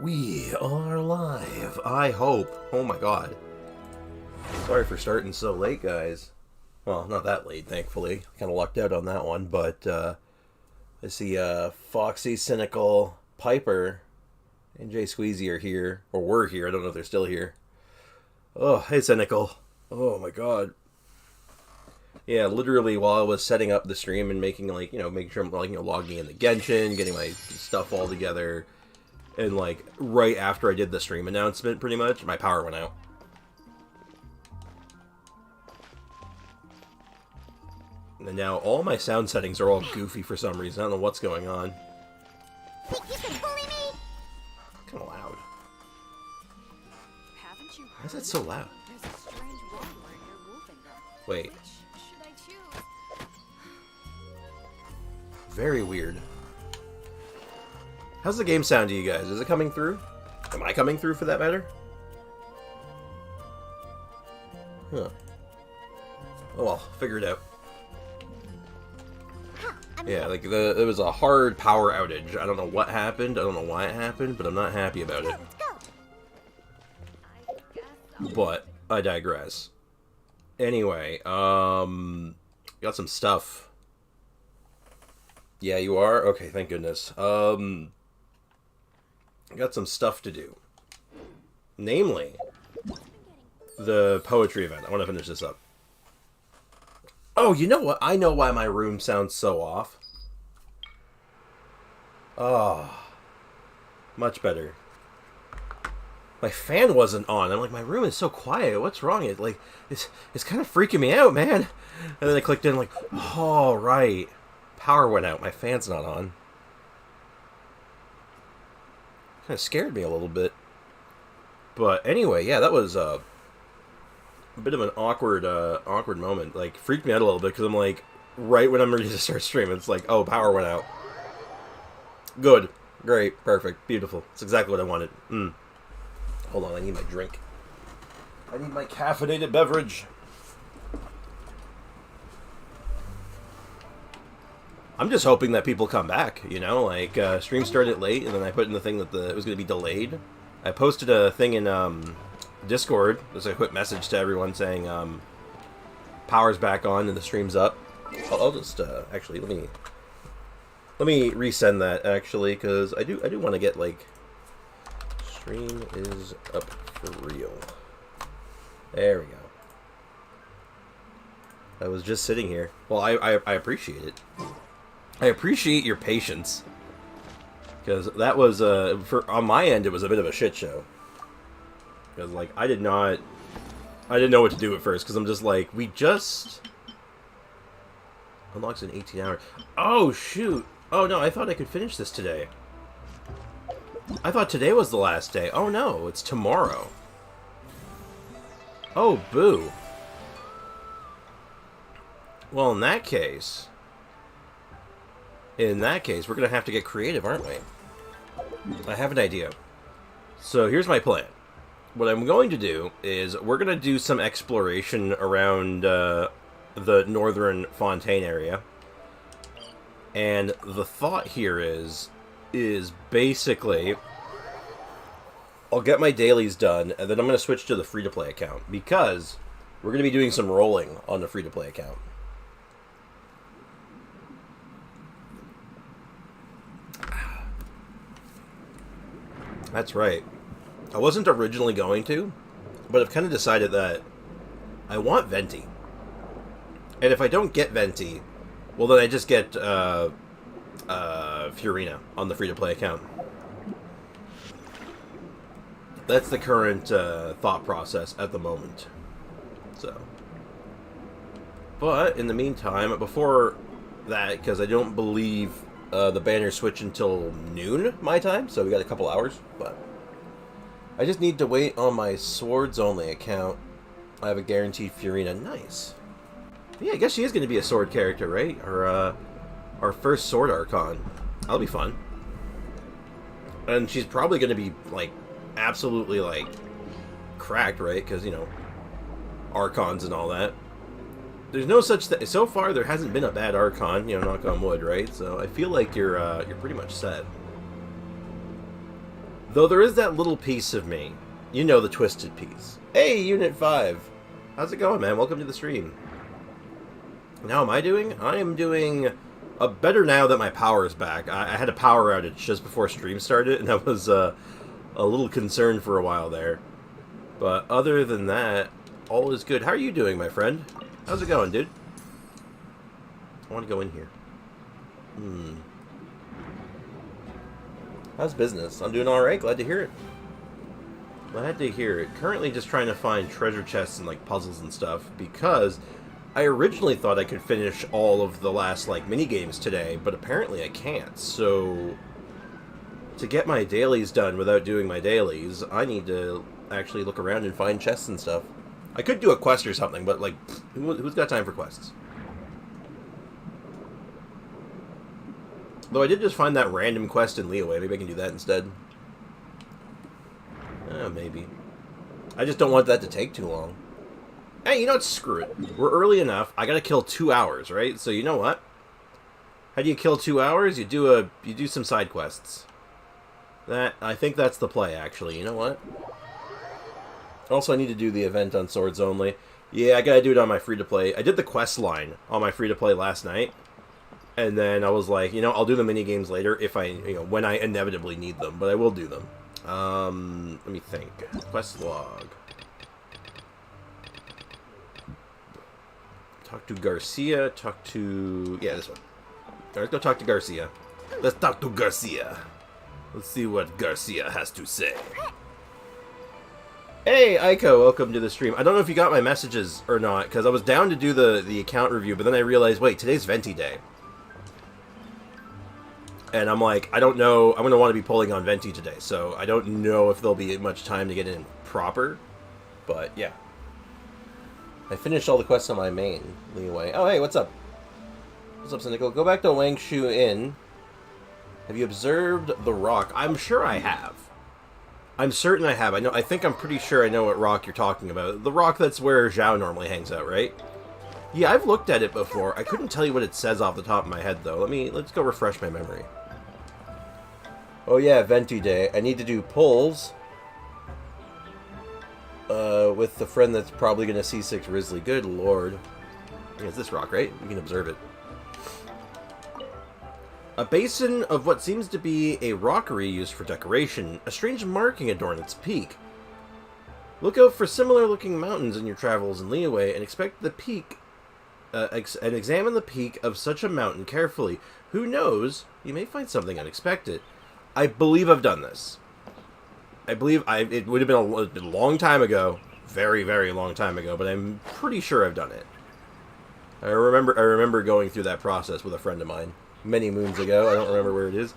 We are live, I hope. Oh my god. Sorry for starting so late, guys. Well, not that late, thankfully. Kind of lucked out on that one, but I see Foxy, Cynical, Piper, and Jay Squeezy are here. Or were here, I don't know if they're still here. Oh, hey Cynical. Oh my god. Yeah, literally while I was setting up the stream and making, like, making sure I'm, like, logging in the Genshin, getting my stuff all together, and, like, right after I did the stream announcement, pretty much, my power went out. And now all my sound settings are all goofy for some reason. I don't know what's going on. Think you can bully me? Kind of loud. Haven't you Why is that so loud? There's a strange rumbler near Wolfendom. Wait. Which should I choose? Very weird. How's the game sound to you guys? Is it coming through? Am I coming through, for that matter? Huh. Oh well, figure it out. Yeah, like, there was a hard power outage. I don't know what happened, I don't know why it happened, but I'm not happy about it. But, I digress. Anyway, got some stuff. Yeah, you are? Okay, thank goodness. Got some stuff to do. Namely, the poetry event. I want to finish this up. Oh, you know what? I know why my room sounds so off. Oh, much better. My fan wasn't on. I'm like, my room is so quiet. What's wrong? It's kind of freaking me out, man. And then I clicked in, like, oh, right. Power went out. My fan's not on. Kind of scared me a little bit. But anyway, yeah, that was a bit of an awkward moment. Like, freaked me out a little bit, because I'm like, right when I'm ready to start streaming, it's like, oh, power went out. Good. Great. Perfect. Beautiful. It's exactly what I wanted. Hold on, I need my drink. I need my caffeinated beverage. I'm just hoping that people come back, like, stream started late, and then I put in the thing that it was going to be delayed. I posted a thing in, Discord, just a quick message to everyone saying, power's back on and the stream's up. I'll just, actually, let me resend that, actually, because I do want to get, like, stream is up for real. There we go. I was just sitting here. Well, I appreciate it. I appreciate your patience, because that was on my end it was a bit of a shit show. Because, like, I didn't know what to do at first, because I'm just like, we just unlocks in 18 hours. Oh shoot! Oh no, I thought I could finish this today. I thought today was the last day. Oh no, it's tomorrow. Oh boo. Well, in that case, we're going to have to get creative, aren't we? I have an idea. So here's my plan. What I'm going to do is we're going to do some exploration around the northern Fontaine area. And the thought here is basically, I'll get my dailies done, and then I'm going to switch to the free-to-play account, because we're going to be doing some rolling on the free-to-play account. That's right. I wasn't originally going to, but I've kind of decided that I want Venti. And if I don't get Venti, well, then I just get Furina on the free-to-play account. That's the current thought process at the moment. So, but in the meantime, before that, because I don't believe the banners switch until noon my time, so we got a couple hours, but I just need to wait on my Swords Only account. I have a guaranteed Furina. Nice. Yeah, I guess she is going to be a sword character, right? Or our first sword Archon. That'll be fun. And she's probably going to be, like, absolutely, like, cracked, right? Because, Archons and all that. There's no such thing. So far, there hasn't been a bad Archon, knock on wood, right? So I feel like you're pretty much set. Though there is that little piece of me. You know, the twisted piece. Hey, Unit 5. How's it going, man? Welcome to the stream. How am I doing? I am doing better now that my power is back. I had a power outage just before stream started, and I was a little concerned for a while there. But other than that, all is good. How are you doing, my friend? How's it going, dude? I want to go in here. How's business? I'm doing alright. Glad to hear it. Glad to hear it. Currently just trying to find treasure chests and like puzzles and stuff because I originally thought I could finish all of the last like mini games today, but apparently I can't. So to get my dailies done without doing my dailies, I need to actually look around and find chests and stuff. I could do a quest or something, but like who's got time for quests? Though I did just find that random quest in Leeway. Maybe I can do that instead. Maybe. I just don't want that to take too long. Hey, you know what? Screw it. We're early enough. I gotta kill 2 hours, right? So you know what? How do you kill 2 hours? You do some side quests. I think that's the play, actually. You know what? Also, I need to do the event on Swords Only. Yeah, I gotta do it on my free-to-play. I did the quest line on my free-to-play last night. And then I was like, you know, I'll do the mini games later if when I inevitably need them. But I will do them. Let me think. Quest log. Talk to Garcia. Talk to... Yeah, this one. Alright, let's go talk to Garcia. Let's talk to Garcia. Let's see what Garcia has to say. Hey, Aiko, welcome to the stream. I don't know if you got my messages or not, because I was down to do the account review, but then I realized, wait, today's Venti Day. And I'm like, I don't know, I'm going to want to be pulling on Venti today, so I don't know if there'll be much time to get in proper, but yeah. I finished all the quests on my main leeway. Oh, hey, what's up? What's up, Cynical? Go back to Wangshu Inn. Have you observed the rock? I'm sure I have. I'm certain I have. I think I'm pretty sure I know what rock you're talking about. The rock that's where Zhao normally hangs out, right? Yeah, I've looked at it before. I couldn't tell you what it says off the top of my head, though. Let's go refresh my memory. Oh yeah, Venti Day. I need to do pulls with the friend that's probably going to C6 Risley. Good lord. It's this rock, right? We can observe it. A basin of what seems to be a rockery used for decoration. A strange marking adorn its peak. Look out for similar-looking mountains in your travels in Leeway and expect the peak... and examine the peak of such a mountain carefully. Who knows? You may find something unexpected. I believe I've done this. I believe it would have been a long time ago. Very, very long time ago, but I'm pretty sure I've done it. I remember going through that process with a friend of mine many moons ago. I don't remember where it is.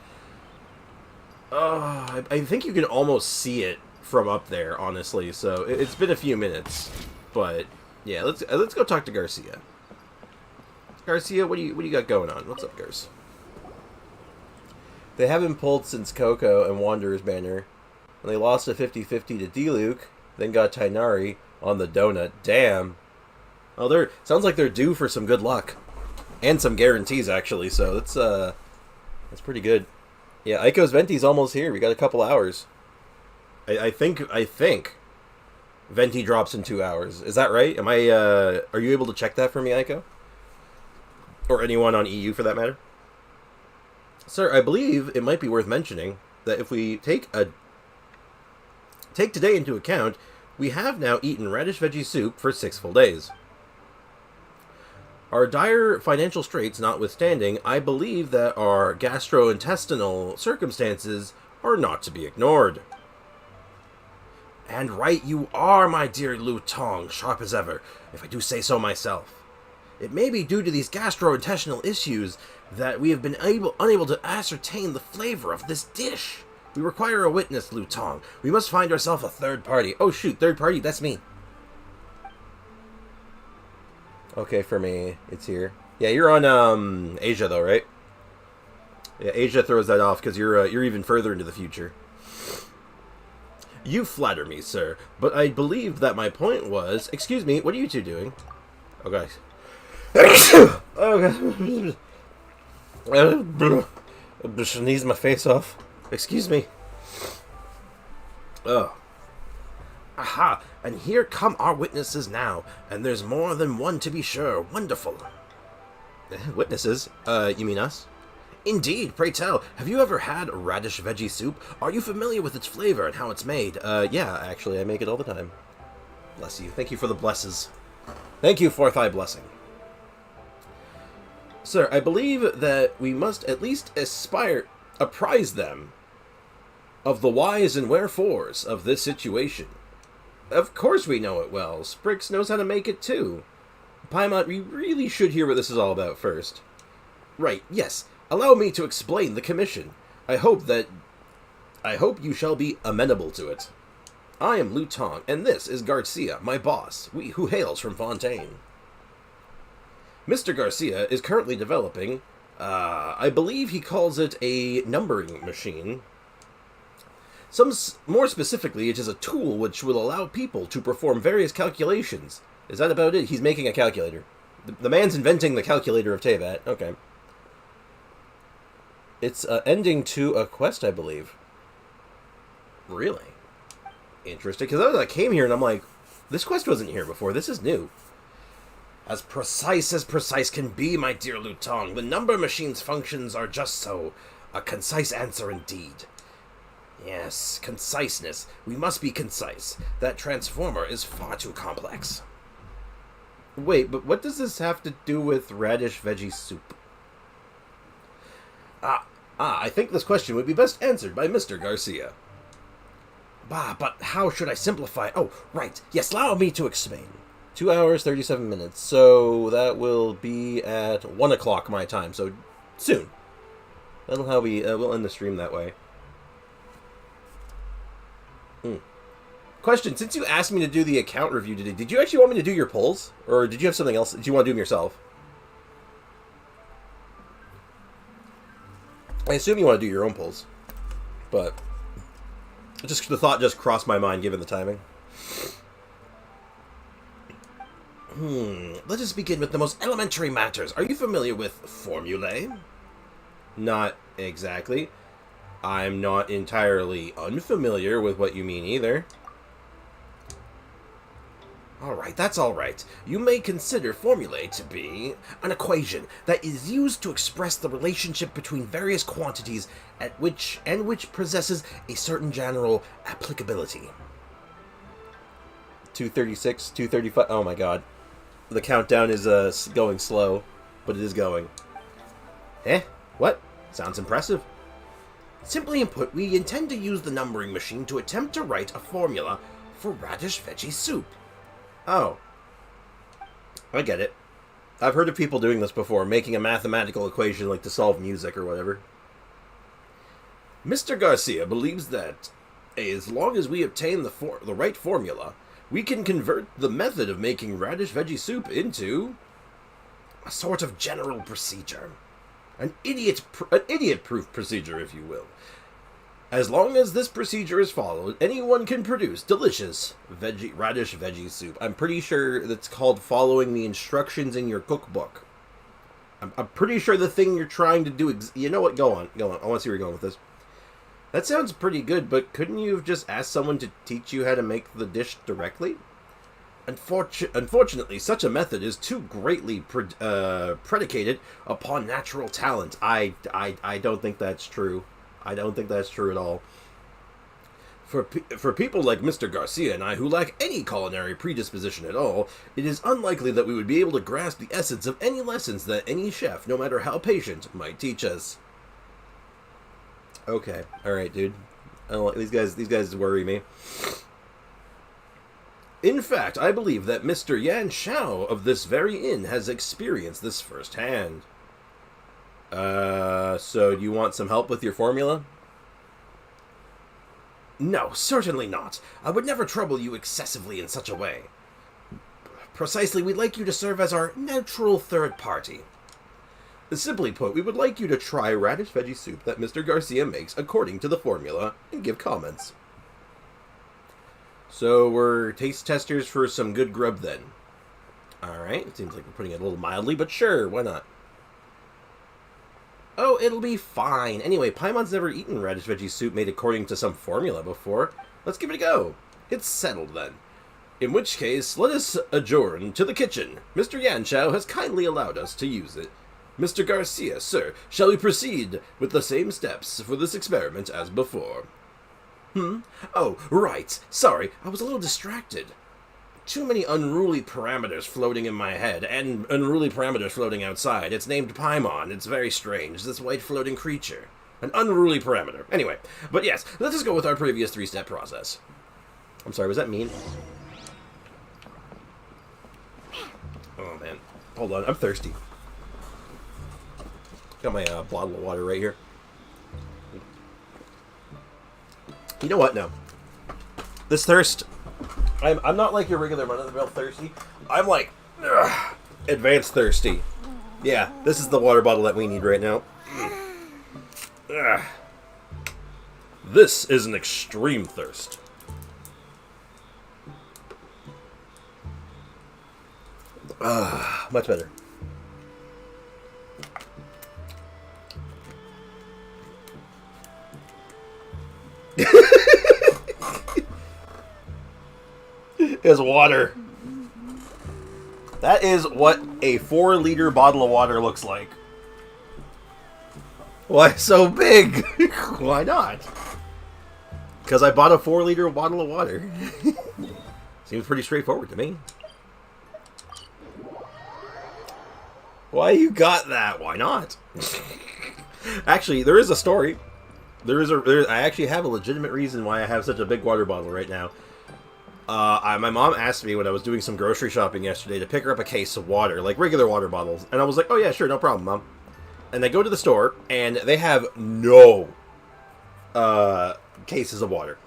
I think you can almost see it from up there, honestly. So it's been a few minutes, but yeah, let's go talk to Garcia. Garcia, what do you got going on? What's up, Garce? They haven't pulled since Coco and Wanderer's banner, and they lost a 50-50 to D-Luke, then got Tainari on the donut. Damn. Oh, sounds like they're due for some good luck. And some guarantees, actually, so that's pretty good. Yeah, Aiko's Venti's almost here. We got a couple hours. I think Venti drops in 2 hours. Is that right? Are you able to check that for me, Aiko? Or anyone on EU, for that matter? Sir, I believe it might be worth mentioning that if we take today into account, we have now eaten radish veggie soup for 6 full days. Our dire financial straits notwithstanding, I believe that our gastrointestinal circumstances are not to be ignored. And right you are, my dear Lu Tong, sharp as ever, if I do say so myself. It may be due to these gastrointestinal issues that we have been unable to ascertain the flavor of this dish. We require a witness, Lu Tong. We must find ourselves a third party. Oh shoot, third party, that's me. Okay, for me, it's here. Yeah, you're on Asia though, right? Yeah, Asia throws that off because you're even further into the future. You flatter me, sir, but I believe that my point was... Excuse me, what are you two doing? Oh, guys. Oh, God. I sneezed my face off. Excuse me. Ugh. Aha! And here come our witnesses now, and there's more than one to be sure. Wonderful. Witnesses? You mean us? Indeed, pray tell, have you ever had radish veggie soup? Are you familiar with its flavor and how it's made? Yeah, actually, I make it all the time. Bless you. Thank you for the blesses. Thank you for thy blessing. Sir, I believe that we must at least apprise them of the whys and wherefores of this situation. Of course we know it well. Sprix knows how to make it too. Paimon, we really should hear what this is all about first. Right, yes. Allow me to explain the commission. I hope you shall be amenable to it. I am Lu Tong, and this is Garcia, my boss, who hails from Fontaine. Mr. Garcia is currently developing, I believe he calls it a numbering machine. More specifically, it is a tool which will allow people to perform various calculations. Is that about it? He's making a calculator. The man's inventing the calculator of Teyvat. Okay. It's ending to a quest, I believe. Really? Interesting. Because I came here and I'm like, this quest wasn't here before. This is new. As precise can be, my dear Lu Tong. The number machine's functions are just so. A concise answer indeed. Yes, conciseness. We must be concise. That transformer is far too complex. Wait, but what does this have to do with radish veggie soup? I think this question would be best answered by Mr. Garcia. But how should I simplify? Oh, right. Yes, allow me to explain. 2 hours, 37 minutes. So that will be at 1 o'clock my time. So soon. That'll how we'll end the stream that way. Question, since you asked me to do the account review today, did you actually want me to do your polls? Or did you have something else? Did you want to do them yourself? I assume you want to do your own polls. But the thought just crossed my mind given the timing. Let us begin with the most elementary matters. Are you familiar with formulae? Not exactly. I'm not entirely unfamiliar with what you mean either. Alright, that's alright. You may consider formulae to be an equation that is used to express the relationship between various quantities which possesses a certain general applicability. 236, 235, oh my god. The countdown is going slow, but it is going. What? Sounds impressive. Simply put, we intend to use the numbering machine to attempt to write a formula for radish veggie soup. Oh. I get it. I've heard of people doing this before, making a mathematical equation like to solve music or whatever. Mr. Garcia believes that as long as we obtain the right formula, we can convert the method of making radish veggie soup into a sort of general procedure. An idiot-proof procedure, if you will. As long as this procedure is followed, anyone can produce delicious radish veggie soup. I'm pretty sure that's called following the instructions in your cookbook. I'm pretty sure the thing you're trying to do... You know what? Go on. I want to see where you're going with this. That sounds pretty good, but couldn't you have just asked someone to teach you how to make the dish directly? Unfortunately, such a method is too greatly predicated upon natural talent. I don't think that's true. I don't think that's true at all. For people like Mr. Garcia and I, who lack any culinary predisposition at all, it is unlikely that we would be able to grasp the essence of any lessons that any chef, no matter how patient, might teach us. Okay, alright, dude. I don't like these guys worry me. In fact, I believe that Mr. Yan Shao of this very inn has experienced this firsthand. So do you want some help with your formula? No, certainly not. I would never trouble you excessively in such a way. Precisely, we'd like you to serve as our neutral third party. Simply put, we would like you to try radish veggie soup that Mr. Garcia makes according to the formula and give comments. So we're taste testers for some good grub then. Alright, it seems like we're putting it a little mildly, but sure, why not? Oh, it'll be fine. Anyway, Paimon's never eaten radish veggie soup made according to some formula before. let's give it a go. It's settled then. In which case, let us adjourn to the kitchen. Mr. Yanchow has kindly allowed us to use it. Mr. Garcia, sir, shall we proceed with the same steps for this experiment as before? Oh, right. Sorry, I was a little distracted. Too many unruly parameters floating in my head, and unruly parameters floating outside. It's named Paimon. It's very strange, this white floating creature. An unruly parameter. Anyway, but yes, let's just go with our previous three-step process. I'm sorry, was that mean? Oh, man. Hold on, I'm thirsty. Got my bottle of water right here. You know what? No. This thirst... I'm not like your regular run-of-the-mill thirsty. I'm like... advanced thirsty. Yeah, this is the water bottle that we need right now. This is an extreme thirst. Much better. Is water. That is what a 4-liter bottle of water looks like. Why so big? Why not? Because I bought a 4-liter bottle of water. Seems pretty straightforward to me. Why you got that? Why not? Actually, there is a story. I actually have a legitimate reason why I have such a big water bottle right now. My mom asked me when I was doing some grocery shopping yesterday to pick her up a case of water, like regular water bottles. And I was like, oh yeah, sure, no problem, Mom. And I go to the store, and they have no cases of water.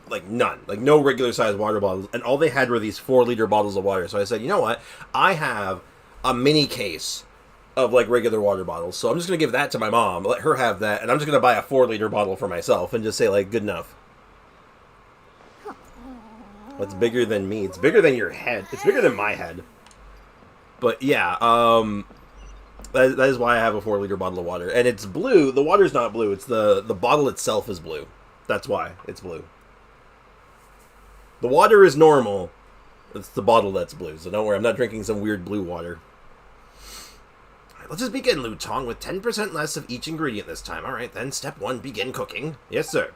Like, none. Like, no regular-sized water bottles. And all they had were these 4-liter bottles of water. So I said, you know what? I have a mini case of, like, regular water bottles. So I'm just going to give that to my mom, let her have that, and I'm just going to buy a 4-liter bottle for myself and just say, like, good enough. What's bigger than me? It's bigger than your head. It's bigger than my head. But, yeah, that is why I have a 4-liter bottle of water. And it's blue. The water's not blue. It's the bottle itself is blue. That's why it's blue. The water is normal. It's the bottle that's blue. So don't worry, I'm not drinking some weird blue water. Alright, let's just begin, Lu Tong, with 10% less of each ingredient this time. Alright, then step 1, begin cooking. Yes, sir.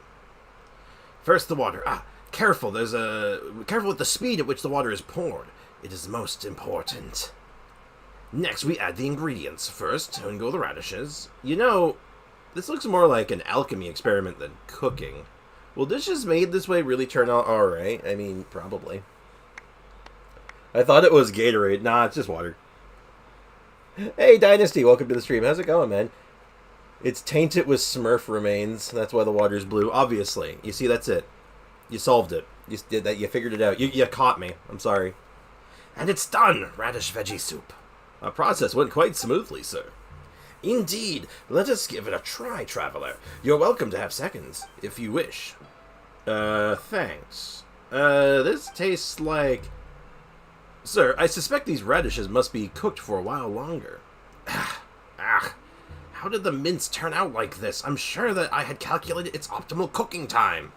First, the water. Careful. Careful with the speed at which the water is poured. It is most important. Next, we add the ingredients. First, in go the radishes. You know, this looks more like an alchemy experiment than cooking. Will dishes made this way really turn out alright? I mean, probably. I thought it was Gatorade. Nah, it's just water. Hey, Dynasty, welcome to the stream. How's it going, man? It's tainted with Smurf remains. That's why the water's blue. Obviously. You see, that's it. You solved it. You did that. You figured it out. You caught me. I'm sorry. And it's done! Radish veggie soup. Our process went quite smoothly, sir. Indeed. Let us give it a try, traveler. You're welcome to have seconds, if you wish. Thanks. This tastes like... Sir, I suspect these radishes must be cooked for a while longer. How did the mince turn out like this? I'm sure that I had calculated its optimal cooking time.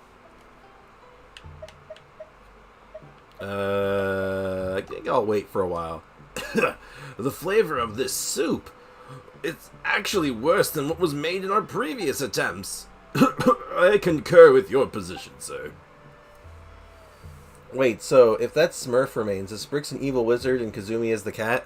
I think I'll wait for a while. The flavor of this soup... It's actually worse than what was made in our previous attempts. I concur with your position, sir. Wait, so if that's Smurf remains, is Brick's an evil wizard and Kazumi is the cat?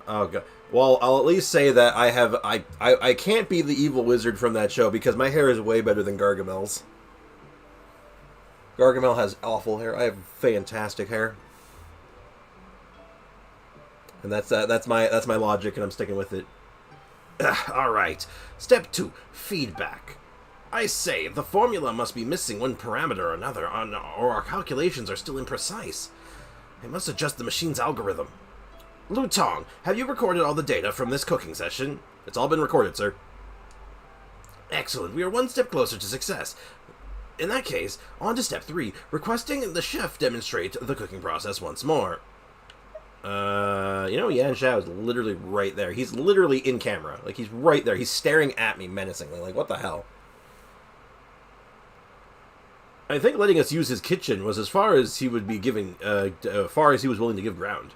Oh god. Well, I'll at least say that I can't be the evil wizard from that show because my hair is way better than Gargamel's. Gargamel has awful hair. I have fantastic hair. And that's my logic, and I'm sticking with it. All right. Step 2, feedback. I say, the formula must be missing one parameter or another, or our calculations are still imprecise. I must adjust the machine's algorithm. Lu Tong, have you recorded all the data from this cooking session? It's all been recorded, sir. Excellent. We are one step closer to success. In that case, on to step 3, requesting the chef demonstrate the cooking process once more. You know, Yan Zhao is literally right there. He's literally in camera. Like, he's right there. He's staring at me menacingly. Like, what the hell? I think letting us use his kitchen was as far as he would be giving, far as he was willing to give ground.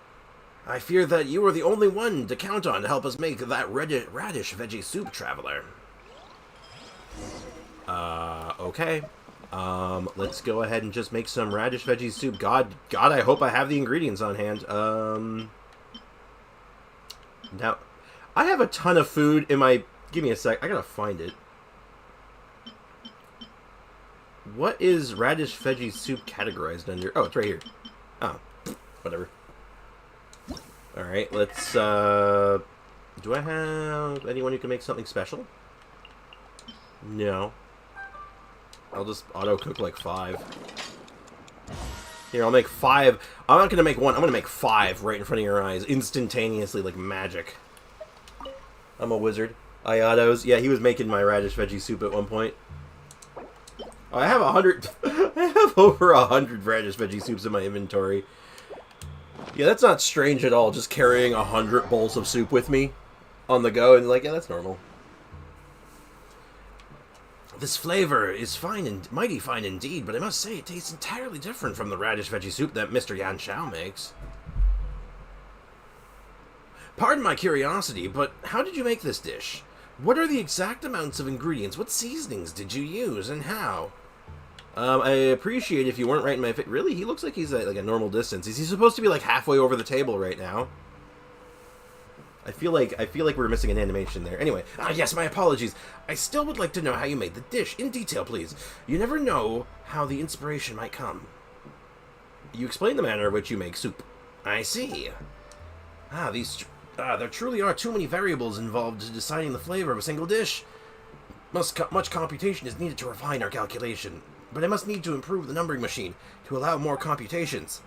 I fear that you are the only one to count on to help us make that radish veggie soup, traveler. Okay. Let's go ahead and just make some radish veggie soup. God, I hope I have the ingredients on hand. Now, I have a ton of food in my... Give me a sec. I gotta find it. What is radish veggie soup categorized under? Oh, it's right here. Oh, whatever. Alright, let's, do I have anyone who can make something special? No. I'll just auto-cook like 5. Here, I'll make 5. I'm not gonna make 1, I'm gonna make 5 right in front of your eyes, instantaneously, like magic. I'm a wizard. Iados, yeah, he was making my radish veggie soup at one point. Oh, I have 100, I have over 100 radish veggie soups in my inventory. Yeah, that's not strange at all, just carrying 100 bowls of soup with me on the go, and like, yeah, that's normal. This flavor is fine and mighty fine indeed, but I must say it tastes entirely different from the radish veggie soup that Mr. Yan Shao makes. Pardon my curiosity, but how did you make this dish? What are the exact amounts of ingredients? What seasonings did you use, and how? I appreciate if you weren't right in my face. Really? He looks like he's at like a normal distance. Is he supposed to be like halfway over the table right now? I feel like we're missing an animation there. Anyway, yes, my apologies. I still would like to know how you made the dish. In detail, please. You never know how the inspiration might come. You explain the manner in which you make soup. I see. There truly are too many variables involved in deciding the flavor of a single dish. Much computation is needed to refine our calculation, but I must need to improve the numbering machine to allow more computations.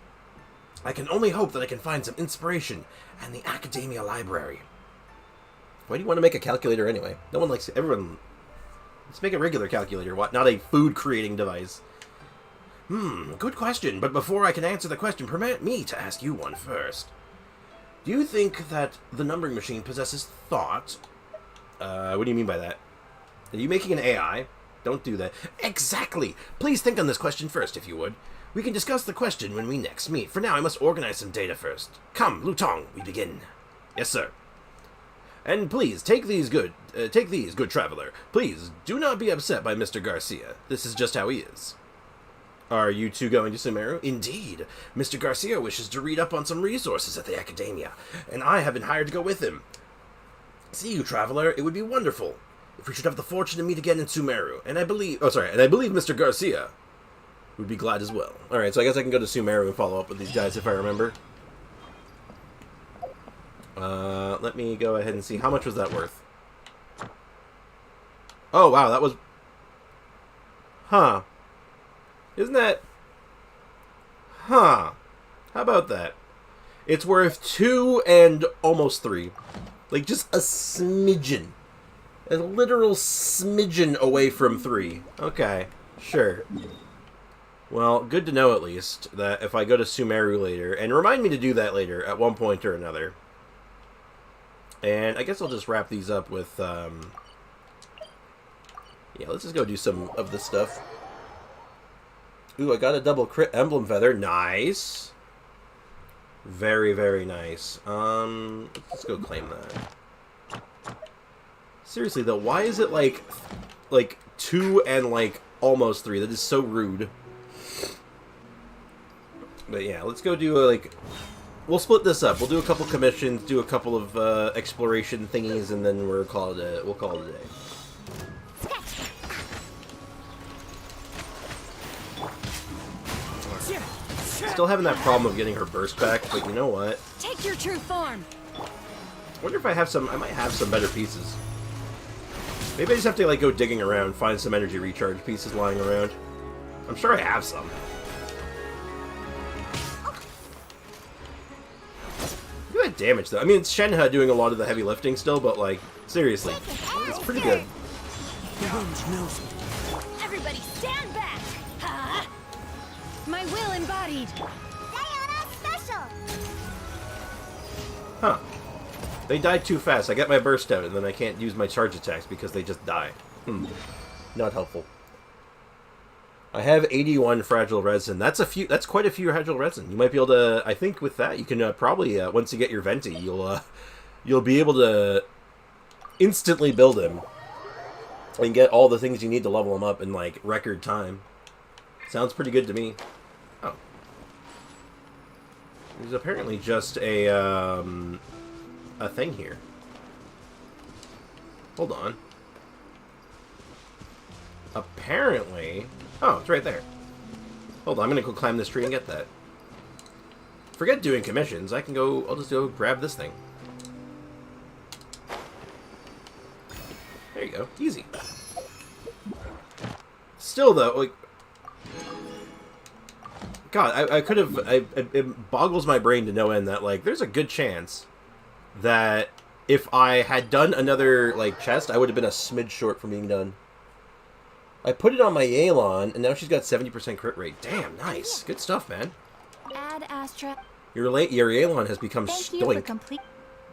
I can only hope that I can find some inspiration in the Academia Library. Why do you want to make a calculator anyway? No one likes it. Everyone... Let's make a regular calculator, what? Not a food-creating device. Good question, but before I can answer the question, permit me to ask you one first. Do you think that the numbering machine possesses thought? What do you mean by that? Are you making an AI? Don't do that. Exactly! Please think on this question first, if you would. We can discuss the question when we next meet. For now, I must organize some data first. Come, Lutong, we begin. Yes, sir. And please, take these, good traveler. Please, do not be upset by Mr. Garcia. This is just how he is. Are you two going to Sumeru? Indeed. Mr. Garcia wishes to read up on some resources at the Academia, and I have been hired to go with him. See you, traveler. It would be wonderful if we should have the fortune to meet again in Sumeru. And I believe Mr. Garcia would be glad as well. Alright, so I guess I can go to Sumeru and follow up with these guys if I remember. Let me go ahead and see. How much was that worth? Oh, wow, that was... Huh. Isn't that... Huh. How about that? It's worth 2 and almost 3. Like, just a smidgen. A literal smidgen away from 3. Okay, sure. Well, good to know at least that if I go to Sumeru later, and remind me to do that later at one point or another. And I guess I'll just wrap these up with, yeah, let's just go do some of this stuff. Ooh, I got a double crit emblem feather. Nice. Very, very nice. Let's go claim that. Seriously though, why is it like 2 and like almost 3? That is so rude. But yeah, let's go do we'll split this up. We'll do a couple commissions, do a couple of exploration thingies, and then we'll call it a day. Still having that problem of getting her burst back, but you know what? Take your true form. I wonder if I might have some better pieces. Maybe I just have to like go digging around, find some energy recharge pieces lying around. I'm sure I have some. Look at that damage though. I mean, it's Shenhe doing a lot of the heavy lifting still, but like, seriously, it's pretty good. Everybody stand back! Huh? My will embodied. Diana special. Huh. They died too fast. I get my burst out, and then I can't use my charge attacks because they just die. Not helpful. I have 81 fragile resin. That's a few. That's quite a few fragile resin. You might be able to. I think with that, you can probably once you get your Venti, you'll be able to instantly build him and get all the things you need to level him up in like record time. Sounds pretty good to me. Oh, there's apparently just a thing here. Hold on. Apparently... Oh, it's right there. Hold on, I'm gonna go climb this tree and get that. Forget doing commissions. I'll just go grab this thing. There you go. Easy. Still, though, like... God, I could have... It boggles my brain to no end that, like, there's a good chance that if I had done another, like, chest, I would have been a smidge short from being done. I put it on my Yelan, and now she's got 70% crit rate. Damn, nice. Good stuff, man. Add Astra. Your Yelan has become Thank you stoic. for complete.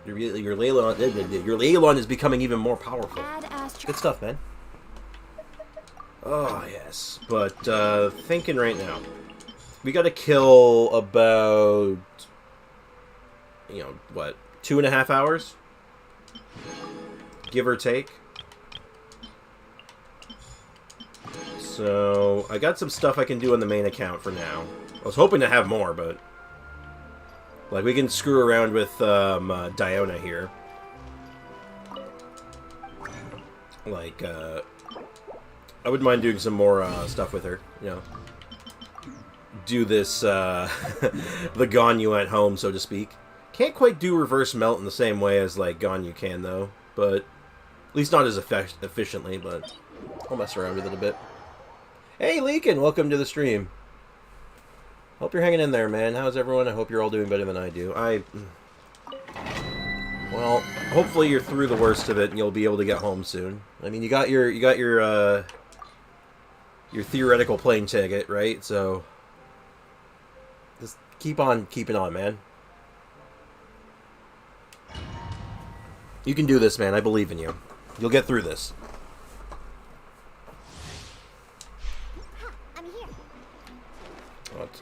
Your Yelan is becoming even more powerful. Add Astra. Good stuff, man. Oh, yes. But, thinking right now. We gotta kill about... You know, what? 2.5 hours? Give or take. So, I got some stuff I can do on the main account for now. I was hoping to have more, but... Like, we can screw around with Diona here. Like, I wouldn't mind doing some more stuff with her, you know. Do this, the Ganyu at home, so to speak. Can't quite do reverse melt in the same way as, like, Ganyu can, though. But, at least not as efficiently, but I'll mess around with it a bit. Hey, Leakin, welcome to the stream. Hope you're hanging in there, man. How's everyone? I hope you're all doing better than I do. Well, hopefully you're through the worst of it and you'll be able to get home soon. I mean, you got your theoretical plane ticket, right? So just keep on keeping on, man. You can do this, man. I believe in you. You'll get through this. I'm here. What?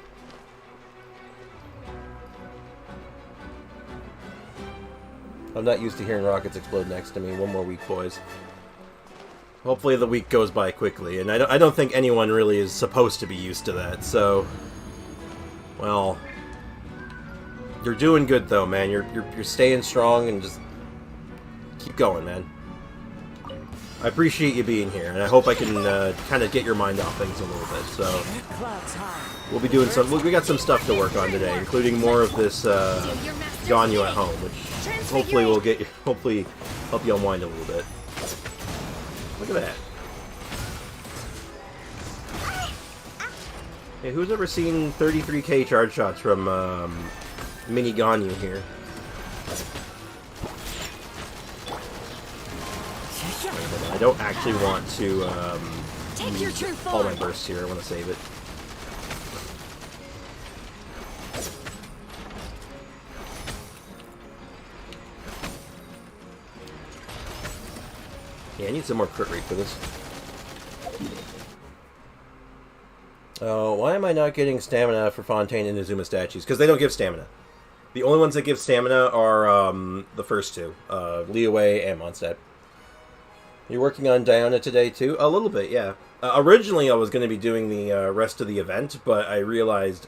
I'm not used to hearing rockets explode next to me. One more week, boys. Hopefully the week goes by quickly, and I don't think anyone really is supposed to be used to that, so... Well... You're doing good, though, man. You're staying strong, and just... Keep going, man. I appreciate you being here, and I hope I can kind of get your mind off things a little bit, so... We'll be doing some... We got some stuff to work on today, including more of this, Ganyu at home, which hopefully will get you... Hopefully help you unwind a little bit. Look at that. Hey, who's ever seen 33k charge shots from, Mini Ganyu here? I don't actually want to use all my bursts here. I want to save it. Yeah, I need some more crit rate for this. Oh, why am I not getting stamina for Fontaine and Azuma statues? Because they don't give stamina. The only ones that give stamina are the first two, Liyue and Mondstadt. You're working on Diona today, too? A little bit, yeah. Originally, I was going to be doing the rest of the event, but I realized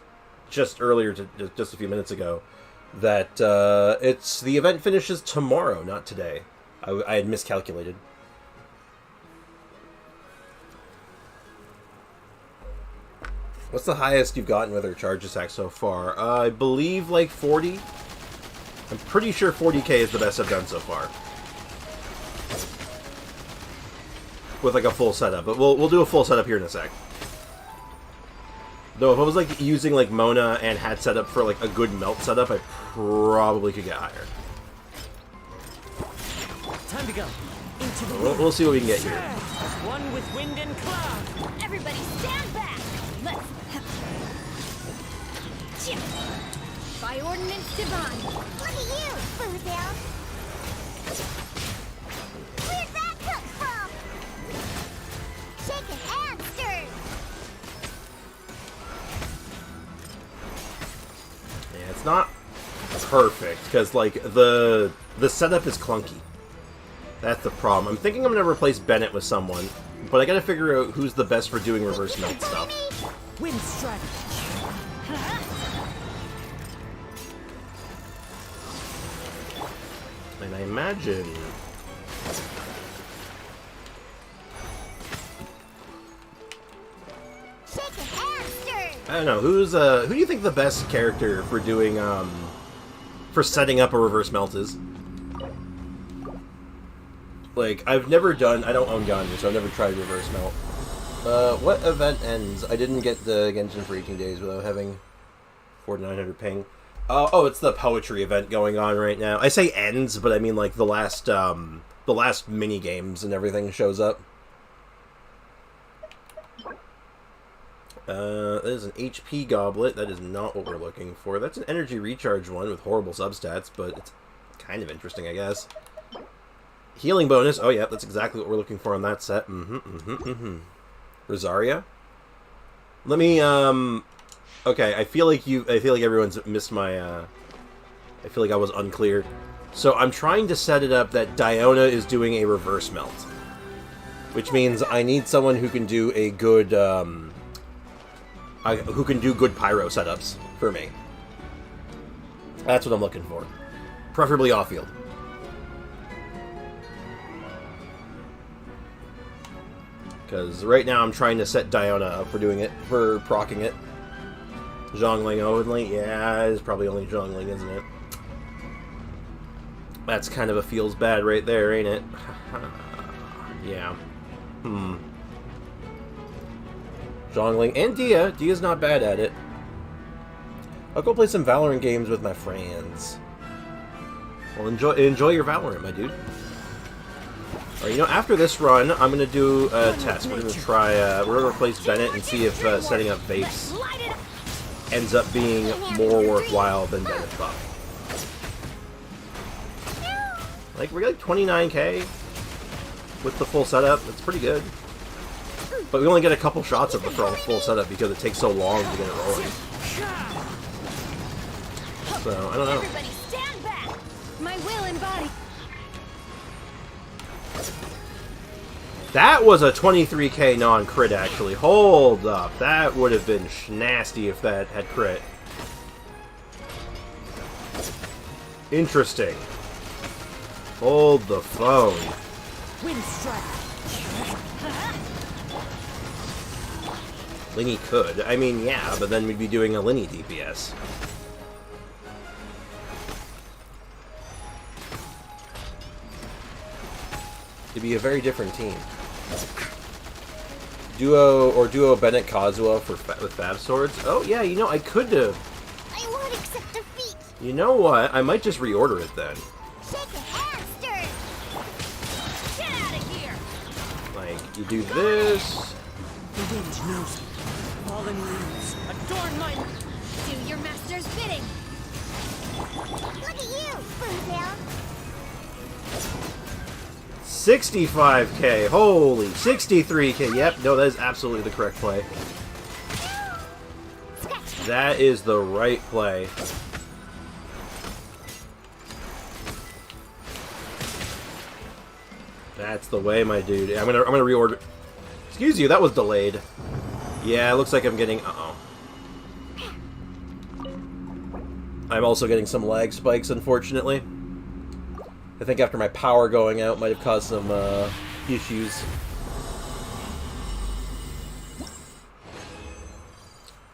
just earlier, just a few minutes ago, that the event finishes tomorrow, not today. I had miscalculated. What's the highest you've gotten with her charge attack so far? I believe like 40. I'm pretty sure 40k is the best I've done so far. With like a full setup, but we'll do a full setup here in a sec. Though if I was like using like Mona and hat setup for like a good melt setup, I probably could get higher. Time to go. Into the We'll see what we can get here. One with wind and cloud. Everybody stand back. Let's... By ordinance divine. Look at you, Foozil. Where'd that come from? Shaken and stirred. it's not perfect, because, like, the setup is clunky. That's the problem. I'm thinking I'm going to replace Bennett with someone, but I got to figure out who's the best for doing reverse melt stuff. Wind strike. And I imagine... I don't know, who do you think the best character for doing, for setting up a reverse melt is? Like, I've never done, I don't own Ganja, so I've never tried reverse melt. What event ends? I didn't get the Genshin for 18 days without having 4900 ping. Oh, it's the poetry event going on right now. I say ends, but I mean, like, the last mini games and everything shows up. That is an HP goblet. That is not what we're looking for. That's an energy recharge one with horrible substats, but it's kind of interesting, I guess. Healing bonus. Oh, yeah, that's exactly what we're looking for on that set. Rosaria? Let me, okay, I feel like everyone's missed my, I feel like I was unclear. So I'm trying to set it up that Diona is doing a reverse melt. Which means I need someone who can do a good, who can do good pyro setups for me. That's what I'm looking for. Preferably off-field. Because right now I'm trying to set Diona up for doing it, for proccing it. Zhongling only? Yeah, it's probably only Zhongling, isn't it? That's kind of a feels bad right there, ain't it? Yeah. Zhongling and Dia. Dia's not bad at it. I'll go play some Valorant games with my friends. Well, enjoy your Valorant, my dude. Alright, you know, after this run, I'm gonna do a test. We're gonna try, we're gonna replace Bennett and see if setting up Vapes ends up being more worthwhile than Bennett's buff. Like, we're like 29k with the full setup. That's pretty good. But we only get a couple shots of the full setup because it takes so long to get it rolling. So, I don't know. Everybody stand back. My will and body. That was a 23k non-crit, actually. Hold up. That would have been nasty if that had crit. Interesting. Hold the phone. Wind strike. Linny could. I mean, yeah, but then we'd be doing a Linny DPS. It'd be a very different team. Duo Bennett Kazuha with Fab Swords? Oh, yeah, you know, I could have. I won't accept defeat. You know what? I might just reorder it then. Shake a hamster. Get out of here. Like, you do this. The wind knows me. Fallen leaves adorn my... Do your master's bidding. Look at you, Boomtail. 65k. Holy, 63k. Yep, no, that is absolutely the correct play. That is the right play. That's the way, my dude. I'm gonna reorder. Excuse you, that was delayed. Yeah, it looks like I'm getting... Uh-oh. I'm also getting some lag spikes, unfortunately. I think after my power going out might have caused some issues.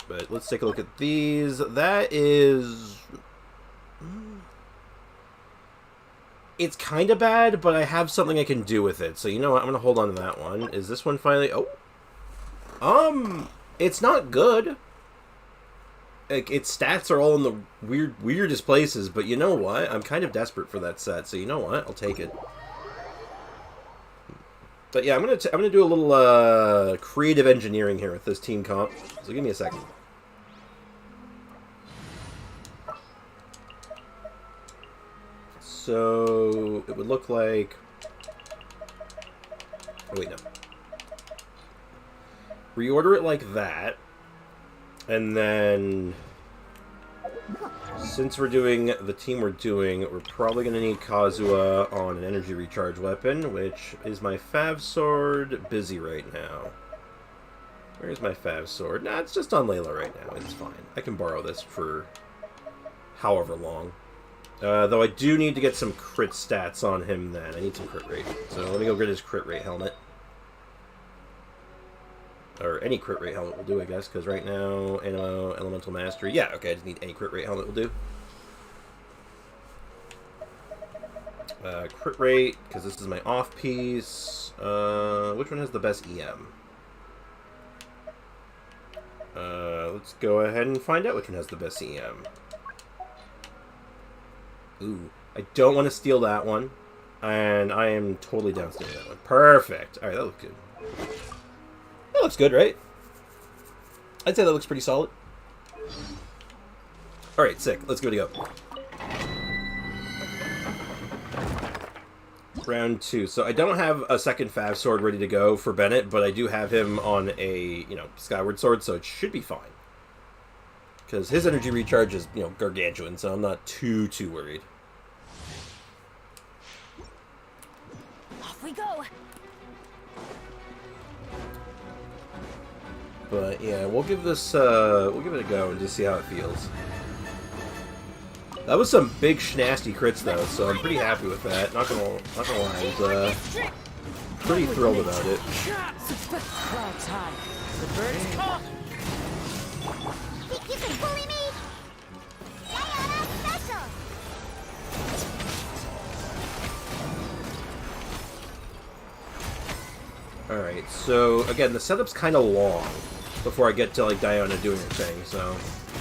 But let's take a look at these. That is... It's kind of bad, but I have something I can do with it. So you know what? I'm going to hold on to that one. Is this one finally... Oh. It's not good. Like, its stats are all in the weirdest places, but you know what? I'm kind of desperate for that set, so you know what? I'll take it. But yeah, I'm gonna do a little creative engineering here with this team comp. So give me a second. So it would look like... Oh wait, no. Reorder it like that. And then Since we're doing the team we're doing, we're probably going to need Kazuha on an energy recharge weapon, which is my Fav Sword busy right now. Where's my Fav Sword? Nah, it's just on Layla right now. It's fine. I can borrow this for however long. Though I do need to get some crit stats on him then. I need some crit rate. So let me go get his crit rate helmet. Or any crit rate helmet will do, I guess, because right now, Elemental Mastery. Yeah, okay, I just need any crit rate helmet will do. Crit rate, because this is my off-piece. Which one has the best EM? Let's go ahead and find out which one has the best EM. Ooh, I don't want to steal that one. And I am totally down stealing that one. Perfect! Alright, that looks good. That looks good, right? I'd say that looks pretty solid. Alright, sick. Let's give it a go. Round 2. So I don't have a second Fav Sword ready to go for Bennett, but I do have him on a, Skyward Sword, so it should be fine. Because his energy recharge is, gargantuan, so I'm not too worried. Off we go. But yeah, we'll give this we'll give it a go and just see how it feels. That was some big schnasty crits though, so I'm pretty happy with that. Not gonna lie, I was pretty thrilled about it. Clouds high. The birds call. Think you can bully me? Diana special. Alright, so again, the setup's kind of long before I get to like Diana doing her thing, so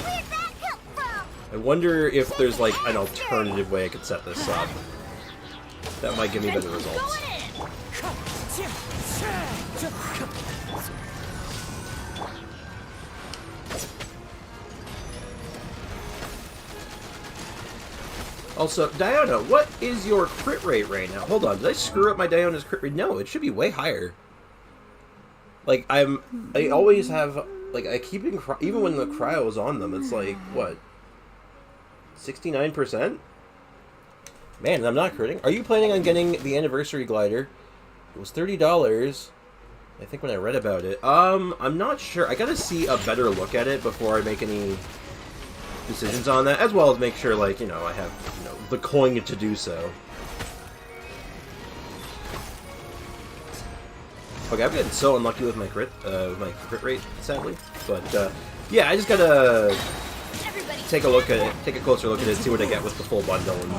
Where'd that come from? I wonder if there's like an alternative way I could set this up. That might give me better results. Going in. Also, Diana, what is your crit rate right now? Hold on, did I screw up my Diana's crit rate? No, it should be way higher. Like, I always have, like, I keep in, even when the cryo is on them, it's like, what, 69%? Man, I'm not critting. Are you planning on getting the anniversary glider? It was $30, I think, when I read about it. I'm not sure. I gotta see a better look at it before I make any decisions on that, as well as make sure, like, I have, the coin to do so. Okay, I'm getting so unlucky with my crit rate, sadly. But, yeah, I just gotta take a look at it, take a closer look at it, see what I get with the full bundle, and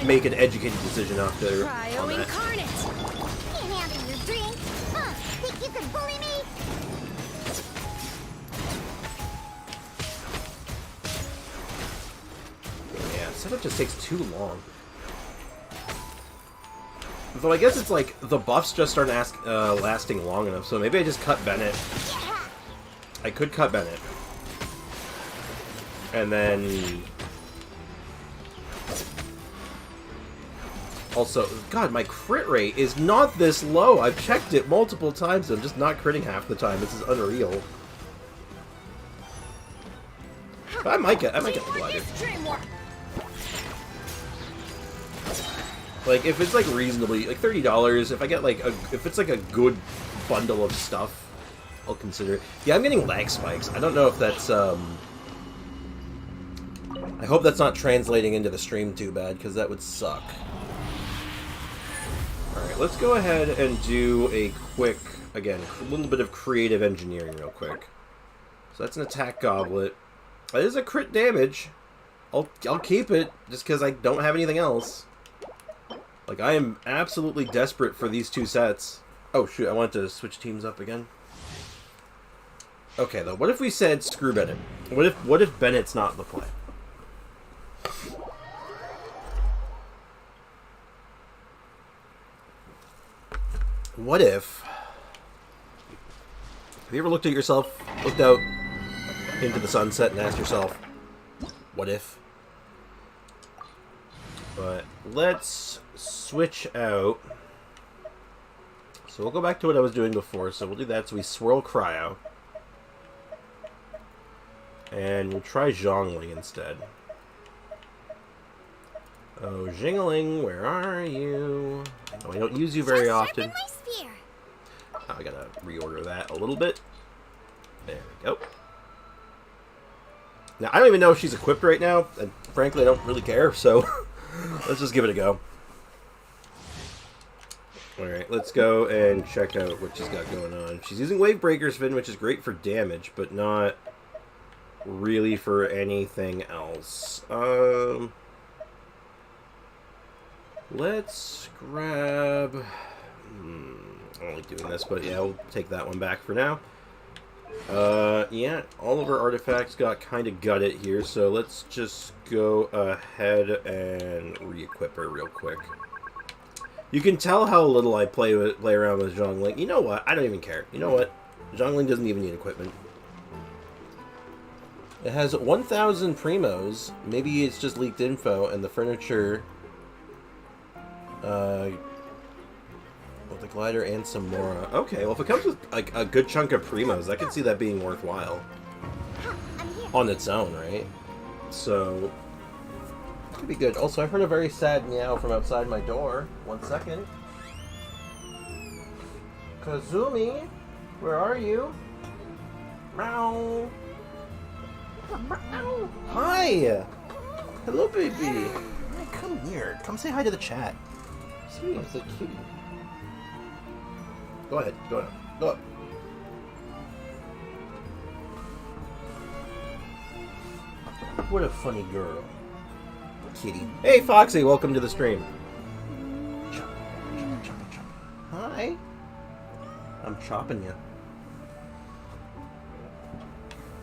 make an educated decision after on that. Incarnate. Can't handle your drink. Huh? Think you can bully me? Yeah, setup just takes too long. Though I guess it's like the buffs just aren't lasting long enough, so maybe I just cut Bennett. I could cut Bennett. And then... Also, God, my crit rate is not this low. I've checked it multiple times. I'm just not critting half the time. This is unreal. But I might get the glider. Like, if it's like reasonably, like $30, if I get like if it's like a good bundle of stuff, I'll consider it. Yeah, I'm getting lag spikes. I don't know if that's I hope that's not translating into the stream too bad, because that would suck. Alright, let's go ahead and do a quick, again, a little bit of creative engineering real quick. So that's an attack goblet. That is a crit damage. I'll keep it, just because I don't have anything else. Like, I am absolutely desperate for these two sets. Oh, shoot, I wanted to switch teams up again. Okay, though, what if we said screw Bennett? What if Bennett's not the play? What if... Have you ever looked at yourself, looked out into the sunset and asked yourself, what if? But let's switch out. So we'll go back to what I was doing before. So we'll do that. So we swirl cryo. And we'll try Zhongli instead. Oh, Jingling, where are you? Oh, I don't use you very often. My spear. Oh, I gotta reorder that a little bit. There we go. Now, I don't even know if she's equipped right now, and frankly, I don't really care, so let's just give it a go. Alright, let's go and check out what she's got going on. She's using Wave Breaker's Fin, which is great for damage, but not really for anything else. Let's grab... I don't like doing this, but yeah, we'll take that one back for now. Yeah, all of our artifacts got kind of gutted here, so let's just go ahead and re-equip her real quick. You can tell how little I play around with Zhongling. You know what? I don't even care. You know what? Zhongling doesn't even need equipment. It has 1,000 primos. Maybe it's just leaked info, and the furniture... with the glider and some more. Okay, well if it comes with like a good chunk of primos, I can see that being worthwhile on its own, right? So it could be good. Also, I heard a very sad meow from outside my door. 1 second. Kazumi, where are you? Meow. Meow. Hi. Hello, baby. Come here. Come say hi to the chat. See, it's a cutie. Go ahead. Go ahead. Go up. What a funny girl. Kitty. Hey, Foxy. Welcome to the stream. Hi. I'm chopping you.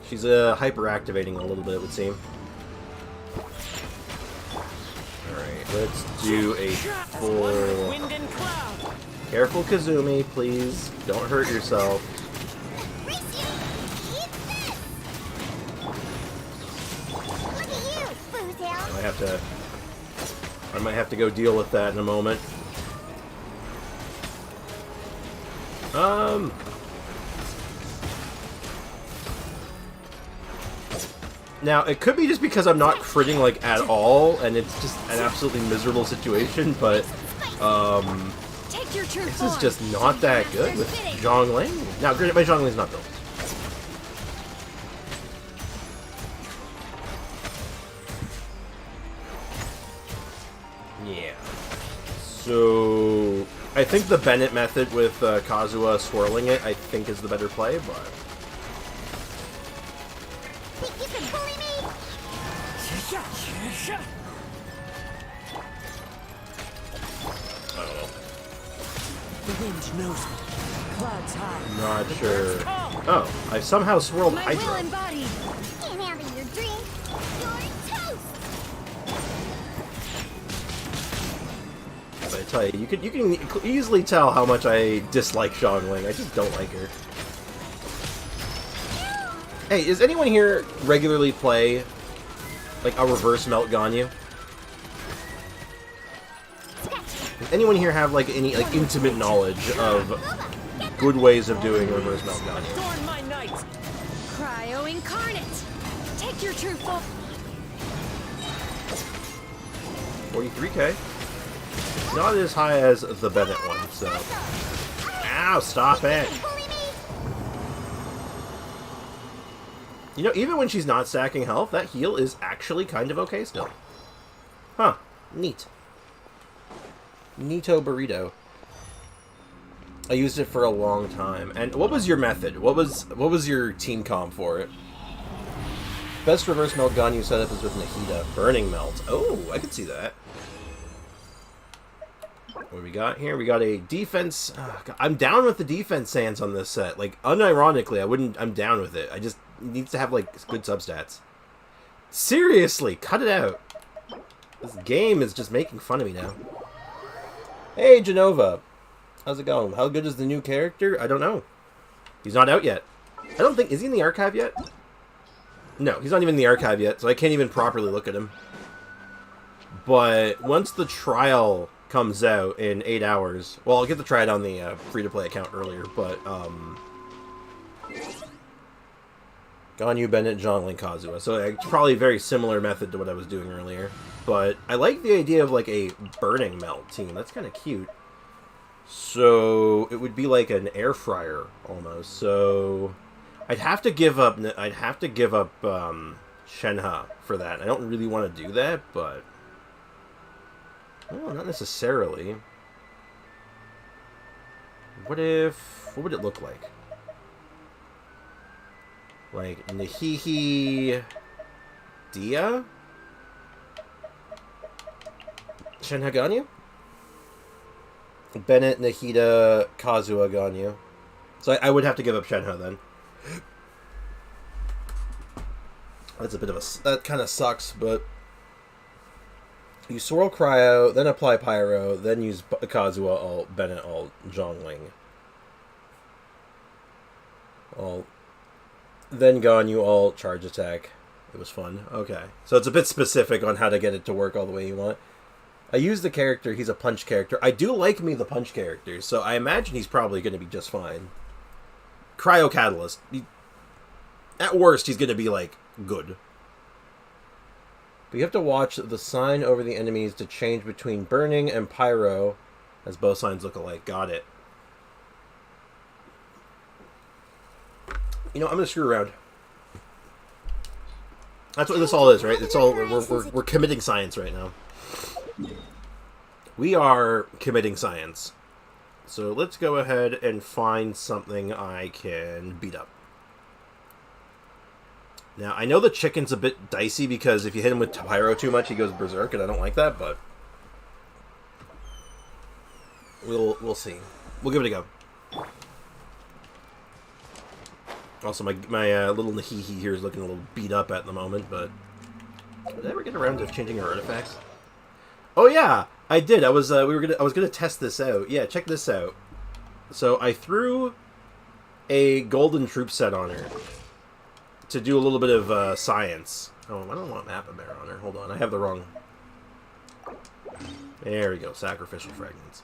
She's hyperactivating a little bit, it would seem. Alright, let's do a full... Careful, Kazumi, please. Don't hurt yourself. I might have to go deal with that in a moment. Now, it could be just because I'm not critting, like, at all, and it's just an absolutely miserable situation, but, this is just not that good with Zhongling. Now, granted, my Zhongling's not built. Yeah. So, I think the Bennett method with Kazuha swirling it, I think is the better play, but... The wind knows me. Clouds high. Not sure. Oh, I somehow swirled Hydro. Can't handle your drink. You're toast. But I tell you, you can easily tell how much I dislike Zhongling. I just don't like her. Hey, does anyone here regularly play like a reverse melt Ganyu? Does anyone here have like any like intimate knowledge of good ways of doing reverse melt Ganyu? Cryo incarnate. Take your true form. 43k. Not as high as the Bennett one, so. Ow, stop it! You know, even when she's not stacking health, that heal is actually kind of okay still. Huh. Neat. Neato burrito. I used it for a long time. And what was your method? What was your team comp for it? Best reverse melt Ganyu setup is with Nahida. Burning melt. Oh, I could see that. What do we got here? We got a defense. I'm down with the defense sans on this set. Like, unironically, I'm down with it. I just it needs to have like good substats. Seriously, cut it out. This game is just making fun of me now. Hey, Genova. How's it going? How good is the new character? I don't know. He's not out yet. I don't think... Is he in the archive yet? No, he's not even in the archive yet, so I can't even properly look at him. But once the trial comes out in 8 hours... Well, I'll get to try it on the free-to-play account earlier, but... Ganyu, Bennett, Zhongling, Kazuha. So it's probably a very similar method to what I was doing earlier. But I like the idea of like a burning melt team. That's kind of cute. So it would be like an air fryer almost. So I'd have to give up. Shenhe for that. I don't really want to do that, but well, not necessarily. What would it look like? Like Nahihi Dia? Shenhe Ganyu? Bennett, Nahida, Kazuha Ganyu. So I would have to give up Shenhe then. That's a bit of a... That kind of sucks, but... You swirl Cryo, then apply Pyro, then use Kazuha alt, Bennett alt, Zhongling. Alt. Then Ganyu alt, charge attack. It was fun. Okay. So it's a bit specific on how to get it to work all the way you want. I use the character, he's a punch character. I do like me the punch characters, so I imagine he's probably going to be just fine. Cryo Catalyst. At worst, he's going to be, like, good. But you have to watch the sign over the enemies to change between burning and pyro, as both signs look alike. Got it. You know, I'm going to screw around. That's what this all is, right? It's all we're committing science right now. We are committing science. So let's go ahead and find something I can beat up. Now, I know the chicken's a bit dicey because if you hit him with pyro too much, he goes berserk, and I don't like that, but we'll see. We'll give it a go. Also, my little Nahihi here is looking a little beat up at the moment, but did I ever get around to changing our artifacts? Oh yeah, I did. I was gonna test this out. Yeah, check this out. So I threw a golden troop set on her to do a little bit of science. Oh, I don't want Mappa Bear on her. Hold on, I have the wrong. There we go. Sacrificial fragments.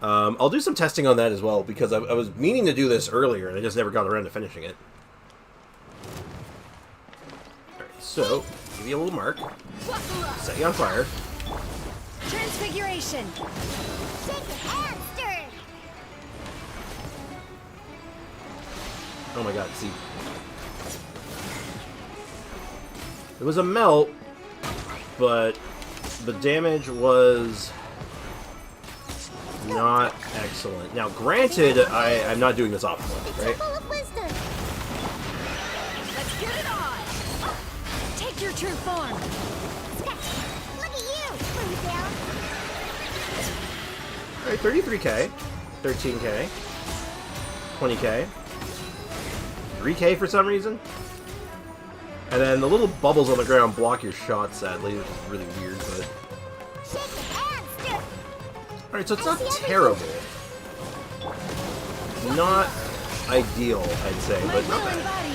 I'll do some testing on that as well because I was meaning to do this earlier and I just never got around to finishing it. All right, so give you a little mark. Set you on fire. Transfiguration. Shake and stir. Oh my god, see. It was a melt, but the damage was not excellent. Now, granted, I'm not doing this optimally, right? Full of wisdom. Let's get it on. Take your true form. Look at you, Bluesail. Alright, 33k, 13k, 20k, 3k for some reason. And then the little bubbles on the ground block your shot, sadly, which is really weird, but... Alright, so it's not terrible. Not ideal, I'd say, but not bad.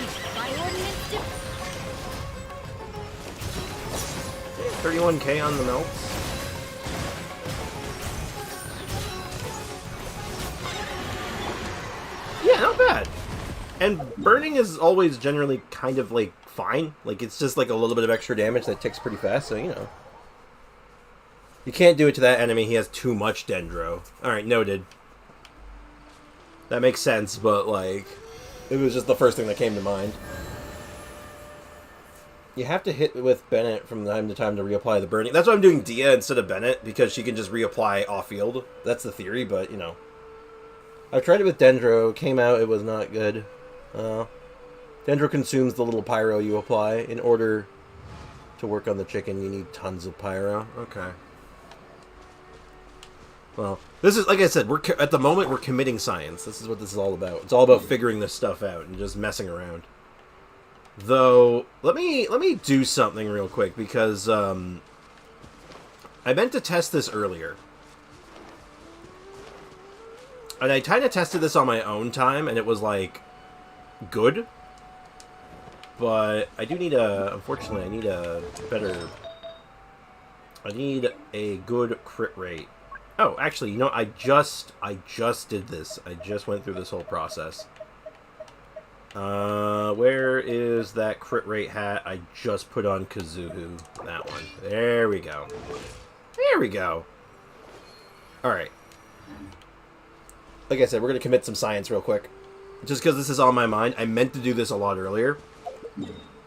31k on the melts. Yeah, not bad. And burning is always generally kind of, like, fine. Like, it's just, like, a little bit of extra damage that ticks pretty fast, so, you know. You can't do it to that enemy. He has too much Dendro. Alright, noted. That makes sense, but, like, it was just the first thing that came to mind. You have to hit with Bennett from time to time to reapply the burning. That's why I'm doing Dia instead of Bennett, because she can just reapply off-field. That's the theory, but, you know. I tried it with Dendro. Came out, it was not good. Dendro consumes the little pyro you apply. In order to work on the chicken, you need tons of pyro. Okay. Well, this is, like I said, at the moment, we're committing science. This is what this is all about. It's all about figuring this stuff out and just messing around. Though, let me do something real quick, because, I meant to test this earlier. And I kind of tested this on my own time, and it was, like, good. But I do need unfortunately, I need a better... I need a good crit rate. Oh, actually, you know, I just did this. I just went through this whole process. Where is that crit rate hat I just put on Kazuhu? That one. There we go. There we go. Alright. Like I said, we're going to commit some science real quick. Just because this is on my mind. I meant to do this a lot earlier.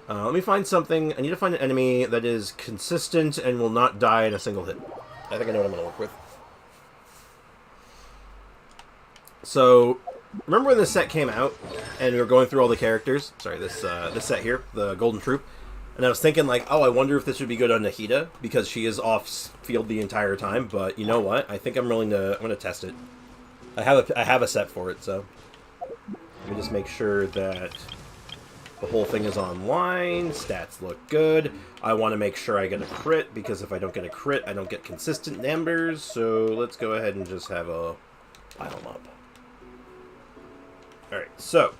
Let me find something. I need to find an enemy that is consistent and will not die in a single hit. I think I know what I'm going to work with. So, remember when this set came out and we were going through all the characters? Sorry, this set here, the Golden Troop. And I was thinking, like, oh, I wonder if this would be good on Nahida because she is off field the entire time. But you know what? I think I'm going to test it. I have a set for it, so let me just make sure that the whole thing is online. Stats look good. I want to make sure I get a crit because if I don't get a crit, I don't get consistent numbers. So let's go ahead and just have a pile them up. Alright, so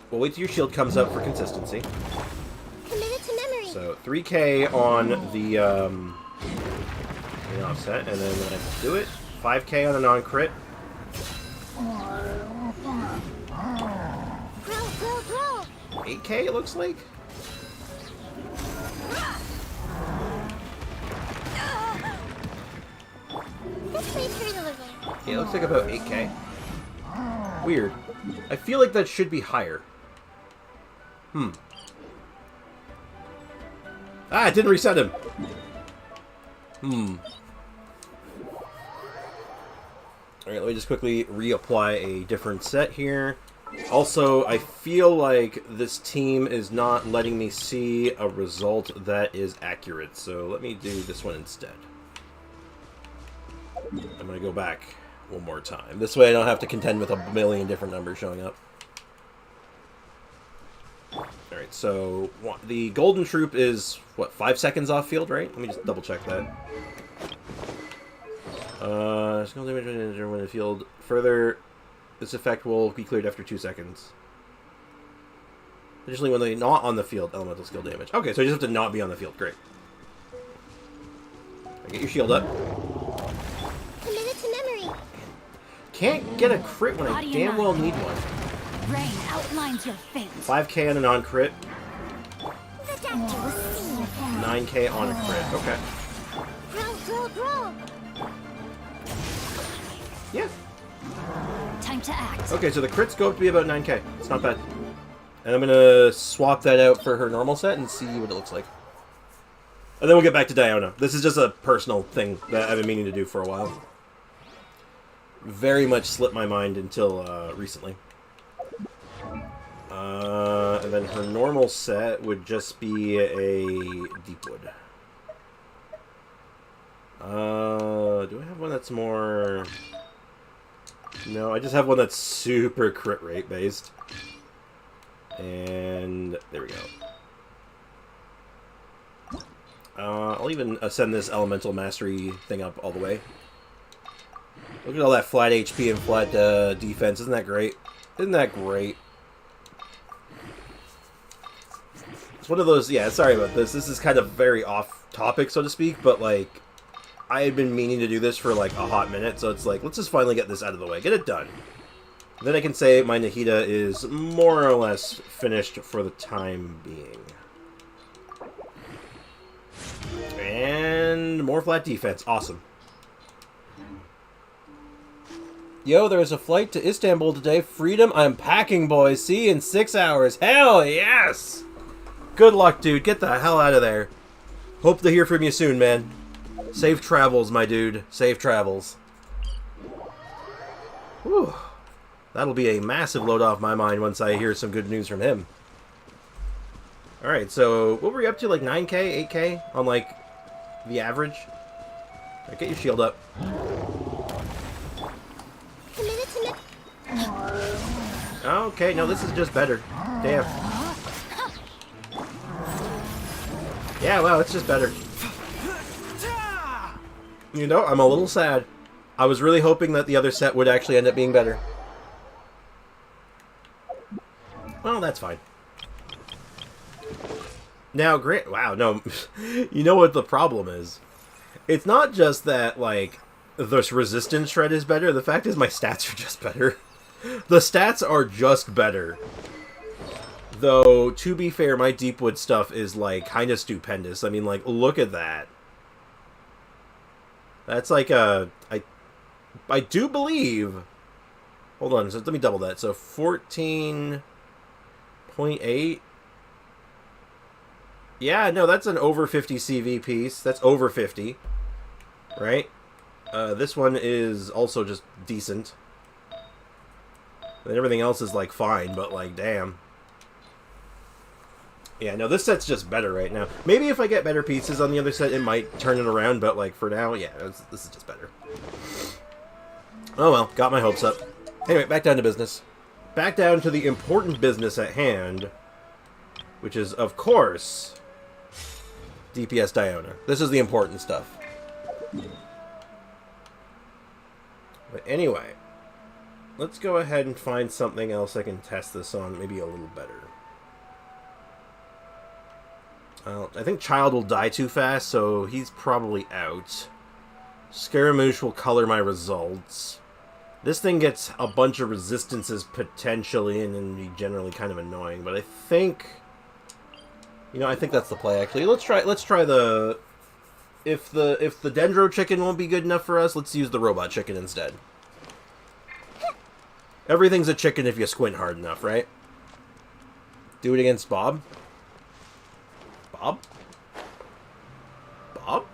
we'll wait till your shield comes up for consistency. Committed to memory. So 3K on the offset, and then when I do it, 5K on a non-crit. Grow. 8K it looks like. This way for delivery. Yeah, it looks like about 8K. Weird. I feel like that should be higher. Ah, it didn't reset him. Alright, let me just quickly reapply a different set here. Also, I feel like this team is not letting me see a result that is accurate, so let me do this one instead. I'm going to go back one more time. This way I don't have to contend with a million different numbers showing up. Alright, so the Golden Troop is, what, 5 seconds off field, right? Let me just double check that. Skill damage when in the field. Further, this effect will be cleared after 2 seconds. Additionally, when they're not on the field, elemental skill damage. Okay, so you just have to not be on the field. Great. Get your shield up. Committed to memory. Can't get a crit when I damn well need one. Rain outlines your fate. 5K on a non-crit. The doctor will see. 9K on a crit. Okay. Grow. Yeah. Time to act. Okay, so the crits go up to be about 9K. It's not bad. And I'm going to swap that out for her normal set and see what it looks like. And then we'll get back to Diona. This is just a personal thing that I've been meaning to do for a while. Very much slipped my mind until recently. And then her normal set would just be a Deepwood. Do I have one that's more... No, I just have one that's super crit rate based. And there we go. I'll even send this elemental mastery thing up all the way. Look at all that flat HP and flat defense. Isn't that great? Isn't that great? It's one of those... Yeah, sorry about this. This is kind of very off topic, so to speak, but like... I had been meaning to do this for like a hot minute, so it's like, let's just finally get this out of the way. Get it done. Then I can say my Nahida is more or less finished for the time being. And more flat defense. Awesome. Yo, there's a flight to Istanbul today. Freedom, I'm packing, boys. See you in 6 hours. Hell yes! Good luck, dude. Get the hell out of there. Hope to hear from you soon, man. Safe travels, my dude. Safe travels. Whew. That'll be a massive load off my mind once I hear some good news from him. Alright, so what were we up to? Like 9K, 8K on like the average? Right, get your shield up. Okay, no, this is just better. Damn. Yeah, well, it's just better. You know, I'm a little sad. I was really hoping that the other set would actually end up being better. Well, that's fine. Now, great. Wow, no. You know what the problem is? It's not just that, like, this resistance shred is better. The fact is my stats are just better. The stats are just better. Though, to be fair, my Deepwood stuff is, like, kind of stupendous. I mean, like, look at that. That's like a... I do believe... Hold on, so let me double that. So, 14.8... Yeah, no, that's an over 50 CV piece. That's over 50. Right? This one is also just decent. And everything else is, like, fine, but, like, damn. Yeah, no, this set's just better right now. Maybe if I get better pieces on the other set, it might turn it around, but, like, for now, yeah, this is just better. Oh, well, got my hopes up. Anyway, back down to business. Back down to the important business at hand, which is, of course, DPS Diona. This is the important stuff. But anyway, let's go ahead and find something else I can test this on, maybe a little better. I think Child will die too fast, so he's probably out. Scaramouche will color my results. This thing gets a bunch of resistances potentially, and then be generally kind of annoying. But I think, you know, I think that's the play. Actually, let's try the. If the Dendro chicken won't be good enough for us, let's use the robot chicken instead. Everything's a chicken if you squint hard enough, right? Do it against Bob. Bob? Bob?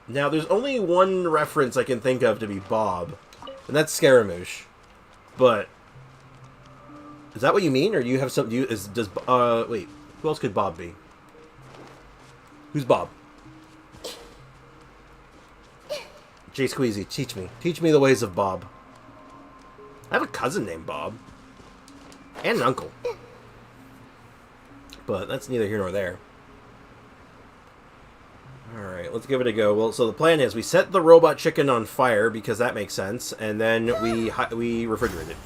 Now, there's only one reference I can think of to be Bob, and that's Scaramouche. But is that what you mean, or do you have something? Wait, who else could Bob be? Who's Bob? Jay Squeezy, teach me. Teach me the ways of Bob. I have a cousin named Bob. And an uncle. But that's neither here nor there. Alright, let's give it a go. Well, so the plan is we set the robot chicken on fire, because that makes sense, and then we refrigerate it.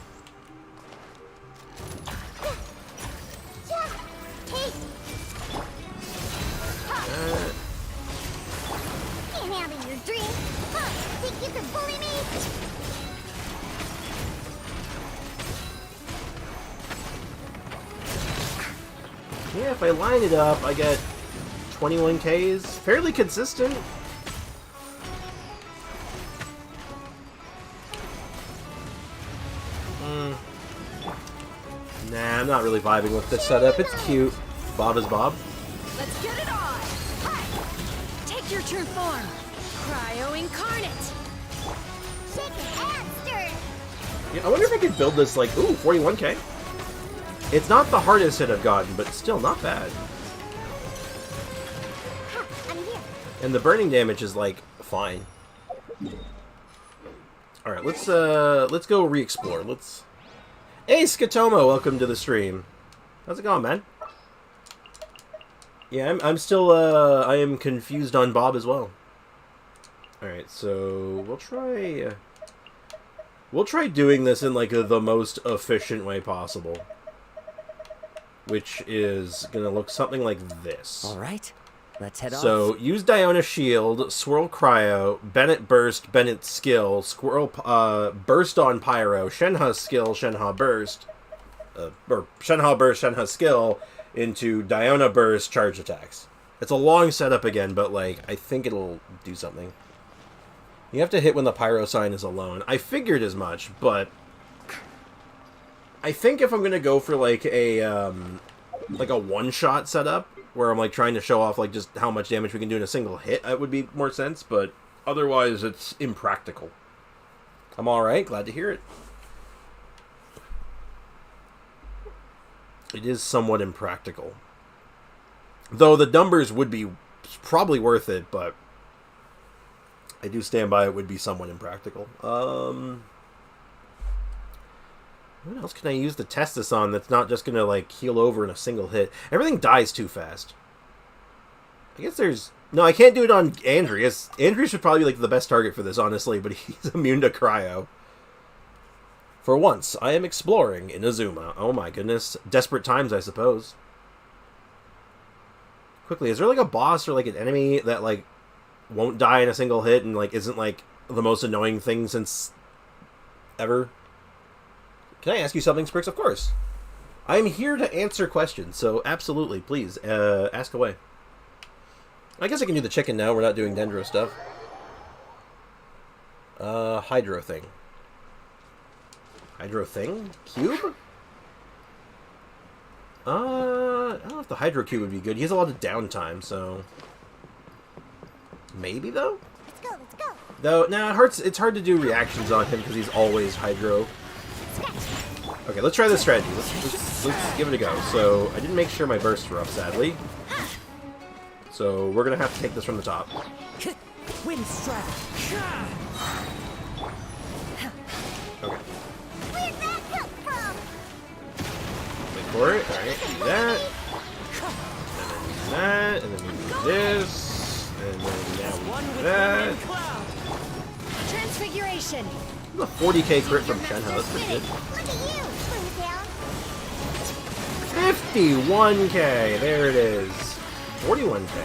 Can't have in your dream. Huh, think you can bully me? Yeah, if I line it up, I get 21 Ks. Fairly consistent. Nah, I'm not really vibing with this setup. It's cute. Bob is Bob. Let's get it on! Hi! Take your true form! Cryo Incarnate! Shake it and stir. Yeah, I wonder if I could build this like, ooh, 41K. It's not the hardest hit I've gotten, but still not bad. Ha, I'm here. And the burning damage is like fine. All right, let's go re-explore. Hey, Skatomo, welcome to the stream. How's it going, man? Yeah, I'm still I am confused on Bob as well. All right, so we'll try doing this in like the most efficient way possible, which is gonna look something like this. All right, let's head off. So use Diona Shield, Swirl Cryo, Bennett Burst, Bennett Skill, Squirrel Burst on Pyro, Shenhe Skill, Shenhe Burst, or Shenhe Burst, Shenhe Skill into Diona Burst charge attacks. It's a long setup again, but like I think it'll do something. You have to hit when the Pyro sign is alone. I figured as much, but I think if I'm gonna go for like a one-shot setup where I'm like trying to show off like just how much damage we can do in a single hit, that would be more sense. But otherwise, it's impractical. I'm all right. Glad to hear it. It is somewhat impractical, though the numbers would be probably worth it, but I do stand by it would be somewhat impractical. What else can I use to test this on that's not just gonna like heal over in a single hit? Everything dies too fast. I guess there's... No, I can't do it on Andreas. Andreas should probably be like the best target for this, honestly, but he's immune to cryo. For once, I am exploring in Azuma. Oh my goodness. Desperate times, I suppose. Quickly, is there like a boss or like an enemy that like won't die in a single hit and like isn't like the most annoying thing since ever. Can I ask you something, Sprix? Of course. I'm here to answer questions, so absolutely, please, ask away. I guess I can do the chicken now. We're not doing Dendro stuff. Hydro thing. Hydro thing? Cube? I don't know if the Hydro Cube would be good. He has a lot of downtime, so... Maybe, though? Let's go, let's go. Though, nah, it's hard to do reactions on him because he's always Hydro. Okay, let's try this strategy. Let's give it a go. So, I didn't make sure my bursts were up, sadly. So, we're going to have to take this from the top. Wind strike. Okay. Where'd that come from? Wait for it. Alright, do that. And then do that. And then we do this. And then now we do that. Transfiguration. A 40k crit from Shenhe. That's pretty good. Look at you, Boomtown. 51k. There it is. 41k.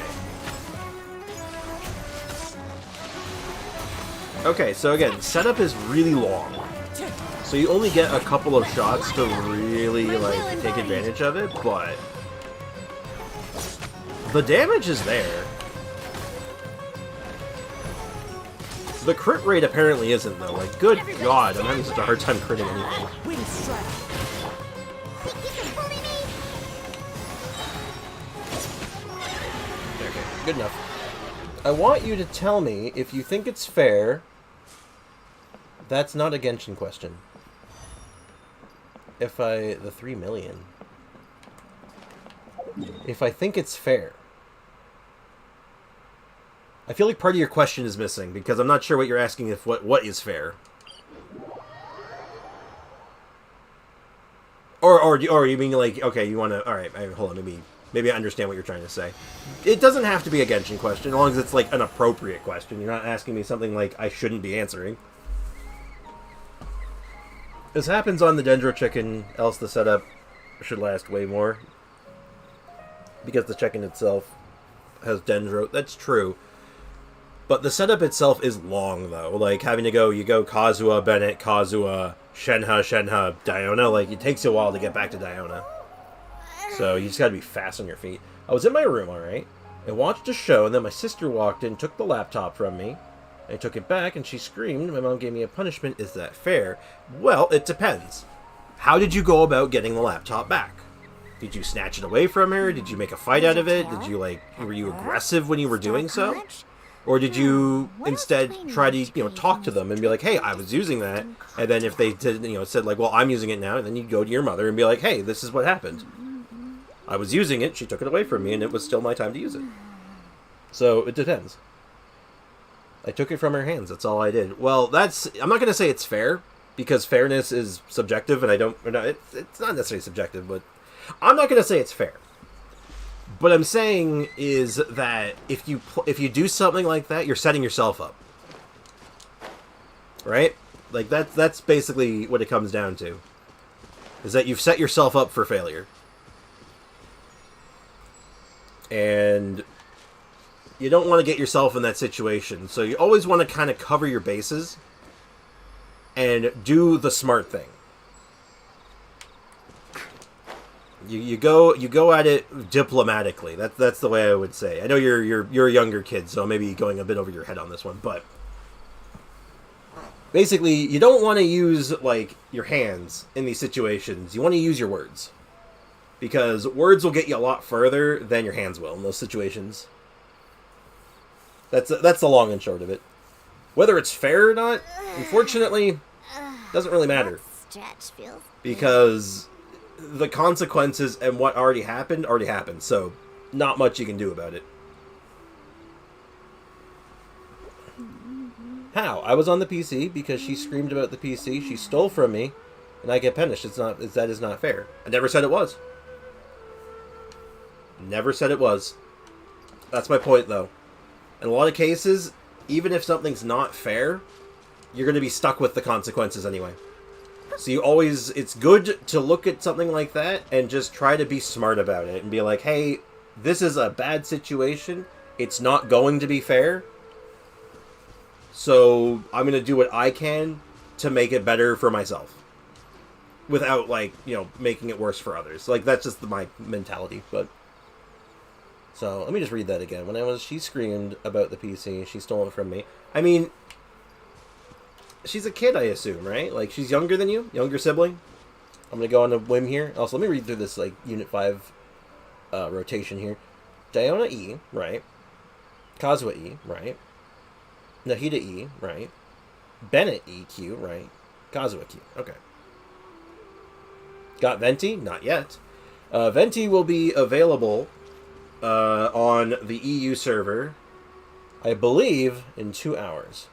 Okay, so again, setup is really long. So you only get a couple of shots to really, like, take advantage of it, but... the damage is there. The crit rate apparently isn't, though. Like, good god, I'm having such a hard time critting anything. Wind strike. Think you can bully me? Okay, good enough. I want you to tell me if you think it's fair. That's not a Genshin question. The 3 million. If I think it's fair. I feel like part of your question is missing, because I'm not sure what you're asking if what is fair. Or you mean like, okay, you want to, alright, hold on, maybe I understand what you're trying to say. It doesn't have to be a Genshin question, as long as it's like an appropriate question. You're not asking me something like I shouldn't be answering. This happens on the Dendro chicken, else the setup should last way more. Because the chicken itself has Dendro. That's true. But the setup itself is long, though. Like, having to go, you go Kazuha, Bennett, Kazuha, Shenhe, Diona. Like, it takes you a while to get back to Diona. So, you just gotta be fast on your feet. I was in my room, alright? I watched a show, and then my sister walked in, took the laptop from me. I took it back, and she screamed. My mom gave me a punishment. Is that fair? Well, it depends. How did you go about getting the laptop back? Did you snatch it away from her? Did you make a fight out of it? Did you, like, were you aggressive when you were doing so? Or did you instead try to, talk to them and be like, hey, I was using that. And then if they did, said like, well, I'm using it now. And then you'd go to your mother and be like, hey, this is what happened. I was using it. She took it away from me and it was still my time to use it. So it depends. I took it from her hands. That's all I did. Well, I'm not going to say it's fair because fairness is subjective and it's not necessarily subjective, but I'm not going to say it's fair. What I'm saying is that if you do something like that, you're setting yourself up. Right? Like, that's basically what it comes down to. Is that you've set yourself up for failure. And you don't want to get yourself in that situation. So you always want to kind of cover your bases and do the smart thing. You go at it diplomatically. That's the way I would say. I know you're a younger kid, so maybe going a bit over your head on this one, but basically, you don't want to use like your hands in these situations. You want to use your words, because words will get you a lot further than your hands will in those situations. That's the long and short of it. Whether it's fair or not, unfortunately, doesn't really matter, Stretch feels because the consequences and what already happened, so not much you can do about it. How? I was on the PC because she screamed about the PC, she stole from me, and I get punished. That is not fair. I never said it was. Never said it was. That's my point, though. In a lot of cases, even if something's not fair, you're going to be stuck with the consequences anyway. So it's good to look at something like that and just try to be smart about it and be like, hey, this is a bad situation. It's not going to be fair. So I'm gonna do what I can to make it better for myself, without like making it worse for others. Like that's just my mentality. But so let me just read that again. She screamed about the PC. She stole it from me. I mean, she's a kid, I assume, right? Like she's younger than you, younger sibling. I'm gonna go on a whim here. Also, let me read through this like Unit 5 rotation here. Diona E, right? Kazuha E, right? Nahida E, right? Bennett E, Q, right? Kazuha Q, okay. Got Venti? Not yet. Venti will be available on the EU server, I believe, in 2 hours.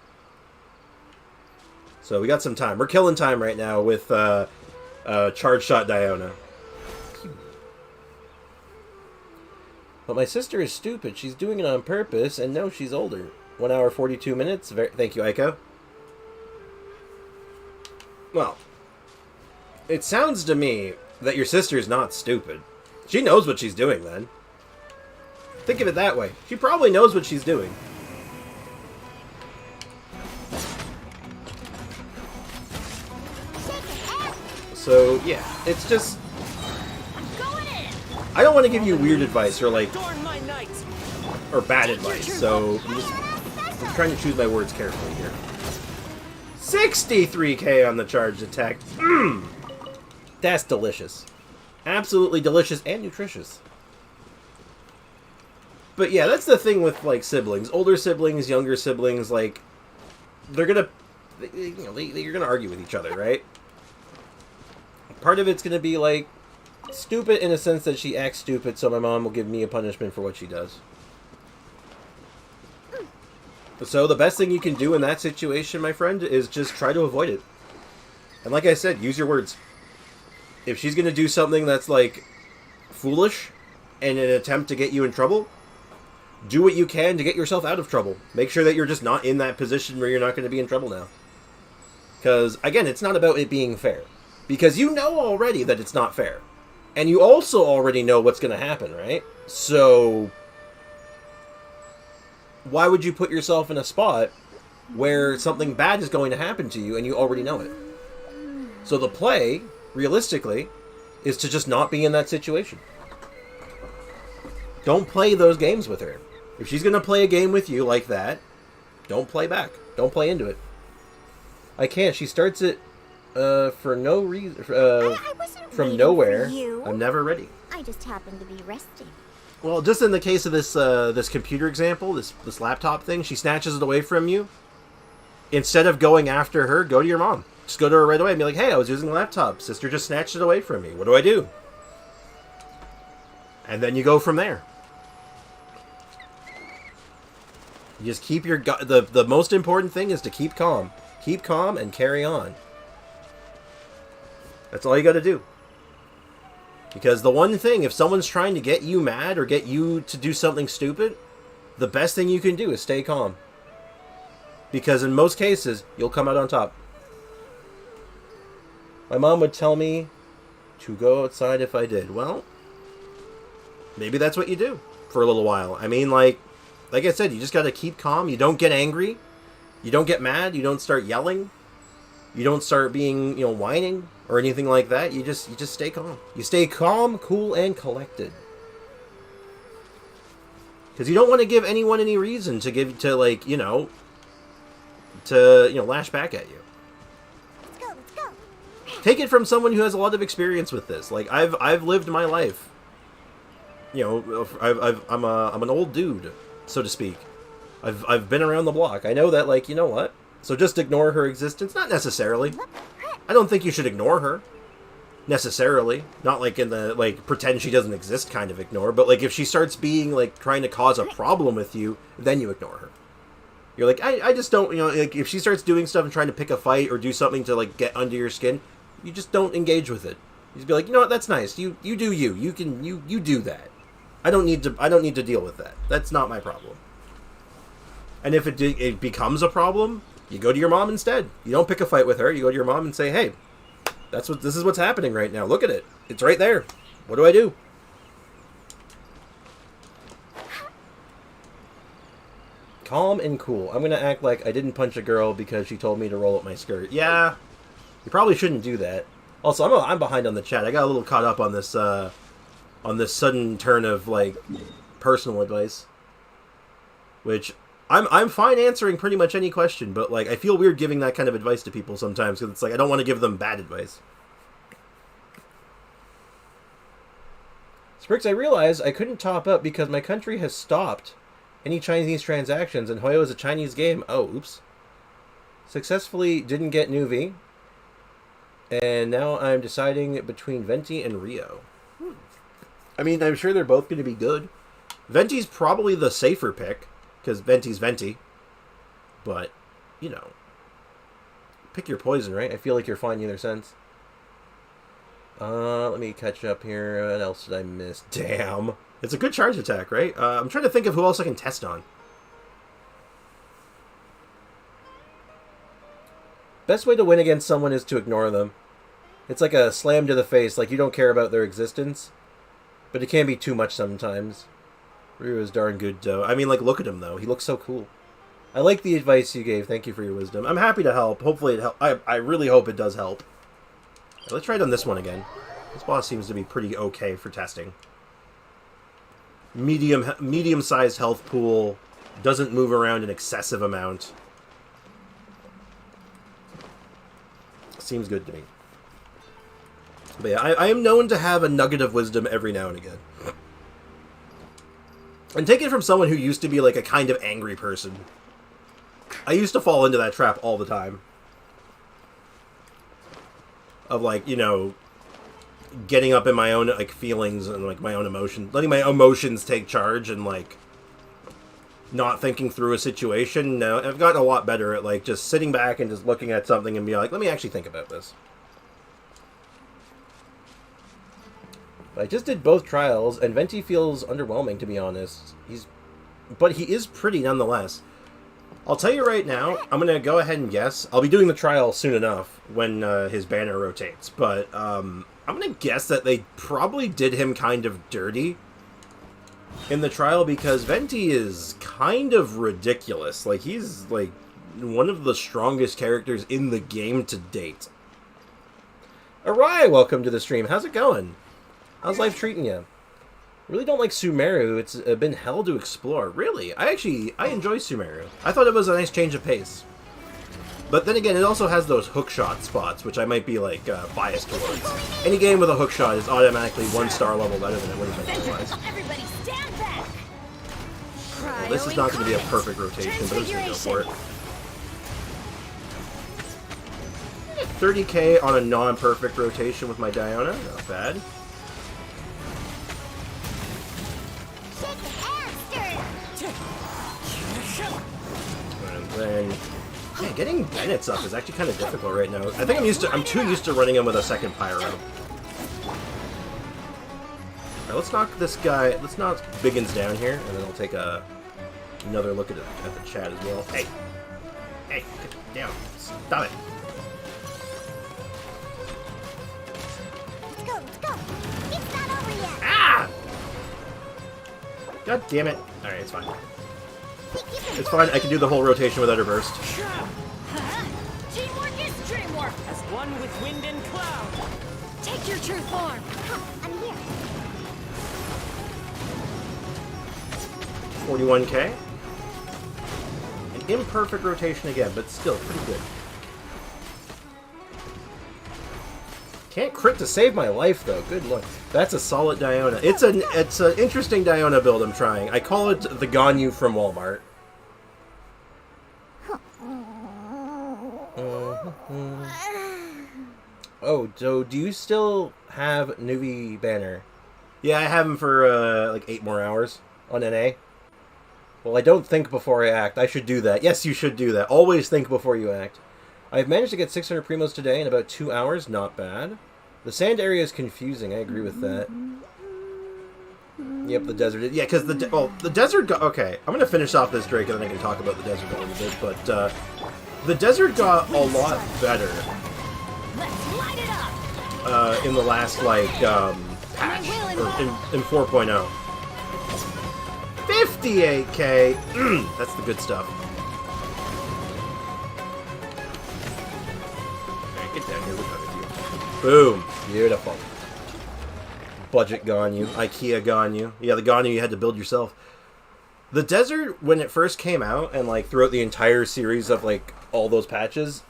So we got some time. We're killing time right now with Charge Shot Diona. But my sister is stupid. She's doing it on purpose, and no, she's older. 1 hour, 42 minutes. Thank you, Aiko. Well, it sounds to me that your sister's not stupid. She knows what she's doing, then. Think of it that way. She probably knows what she's doing. So, yeah, it's just... I don't want to give you weird advice or, like... or bad advice, so I'm trying to choose my words carefully here. 63k on the charged attack. Mmm! That's delicious. Absolutely delicious and nutritious. But yeah, that's the thing with, like, siblings. Older siblings, younger siblings, like... They're gonna... you're gonna argue with each other, right? Part of it's gonna be, like... stupid in a sense that she acts stupid, so my mom will give me a punishment for what she does. So the best thing you can do in that situation, my friend, is just try to avoid it. And like I said, use your words. If she's going to do something that's, like, foolish in an attempt to get you in trouble, do what you can to get yourself out of trouble. Make sure that you're just not in that position where you're not going to be in trouble now. Because, again, it's not about it being fair. Because you know already that it's not fair. And you also already know what's going to happen, right? So... why would you put yourself in a spot where something bad is going to happen to you and you already know it? So the play, realistically, is to just not be in that situation. Don't play those games with her. If she's going to play a game with you like that, don't play back. Don't play into it. I can't. She starts it for no reason. From nowhere. I'm never ready. I just happened to be resting. Well, just in the case of this this computer example, this laptop thing, she snatches it away from you. Instead of going after her, go to your mom. Just go to her right away and be like, hey, I was using the laptop. Sister just snatched it away from me. What do I do? And then you go from there. You just keep your... The most important thing is to keep calm. Keep calm and carry on. That's all you got to do. Because the one thing, if someone's trying to get you mad or get you to do something stupid, the best thing you can do is stay calm. Because in most cases, you'll come out on top. My mom would tell me to go outside if I did. Well, maybe that's what you do for a little while. I mean, like I said, you just got to keep calm. You don't get angry. You don't get mad. You don't start yelling. You don't start being, whining or anything like that. You just stay calm. You stay calm, cool, and collected. Because you don't want to give anyone any reason to lash back at you. Let's go. Take it from someone who has a lot of experience with this. Like I've lived my life. I'm an old dude, so to speak. I've been around the block. I know that, like, you know what? So just ignore her existence? Not necessarily. I don't think you should ignore her. Necessarily. Not like in the, like, pretend she doesn't exist kind of ignore. But, like, if she starts being, like, trying to cause a problem with you, then you ignore her. You're like, I just don't, like, if she starts doing stuff and trying to pick a fight or do something to, like, get under your skin, you just don't engage with it. You just be like, you know what, that's nice. You do you. You do that. I don't need to deal with that. That's not my problem. And if it becomes a problem, you go to your mom instead. You don't pick a fight with her. You go to your mom and say, hey, this is what's happening right now. Look at it. It's right there. What do I do? Calm and cool. I'm gonna act like I didn't punch a girl because she told me to roll up my skirt. Yeah, you probably shouldn't do that. Also, I'm behind on the chat. I got a little caught up on this sudden turn of like personal advice, which I'm fine answering pretty much any question, but like I feel weird giving that kind of advice to people sometimes because it's like I don't want to give them bad advice. Sprix, I realized I couldn't top up because my country has stopped any Chinese transactions, and Hoyo is a Chinese game. Oh, oops. Successfully didn't get Nuvi. And now I'm deciding between Venti and Rio. I mean, I'm sure they're both going to be good. Venti's probably the safer pick, because Venti's Venti. But, you know, pick your poison, right? I feel like you're fine either sense. Let me catch up here. What else did I miss? Damn. It's a good charge attack, right? I'm trying to think of who else I can test on. Best way to win against someone is to ignore them. It's like a slam to the face, like you don't care about their existence. But it can be too much sometimes. Ryu is darn good, though. I mean, like, look at him, though. He looks so cool. I like the advice you gave. Thank you for your wisdom. I'm happy to help. Hopefully it help. I really hope it does help. Let's try it on this one again. This boss seems to be pretty okay for testing. Medium-sized health pool. Doesn't move around an excessive amount. Seems good to me. But yeah, I am known to have a nugget of wisdom every now and again. And take it from someone who used to be like a kind of angry person. I used to fall into that trap all the time. Of like, you know, getting up in my own like feelings and like my own emotions, letting my emotions take charge and like not thinking through a situation. No, I've gotten a lot better at like just sitting back and just looking at something and be like, let me actually think about this. I just did both trials, and Venti feels underwhelming, to be honest. But he is pretty nonetheless. I'll tell you right now, I'm going to go ahead and guess. I'll be doing the trial soon enough when his banner rotates, but I'm going to guess that they probably did him kind of dirty in the trial because Venti is kind of ridiculous. Like, he's, like, one of the strongest characters in the game to date. Arai, welcome to the stream. How's it going? How's life treating you? Really don't like Sumeru. It's been hell to explore. Really? I enjoy Sumeru. I thought it was a nice change of pace. But then again, it also has those hookshot spots, which I might be, like, biased towards. Any game with a hookshot is automatically 1-star level better than it would have been otherwise. Everybody stand back. Well, this is not going to be a perfect rotation, but I'm just going to go for it. 30k on a non-perfect rotation with my Diona. Not bad. And then, yeah, getting Bennett's up is actually kind of difficult right now. I think I'm too used to running him with a second Pyro. Alright, let's knock this guy, let's knock Biggins down here, and then I'll take another look at the chat as well. Hey! Hey, get down. Stop it. Let's go. It's not over yet. Ah! God damn it. Alright, it's fine. It's fine, I can do the whole rotation without a burst. Teamwork is dreamwork. As one with wind and cloud. Take your true form. I'm here. 41k. An imperfect rotation again, but still pretty good. Can't crit to save my life, though. Good lord. That's a solid Diona. It's an interesting Diona build I'm trying. I call it the Ganyu from Walmart. Oh, so do you still have Nuvi banner? Yeah, I have him for like 8 more hours on NA. Well, I don't think before I act. I should do that. Yes, you should do that. Always think before you act. I've managed to get 600 primos today in about 2 hours. Not bad. The sand area is confusing. I agree with that. Yep, the desert. Yeah, because the desert got... Okay, I'm going to finish off this Drake and then I can talk about the desert a little bit. But the desert got a lot better in the last, like, patch. Or in 4.0. 50! 58k. That's the good stuff. Alright, get down here. We're done with you. Boom. Beautiful. Budget Ganyu. IKEA Ganyu. Yeah, the Ganyu you had to build yourself. The desert, when it first came out, and like throughout the entire series of like all those patches,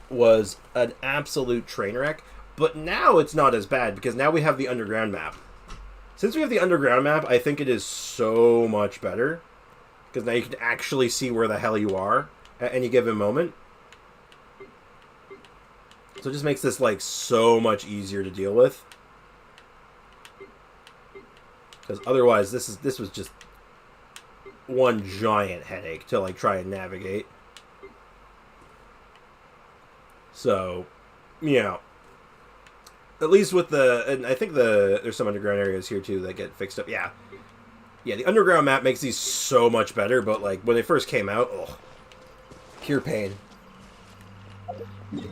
was an absolute train wreck. But now it's not as bad, because now we have the underground map. Since we have the underground map, I think it is so much better. Because now you can actually see where the hell you are at any given moment. So it just makes this like so much easier to deal with. Because otherwise, this was just one giant headache to like try and navigate. So, you know, at least with and I think there's some underground areas here too that get fixed up. Yeah, the underground map makes these so much better. But like when they first came out, ugh, pure pain.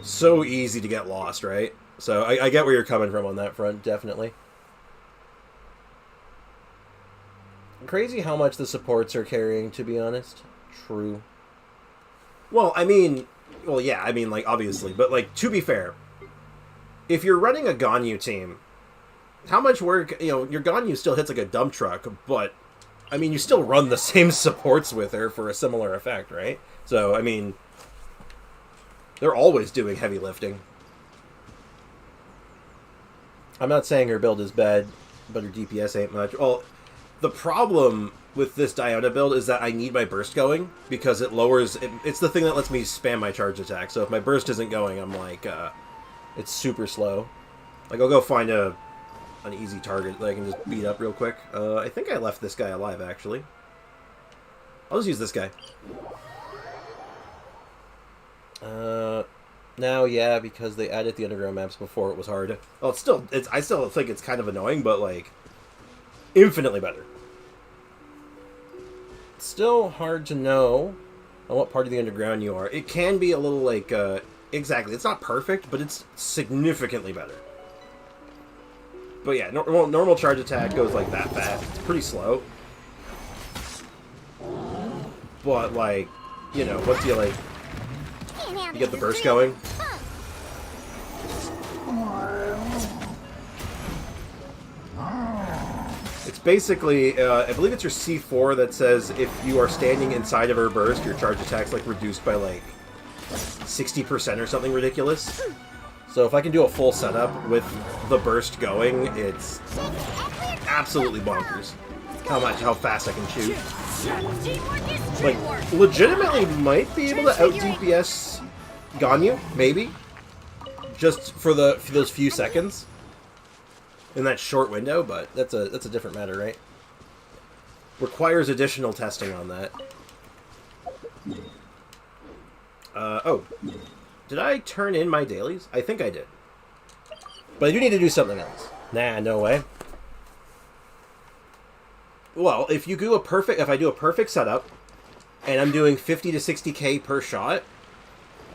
So easy to get lost, right? So I get where you're coming from on that front, definitely. Crazy how much the supports are carrying, to be honest. True. Well, I mean, like, obviously, but, like, to be fair, if you're running a Ganyu team, how much work, your Ganyu still hits like a dump truck, but, I mean, you still run the same supports with her for a similar effect, right? So, I mean, they're always doing heavy lifting. I'm not saying her build is bad, but her DPS ain't much. Well, the problem with this Diona build is that I need my burst going, because it lowers... It's the thing that lets me spam my charge attack, so if my burst isn't going, I'm like, it's super slow. Like, I'll go find an easy target that I can just beat up real quick. I think I left this guy alive, actually. I'll just use this guy. Now, yeah, because they added the underground maps before it was hard. Well, I still think it's kind of annoying, but, like, infinitely better. Still hard to know on what part of the underground you are. It can be a little like, exactly, it's not perfect, but it's significantly better. But yeah, normal charge attack goes like that fast. It's pretty slow. But like, once you like, you get the burst going. It's basically, I believe it's your C4 that says if you are standing inside of her burst, your charge attack's like reduced by like 60% or something ridiculous. So if I can do a full setup with the burst going, it's absolutely bonkers. How fast I can shoot. Like, legitimately might be able to out DPS Ganyu, maybe. Just for those few seconds. In that short window, but that's a different matter, right? Requires additional testing on that. Oh. Did I turn in my dailies? I think I did. But I do need to do something else. Nah, no way. Well, if I do a perfect setup, and I'm doing 50 to 60k per shot,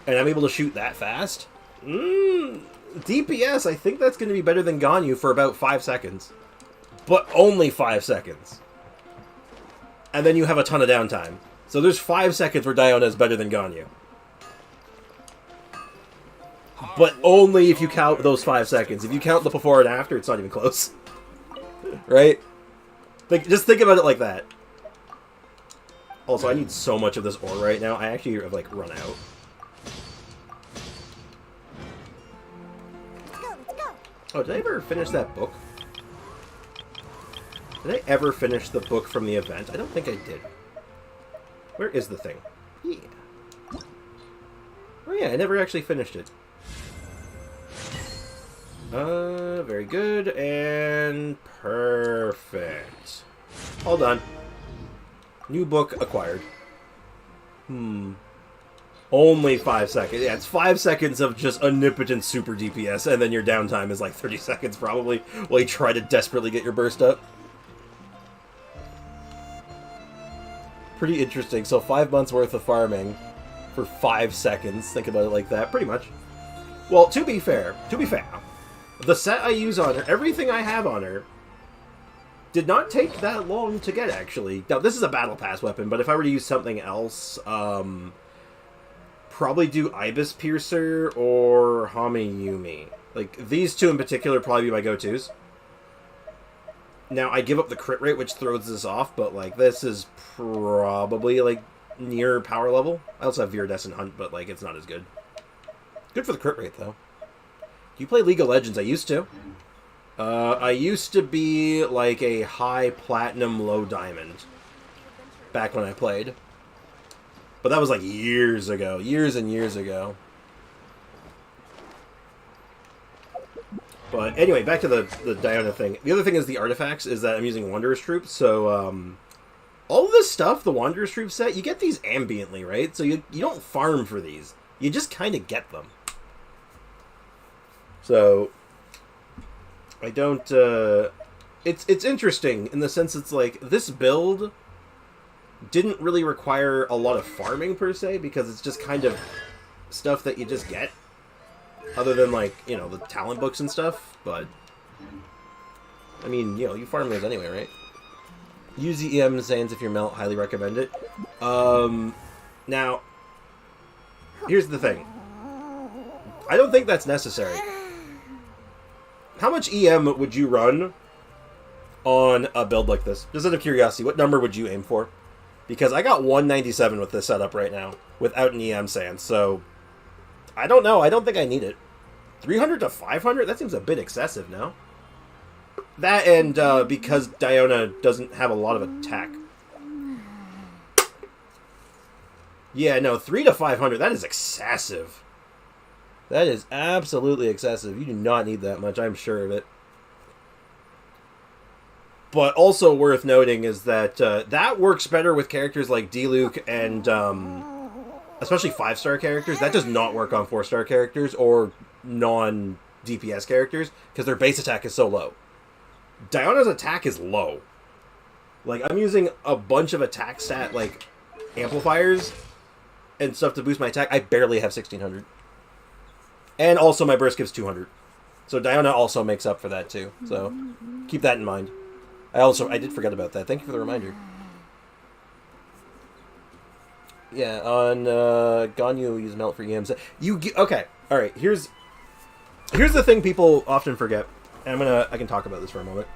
and I'm able to shoot that fast, DPS, I think that's going to be better than Ganyu for about 5 seconds. But only 5 seconds. And then you have a ton of downtime. So there's 5 seconds where Diona is better than Ganyu. But only if you count those 5 seconds. If you count the before and after, it's not even close. Right? Just think about it like that. Also, I need so much of this ore right now. I actually have, like, run out. Oh, did I ever finish that book? Did I ever finish the book from the event? I don't think I did. Where is the thing? Yeah. Oh yeah, I never actually finished it. Very good, and perfect. All done. New book acquired. Only 5 seconds. Yeah, it's 5 seconds of just omnipotent super DPS, and then your downtime is like 30 seconds probably, while you try to desperately get your burst up. Pretty interesting. So 5 months worth of farming for 5 seconds. Think about it like that. Pretty much. Well, to be fair, the set I use on her, everything I have on her, Did not take that long to get, actually. Now, this is a Battle Pass weapon, but if I were to use something else, probably do Ibis Piercer or Hamiyumi. Like, these two in particular probably be my go-tos. Now, I give up the crit rate, which throws this off, but, like, this is probably, like, near power level. I also have Viridescent Hunt, but, like, it's not as good. Good for the crit rate, though. Do you play League of Legends? I used to. I used to be, like, a high platinum, low diamond. Back when I played. But that was, like, years ago. Years and years ago. But anyway, back to the Diona thing. The other thing is the artifacts, is that I'm using Wanderer's Troops, so, all of this stuff, the Wanderer's Troop set, you get these ambiently, right? So you don't farm for these. You just kind of get them. So, I don't, it's interesting in the sense it's like, this build didn't really require a lot of farming per se, because it's just kind of stuff that you just get. Other than, like, you know, the talent books and stuff, but, I mean, you know, you farm those anyway, right? Use the EM Sands if you're melt, highly recommend it. Now, here's the thing. I don't think that's necessary. How much EM would you run on a build like this? Just out of curiosity, what number would you aim for? Because I got 197 with this setup right now, without an EM Sand, so I don't know. I don't think I need it. 300 to 500? That seems a bit excessive now. That and because Diona doesn't have a lot of attack. Yeah, no, 3 to 500, that is excessive. That is absolutely excessive. You do not need that much, I'm sure of it. But also worth noting is that that works better with characters like Diluc and especially 5-star characters. That does not work on 4-star characters or non-DPS characters because their base attack is so low. Diona's attack is low. Like, I'm using a bunch of attack stat, like, amplifiers and stuff to boost my attack. I barely have 1600. And also my burst gives 200. So Diona also makes up for that too. So keep that in mind. I did forget about that. Thank you for the reminder. Yeah, on Ganyu, use melt for EMs. Okay, all right. Here's the thing people often forget, and I can talk about this for a moment.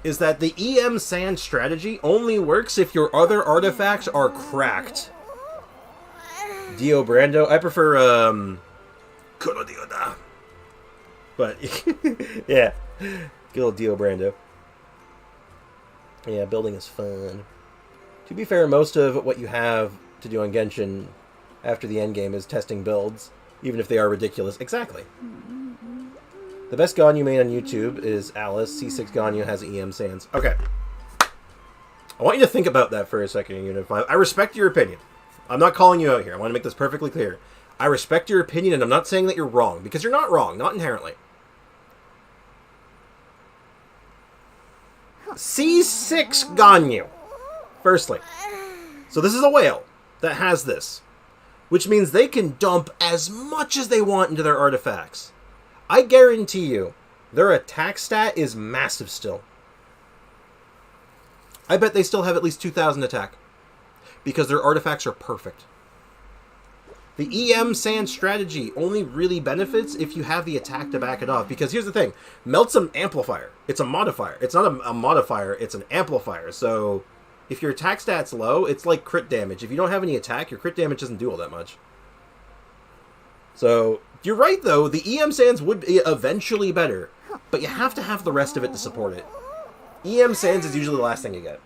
Is that the EM Sand strategy only works if your other artifacts are cracked. Dio Brando. I prefer Kono Dioda. But yeah, good old Dio Brando. Yeah, building is fun. To be fair, most of what you have to do on Genshin after the endgame is testing builds, even if they are ridiculous. Exactly. The best Ganyu main on YouTube is Alice. C6 Ganyu has EM Sands. Okay. I want you to think about that for a second in Unit 5. I respect your opinion. I'm not calling you out here. I want to make this perfectly clear. I respect your opinion, and I'm not saying that you're wrong, because you're not wrong, not inherently. C6 Ganyu. Firstly. So this is a whale that has this, which means they can dump as much as they want into their artifacts. I guarantee you, their attack stat is massive still. I bet they still have at least 2,000 attack, because their artifacts are perfect. The EM Sand strategy only really benefits if you have the attack to back it off. Because here's the thing. Melt's an amplifier. It's a modifier. It's not a modifier. It's an amplifier. So if your attack stat's low, it's like crit damage. If you don't have any attack, your crit damage doesn't do all that much. So you're right, though. The EM Sands would be eventually better. But you have to have the rest of it to support it. EM Sands is usually the last thing you get.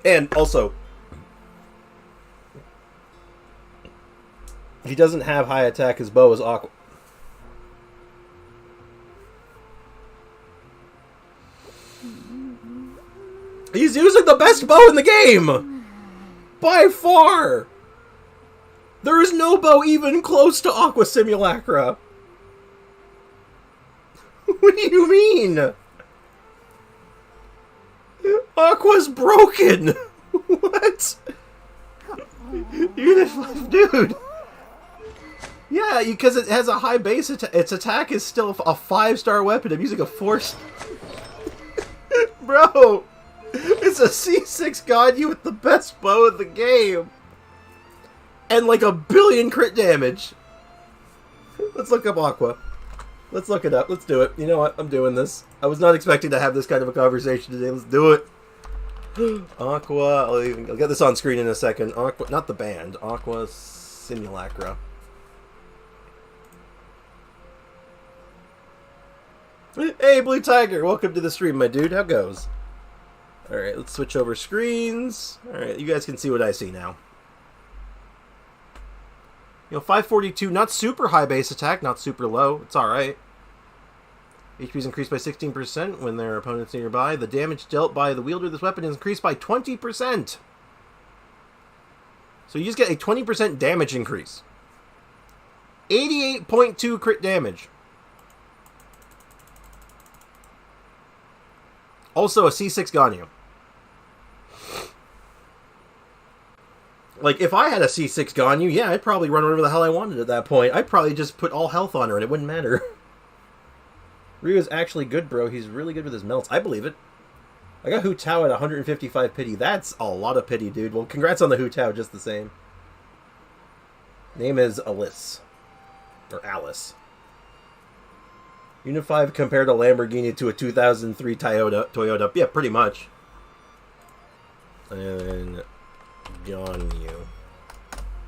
And also, he doesn't have high attack. His bow is awkward. He's using the best bow in the game! By far! There is no bow even close to Aqua Simulacra. What do you mean? Aqua's broken! What? Dude. Yeah, because it has a high base attack. Its attack is still a 5-star weapon. I'm using a 4. Bro, it's a C6 Ganyu with the best bow in the game. And like a billion crit damage. Let's look up Aqua. Let's look it up. Let's do it. You know what? I'm doing this. I was not expecting to have this kind of a conversation today. Let's do it. Aqua. I'll get this on screen in a second. Aqua, not the band. Aqua Simulacra. Hey, Blue Tiger. Welcome to the stream, my dude. How goes? Alright, let's switch over screens. Alright, you guys can see what I see now. You know, 542, not super high base attack, not super low. It's alright. HP is increased by 16% when there are opponents nearby. The damage dealt by the wielder of this weapon is increased by 20%. So you just get a 20% damage increase. 88.2 crit damage. Also a C6 Ganyu. Like, if I had a C6 Ganyu, yeah, I'd probably run whatever the hell I wanted at that point. I'd probably just put all health on her and it wouldn't matter. Ryu is actually good, bro. He's really good with his melts. I believe it. I got Hu Tao at 155 pity. That's a lot of pity, dude. Well, congrats on the Hu Tao just the same. Name is Alice. Or Alice. Unit 5 compared a Lamborghini to a 2003 Toyota. Yeah, pretty much. And Ganyu.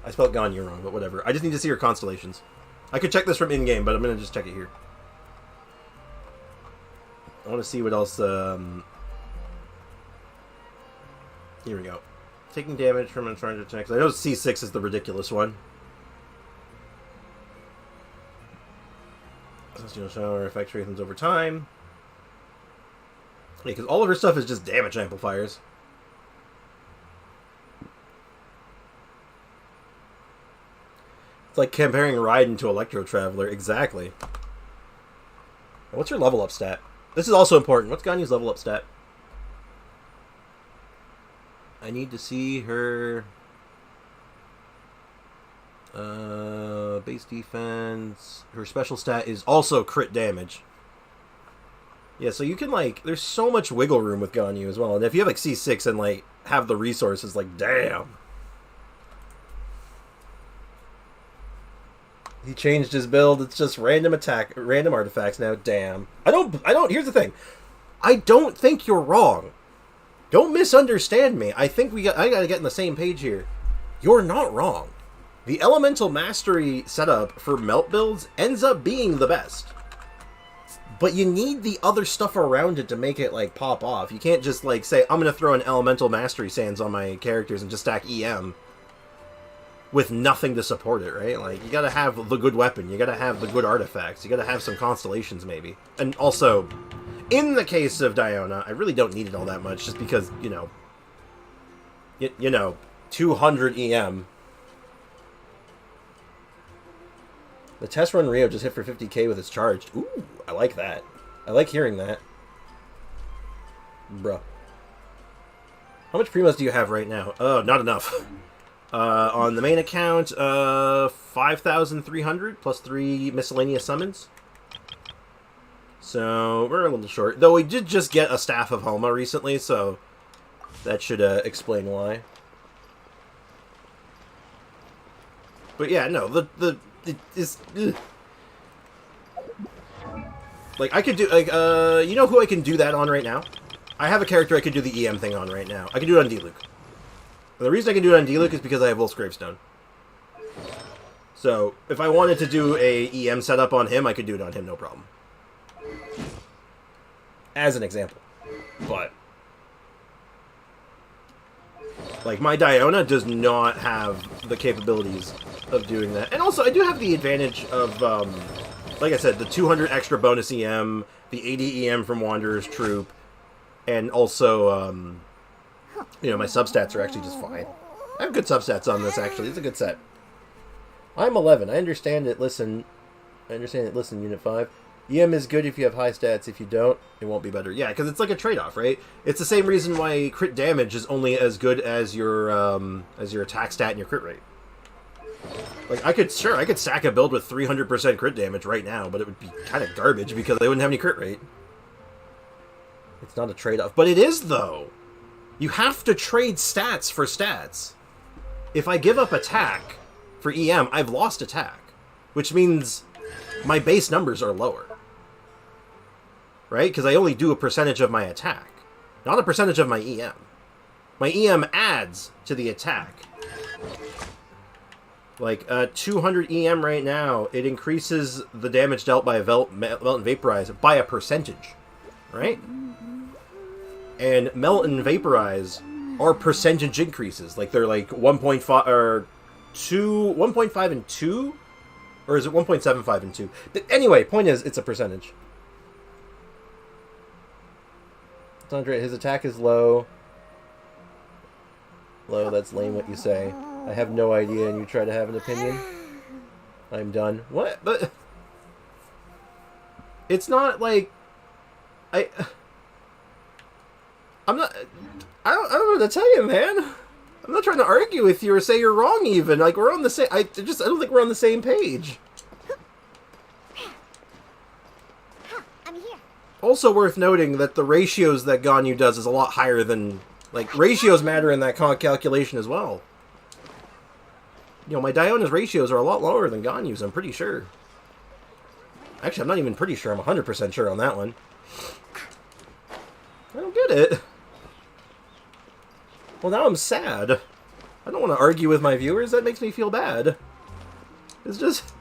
I spelled Ganyu wrong, but whatever. I just need to see your constellations. I could check this from in-game, but I'm going to just check it here. I want to see what else... Here we go. Taking damage from uncharged attacks. I know C6 is the ridiculous one. Celestial Shower effect strengthens over time. Yeah, because all of her stuff is just damage amplifiers. It's like comparing Raiden to Electro Traveler. Exactly. What's your level up stat? This is also important. What's Ganyu's level up stat? I need to see her... base defense. Her special stat is also crit damage. Yeah, so you can, like... There's so much wiggle room with Ganyu as well. And if you have, like, C6 and, like, have the resources, like, damn. He changed his build. It's just random attack, random artifacts now. Damn. I don't, here's the thing. I don't think you're wrong. Don't misunderstand me. I think I gotta get in the same page here. You're not wrong. The Elemental Mastery setup for melt builds ends up being the best. But you need the other stuff around it to make it, like, pop off. You can't just, like, say, I'm gonna throw an Elemental Mastery Sands on my characters and just stack EM. With nothing to support it, right? Like, you gotta have the good weapon. You gotta have the good artifacts. You gotta have some constellations, maybe. And also, in the case of Diona, I really don't need it all that much, just because, you know... You know, 200 EM. The test run Rio just hit for 50k with its charged. Ooh, I like that. I like hearing that. Bruh. How much Primos do you have right now? Oh, not enough. On the main account, 5,300 plus 3 miscellaneous summons. So, we're a little short. Though we did just get a Staff of Homa recently, so that should explain why. But yeah, no, it's... Like, I could do, like, you know who I can do that on right now? I have a character I could do the EM thing on right now. I can do it on D-Luke. And the reason I can do it on D-Luke is because I have Wolf's Gravestone. So, if I wanted to do a EM setup on him, I could do it on him, no problem. As an example. But... like, my Diona does not have the capabilities of doing that. And also, I do have the advantage of, like I said, the 200 extra bonus EM, the 80 EM from Wanderer's Troop, and also, you know, my substats are actually just fine. I have good substats on this, actually. It's a good set. I'm 11. I understand it. Listen, Unit 5. EM is good if you have high stats. If you don't, it won't be better. Yeah, because it's like a trade-off, right? It's the same reason why crit damage is only as good as your attack stat and your crit rate. Like, I could sack a build with 300% crit damage right now, but it would be kind of garbage because they wouldn't have any crit rate. It's not a trade-off. But it is, though. You have to trade stats for stats. If I give up attack for EM, I've lost attack. Which means my base numbers are lower. Right? Because I only do a percentage of my attack. Not a percentage of my EM. My EM adds to the attack. Like, 200 EM right now, it increases the damage dealt by Melt and Vaporize by a percentage. Right? And Melt and Vaporize are percentage increases. Like, they're like 1.5 or 2, 1.5 and 2? Or is it 1.75 and 2? But anyway, point is, it's a percentage. Andre, his attack is low. Low, that's lame what you say. I have no idea and you try to have an opinion. I'm done. What? But it's not like I'm not I don't know what to tell you, man. I'm not trying to argue with you or say you're wrong even. Like, we're on the same I don't think we're on the same page. I'm here. Also worth noting that the ratios that Ganyu does is a lot higher than... Like, ratios matter in that calculation as well. You know, my Diona's ratios are a lot lower than Ganyu's, I'm pretty sure. Actually, I'm not even pretty sure. I'm 100% sure on that one. I don't get it. Well, now I'm sad. I don't want to argue with my viewers. That makes me feel bad. It's just...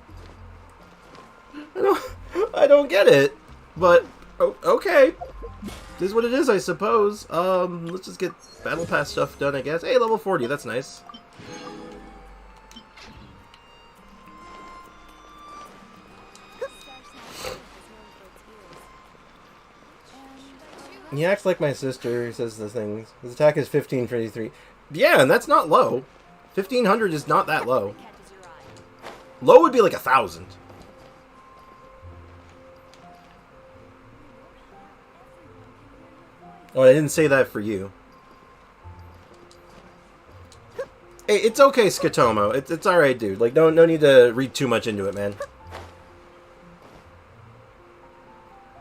I don't get it. But... Oh, okay. This is what it is, I suppose. Let's just get Battle Pass stuff done, I guess. Hey, level 40, that's nice. He acts like my sister, he says the things. His attack is 1523. Yeah, and that's not low. 1500 is not that low. Low would be like 1,000. Oh, I didn't say that for you. Hey, it's okay, Skatomo. It's alright, dude. Like, no need to read too much into it, man.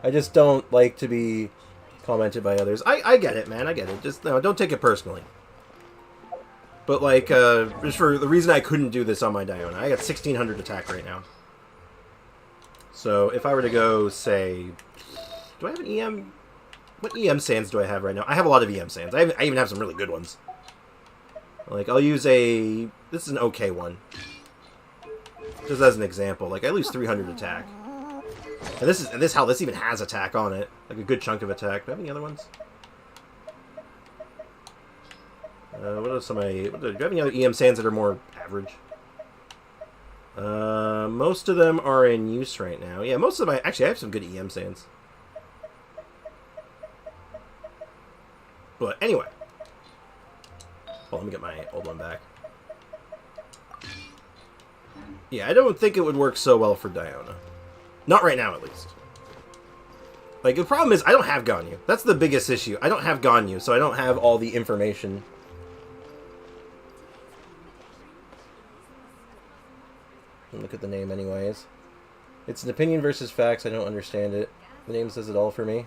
I just don't like to be commented by others. I get it, man. I get it. Just, no, don't take it personally. But, like, just for the reason I couldn't do this on my Diona. I got 1,600 attack right now. So, if I were to go, say... Do I have an EM... What EM sands do I have right now? I have a lot of EM sands. I even have some really good ones. Like, I'll use a... This is an okay one. Just as an example. Like, I lose 300 attack. And this how this even has attack on it. Like, a good chunk of attack. Do I have any other ones? What else am I... Do I have any other EM sands that are more average? Most of them are in use right now. Yeah, most of them... Actually, I have some good EM sands. But anyway. Well, let me get my old one back. Yeah, I don't think it would work so well for Diona. Not right now, at least. Like, the problem is, I don't have Ganyu. That's the biggest issue. I don't have Ganyu, so I don't have all the information. Look at the name anyways. It's an opinion versus facts. I don't understand it. The name says it all for me.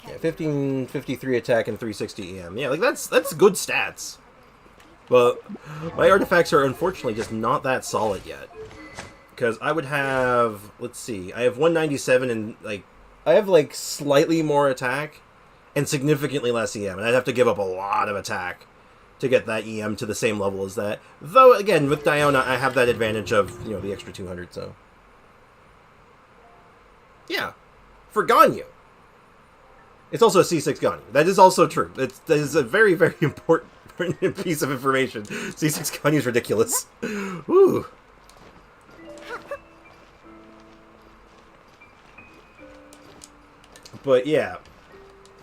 Yeah, 1553 attack and 360 EM. Yeah, like that's good stats. But my artifacts are unfortunately just not that solid yet. Because I would have, let's see, I have 197 and like I have like slightly more attack and significantly less EM, and I'd have to give up a lot of attack to get that EM to the same level as that. Though again, with Diona, I have that advantage of, you know, the extra 200, so yeah. For Ganyu. It's also a C6 Ganyu. That is also true. That is a very, very important piece of information. C6 Ganyu is ridiculous. Woo. But yeah.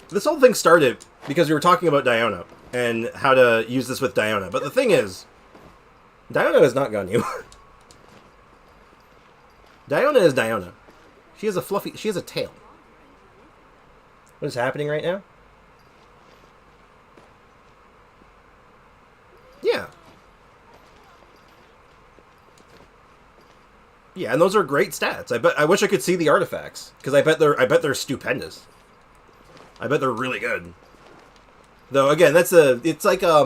This whole thing started because we were talking about Diona and how to use this with Diona. But the thing is, Diona is not Ganyu. Diona is Diona. She has a tail. What is happening right now? Yeah, and those are great stats. I wish I could see the artifacts because I bet they're stupendous. I bet they're really good. Though again, it's like I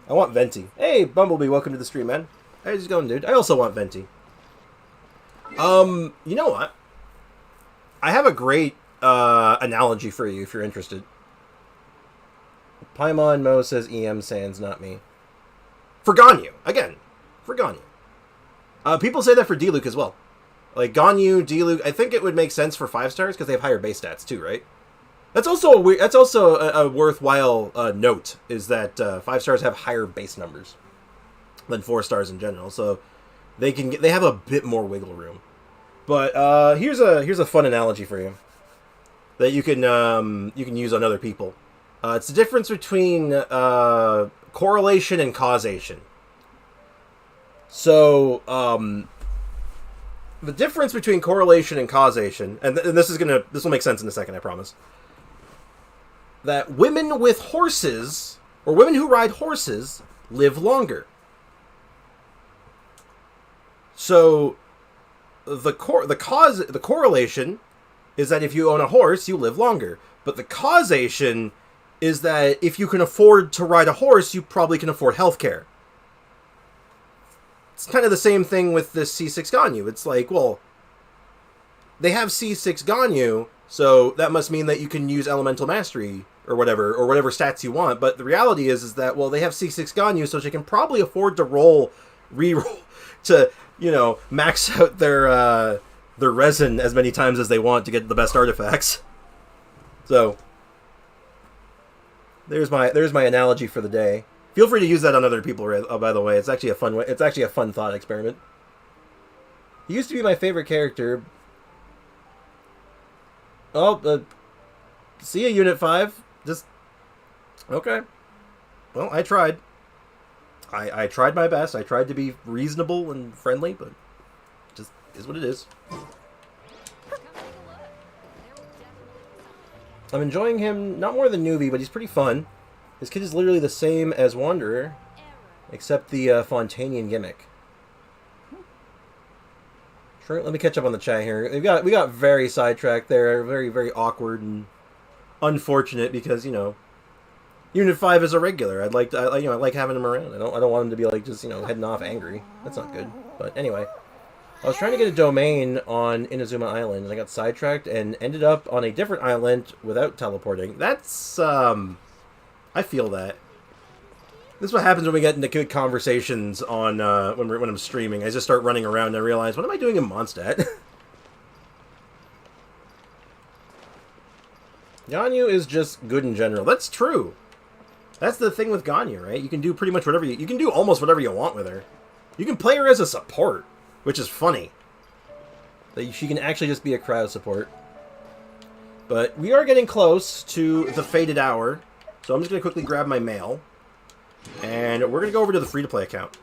want Venti. Hey, Bumblebee, welcome to the stream, man. How's it going, dude? I also want Venti. You know what? I have a great analogy for you if you're interested. Paimon Mo says EM Sans, not me. For Ganyu, again, for Ganyu. People say that for Diluc as well. Like Ganyu, Diluc, I think it would make sense for 5 stars because they have higher base stats too, right? That's also a worthwhile note, is that 5 stars have higher base numbers than 4 stars in general, so they have a bit more wiggle room. But here's a fun analogy for you that you can use on other people. It's the difference between correlation and causation. So the difference between correlation and causation, and this will make sense in a second, I promise. That women with horses, or women who ride horses, live longer. So the correlation is that if you own a horse, you live longer. But the causation is that if you can afford to ride a horse, you probably can afford healthcare. It's kind of the same thing with this C6 Ganyu. It's like, well, they have C6 Ganyu, so that must mean that you can use Elemental Mastery or whatever stats you want. But the reality is that, well, they have C6 Ganyu, so they can probably afford to reroll to, max out their resin as many times as they want to get the best artifacts. So there's my analogy for the day. Feel free to use that on other people, by the way. It's actually a fun way. It's actually a fun thought experiment. He used to be my favorite character. Oh, see ya, Unit 5. Just okay. Well, I tried. I tried my best. I tried to be reasonable and friendly, but just is what it is. I'm enjoying him, not more than Newbie, but he's pretty fun. His kid is literally the same as Wanderer, except the Fontanian gimmick. Sure, let me catch up on the chat here. We got very sidetracked there, very, very awkward and unfortunate because, Unit 5 is a regular. I like having him around. I don't want him to be like just, heading off angry. That's not good. But anyway, I was trying to get a domain on Inazuma Island, and I got sidetracked and ended up on a different island without teleporting. That's I feel that. This is what happens when we get into good conversations on when I'm streaming. I just start running around and I realize, what am I doing in Mondstadt? Ganyu is just good in general. That's true. That's the thing with Ganyu, right? You can do pretty much whatever you can do almost whatever you want with her. You can play her as a support, which is funny. That she can actually just be a crowd support. But we are getting close to the fated hour. So I'm just going to quickly grab my mail. And we're going to go over to the free-to-play account.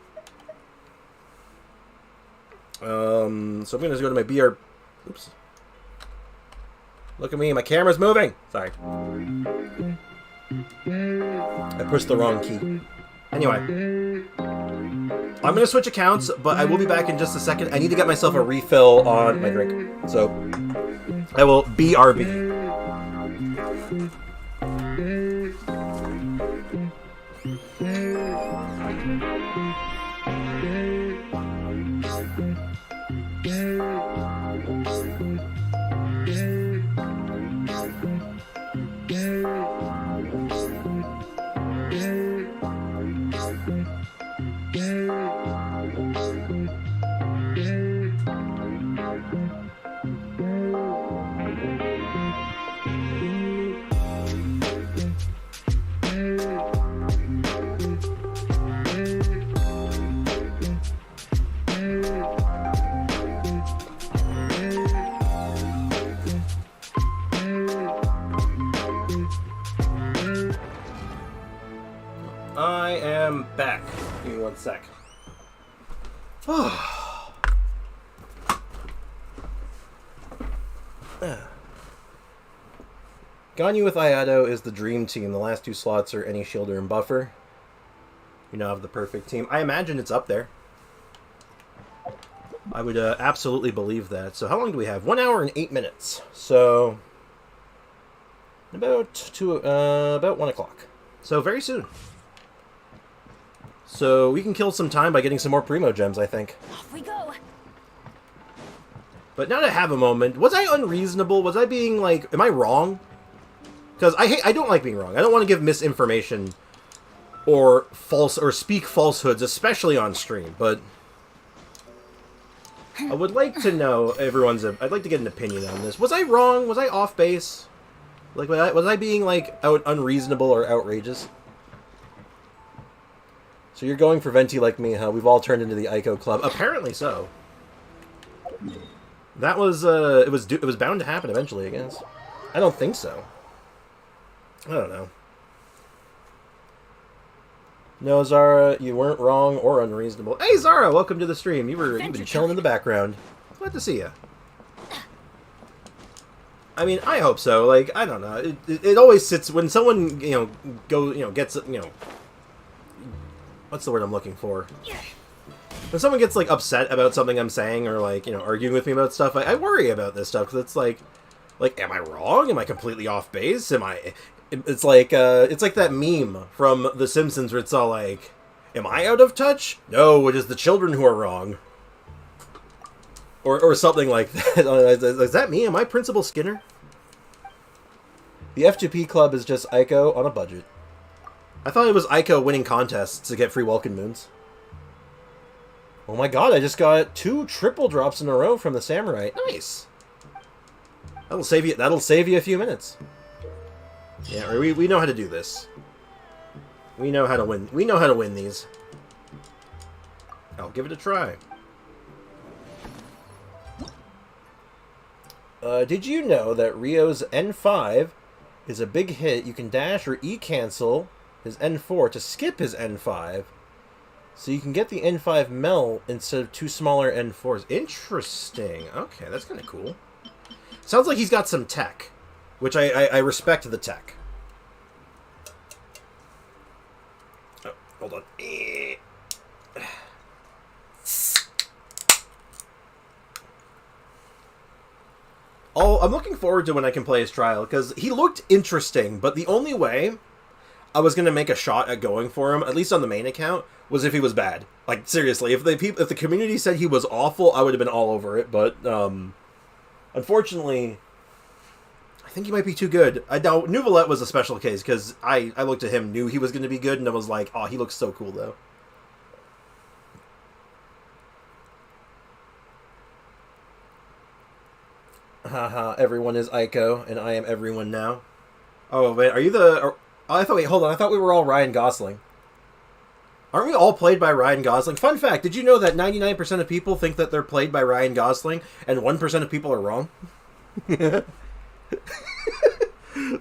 So I'm going to go to my BR... Oops. Look at me, my camera's moving! Sorry. I pushed the wrong key. Anyway. I'm going to switch accounts, but I will be back in just a second. I need to get myself a refill on my drink. So, I will BRB. I am back. Give me one sec. Ganyu with Ayato is the dream team. The last 2 slots are any shielder and buffer. You now have the perfect team. I imagine it's up there. I would absolutely believe that. So how long do we have? 1 hour and 8 minutes. So about 1 o'clock. So very soon. So we can kill some time by getting some more Primo Gems, I think. Off we go. But now to have a moment, was I unreasonable? Was I being like, am I wrong? Because I don't like being wrong. I don't want to give misinformation or speak falsehoods, especially on stream. But I would like to know I'd like to get an opinion on this. Was I wrong? Was I off base? Like, was I being like unreasonable or outrageous? So you're going for Venti like me, huh? We've all turned into the Ico Club. Apparently so. That was it was bound to happen eventually, I guess. I don't think so. I don't know. No, Zara, you weren't wrong or unreasonable. Hey, Zara, welcome to the stream. You've been chilling in the background. Glad to see you. I mean, I hope so. Like, I don't know. It always sits when someone gets what's the word I'm looking for? When someone gets like upset about something I'm saying or like arguing with me about stuff, I worry about this stuff because it's like, am I wrong? Am I completely off base? It's like that meme from The Simpsons where it's all like, am I out of touch? No, it is the children who are wrong. Or something like that. Is that me? Am I Principal Skinner? The F2P Club is just Ico on a budget. I thought it was Ico winning contests to get free Welkin Moons. Oh my god, I just got 2 triple drops in a row from the Samurai. Nice! That'll save you a few minutes. Yeah, we know how to do this. We know how to win. We know how to win these. I'll give it a try. Did you know that Rio's N5 is a big hit? You can dash or E-cancel his N4 to skip his N5. So you can get the N5 Mel instead of 2 smaller N4s. Interesting. Okay, that's kind of cool. Sounds like he's got some tech. Which I respect the tech. Oh, hold on. Oh, I'm looking forward to when I can play his trial, because he looked interesting, but the only way I was going to make a shot at going for him, at least on the main account, was if he was bad. Like, seriously, if the community said he was awful, I would have been all over it, but, unfortunately, I think he might be too good. I doubt Nouvelette was a special case, because I looked at him, knew he was going to be good, and I was like, oh, he looks so cool, though. Haha, everyone is Ico, and I am everyone now. Oh, wait, are you the... wait, hold on, I thought we were all Ryan Gosling. Aren't we all played by Ryan Gosling? Fun fact, did you know that 99% of people think that they're played by Ryan Gosling, and 1% of people are wrong?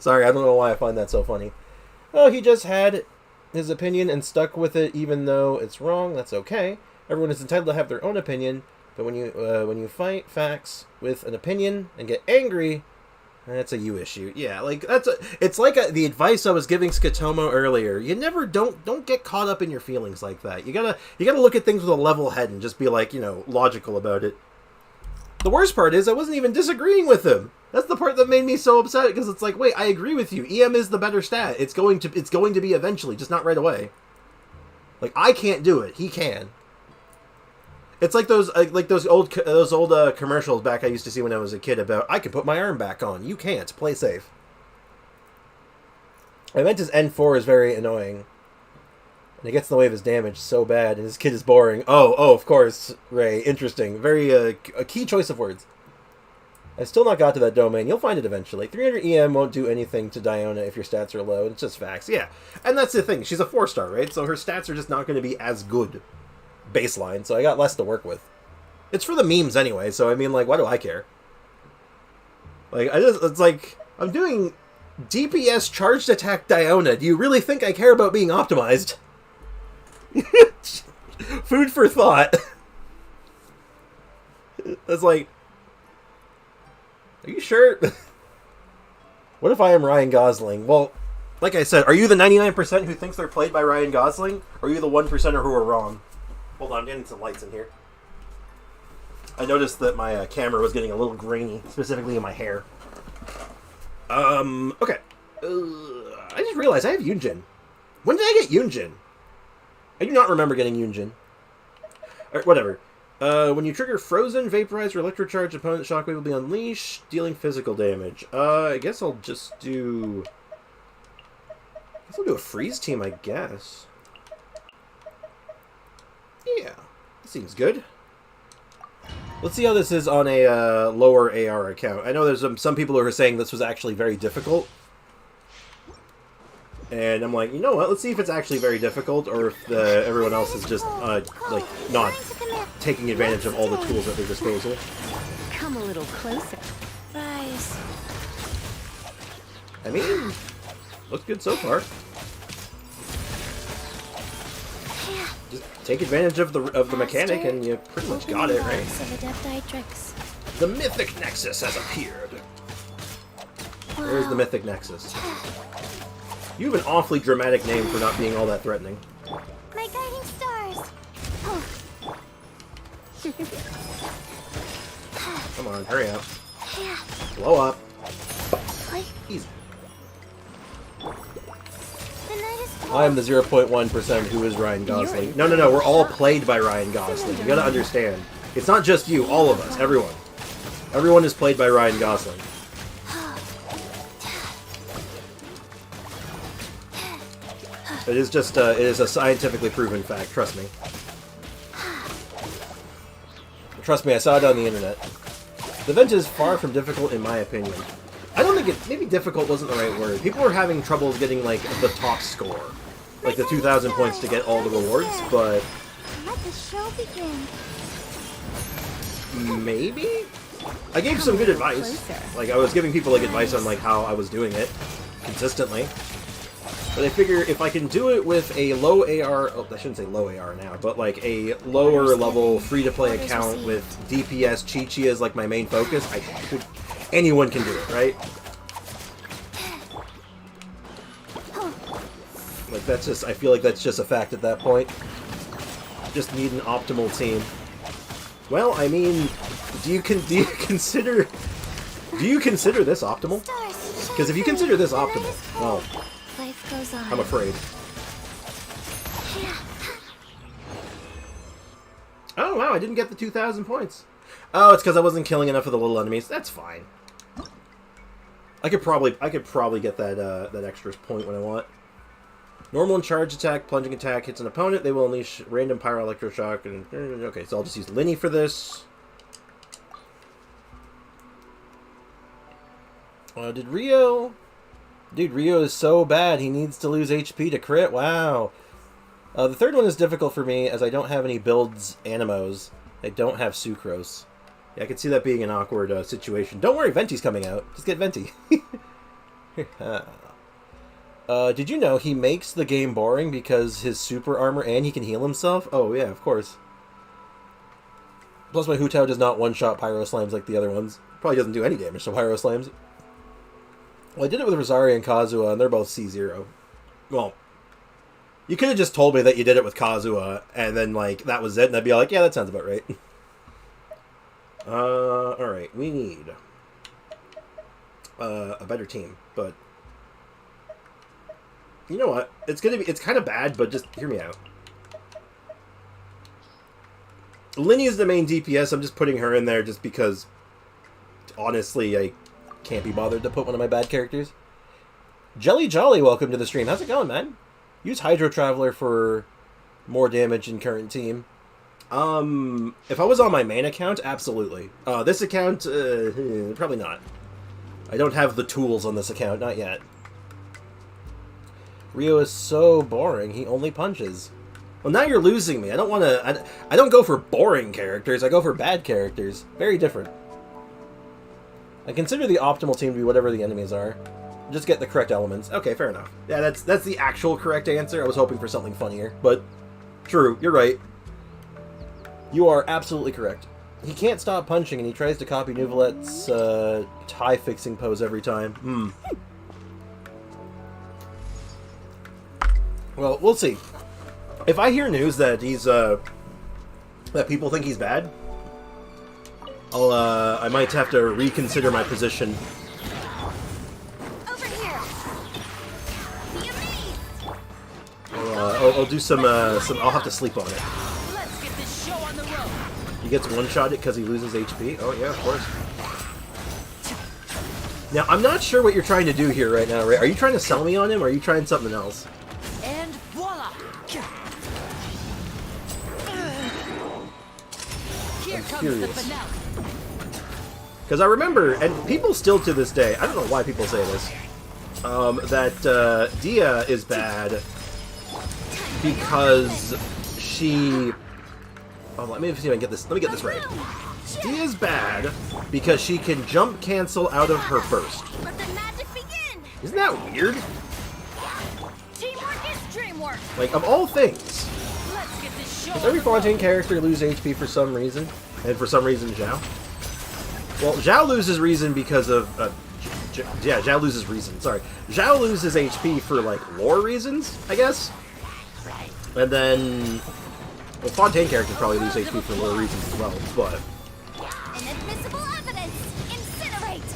Sorry, I don't know why I find that so funny. Oh, he just had his opinion and stuck with it even though it's wrong. That's okay. Everyone is entitled to have their own opinion, but when you fight facts with an opinion and get angry, that's a you issue. Yeah, like it's like the advice I was giving Skatomo earlier. You never don't get caught up in your feelings like that. You gotta look at things with a level head and just be like, logical about it. The worst part is I wasn't even disagreeing with him. That's the part that made me so upset, because it's like, wait, I agree with you. EM is the better stat. It's going to be eventually, just not right away. Like, I can't do it. He can. It's like those old commercials back I used to see when I was a kid about, I can put my arm back on. You can't. Play safe. I meant his N4 is very annoying. And it gets in the way of his damage so bad, and his kid is boring. Oh, of course, Ray. Interesting. Very, a key choice of words. I've still not got to that domain. You'll find it eventually. 300 EM won't do anything to Diona if your stats are low. It's just facts. Yeah. And that's the thing. She's a 4-star, right? So her stats are just not going to be as good. Baseline. So I got less to work with. It's for the memes anyway. So, I mean, like, why do I care? Like, it's like, I'm doing DPS charged attack Diona. Do you really think I care about being optimized? Food for thought. That's like, are you sure? What if I am Ryan Gosling? Well, like I said, are you the 99% who thinks they're played by Ryan Gosling? Or are you the 1%er who are wrong? Hold on, I'm getting some lights in here. I noticed that my camera was getting a little grainy, specifically in my hair. Okay. I just realized I have Yunjin. When did I get Yunjin? I do not remember getting Yunjin. Alright, whatever. When you trigger Frozen, Vaporize, or Electrocharge, opponent Shockwave will be unleashed, dealing physical damage. I guess I'll just do... I'll do a Freeze team, I guess. Yeah, that seems good. Let's see how this is on a lower AR account. I know there's some people who are saying this was actually very difficult. And I'm like, you know what? Let's see if it's actually very difficult, or if everyone else is just like not taking advantage of all the tools at their disposal. Come a little closer. Rise. I mean, looks good so far. Just take advantage of the mechanic, and you pretty much got it, right? The Mythic Nexus has appeared. Where's the Mythic Nexus? You have an awfully dramatic name for not being all that threatening. My guiding stars. Come on, hurry up. Blow up. Easy. I am the 0.1% who is Ryan Gosling. No, we're all played by Ryan Gosling. You gotta understand. It's not just you, all of us, everyone. Everyone is played by Ryan Gosling. It is just, it is a scientifically proven fact, trust me. Trust me, I saw it on the internet. The Venti is far from difficult in my opinion. I don't think it, maybe difficult wasn't the right word. People were having trouble getting, like, the top score. Like the 2,000 points to get all the rewards, but... Let the show begin. Maybe? I gave some good advice. Like, I was giving people, like, advice on, like, how I was doing it consistently. But I figure if I can do it with a low AR... Oh, I shouldn't say low AR now, but, like, a lower level free-to-play account with DPS Chi-Chi as, like, my main focus, I should... Anyone can do it, right? Like, that's just... I feel like that's just a fact at that point. Just need an optimal team. Well, I mean... Do you consider... Do you consider this optimal? Because if you consider this optimal, well... Life goes on. I'm afraid. Oh, wow, I didn't get the 2,000 points. Oh, it's because I wasn't killing enough of the little enemies. That's fine. I could probably get that that extra point when I want. Normal and charge attack, plunging attack hits an opponent. They will unleash random pyro electroshock. And okay, so I'll just use Linny for this. Did Rio? Dude, Rio is so bad. He needs to lose HP to crit. Wow. The third one is difficult for me as I don't have any builds animos. I don't have sucrose. Yeah, I could see that being an awkward situation. Don't worry, Venti's coming out. Just get Venti. Did you know he makes the game boring because his super armor and he can heal himself? Oh, yeah, of course. Plus, my Hu Tao does not one-shot Pyro Slimes like the other ones. Probably doesn't do any damage to Pyro Slimes. Well, I did it with Rosaria and Kazuha, and they're both C0. Well, you could have just told me that you did it with Kazuha, and then, like, that was it, and I'd be like, yeah, that sounds about right. Alright, we need a better team, but you know what? It's kind of bad, but just hear me out. Linny is the main DPS. I'm just putting her in there just because, honestly, I can't be bothered to put one of my bad characters. Jelly Jolly, welcome to the stream. How's it going, man? Use Hydro Traveler for more damage in current team. If I was on my main account, absolutely. This account, probably not. I don't have the tools on this account, not yet. Rio is so boring, he only punches. Well, now you're losing me. I don't want to... I don't go for boring characters, I go for bad characters. Very different. I consider the optimal team to be whatever the enemies are. Just get the correct elements. Okay, fair enough. Yeah, that's the actual correct answer. I was hoping for something funnier, but true, you're right. You are absolutely correct. He can't stop punching, and he tries to copy Nouvelette's tie-fixing pose every time. Well, we'll see. If I hear news that he's, that people think he's bad, I might have to reconsider my position. Over here. Be amazed. I'll do some. I'll have to sleep on it. Let's get this show on the road. He gets one-shotted because he loses HP. Oh yeah, of course. Now I'm not sure what you're trying to do here right now, Ray. Are you trying to sell me on him, or are you trying something else? And voila! Here comes the curious. finale. Because I remember, and people still to this day, I don't know why people say this, that Dia is bad because she. Oh, let me see if I can get this. Let me get this right. Dia's bad because she can jump cancel out of her burst. Let the magic begin. Isn't that weird? Teamwork is dreamwork. Like, of all things, Let's get this show does on every the road. Fontaine character lose HP for some reason? And for some reason, Zhao? Well, Zhao loses reason because of... yeah, Zhao loses reason, sorry. Zhao loses HP for, like, lore reasons, I guess? And then... Well, Fontaine characters probably lose HP for lore reasons as well, but... Inadmissible evidence. Incinerate.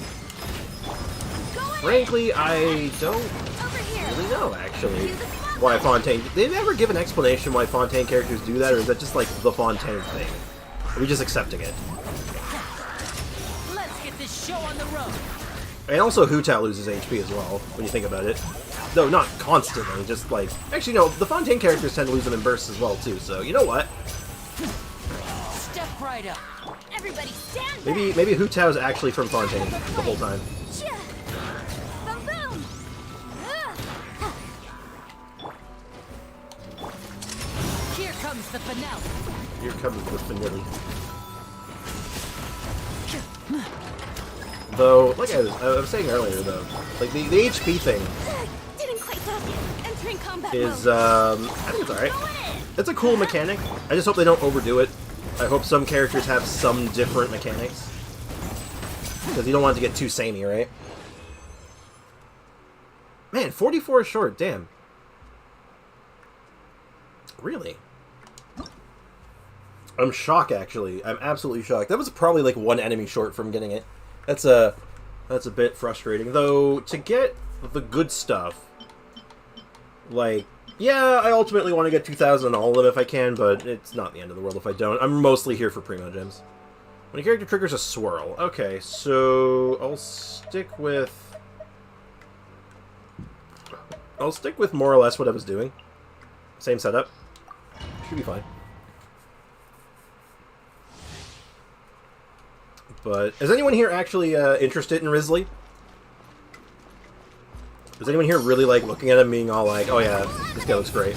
Go ahead. Frankly, I don't Over here. really know, actually, why Fontaine... They never give an explanation why Fontaine characters do that, or is that just, like, the Fontaine thing? Are we just accepting it? Let's get this show on the road. And also, Hu Tao loses HP as well, when you think about it. Though, not constantly, just like... Actually, no, the Fontaine characters tend to lose them in bursts as well, too, so you know what? Step right up. Everybody stand back. Maybe Hu Tao's actually from Fontaine the whole time. Chia. Boom boom. Here comes the finale. Here comes the finale. Though, like I was saying earlier, though, like, the HP thing Didn't quite stop you. Entering combat is, mode. I think it's alright. It's a cool mechanic. I just hope they don't overdo it. I hope some characters have some different mechanics. Because you don't want it to get too samey, right? Man, 44 is short, damn. Really? I'm shocked, actually. I'm absolutely shocked. That was probably like one enemy short from getting it. That's a bit frustrating. Though, to get the good stuff, like, yeah, I ultimately want to get 2,000 on all of them if I can, but it's not the end of the world if I don't. I'm mostly here for Primo Gems. When a character triggers a swirl. Okay, so I'll stick with more or less what I was doing. Same setup. Should be fine. But is anyone here actually interested in Risley? Is anyone here really like looking at him being all like, oh yeah, this guy looks great?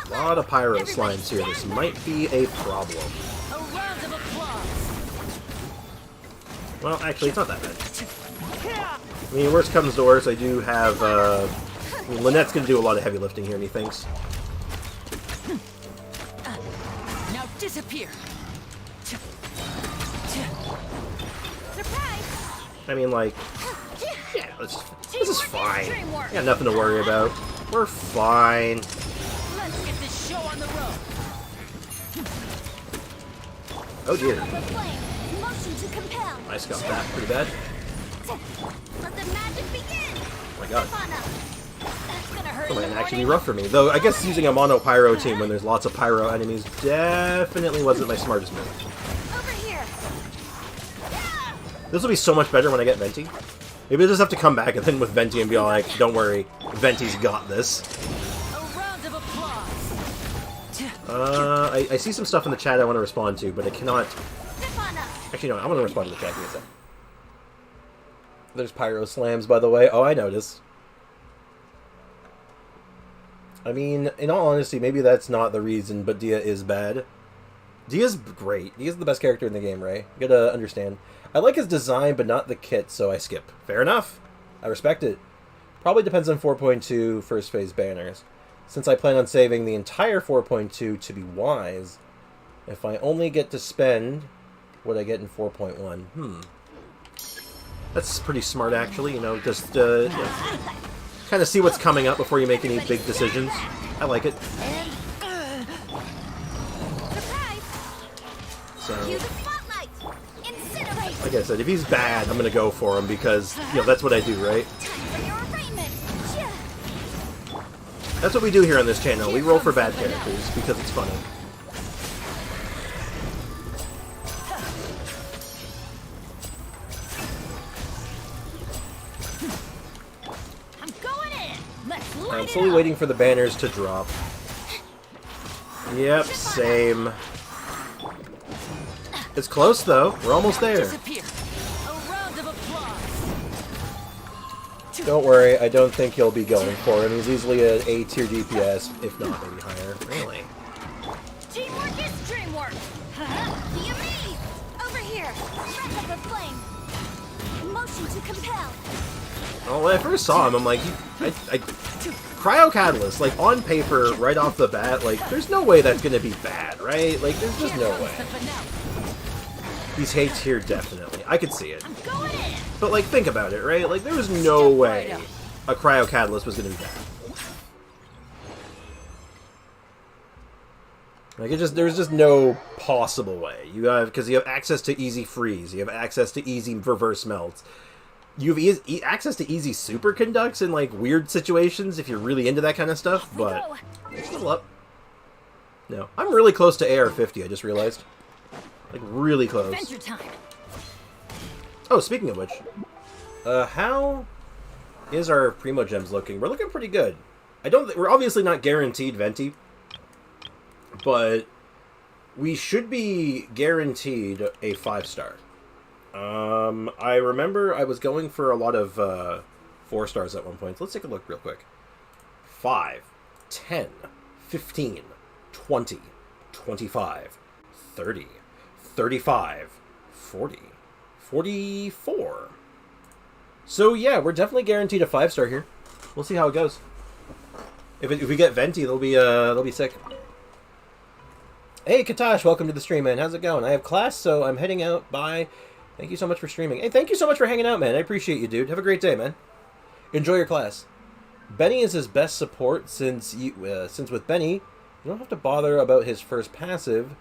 A lot of pyro slimes here. This might be a problem. A round of applause. Well, actually, it's not that bad. I mean, worst comes to worst, I do have, I mean, Lynette's gonna do a lot of heavy lifting here, methinks. Now disappear. Surprise. I mean, like, yeah, this is fine. I got nothing to worry about. We're fine. Let's get this show on the road. Oh dear. Up a flame. Motion to compel. I scuffed that pretty bad. Let the magic begin. Oh my god. Step on up. That's gonna hurt That in the might actually be morning. rough for me. Though, I guess using a mono pyro team when there's lots of pyro enemies definitely wasn't my smartest move. Over here. Yeah. This will be so much better when I get Venti. Maybe I'll just have to come back and then with Venti and be all like, don't worry, Venti's got this. A round of applause. I see some stuff in the chat I want to respond to, but I cannot... Step on up. Actually, no, I want to respond to the chat. Give me a sec. There's pyro slams, by the way. Oh, I noticed. I mean, in all honesty, maybe that's not the reason, but Dia is bad. Dia's great. Dia's the best character in the game, Ray. You gotta understand. I like his design, but not the kit, so I skip. Fair enough. I respect it. Probably depends on 4.2 first phase banners. Since I plan on saving the entire 4.2 to be wise, if I only get to spend what I get in 4.1. That's pretty smart, actually. You know, just kind of see what's coming up before you make any big decisions. I like it. The spotlight! Incinerate! Like I said, if he's bad, I'm gonna go for him because, you know, that's what I do, right? Time for your arraignment! Yeah. That's what we do here on this channel. We roll for bad characters because it's funny. I'm going in. Let's light I'm it slowly up. waiting for the banners to drop. Yep, same. It's close though. We're almost there. Disappear. A round of applause. Don't worry, I don't think he'll be going for him. He's easily an A tier DPS, if not maybe higher. Really? Teamwork is dreamwork. Be amazed! Over here! Breath of the flame! Motion to compel! Well, when I first saw him, I'm like, Cryo Catalyst, like, on paper, right off the bat, like, there's no way that's gonna be bad, right? Like, there's just no way. The finale. He's A tier, definitely. I could see it. I'm going in. But, like, think about it, right? Like, there was no way a Cryo Catalyst was gonna be bad. Like, there's just no possible way. Because you have access to easy freeze, you have access to easy reverse melts, you have access to easy superconducts in, like, weird situations if you're really into that kind of stuff, but still up. No. I'm really close to AR-50, I just realized. Like, really close. Adventure time. Oh, speaking of which, how is our Primo Gems looking? We're looking pretty good. We're obviously not guaranteed Venti, but we should be guaranteed a 5-star. I remember I was going for a lot of 4 stars at one point. So let's take a look real quick. 5, 10, 15, 20, 25, 30, 35, 40, 44. So yeah, we're definitely guaranteed a 5-star here. We'll see how it goes. If we get Venti, they'll be sick. Hey Katash, welcome to the stream, man. How's it going? I have class, so I'm heading out. Bye. Thank you so much for streaming. Hey, thank you so much for hanging out, man. I appreciate you, dude. Have a great day, man. Enjoy your class. Benny is his best support since with Benny, you don't have to bother about his first passive,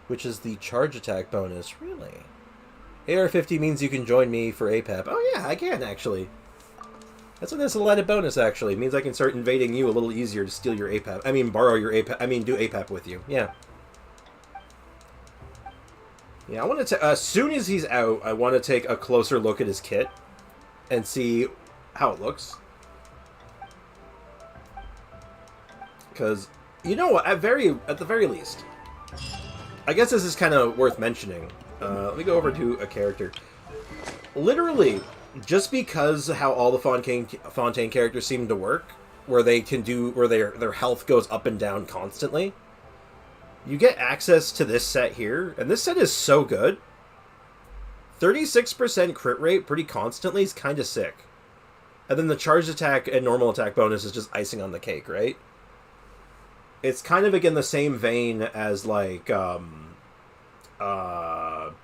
which is the charge attack bonus. Really? AR-50 means you can join me for APAP. Oh yeah, I can actually. That's a nice little added bonus, actually. It means I can start invading you a little easier to steal your APAP. I mean, borrow your APAP. I mean, do APAP with you. Yeah. Yeah, I want to. As soon as he's out, I want to take a closer look at his kit and see how it looks. Because, you know what? At the very least, I guess this is kind of worth mentioning. Let me go over to a character. Literally, just because how all the Fontaine characters seem to work, where their health goes up and down constantly. You get access to this set here, and this set is so good. 36% crit rate pretty constantly is kind of sick. And then the charged attack and normal attack bonus is just icing on the cake, right? It's kind of, again, the same vein as, like,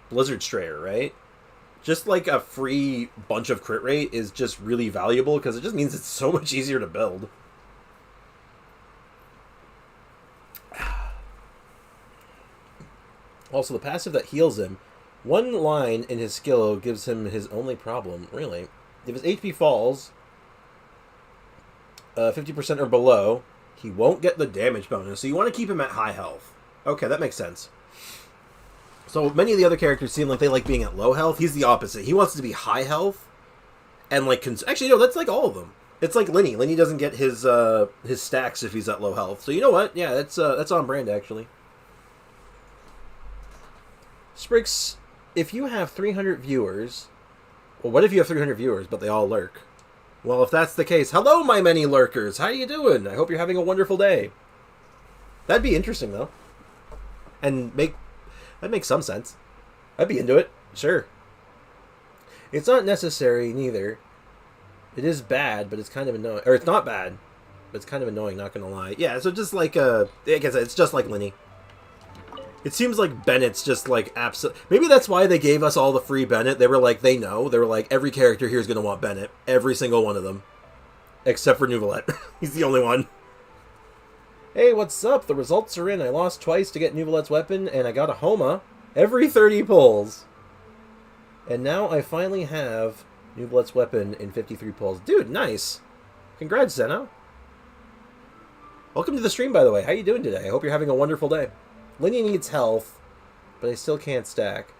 Blizzard Strayer, right? Just, like, a free bunch of crit rate is just really valuable, because it just means it's so much easier to build. Also, the passive that heals him, one line in his skill gives him his only problem, really. If his HP falls 50% or below, he won't get the damage bonus, so you want to keep him at high health. Okay, that makes sense. So many of the other characters seem like they like being at low health. He's the opposite. He wants to be high health, and like actually no, that's like all of them. It's like Linny. Linny doesn't get his stacks if he's at low health. So you know what? Yeah, that's on brand actually. Sprix, if you have 300 viewers, well, what if you have 300 viewers, but they all lurk? Well, if that's the case, hello, my many lurkers. How you doing? I hope you're having a wonderful day. That'd be interesting, though. And that makes some sense. I'd be into it. Sure. It's not necessary, neither. It is bad, but it's kind of annoying. Or it's not bad, but it's kind of annoying, not gonna lie. Yeah, so just like, I guess it's just like Linny. It seems like Bennett's just like absolute. Maybe that's why they gave us all the free Bennett. They were like, they know. They were like, every character here is going to want Bennett. Every single one of them. Except for Nouvelette. He's the only one. Hey, what's up? The results are in. I lost twice to get Nouvelette's weapon, and I got a Homa. Every 30 pulls. And now I finally have New Blood's weapon in 53 pulls. Dude, nice. Congrats, Zeno. Welcome to the stream, by the way. How you doing today? I hope you're having a wonderful day. Linny needs health, but I still can't stack.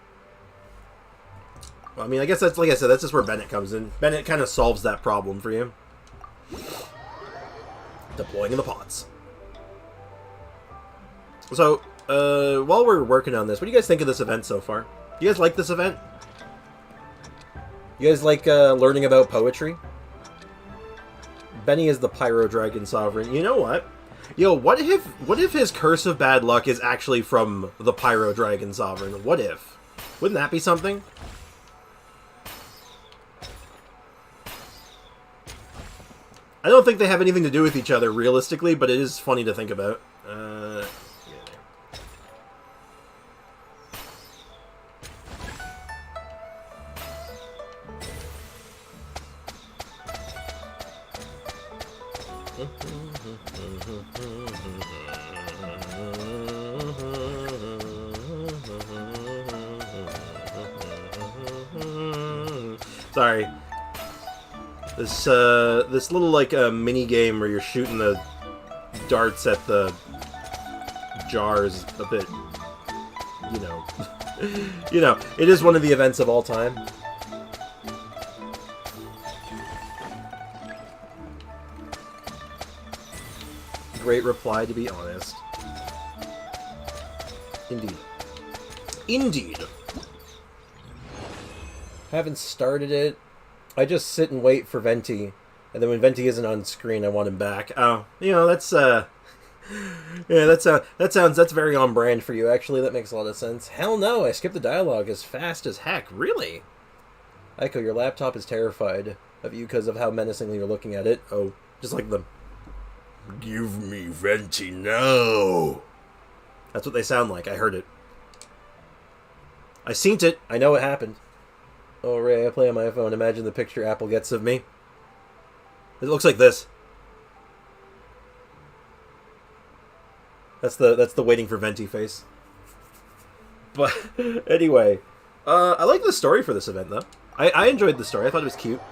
Well, I mean, I guess that's, like I said, that's just where Bennett comes in. Bennett kind of solves that problem for you. Deploying in the pots. So, while we're working on this, what do you guys think of this event so far? Do you guys like this event? You guys like learning about poetry? Benny is the Pyro Dragon Sovereign. You know what? Yo, what if his Curse of Bad Luck is actually from the Pyro Dragon Sovereign? What if? Wouldn't that be something? I don't think they have anything to do with each other, realistically, but it is funny to think about. Yeah. Sorry. This little, like, mini game where you're shooting the darts at the jars a bit, you know. You know, it is one of the events of all time. Great reply, to be honest. Indeed. Indeed. Haven't started it. I just sit and wait for Venti, and then when Venti isn't on screen, I want him back. Oh, you know, that's yeah, that's very on brand for you. Actually, that makes a lot of sense. Hell no, I skipped the dialogue as fast as heck. Really? Echo, your laptop is terrified of you because of how menacingly you're looking at it. Oh, just like them. Give me Venti now. That's what they sound like. I heard it. I seen it. I know what happened. Oh, Ray, I play on my phone. Imagine the picture Apple gets of me. It looks like this. That's the waiting for Venti face. But anyway, I like the story for this event though. I enjoyed the story. I thought it was cute.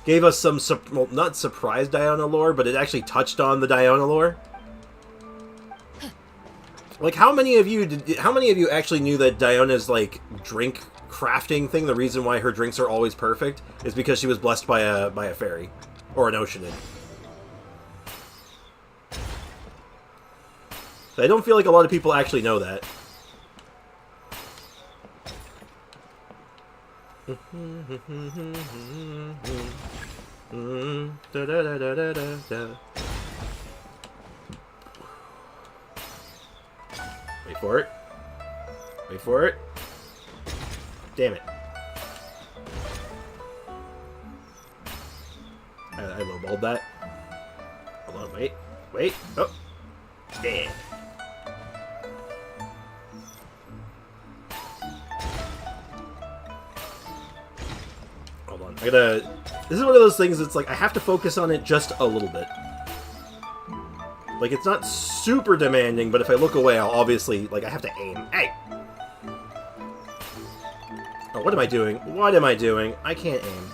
Gave us some well, not surprise Diona lore, but it actually touched on the Diona lore. Like, how many of you actually knew that Diona's like drink crafting thing, the reason why her drinks are always perfect, is because she was blessed by a fairy or an oceanid? So I don't feel like a lot of people actually know that. Wait for it. Wait for it. Damn it. I lowballed that. Hold on, wait. Wait. Oh. Damn. Hold on. This is one of those things that's like, I have to focus on it just a little bit. Like, it's not super demanding, but if I look away, I'll obviously, like, I have to aim. Hey! Oh, what am I doing? What am I doing? I can't aim.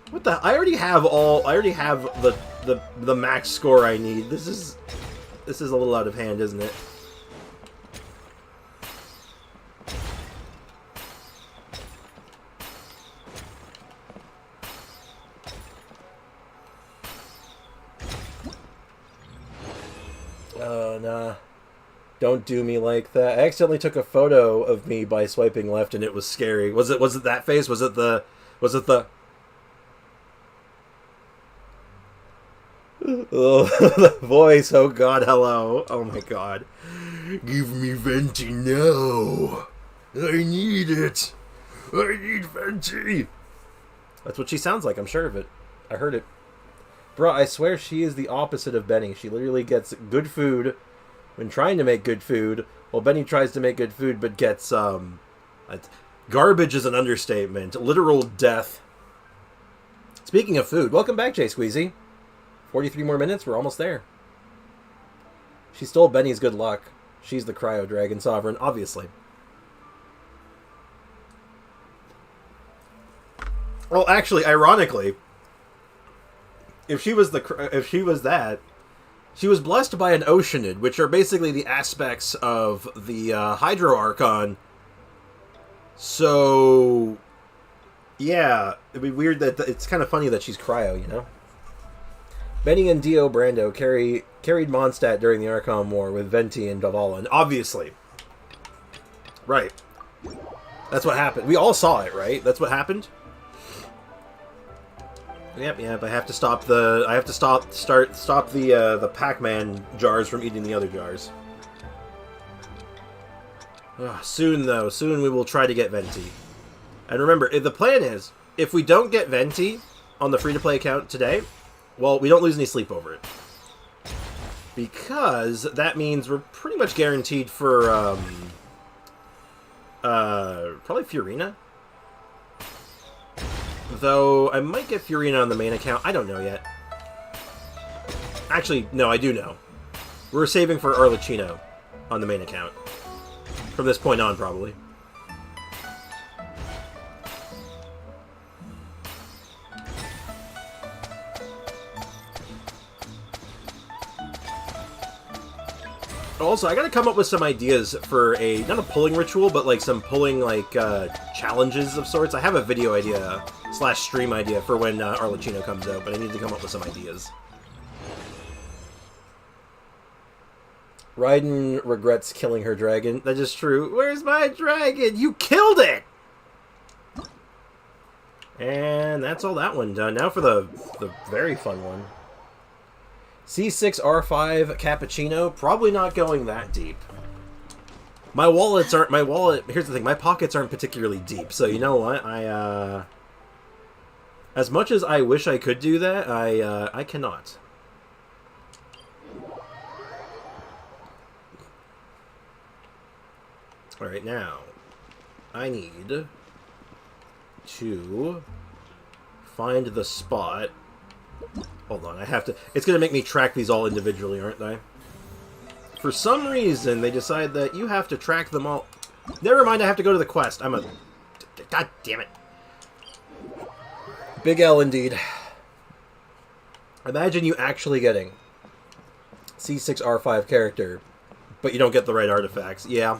What the? I already have the max score I need. This is a little out of hand, isn't it? Oh, nah. Don't do me like that. I accidentally took a photo of me by swiping left and it was scary. Was it that face? Was it the oh, the voice. Oh god, hello. Oh my god. Give me Venti now. I need it. I need Venti. That's what she sounds like, I'm sure of it. I heard it. Bruh, I swear she is the opposite of Benny. She literally gets good food when trying to make good food, while Benny tries to make good food but gets, garbage is an understatement. Literal death. Speaking of food, welcome back, Jay Squeezy. 43 more minutes, we're almost there. She stole Benny's good luck. She's the Cryo Dragon Sovereign, obviously. Well, actually, ironically, if she was that, she was blessed by an Oceanid, which are basically the aspects of the Hydro Archon. So, yeah, it'd be weird that it's kind of funny that she's Cryo, you know. Benny and Dio Brando carried Mondstadt during the Archon War with Venti and Dvalin. Obviously. Right. That's what happened. We all saw it, right? That's what happened? Yep, I have to stop the Pac-Man jars from eating the other jars. Soon though, soon we will try to get Venti. And remember, the plan is, if we don't get Venti on the free-to-play account today, well, we don't lose any sleep over it. Because that means we're pretty much guaranteed for, probably Furina. Though, I might get Furina on the main account. I don't know yet. Actually, no, I do know. We're saving for Arlecchino on the main account. From this point on, probably. Also, I gotta come up with some ideas for not a pulling ritual, but like some pulling, like, challenges of sorts. I have a video idea / stream idea for when Arlecchino comes out, but I need to come up with some ideas. Raiden regrets killing her dragon. That is true. Where's my dragon? You killed it! And that's all that one done. Now for the very fun one. C6R5 Cappuccino, probably not going that deep. My wallet, here's the thing, my pockets aren't particularly deep, so you know what, as much as I wish I could do that, I cannot. Alright, now, I need to find the spot. Hold on, I have to... It's going to make me track these all individually, aren't they? For some reason, they decide that you have to track them all... Never mind, I have to go to the quest. God damn it. Big L indeed. Imagine you actually getting C6R5 character, but you don't get the right artifacts. Yeah.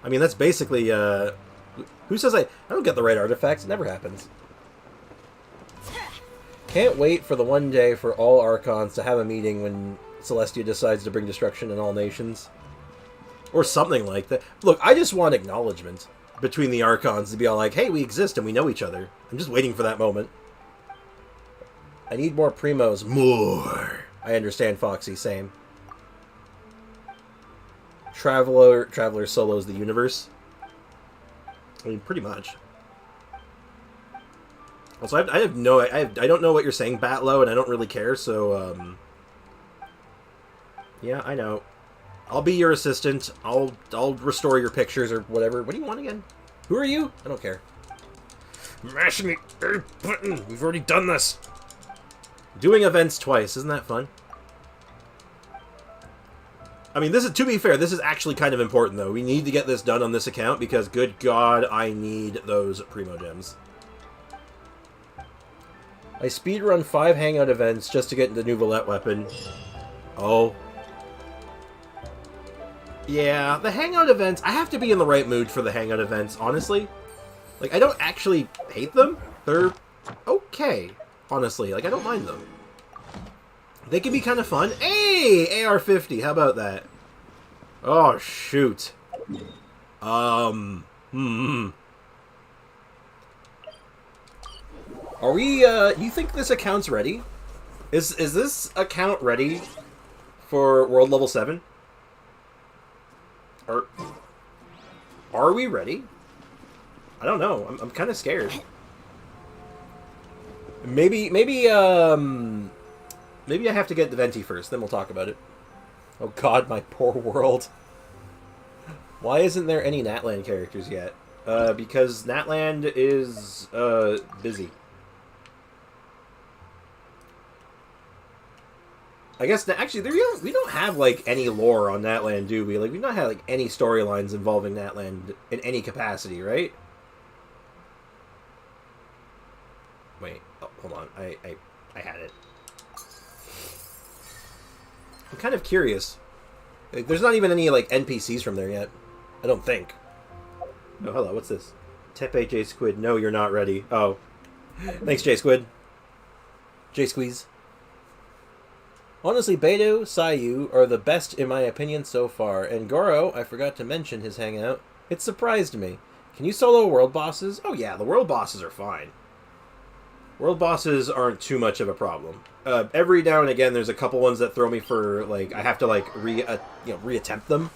I mean, that's basically... Who says I don't get the right artifacts? It never happens. Can't wait for the one day for all Archons to have a meeting when Celestia decides to bring destruction in all nations. Or something like that. Look, I just want acknowledgement between the Archons to be all like, hey, we exist and we know each other. I'm just waiting for that moment. I need more Primos. More! I understand, Foxy. Same. Traveler solos the universe. I mean, pretty much. Also, I don't know what you're saying, Batlow, and I don't really care, so, yeah, I know. I'll be your assistant. I'll restore your pictures or whatever. What do you want again? Who are you? I don't care. Mashing the A button! We've already done this! Doing events twice, isn't that fun? I mean, to be fair, this is actually kind of important, though. We need to get this done on this account, because, good God, I need those Primo Gems. I speedrun 5 hangout events just to get the new Valette weapon. Oh. Yeah, the hangout events, I have to be in the right mood for the hangout events, honestly. Like, I don't actually hate them. They're okay, honestly. Like, I don't mind them. They can be kind of fun. Hey, AR-50, how about that? Oh, shoot. Are we, you think this account's ready? Is this account ready for World Level 7? Are we ready? I don't know. I'm kind of scared. Maybe I have to get the Venti first, then we'll talk about it. Oh god, my poor world. Why isn't there any Natland characters yet? Because Natland is, busy. I guess that actually we don't have like any lore on Natland, do we? Like we've not had like any storylines involving Natland in any capacity, right? Wait, oh, hold on. I had it. I'm kind of curious. Like, there's not even any like NPCs from there yet. I don't think. Oh, hello. What's this? Tepe J Squid. No, you're not ready. Oh, thanks, J Squid. J Squeeze. Honestly, Beidou, Sayu are the best in my opinion so far, and Goro, I forgot to mention his hangout. It surprised me. Can you solo world bosses? Oh yeah, the world bosses are fine. World bosses aren't too much of a problem. Every now and again, there's a couple ones that throw me for like I have to like reattempt them,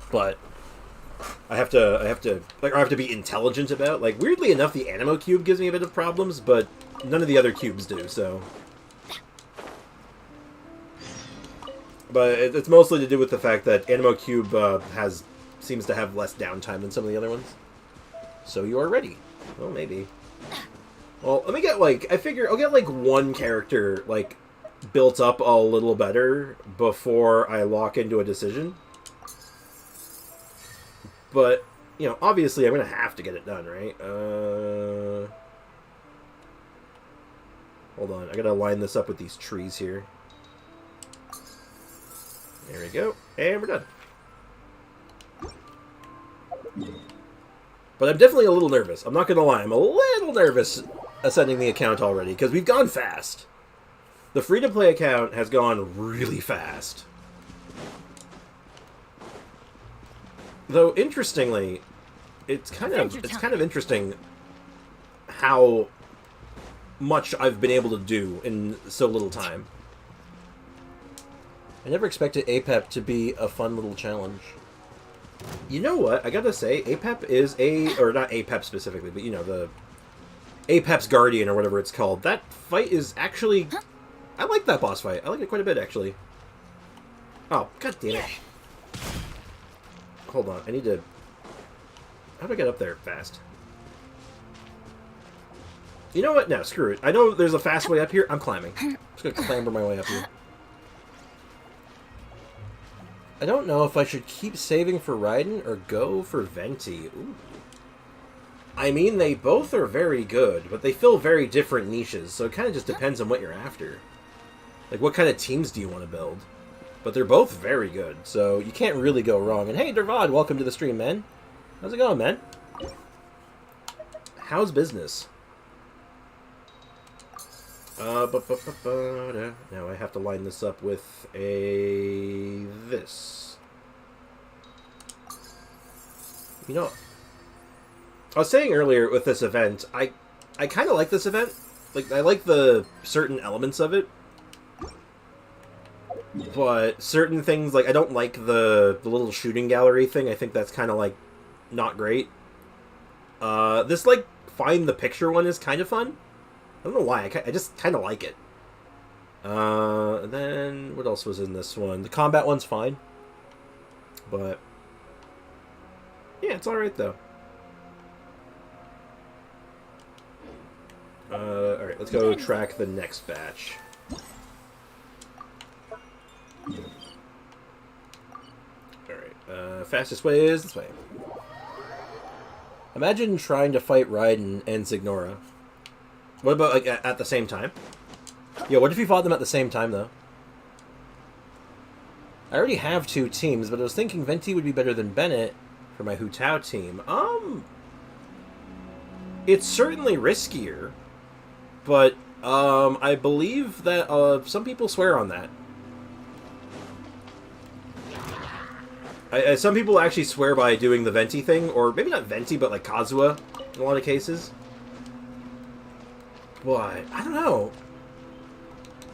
but I have to be intelligent about. Like weirdly enough, the Animo cube gives me a bit of problems, but none of the other cubes do. So. But it's mostly to do with the fact that Animo Cube seems to have less downtime than some of the other ones. So you are ready. Well, maybe. Well, let me get, like, I figure I'll get, like, one character, like, built up a little better before I lock into a decision. But, you know, obviously I'm going to have to get it done, right? Hold on, I got to line this up with these trees here. There we go. And we're done. But I'm definitely a little nervous. I'm not going to lie. I'm a little nervous ascending the account already, because we've gone fast. The free-to-play account has gone really fast. Though, interestingly, it's kind of interesting how much I've been able to do in so little time. I never expected APEP to be a fun little challenge. You know what? I gotta say, APEP is or not APEP specifically, but you know, the Apep's Guardian or whatever it's called. That fight is actually... I like that boss fight. I like it quite a bit, actually. Oh, god damn it. Hold on, I need to... How do I get up there fast? You know what? No, screw it. I know there's a fast way up here. I'm climbing. I'm just gonna clamber my way up here. I don't know if I should keep saving for Raiden or go for Venti. Ooh. I mean, they both are very good, but they fill very different niches, so it kind of just depends on what you're after. Like, what kind of teams do you want to build? But they're both very good, so you can't really go wrong. And hey, Dervad, welcome to the stream, man. How's it going, man? How's business? Now I have to line this up with this. You know, I was saying earlier with this event, I kind of like this event. Like, I like the certain elements of it. But certain things, like, I don't like the little shooting gallery thing. I think that's kind of, like, not great. This, like, find the picture one is kind of fun. I don't know why. I just kind of like it. And then, what else was in this one? The combat one's fine. But, yeah, it's alright, though. Alright, let's go track the next batch. Alright, fastest way is this way. Imagine trying to fight Raiden and Signora. What about, like, at the same time? Yeah, what if you fought them at the same time, though? I already have two teams, but I was thinking Venti would be better than Bennett for my Hu Tao team. It's certainly riskier, but, I believe that, some people swear on that. Some people actually swear by doing the Venti thing, or maybe not Venti, but like Kazuha in a lot of cases. But, I don't know.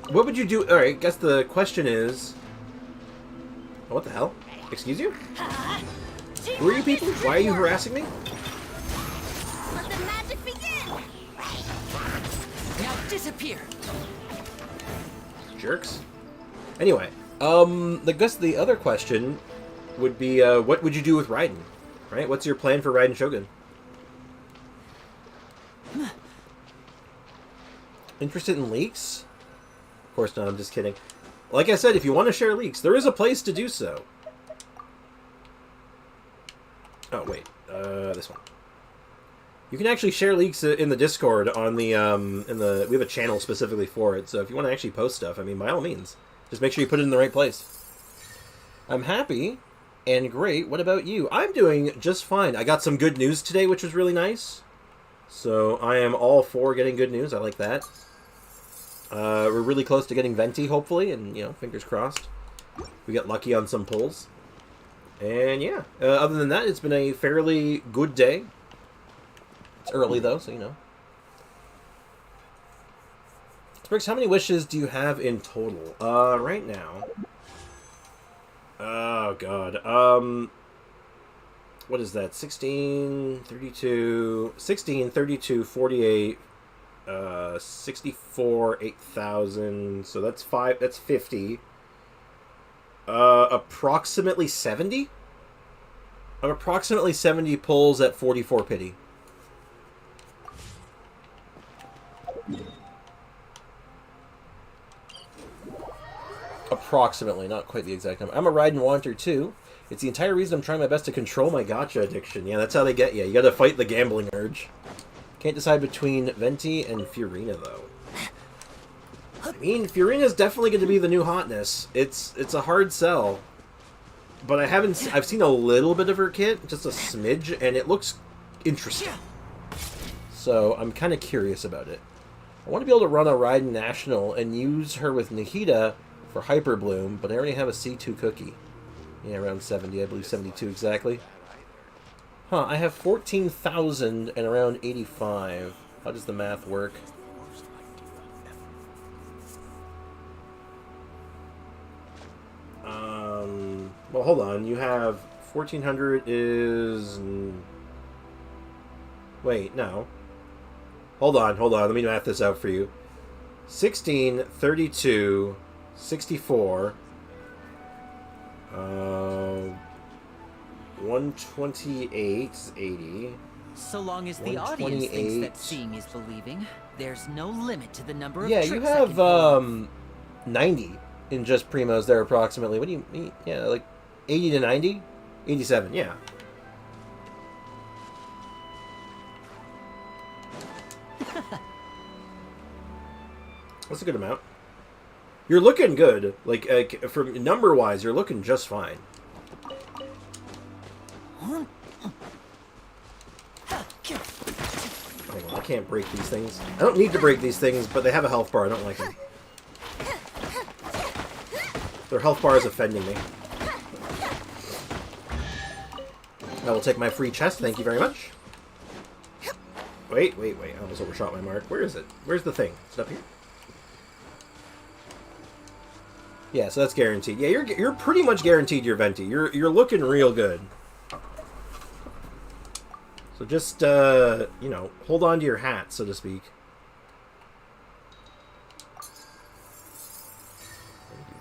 What would you do? Alright, I guess the question is... Oh, what the hell? Excuse you? Who are you people? Why are you harassing me? Let the magic begin! Now disappear. Jerks. Anyway, I guess the other question would be, what would you do with Raiden? Right? What's your plan for Raiden Shogun? Interested in leaks? Of course not, I'm just kidding. like I said, if you want to share leaks, there is a place to do so. Oh, wait. This one. You can actually share leaks in the Discord on the, we have a channel specifically for it, so if you want to actually post stuff, I mean, by all means. Just make sure you put it in the right place. I'm happy and great. What about you? I'm doing just fine. I got some good news today, which was really nice. So I am all for getting good news. I like that. We're really close to getting Venti, hopefully, and, you know, fingers crossed. We got lucky on some pulls. And, yeah. Other than that, it's been a fairly good day. It's early, though, so, you know. Spriggs, how many wishes do you have in total? Right now... Oh, God. What is that? 16, 32... 16, 32, 48... 64, 8,000... So that's 5... That's 50. Approximately 70? Approximately 70 pulls at 44 pity. Approximately, not quite the exact number. I'm a ride and wanter too. It's the entire reason I'm trying my best to control my gacha addiction. Yeah, that's how they get you. You gotta fight the gambling urge. Can't decide between Venti and Fiorina, though. I mean, Fiorina's definitely going to be the new hotness. It's a hard sell. But I've seen a little bit of her kit, just a smidge, and it looks interesting. So I'm kind of curious about it. I want to be able to run a Raiden National and use her with Nahida for Hyper Bloom, but I already have a C2 cookie. Yeah, around 70, I believe 72 exactly. Huh, I have 14,000 and around 85. How does the math work? Well, hold on. You have 1,400 is... Wait, no. Hold on. Let me math this out for you. 16, 32, 64... 128 is 80. So long as the audience thinks that seeing is believing, there's no limit to the number of yeah, tricks you have 90 in just primos there approximately. What do you mean? Yeah, like 80 to 90? 87, yeah. That's a good amount. You're looking good. Like from number-wise, you're looking just fine. Hang on, I can't break these things. I don't need to break these things, but they have a health bar. I don't like them. Their health bar is offending me. I will take my free chest. Thank you very much. Wait. I almost overshot my mark. Where is it? Where's the thing? Is it up here? Yeah, so that's guaranteed. Yeah, you're pretty much guaranteed your Venti. You're looking real good. So just you know, hold on to your hat, so to speak.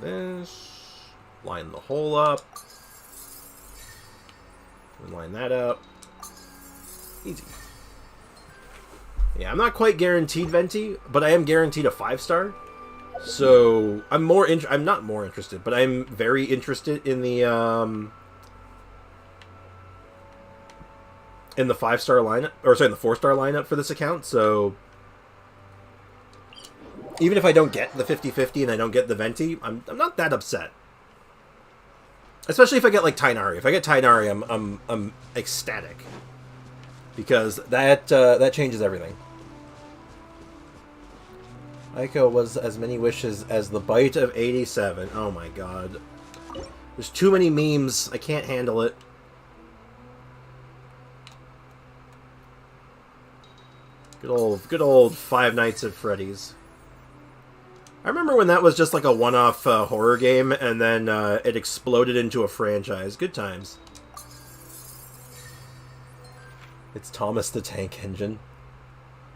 Do this. Line the hole up. Line that up. Easy. Yeah, I'm not quite guaranteed Venti, but I am guaranteed a 5-star. So I'm not more interested, but I'm very interested in the 5-star lineup, or sorry, the 4-star lineup for this account. So even if I don't get the 50/50 and I don't get the Venti, I'm not that upset. Especially if I get like Tainari. If I get Tainari, I'm ecstatic because that changes everything. Aiko was as many wishes as the bite of 87. Oh my god. There's too many memes. I can't handle it. Good old Five Nights at Freddy's. I remember when that was just like a one-off horror game, and then it exploded into a franchise. Good times. It's Thomas the Tank Engine.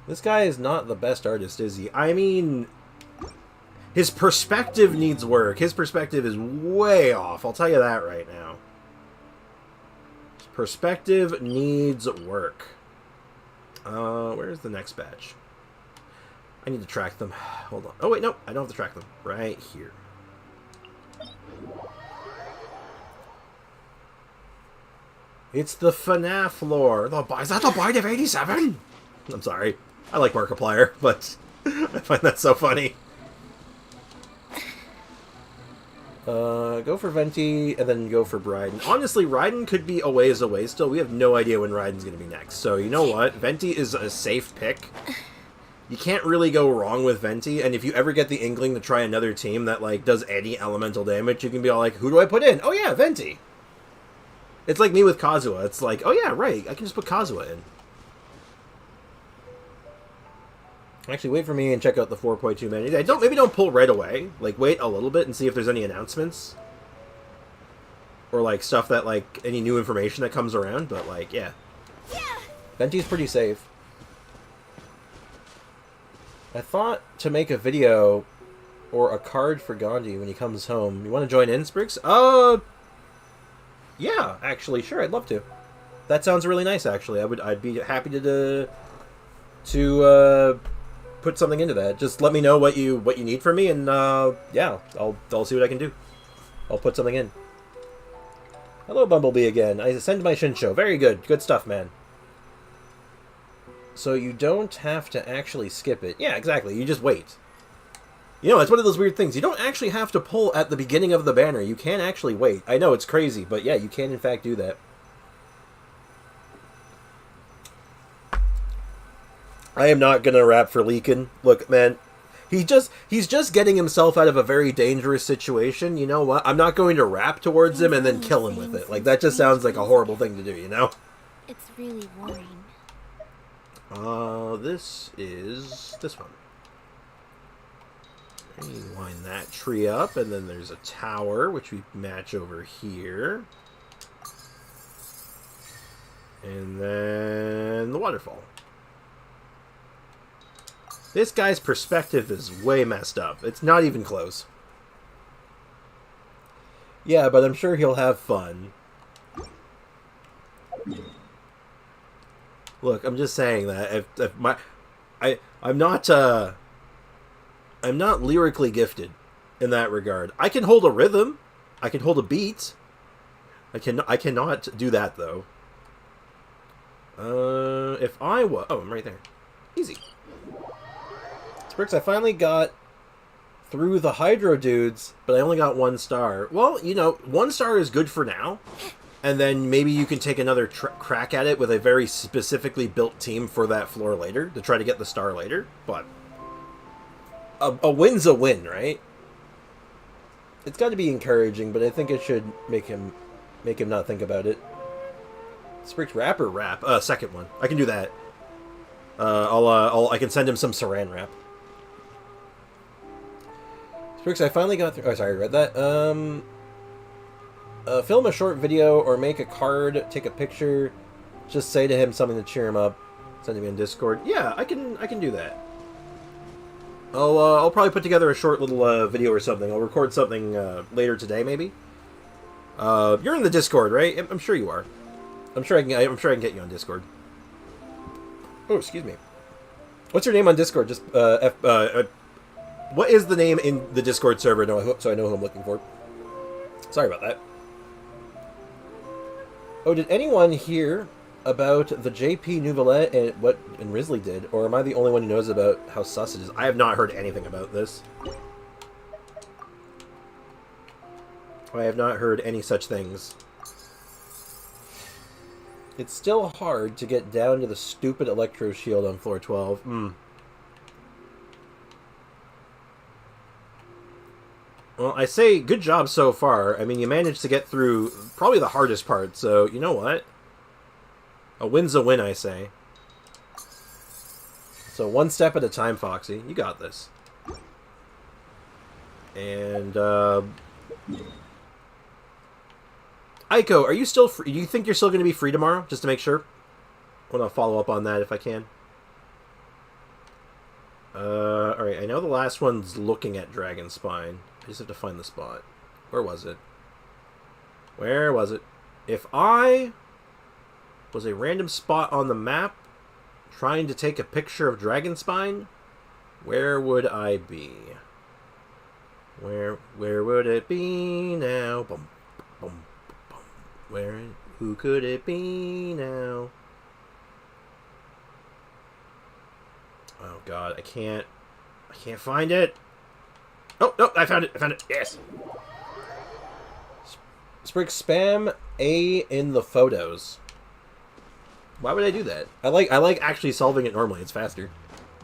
This guy is not the best artist, is he? I mean, his perspective needs work. His perspective is way off. I'll tell you that right now. His perspective needs work. Where's the next batch? I need to track them. Hold on. Oh, wait, no. I don't have to track them. Right here. It's the FNAF lore. Is that the Bite of 87? I'm sorry. I like Markiplier, but I find that so funny. Go for Venti, and then go for Bryden. Honestly, Raiden could be a ways away still. We have no idea when Raiden's going to be next. So, you know what? Venti is a safe pick. You can't really go wrong with Venti, and if you ever get the inkling to try another team that, like, does any elemental damage, you can be all like, who do I put in? Oh yeah, Venti! It's like me with Kazuha. It's like, oh yeah, right, I can just put Kazuha in. Actually, wait for me and check out the 4.2 menu. Maybe don't pull right away. Like, wait a little bit and see if there's any announcements. Or, like, stuff that, like, any new information that comes around. But, like, yeah. Venti's pretty safe. I thought to make a video or a card for Gandhi when he comes home. You want to join in, Spriggs? Yeah, actually, sure, I'd love to. That sounds really nice, actually. I'd be happy to put something into that. Just let me know what you need from me, and yeah, I'll see what I can do. I'll put something in. Hello, Bumblebee again. I send my Shinsho. Very good. Good stuff, man. So you don't have to actually skip it. Yeah, exactly. You just wait. You know, it's one of those weird things. You don't actually have to pull at the beginning of the banner. You can actually wait. I know, it's crazy, but yeah, you can in fact do that. I am not gonna rap for Leakin. Look, man, he's just getting himself out of a very dangerous situation. You know what? I'm not going to rap towards him and then kill him with it. Like, that just sounds like a horrible thing to do, you know? It's really worrying. This is this one. And you line that tree up, and then there's a tower, which we match over here. And then the waterfall. This guy's perspective is way messed up. It's not even close. Yeah, but I'm sure he'll have fun. Look, I'm just saying that I'm not lyrically gifted in that regard. I can hold a rhythm. I can hold a beat. I cannot do that though. If I was... Oh, I'm right there. Easy. Sprix, I finally got through the Hydro dudes, but I only got 1 star. Well, you know, 1 star is good for now. And then maybe you can take another crack at it with a very specifically built team for that floor later to try to get the star later. But a win's a win, right? It's got to be encouraging, but I think it should make him not think about it. Sprix, rap or rap? Second one. I can do that. I can send him some Saran wrap. Sprix, I finally got through... Oh, sorry, I read that. Film a short video or make a card, take a picture, just say to him something to cheer him up, send him in Discord. Yeah, I can do that. I'll probably put together a short little video or something. I'll record something later today, maybe. You're in the Discord, right? I'm sure you are. I'm sure I can get you on Discord. Oh, excuse me. What's your name on Discord? Just what is the name in the Discord server? So I know who I'm looking for. Sorry about that. Oh, did anyone hear about the JP Nouvellette and what Risley did? Or am I the only one who knows about how sus it is? I have not heard anything about this. I have not heard any such things. It's still hard to get down to the stupid Electro Shield on floor 12. Well, I say good job so far. I mean, you managed to get through probably the hardest part, so you know what? A win's a win, I say. So 1 step at a time, Foxy. You got this. And, Aiko, are you still free? Do you think you're still going to be free tomorrow? Just to make sure. I want to follow up on that if I can. Alright, I know the last one's looking at Dragon Spine. I just have to find the spot. Where was it? Where was it? If I was a random spot on the map trying to take a picture of Dragon Spine, where would I be? Where would it be now? Boom, boom, boom. Who could it be now? Oh god, I can't find it. Oh, no, I found it. Yes. Sprig, spam A in the photos. Why would I do that? I like actually solving it normally. It's faster.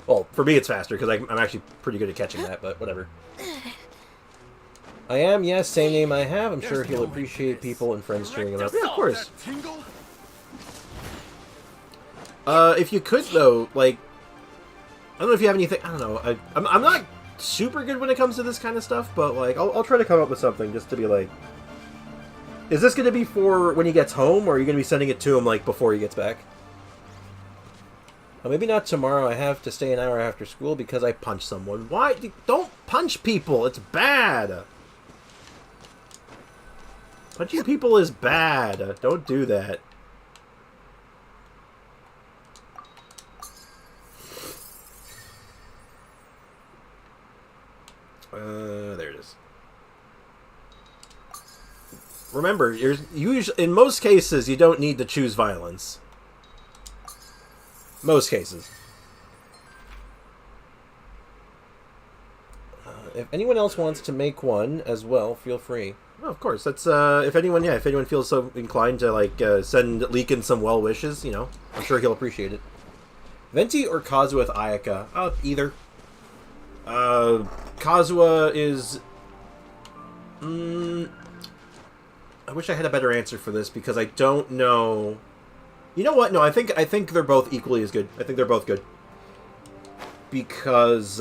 Well, for me it's faster because I'm actually pretty good at catching that, but whatever. I am, yes, same name I have. I'm sure he'll appreciate people and friends cheering him up. Yeah, of course. If you could, though, like, I don't know if you have anything, I don't know, I'm not super good when it comes to this kind of stuff, but, like, I'll try to come up with something just to be like, is this going to be for when he gets home, or are you going to be sending it to him, like, before he gets back? Maybe not tomorrow. I have to stay an hour after school because I punched someone. Why? Don't punch people. It's bad. Punching people is bad. Don't do that. There it is. Remember, in most cases, you don't need to choose violence. Most cases. If anyone else wants to make one as well, feel free. Oh, of course. That's if anyone feels so inclined to like send Leakin some well wishes, you know, I'm sure he'll appreciate it. Venti or Kazuha with Ayaka? Either. Kazuha is. I wish I had a better answer for this because I don't know. You know what? No, I think they're both equally as good. I think they're both good because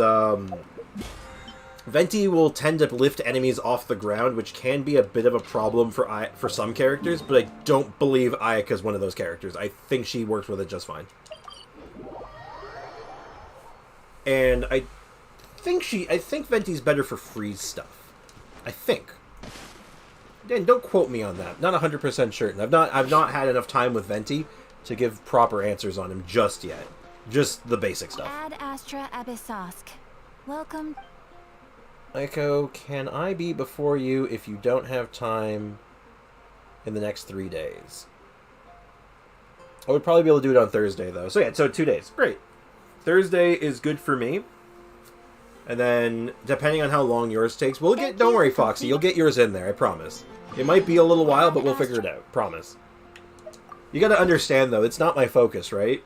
Venti will tend to lift enemies off the ground, which can be a bit of a problem for some characters, but I don't believe Ayaka is one of those characters. I think she works with it just fine. And I think Venti's better for freeze stuff. I think. Dan, don't quote me on that. Not 100% certain. I've not had enough time with Venti to give proper answers on him just yet. Just the basic stuff. Ad Astra Abyssosk. Welcome. Echo, can I be before you if you don't have time in the next 3 days? I would probably be able to do it on Thursday, though. So yeah, so 2 days. Great. Thursday is good for me. And then, depending on how long yours takes, we'll get... Don't worry, Foxy. You'll get yours in there, I promise. It might be a little while, but we'll figure it out. Promise. You gotta understand, though, it's not my focus, right?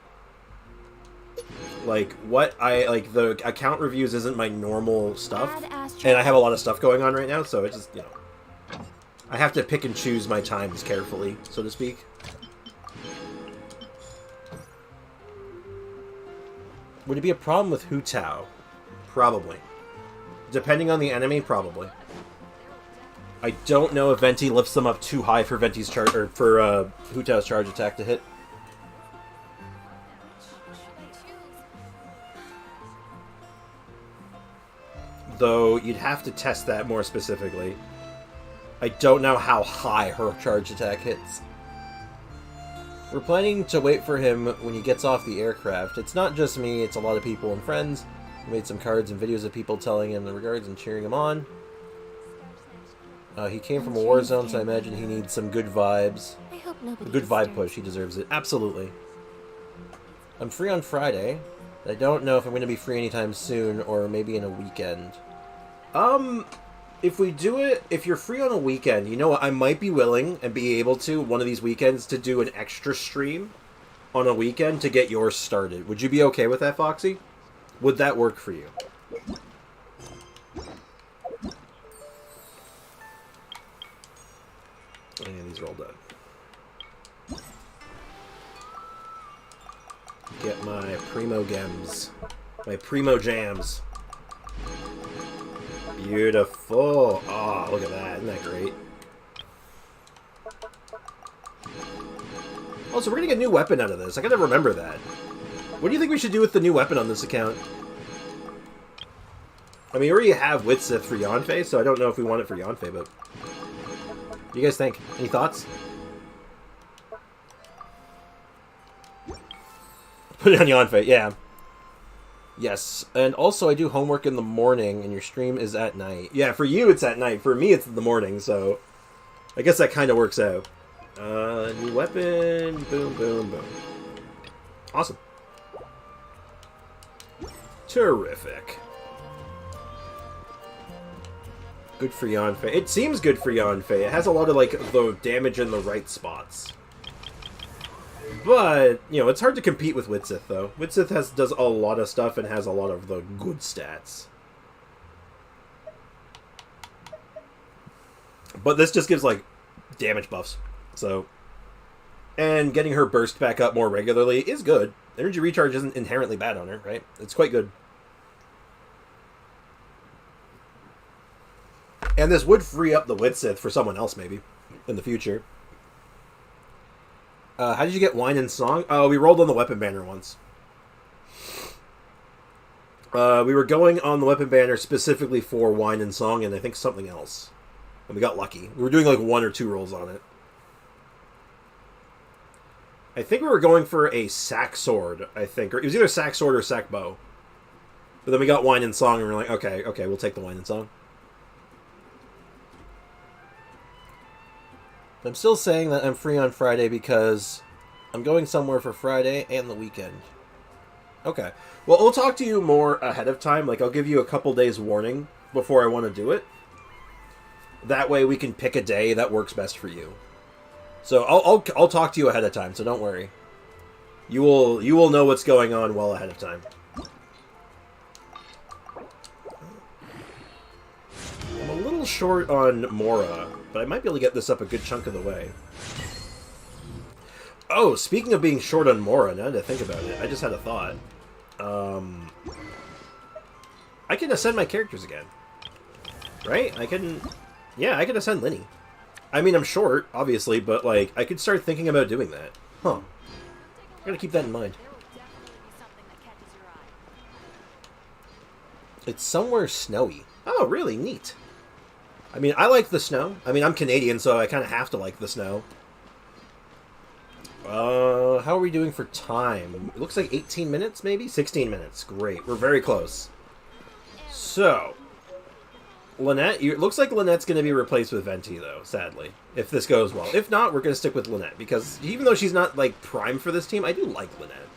Like, the account reviews isn't my normal stuff. And I have a lot of stuff going on right now, so it just, you know... I have to pick and choose my times carefully, so to speak. Would it be a problem with Hu Tao? Probably. Depending on the enemy, probably. I don't know if Venti lifts them up too high for Venti's charge, or for Hu Tao's charge attack to hit. Though you'd have to test that more specifically. I don't know how high her charge attack hits. We're planning to wait for him when he gets off the aircraft. It's not just me, it's a lot of people and friends. We made some cards and videos of people telling him the regards and cheering him on. He came from a war zone, so I imagine he needs some good vibes. I hope nobody A good vibe push, he deserves it. Absolutely. I'm free on Friday. I don't know if I'm going to be free anytime soon, or maybe in a weekend. If we do it, if you're free on a weekend, you know what, I might be willing and be able to, one of these weekends, to do an extra stream on a weekend to get yours started. Would you be okay with that, Foxy? Would that work for you? And these are all done. Get my Primo Gems. My Primo Jams. Beautiful. Oh, look at that. Isn't that great? Also, we're going to get a new weapon out of this. I got to remember that. What do you think we should do with the new weapon on this account? I mean, we already have Witsith for Yanfei, so I don't know if we want it for Yanfei, but... What do you guys think? Any thoughts? Put it on Yanfei, yeah. Yes, and also I do homework in the morning, and your stream is at night. Yeah, for you it's at night. For me it's in the morning, so... I guess that kind of works out. New weapon. Boom, boom, boom. Awesome. Terrific. Good for Yanfei. It seems good for Yanfei. It has a lot of, like, the damage in the right spots. But, you know, it's hard to compete with Witsith, though. Witsith does a lot of stuff and has a lot of the good stats. But this just gives, like, damage buffs. So, and getting her burst back up more regularly is good. Energy recharge isn't inherently bad on her, right? It's quite good. And this would free up the Witsith for someone else, maybe, in the future. How did you get Wine and Song? Oh, we rolled on the weapon banner once. We were going on the weapon banner specifically for Wine and Song and I think something else. And we got lucky. We were doing like 1 or 2 rolls on it. I think we were going for a sack sword, I think. Or it was either sack sword or sack bow. But then we got Wine and Song and we were like, okay, we'll take the Wine and Song. I'm still saying that I'm free on Friday because I'm going somewhere for Friday and the weekend. Okay. Well, we'll talk to you more ahead of time. Like, I'll give you a couple days warning before I want to do it. That way we can pick a day that works best for you. So I'll talk to you ahead of time, so don't worry. You will know what's going on well ahead of time. I'm a little short on Mora, but I might be able to get this up a good chunk of the way. Oh, speaking of being short on Mora, now that I think about it, I just had a thought. I can ascend my characters again. Right? I can ascend Linny. I mean, I'm short, obviously, but, like, I could start thinking about doing that. Huh. I gotta keep that in mind. It's somewhere snowy. Oh, really? Neat. I mean, I like the snow. I mean, I'm Canadian, so I kind of have to like the snow. How are we doing for time? It looks like 18 minutes, maybe? 16 minutes. Great. We're very close. So, Lynette, it looks like Lynette's going to be replaced with Venti, though, sadly. If this goes well. If not, we're going to stick with Lynette, because even though she's not, like, prime for this team, I do like Lynette.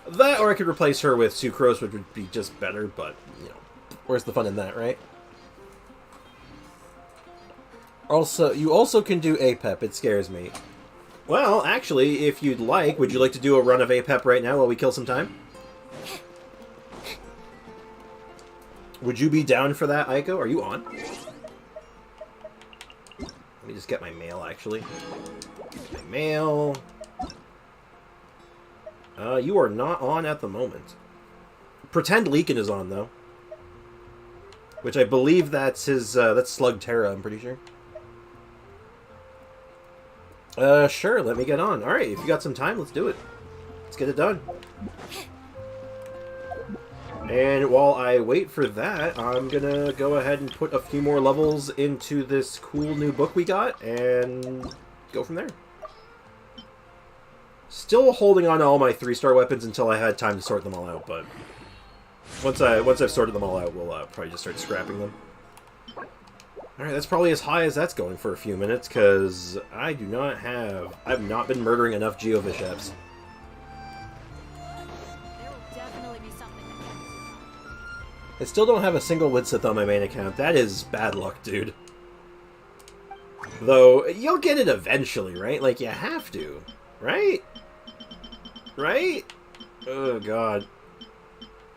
That, or I could replace her with Sucrose, which would be just better, but, you know, where's the fun in that, right? Also, you also can do APEP. It scares me. Well, actually, if you'd like, would you like to do a run of APEP right now while we kill some time? Would you be down for that, Aiko? Are you on? Let me just get my mail, actually. My mail. You are not on at the moment. Pretend Leakin is on, though. Which I believe that's his, that's Slug Terra, I'm pretty sure. Sure, let me get on. Alright, if you got some time, let's do it. Let's get it done. And while I wait for that, I'm gonna go ahead and put a few more levels into this cool new book we got, and go from there. Still holding on to all my 3-star weapons until I had time to sort them all out, but once I've sorted them all out, we'll probably just start scrapping them. Alright, that's probably as high as that's going for a few minutes, because I've not been murdering enough Geovisheps. I still don't have a single Widsith on my main account. That is bad luck, dude. Though, you'll get it eventually, right? Like, you have to. Right? Right? Oh, God.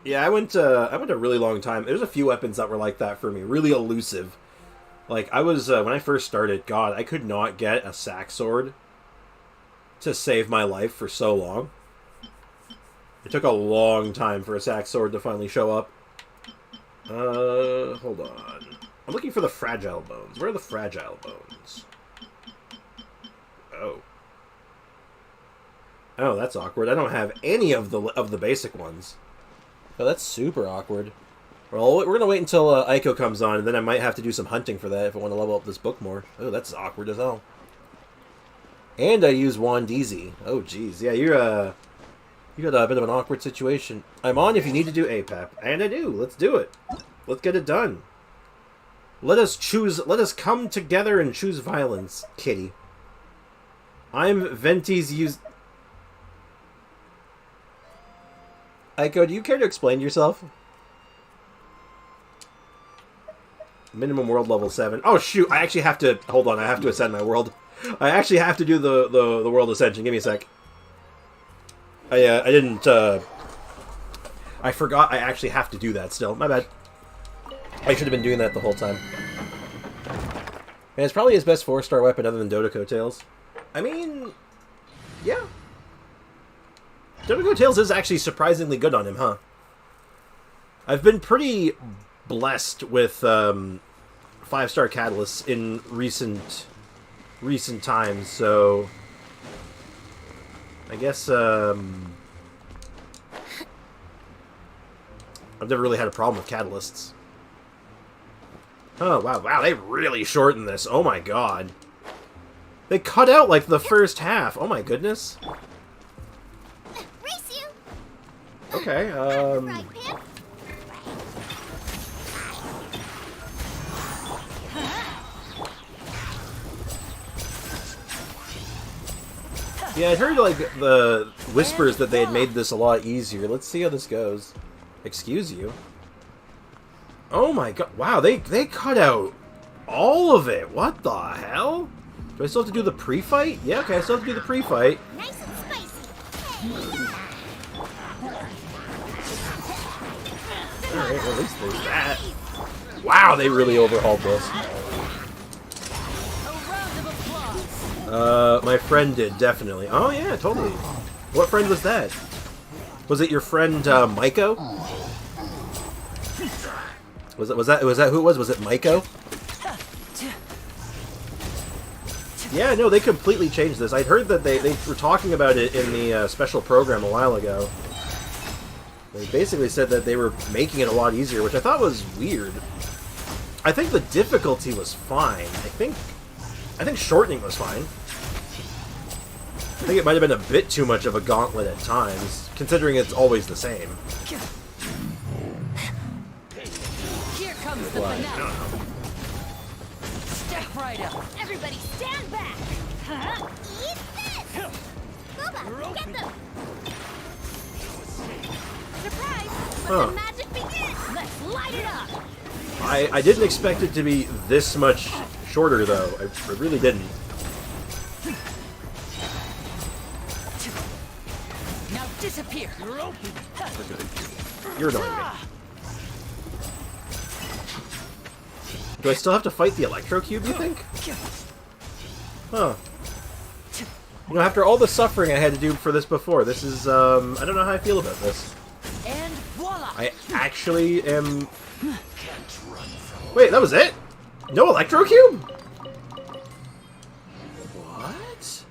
Yeah, I went a really long time. There's a few weapons that were like that for me. Really elusive. Like, I was, when I first started, God, I could not get a sack sword to save my life for so long. It took a long time for a sack sword to finally show up. Hold on. I'm looking for the fragile bones. Where are the fragile bones? Oh. Oh, that's awkward. I don't have any of the basic ones. Oh, that's super awkward. Well, we're going to wait until Aiko comes on, and then I might have to do some hunting for that if I want to level up this book more. Oh, that's awkward as hell. And I use Wandeezy. Oh, jeez. Yeah, you got a bit of an awkward situation. I'm on if you need to do APEP. And I do. Let's do it. Let's get it done. Let us come together and choose violence, kitty. I'm Venti's use. Aiko, do you care to explain yourself? Minimum world level 7. Oh shoot! I actually have to hold on. I have to ascend my world. I actually have to do the world ascension. Give me a sec. I didn't. I forgot. I actually have to do that still. My bad. I should have been doing that the whole time. And it's probably his best 4-star weapon other than Dodoko Tails. I mean, yeah. Dodoko Tails is actually surprisingly good on him, huh? I've been pretty blessed with 5-star catalysts in recent times, so I guess I've never really had a problem with catalysts. Oh, wow, they really shortened this. Oh my god. They cut out, like, the first half. Oh my goodness. Race you. Okay, Right, Pip. Yeah, I heard, like, the whispers that they had made this a lot easier. Let's see how this goes. Excuse you? Oh my god. Wow, they cut out all of it. What the hell? Do I still have to do the pre-fight? Yeah, okay, I still have to do the pre-fight. Nice and spicy. Alright, well, at least there's that. Wow, they really overhauled this. My friend did, definitely. Oh yeah, totally. What friend was that? Was it your friend, Maiko? Was that who it was? Was it Maiko? Yeah, no, they completely changed this. I'd heard that they were talking about it in the special program a while ago. They basically said that they were making it a lot easier, which I thought was weird. I think the difficulty was fine. I think shortening was fine. I think it might have been a bit too much of a gauntlet at times, considering it's always the same. Here comes the finale. Step right up. Everybody stand back. Eat this. Boba, get them. Surprise. Let the magic begin. Let's light it up. I didn't expect it to be this much shorter, though. I really didn't. Now disappear. You're annoying me. Do I still have to fight the Electro Cube, you think? Huh. You know, after all the suffering I had to do for this before, this is, I don't know how I feel about this. And voila. I actually am... Wait, that was it? No Electro Cube? What?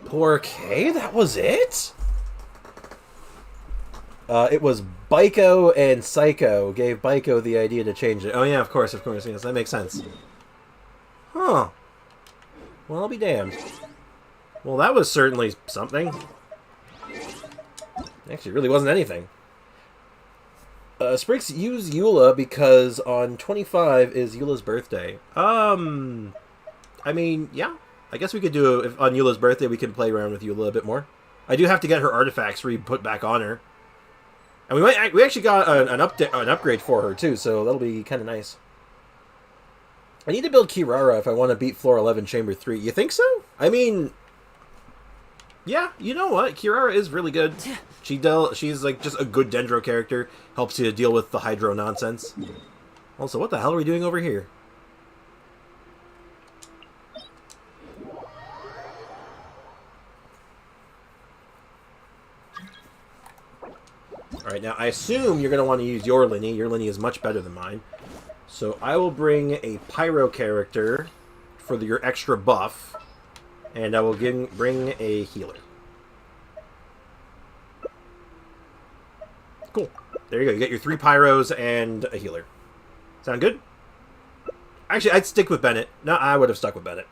Poor K? That was it? It was Baiko and Psycho gave Baiko the idea to change it. Oh yeah, of course, yes, that makes sense. Huh. Well, I'll be damned. Well, that was certainly something. Actually, it really wasn't anything. Sprix, use Eula because on 25 is Eula's birthday. I mean, yeah. I guess we could do, if on Eula's birthday, we can play around with Eula a bit more. I do have to get her artifacts put back on her. And we actually got an upgrade for her, too, so that'll be kind of nice. I need to build Kirara if I want to beat Floor 11 Chamber 3. You think so? I mean... Yeah, you know what? Kirara is really good. She's like just a good Dendro character. Helps you deal with the Hydro nonsense. Also, what the hell are we doing over here? Alright, now I assume you're going to want to use your Linny. Your Linny is much better than mine. So I will bring a Pyro character for your extra buff. And I will bring a healer. Cool. There you go. You get your 3 Pyros and a healer. Sound good? Actually, I'd stick with Bennett. No, I would have stuck with Bennett.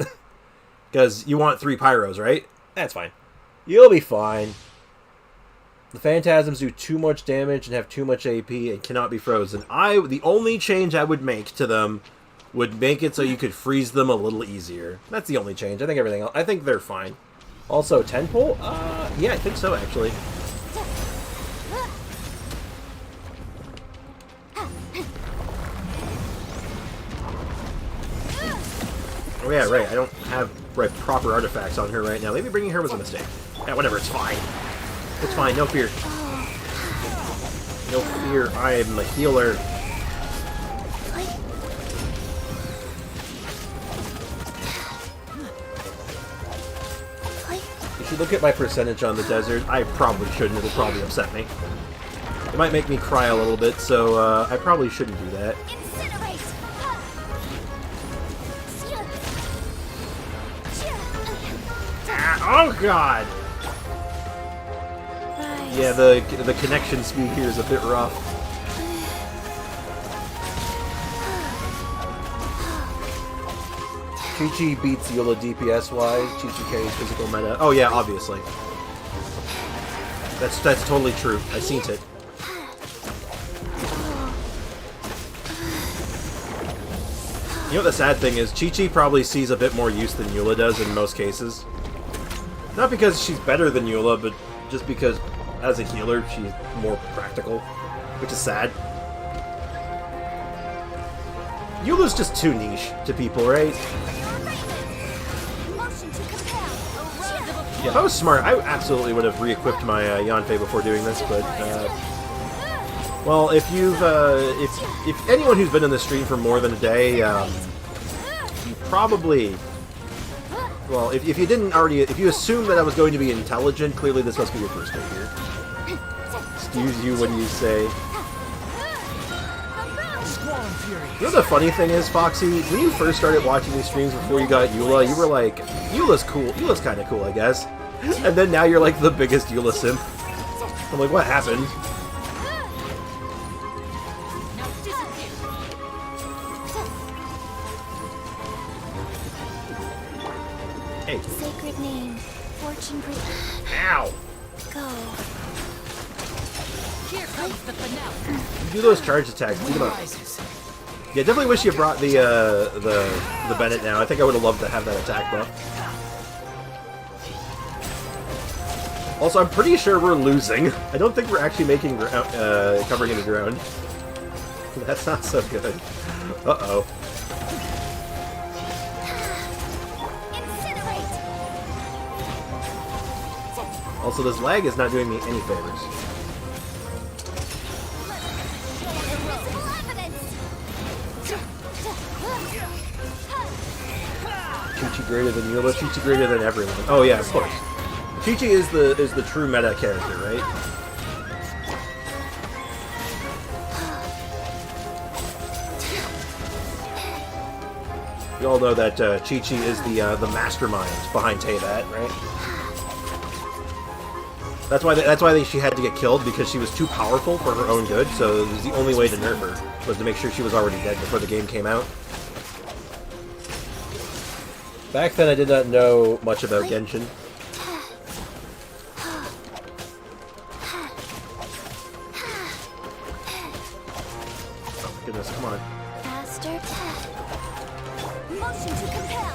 Because you want 3 Pyros, right? That's fine. You'll be fine. The Phantasms do too much damage and have too much AP and cannot be frozen. The only change I would make to them would make it so you could freeze them a little easier. That's the only change. I think everything else, I think they're fine. Also, 10 pull? Yeah, I think so, actually. Oh yeah, right, I don't have proper artifacts on her right now. Maybe bringing her was a mistake. Yeah, whatever, it's fine. It's fine, no fear. No fear, I am a healer. If you look at my percentage on the desert, I probably shouldn't. It'll probably upset me. It might make me cry a little bit, so I probably shouldn't do that. Oh god! Yeah, the connection speed here is a bit rough. Chi-Chi beats Eula DPS-wise. Chi-Chi carries physical meta. Oh yeah, obviously. That's totally true. I've seen it. You know what the sad thing is? Chi-Chi probably sees a bit more use than Eula does in most cases. Not because she's better than Eula, but just because, as a healer, she's more practical. Which is sad. Eula's just too niche to people, right? Yeah, if I was smart, I absolutely would have re-equipped my Yanfei before doing this, but, well, if you've, if anyone who's been in the stream for more than a day, you probably... Well, if you didn't already... If you assumed that I was going to be intelligent, clearly this must be your first day here. Excuse you, what do you say? You know the funny thing is, Foxy? When you first started watching these streams before you got Eula, you were like, Eula's cool. Eula's kind of cool, I guess. And then now you're like the biggest Eula simp. I'm like, what happened? Hey. Sacred name, fortune bringer. Ow! Go. Here comes the finale. You do those charge attacks. Think about it. Yeah, definitely wish you brought the Bennett now. I think I would have loved to have that attack buff. Also, I'm pretty sure we're losing. I don't think we're actually making covering the ground. That's not so good. Uh-oh. Also, this lag is not doing me any favors. Chi-Chi greater than Eula, Chi-Chi greater than everyone. Oh yeah, of course. Chi-Chi is the true meta character, right? You all know that Chi-Chi is the mastermind behind Teyvat, right? That's why she had to get killed, because she was too powerful for her own good. So it was the only way to nerf her was to make sure she was already dead before the game came out. Back then, I did not know much about Genshin. Oh my goodness, come on. Faster. Motion to compel.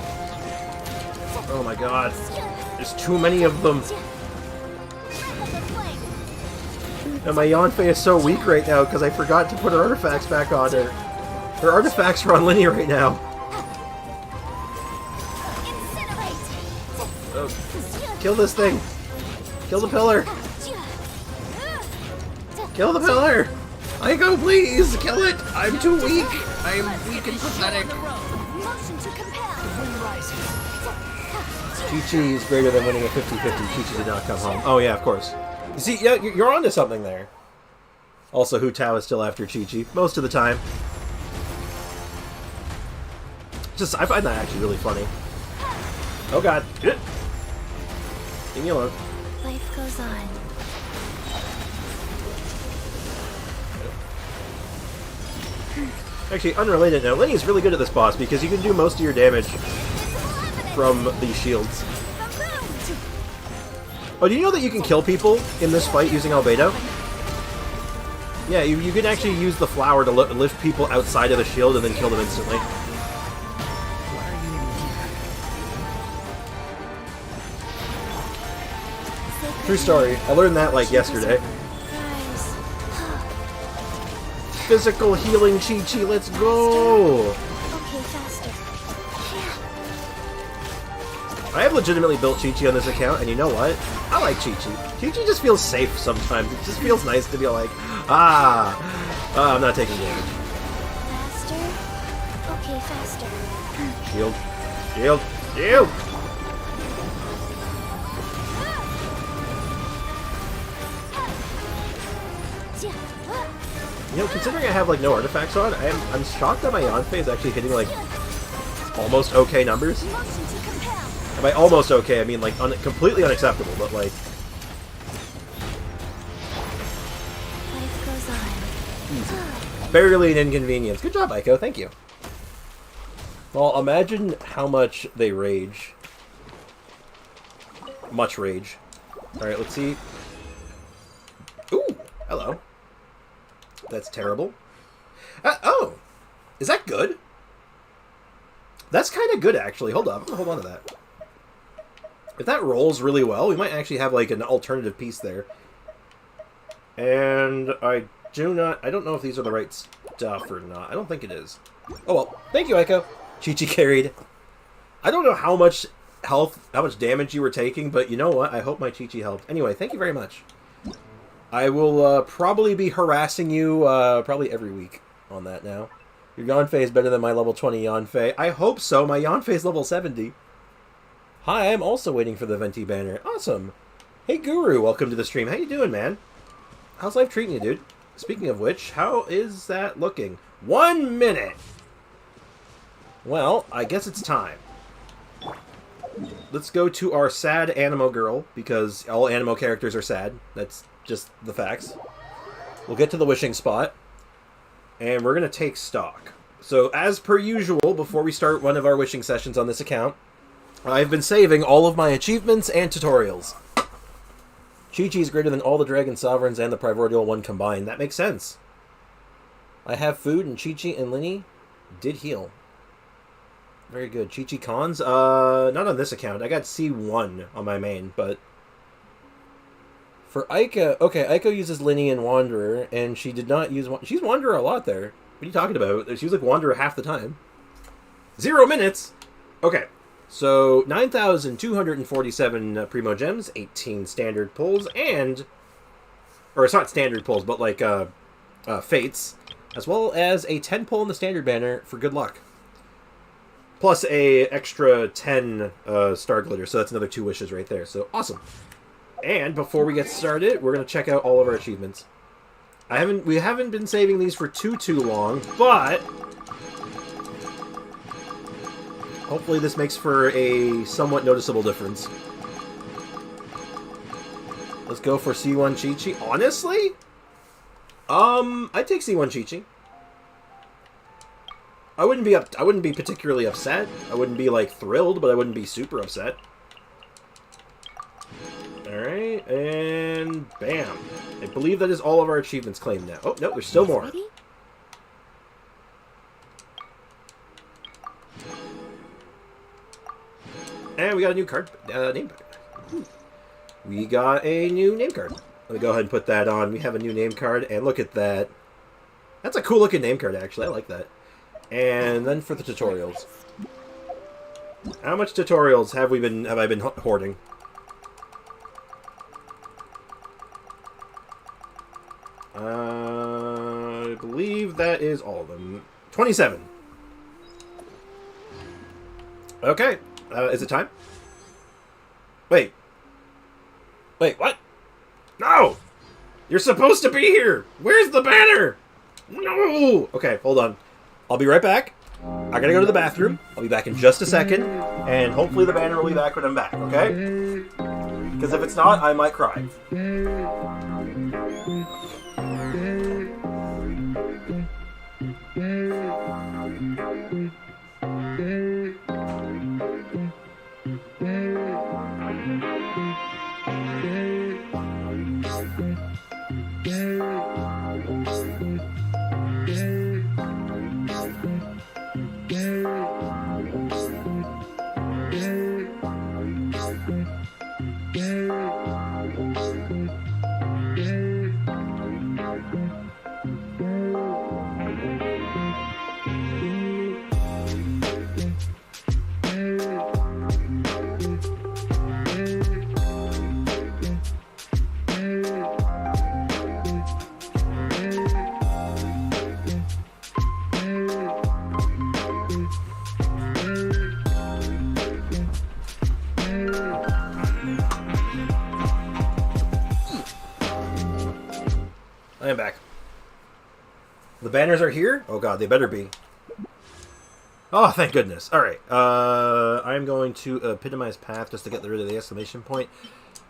Oh my god. There's too many of them. And my Yanfei is so weak right now because I forgot to put her artifacts back on her. Her artifacts are on Linny right now. Oh, kill this thing. Kill the pillar. Kill the pillar. Aiko, please, kill it. I'm too weak. I am weak and pathetic. Chi-Chi is greater than winning a 50-50. Chi-Chi did not come home. Oh yeah, of course. You see, yeah, you're onto something there. Also, Hu Tao is still after Chi-Chi most of the time. Just, I find that actually really funny. Oh god. Leave me alone. Life goes on. Actually, unrelated note, Lenny's really good at this boss because you can do most of your damage from these shields. Oh, do you know that you can kill people in this fight using Albedo? Yeah, you can actually use the flower to lift people outside of the shield and then kill them instantly. True story. I learned that like yesterday. Guys. Physical healing Chi-Chi, let's go! Okay, faster. I have legitimately built Chi-Chi on this account, and you know what? I like Chi-Chi. Chi-Chi just feels safe sometimes. It just feels nice to be like, I'm not taking damage. Faster. Okay, faster. Shield. Shield. Shield! You know, considering I have like no artifacts on, I'm shocked that my Yonfei is actually hitting like almost okay numbers. Motion to compel. And by almost okay, I mean like completely unacceptable, but like Life goes on. barely an inconvenience. Good job, Aiko. Thank you. Well, imagine how much they rage. Much rage. Alright, let's see. Ooh, hello. That's terrible. Oh! Is that good? That's kind of good, actually. Hold up. I'm gonna hold on to that. If that rolls really well, we might actually have, like, an alternative piece there. And I don't know if these are the right stuff or not. I don't think it is. Oh, well. Thank you, Aiko. Chi-Chi carried. I don't know how much health, how much damage you were taking, but you know what? I hope my Chi-Chi helped. Anyway, thank you very much. I will probably be harassing you probably every week on that now. Your Yonfei is better than my level 20 Yonfei. I hope so. My Yonfei is level 70. Hi, I'm also waiting for the Venti banner. Awesome. Hey, Guru, welcome to the stream. How you doing, man? How's life treating you, dude? Speaking of which, how is that looking? 1 minute! Well, I guess it's time. Let's go to our sad Animo girl, because all Animo characters are sad. That's just the facts. We'll get to the wishing spot, and we're going to take stock. So, as per usual, before we start one of our wishing sessions on this account, I've been saving all of my achievements and tutorials. Chi-Chi is greater than all the Dragon Sovereigns and the Primordial One combined. That makes sense. I have food, and Chi-Chi and Linny did heal. Very good. Chi-Chi cons? Not on this account. I got C1 on my main, but... For Aiko... Okay, Aiko uses Linny and Wanderer, and she did not use... She's Wanderer a lot there. What are you talking about? She was like Wanderer half the time. 0 minutes! Okay. So, 9,247 Primo Gems, 18 standard pulls, and... Or it's not standard pulls, but like, Fates. As well as a 10 pull in the standard banner for good luck. Plus a extra 10 Star Glitter, so that's another 2 wishes right there. So, awesome. And before we get started, we're going to check out all of our achievements. We haven't been saving these for too long, but... hopefully this makes for a somewhat noticeable difference. Let's go for C1 Chi-Chi. Honestly? I'd take C1 Chi-Chi. I wouldn't be particularly upset. I wouldn't be like thrilled, but I wouldn't be super upset. Alright, and bam. I believe that is all of our achievements claimed now. Oh, no, there's still more. Ready? And we got a new card, name card. We got a new name card. Let me go ahead and put that on. We have a new name card, and look at that. That's a cool looking name card, actually. I like that. And then for the tutorials. How much tutorials have I been hoarding? I believe that is all of them. 27. Okay. Is it time? Wait. Wait, what? No! You're supposed to be here! Where's the banner? No! Okay, hold on. I'll be right back. I gotta go to the bathroom. I'll be back in just a second. And hopefully the banner will be back when I'm back, okay? Because if it's not, I might cry. I am back. The banners are here? Oh god, they better be. Oh, thank goodness. Alright, I'm going to epitomize path just to get rid of the exclamation point.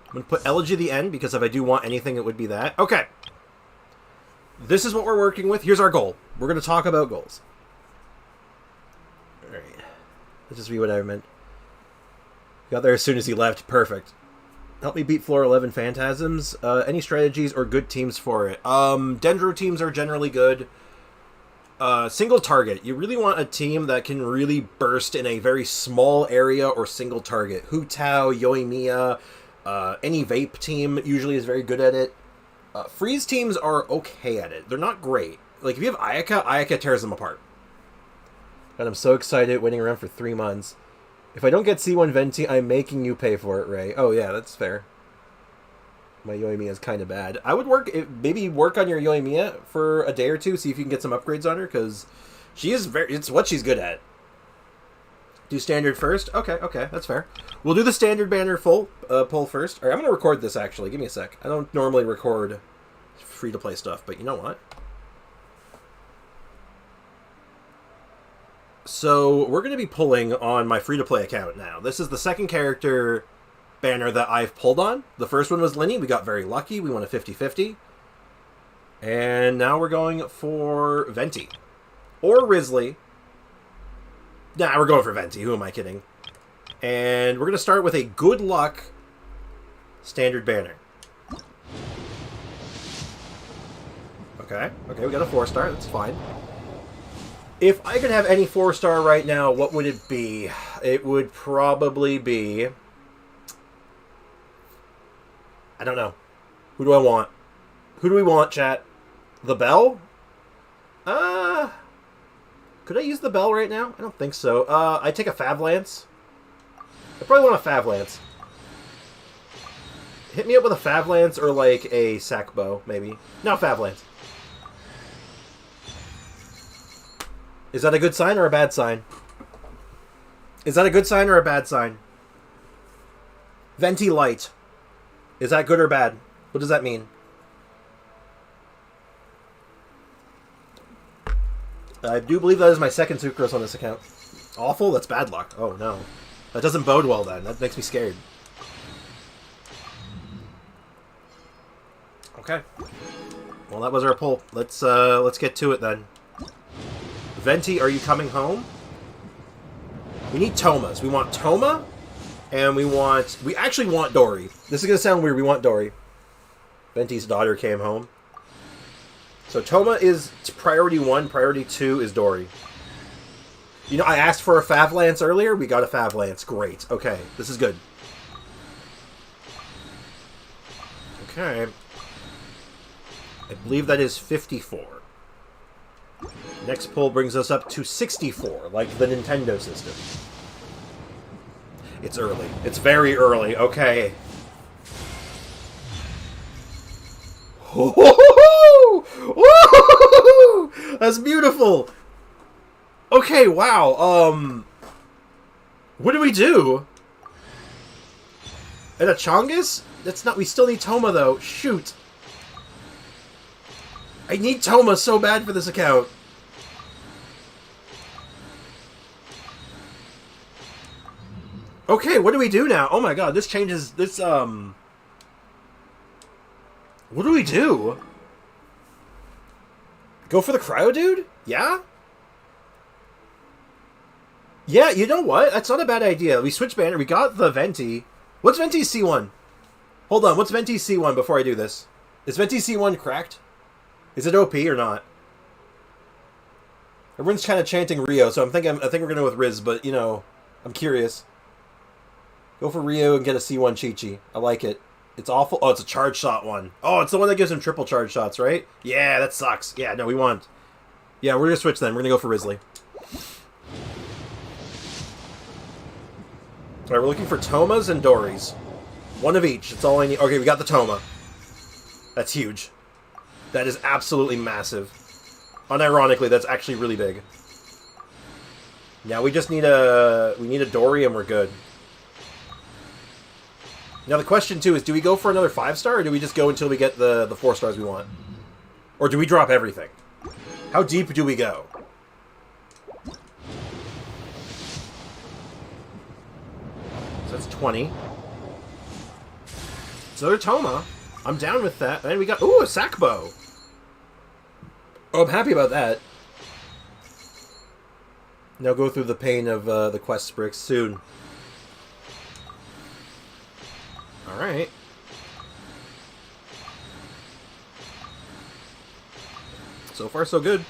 I'm going to put elegy at the end, because if I do want anything, it would be that. Okay. This is what we're working with. Here's our goal. We're going to talk about goals. Alright. Let's just read what I meant. Got there as soon as he left. Perfect. Help me beat floor 11 Phantasms. Any strategies or good teams for it? Dendro teams are generally good. Single target. You really want a team that can really burst in a very small area or single target. Hu Tao, Yoimiya, any Vape team usually is very good at it. Freeze teams are okay at it. They're not great. Like, if you have Ayaka, Ayaka tears them apart. And I'm so excited, waiting around for 3 months. If I don't get C1 Venti, I'm making you pay for it, Ray. Oh, yeah, that's fair. My Yoimiya is kind of bad. I would maybe work on your Yoimiya for a day or two, see if you can get some upgrades on her, because she is it's what she's good at. Do standard first? Okay, that's fair. We'll do the standard banner pull first. All right, I'm going to record this, actually. Give me a sec. I don't normally record free-to-play stuff, but you know what? So, we're going to be pulling on my free-to-play account now. This is the second character banner that I've pulled on. The first one was Linny. We got very lucky. We won a 50-50. And now we're going for Venti. Or Risley. Nah, we're going for Venti. Who am I kidding? And we're going to start with a good luck standard banner. Okay, we got a 4-star. That's fine. If I could have any 4-star right now, what would it be? It would probably be... I don't know. Who do I want? Who do we want, chat? The Bell? Could I use the Bell right now? I don't think so. I take a Fav Lance. I probably want a Fav Lance. Hit me up with a Fav Lance or like a Sack Bow, maybe. No, Fav Lance. Is that a good sign or a bad sign? Is that a good sign or a bad sign? Venti Light. Is that good or bad? What does that mean? I do believe that is my second Sucrose on this account. Awful? That's bad luck. Oh, no. That doesn't bode well, then. That makes me scared. Okay. Well, that was our pull. Let's get to it, then. Venti, are you coming home? We need Tomas. We want Toma, and we actually want Dory. This is going to sound weird. We want Dory. Venti's daughter came home. So Toma is priority 1. Priority 2 is Dory. You know, I asked for a Fav Lance earlier. We got a Fav Lance. Great. Okay, this is good. Okay. I believe that is 54. Next pull brings us up to 64, like the Nintendo system. It's early. It's very early. Okay. That's beautiful. Okay, wow. What do we do? And a Chongus? That's not. We still need Toma though. Shoot. I need Toma so bad for this account. Okay, what do we do now? Oh my god, this changes... This, What do we do? Go for the Cryo Dude? Yeah? Yeah, you know what? That's not a bad idea. We switch banner. We got the Venti. What's Venti's C1? Hold on, what's Venti's C1 before I do this? Is Venti's C1 cracked? Is it OP or not? Everyone's kind of chanting Rio, so I think we're going to go with Riz, but, you know, I'm curious. Go for Rio and get a C1 Chi-Chi. I like it. It's awful. Oh, it's a charge shot one. Oh, it's the one that gives him triple charge shots, right? Yeah, that sucks. Yeah, no, we want... Yeah, we're going to switch then. We're going to go for Risley. Alright, we're looking for Tomas and Dories. One of each. That's all I need. Okay, we got the Toma. That's huge. That is absolutely massive. Unironically, that's actually really big. Now we just need a... We need a Dory and we're good. Now the question, too, is do we go for another 5-star or do we just go until we get the 4 stars we want? Or do we drop everything? How deep do we go? So that's 20. It's another Toma. I'm down with that. And we got... Ooh, a sack bow. Oh, I'm happy about that. Now go through the pain of the quest bricks soon. Alright. So far, so good.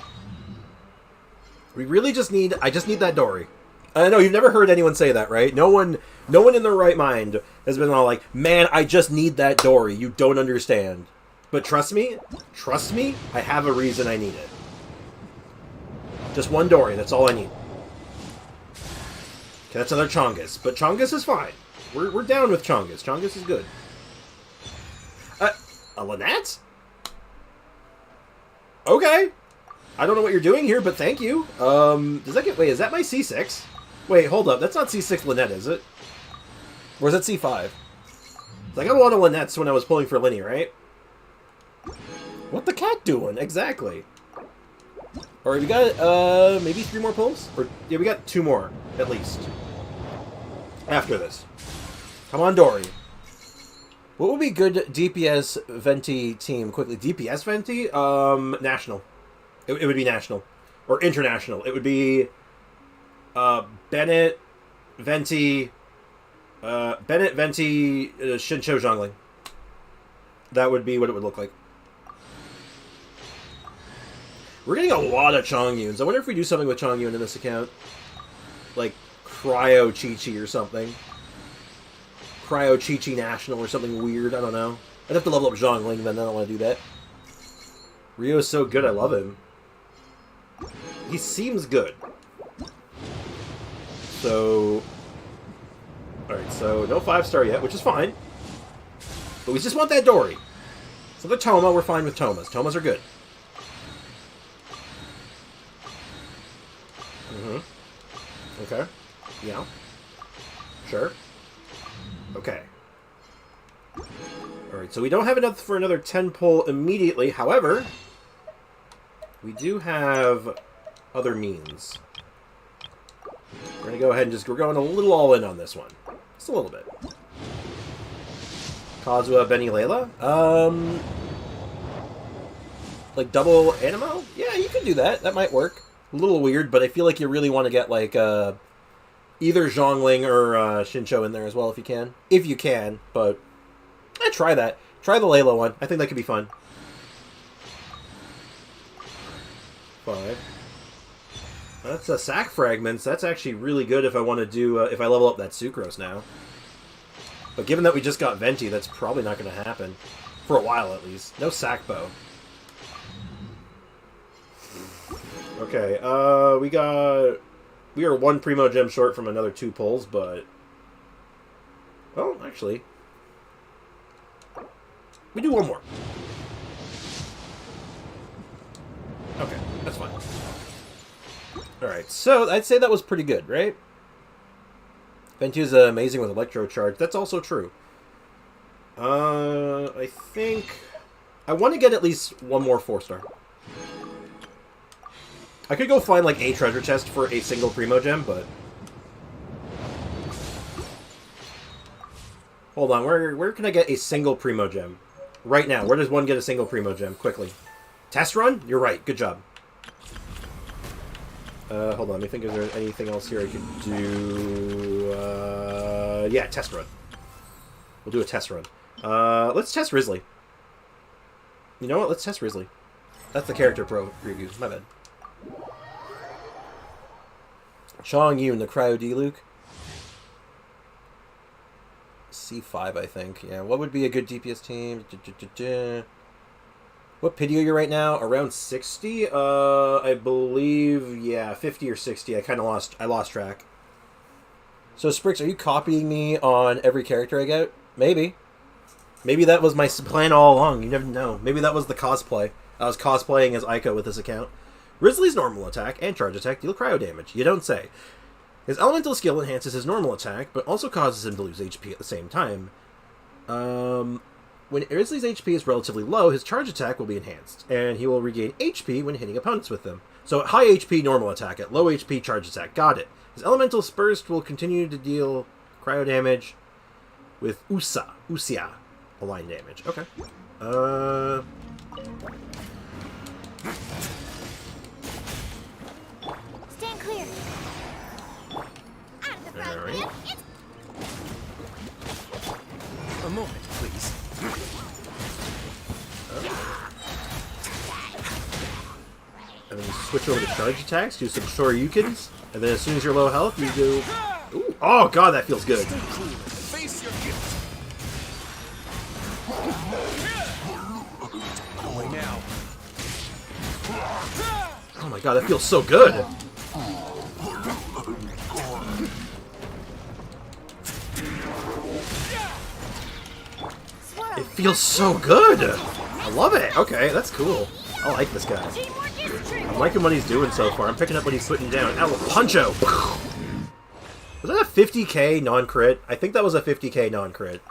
We really just need... I just need that Dory. I know, you've never heard anyone say that, right? No one in their right mind has been all like, man, I just need that Dory. You don't understand. But trust me, I have a reason I need it. Just one Dory, that's all I need. Okay, that's another Chongus. But Chongus is fine. We're down with Chongus. Chongus is good. A Lynette? Okay. I don't know what you're doing here, but thank you. Does that get... Wait, is that my C6? Wait, hold up. That's not C6 Lynette, is it? Or is that C5? I got a lot of Lynnettes when I was pulling for Linny, right? What the cat doing? Exactly. Alright, we got, maybe 3 more pulls? Or, yeah, we got 2 more, at least. After this. Come on, Dory. What would be good DPS Venti team, quickly? DPS Venti? National. It would be national. Or international. It would be, Bennett, Venti, Shincho Zhongling. That would be what it would look like. We're getting a lot of Chongyuns. I wonder if we do something with Chongyun in this account. Like, Cryo Chi-Chi or something. Cryo Chi-Chi National or something weird. I don't know. I'd have to level up Zhongling, then I don't want to do that. Ryo is so good. I love him. He seems good. So... Alright, so no 5-star yet, which is fine. But we just want that Dory. So the Toma, we're fine with Tomas. Tomas are good. Okay. Yeah. Sure. Okay. Alright, so we don't have enough for another 10 pull immediately. However, we do have other means. We're going to go ahead and we're going a little all in on this one. Just a little bit. Kazuha, Benny, Layla? Like double Animo? Yeah, you can do that. That might work. A little weird, but I feel like you really want to get, like, either Zhongling or Shincho in there as well if you can. If you can, but try that. Try the Layla one. I think that could be fun. 5. That's sack fragments. That's actually really good if I want to do, if I level up that Sucrose now. But given that we just got Venti, that's probably not going to happen. For a while, at least. No sack bow. Okay, we are 1 Primo Gem short from another 2 pulls, but... Well, actually... We do 1 more. Okay, that's fine. Alright, so I'd say that was pretty good, right? Venti is amazing with Electro Charge. That's also true. I think... I want to get at least 1 more 4-star. I could go find, like, a treasure chest for a single Primo Gem, but... Hold on, where can I get a single Primo Gem? Right now, where does one get a single Primo Gem? Quickly. Test run? You're right, good job. Hold on, let me think, is there anything else here I could do? Yeah, test run. We'll do a test run. Let's test Risley. You know what, let's test Risley. That's the character preview, my bad. Chongyun, the Cryo D-Luke. C5, I think. Yeah, what would be a good DPS team? What pity are you right now? Around 60? I believe, yeah, 50 or 60. I lost track. So, Sprix, are you copying me on every character I get? Maybe. Maybe that was my plan all along. You never know. Maybe that was the cosplay. I was cosplaying as Aiko with this account. Risley's normal attack and charge attack deal cryo damage. You don't say. His elemental skill enhances his normal attack, but also causes him to lose HP at the same time. when Arisley's HP is relatively low, his charge attack will be enhanced, and he will regain HP when hitting opponents with them. So at high HP, normal attack. At low HP, charge attack. Got it. His elemental burst will continue to deal cryo damage with Usia aligned damage. Okay. Stand clear. Out of the front. Alright. A moment, please. And then you switch over to charge attacks, do some Shoryukens, and then as soon as you're low health, you do... Ooh. Oh god, that feels good. Face your guilt. Away now. Oh my god, that feels so good! It feels so good! I love it! Okay, that's cool. I like this guy. I'm liking what he's doing so far. I'm picking up what he's putting down. Ow, Puncho! Was that a 50k non-crit? I think that was a 50k non-crit.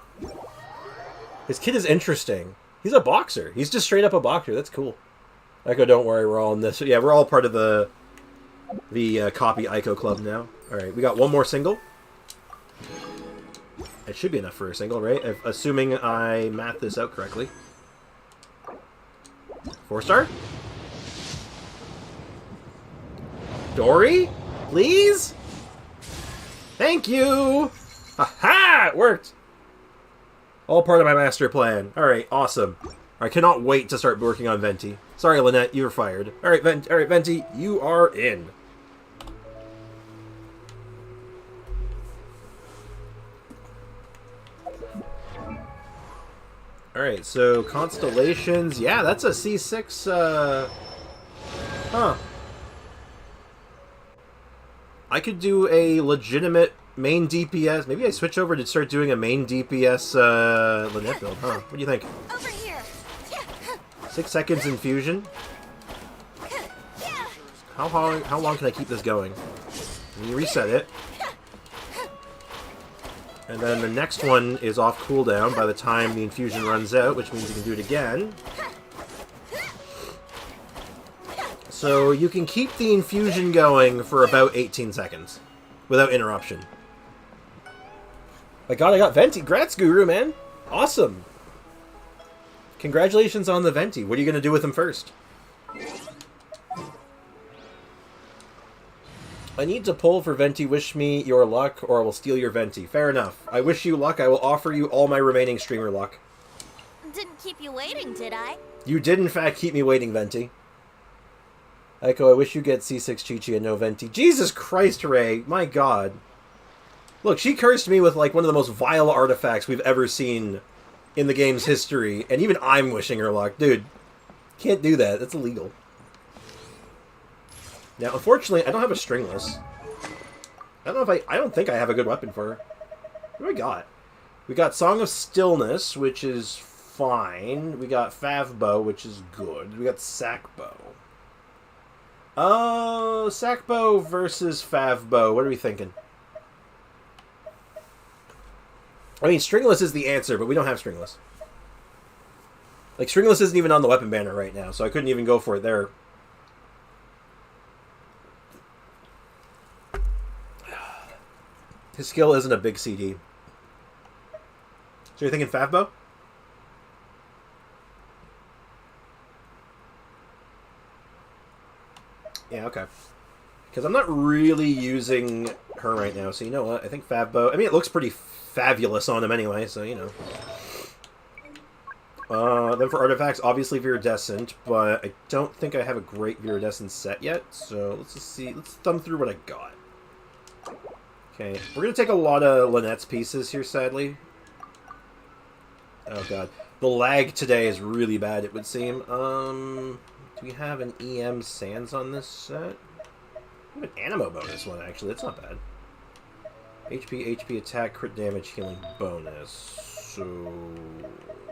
His kid is interesting. He's a boxer. He's just straight up a boxer. That's cool. Echo, don't worry, we're all in this. Yeah, we're all part of the copy Ico club now. Alright, we got one more single. It should be enough for a single, right? Assuming I math this out correctly. 4-star? Dory? Please? Thank you! Ha-ha! It worked! All part of my master plan. Alright, awesome. I cannot wait to start working on Venti. Sorry, Lynette, you were fired. Alright, Venti, you are in. Alright, so Constellations. Yeah, that's a C6, Huh. I could do a legitimate main DPS. Maybe I switch over to start doing a main DPS, Lynette build, huh? What do you think? Over here. 6 seconds infusion. How long can I keep this going? And you reset it. And then the next one is off cooldown by the time the infusion runs out, which means you can do it again. So you can keep the infusion going for about 18 seconds without interruption. My god, I got Venti. Grats, Guru, man. Awesome. Congratulations on the Venti. What are you going to do with him first? I need to pull for Venti. Wish me your luck, or I will steal your Venti. Fair enough. I wish you luck. I will offer you all my remaining streamer luck. Didn't keep you waiting, did I? You did, in fact, keep me waiting, Venti. Echo, I wish you get C6 Chi-Chi and no Venti. Jesus Christ, Ray. My god. Look, she cursed me with, like, one of the most vile artifacts we've ever seen in the game's history, and even I'm wishing her luck. Dude, can't do that. That's illegal. Now, unfortunately, I don't have a stringless. I don't think I have a good weapon for her. What do we got? We got Song of Stillness, which is fine. We got Favbow, which is good. We got Sackbow. Sackbow versus Favbow. What are we thinking? I mean, stringless is the answer, but we don't have stringless. Like, stringless isn't even on the weapon banner right now, so I couldn't even go for it there. His skill isn't a big CD. So you're thinking Favbow? Yeah, okay. Because I'm not really using her right now, so you know what? I think Favbow... I mean, it looks pretty fabulous on him anyway, so, you know. Then for artifacts, obviously Viridescent, but I don't think I have a great Viridescent set yet, so let's just see. Let's thumb through what I got. Okay, we're going to take a lot of Lynette's pieces here, sadly. Oh, God. The lag today is really bad, it would seem. Do we have an EM Sands on this set? We have an Animo bonus one, actually. That's not bad. HP, attack, crit damage, healing bonus. So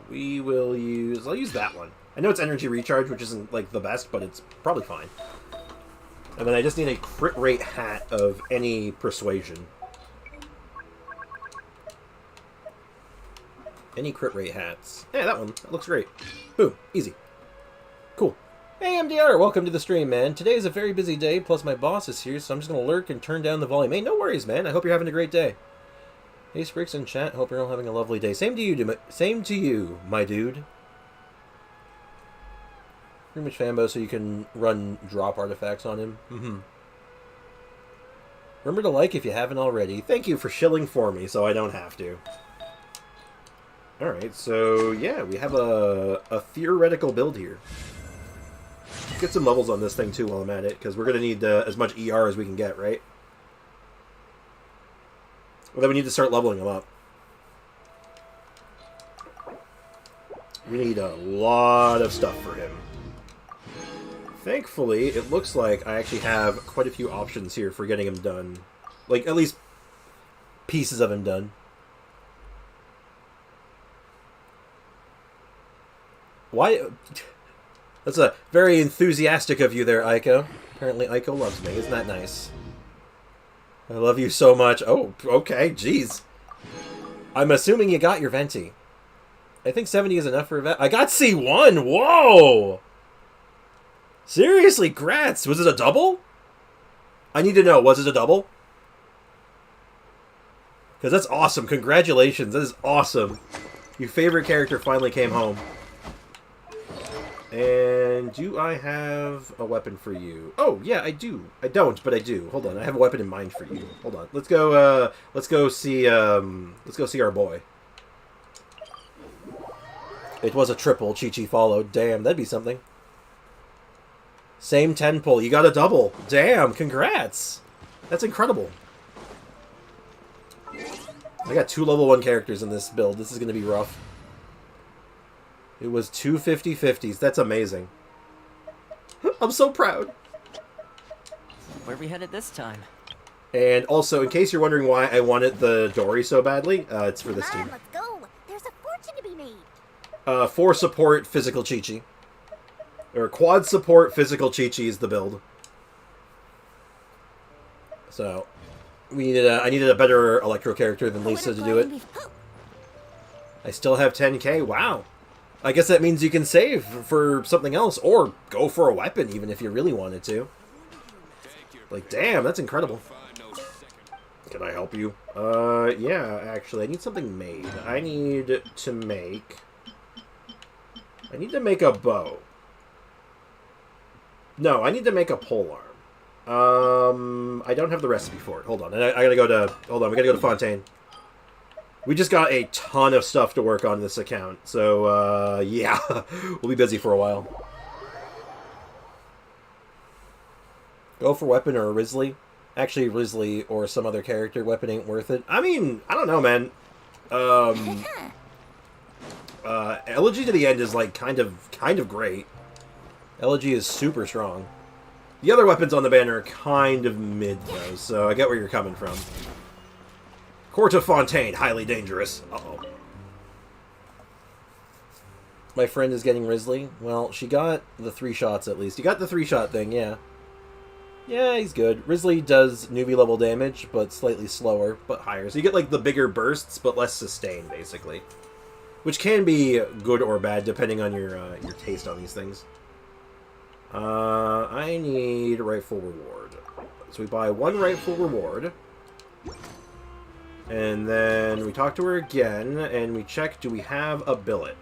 we will use... I'll use that one. I know it's energy recharge, which isn't, like, the best, but it's probably fine. And then I just need a crit rate hat of any persuasion. Any crit rate hats? Yeah, that one. That looks great. Boom. Easy. Cool. Hey, MDR. Welcome to the stream, man. Today is a very busy day, plus my boss is here, so I'm just going to lurk and turn down the volume. Hey, no worries, man. I hope you're having a great day. Hey, Spricks in chat. Hope you're all having a lovely day. Same to you, my dude. Pretty much Fambo, so you can run drop artifacts on him. Remember to like if you haven't already. Thank you for shilling for me, so I don't have to. Alright, so yeah, we have a theoretical build here. Let's get some levels on this thing too while I'm at it, because we're going to need as much ER as we can get, right? Well, then we need to start leveling them up. We need a lot of stuff for him. Thankfully, it looks like I actually have quite a few options here for getting him done. Like, at least pieces of him done. Why? That's a very enthusiastic of you there, Aiko. Apparently Aiko loves me. Isn't that nice? I love you so much. Oh, okay. Jeez. I'm assuming you got your Venti. I think 70 is enough for a Venti. I got C1! Whoa! Seriously, grats! Was it a double? I need to know, was it a double? Because that's awesome. Congratulations. That is awesome. Your favorite character finally came home. And do I have a weapon for you? Oh, yeah, I do. I don't, but I do. Hold on, I have a weapon in mind for you. Hold on. Let's go see our boy. It was a triple. Chi-Chi followed. Damn, that'd be something. Same 10 pull. You got a double. Damn, congrats. That's incredible. I got 2 level 1 characters in this build. This is going to be rough. It was 2 50/50s. That's amazing. I'm so proud. Where are we headed this time? And also, in case you're wondering why I wanted the Dory so badly, it's for this team. Let's go. There's a fortune to be made. For support, physical Chi-Chi. Or quad support, physical Chi-Chi is the build. So, I needed a better Electro character than Lisa to do it. I still have 10k. Wow. I guess that means you can save for something else, or go for a weapon, even if you really wanted to. Like, damn, that's incredible. Can I help you? Yeah, actually, I need something made. I need to make a bow. No, I need to make a polearm. I don't have the recipe for it. Hold on, I gotta go to... Hold on, we gotta go to Fontaine. We just got a ton of stuff to work on this account, so, yeah, we'll be busy for a while. Go for weapon or a Risley. Actually, Risley or some other character. Weapon ain't worth it. I mean, I don't know, man. Elegy to the End is, like, kind of great. Elegy is super strong. The other weapons on the banner are kind of mid, though, so I get where you're coming from. Court of Fontaine, highly dangerous. Uh-oh. My friend is getting Risley. Well, she got the 3 shots at least. You got the 3-shot thing, yeah. Yeah, he's good. Risley does newbie level damage, but slightly slower, but higher. So you get like the bigger bursts, but less sustain, basically. Which can be good or bad, depending on your taste on these things. I need rightful reward. So we buy 1 rightful reward. And then we talk to her again, and we check, do we have a billet?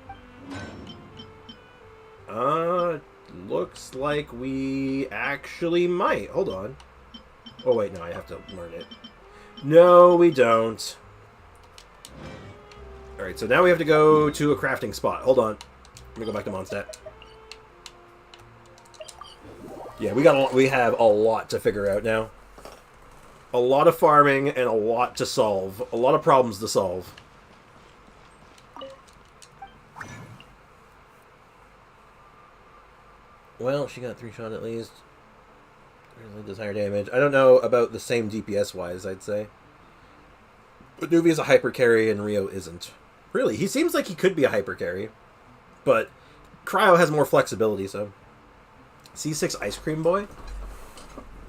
Looks like we actually might. Hold on. Oh, wait, no, I have to learn it. No, we don't. Alright, so now we have to go to a crafting spot. Hold on. Let me go back to Mondstadt. Yeah, we have a lot to figure out now. A lot of farming and a lot to solve. A lot of problems to solve. Well, she got 3-shot at least. Really does higher damage. I don't know about the same DPS-wise, I'd say. But Nuvi is a hyper carry and Rio isn't. Really, he seems like he could be a hyper carry. But Cryo has more flexibility, so... C6 Ice Cream Boy?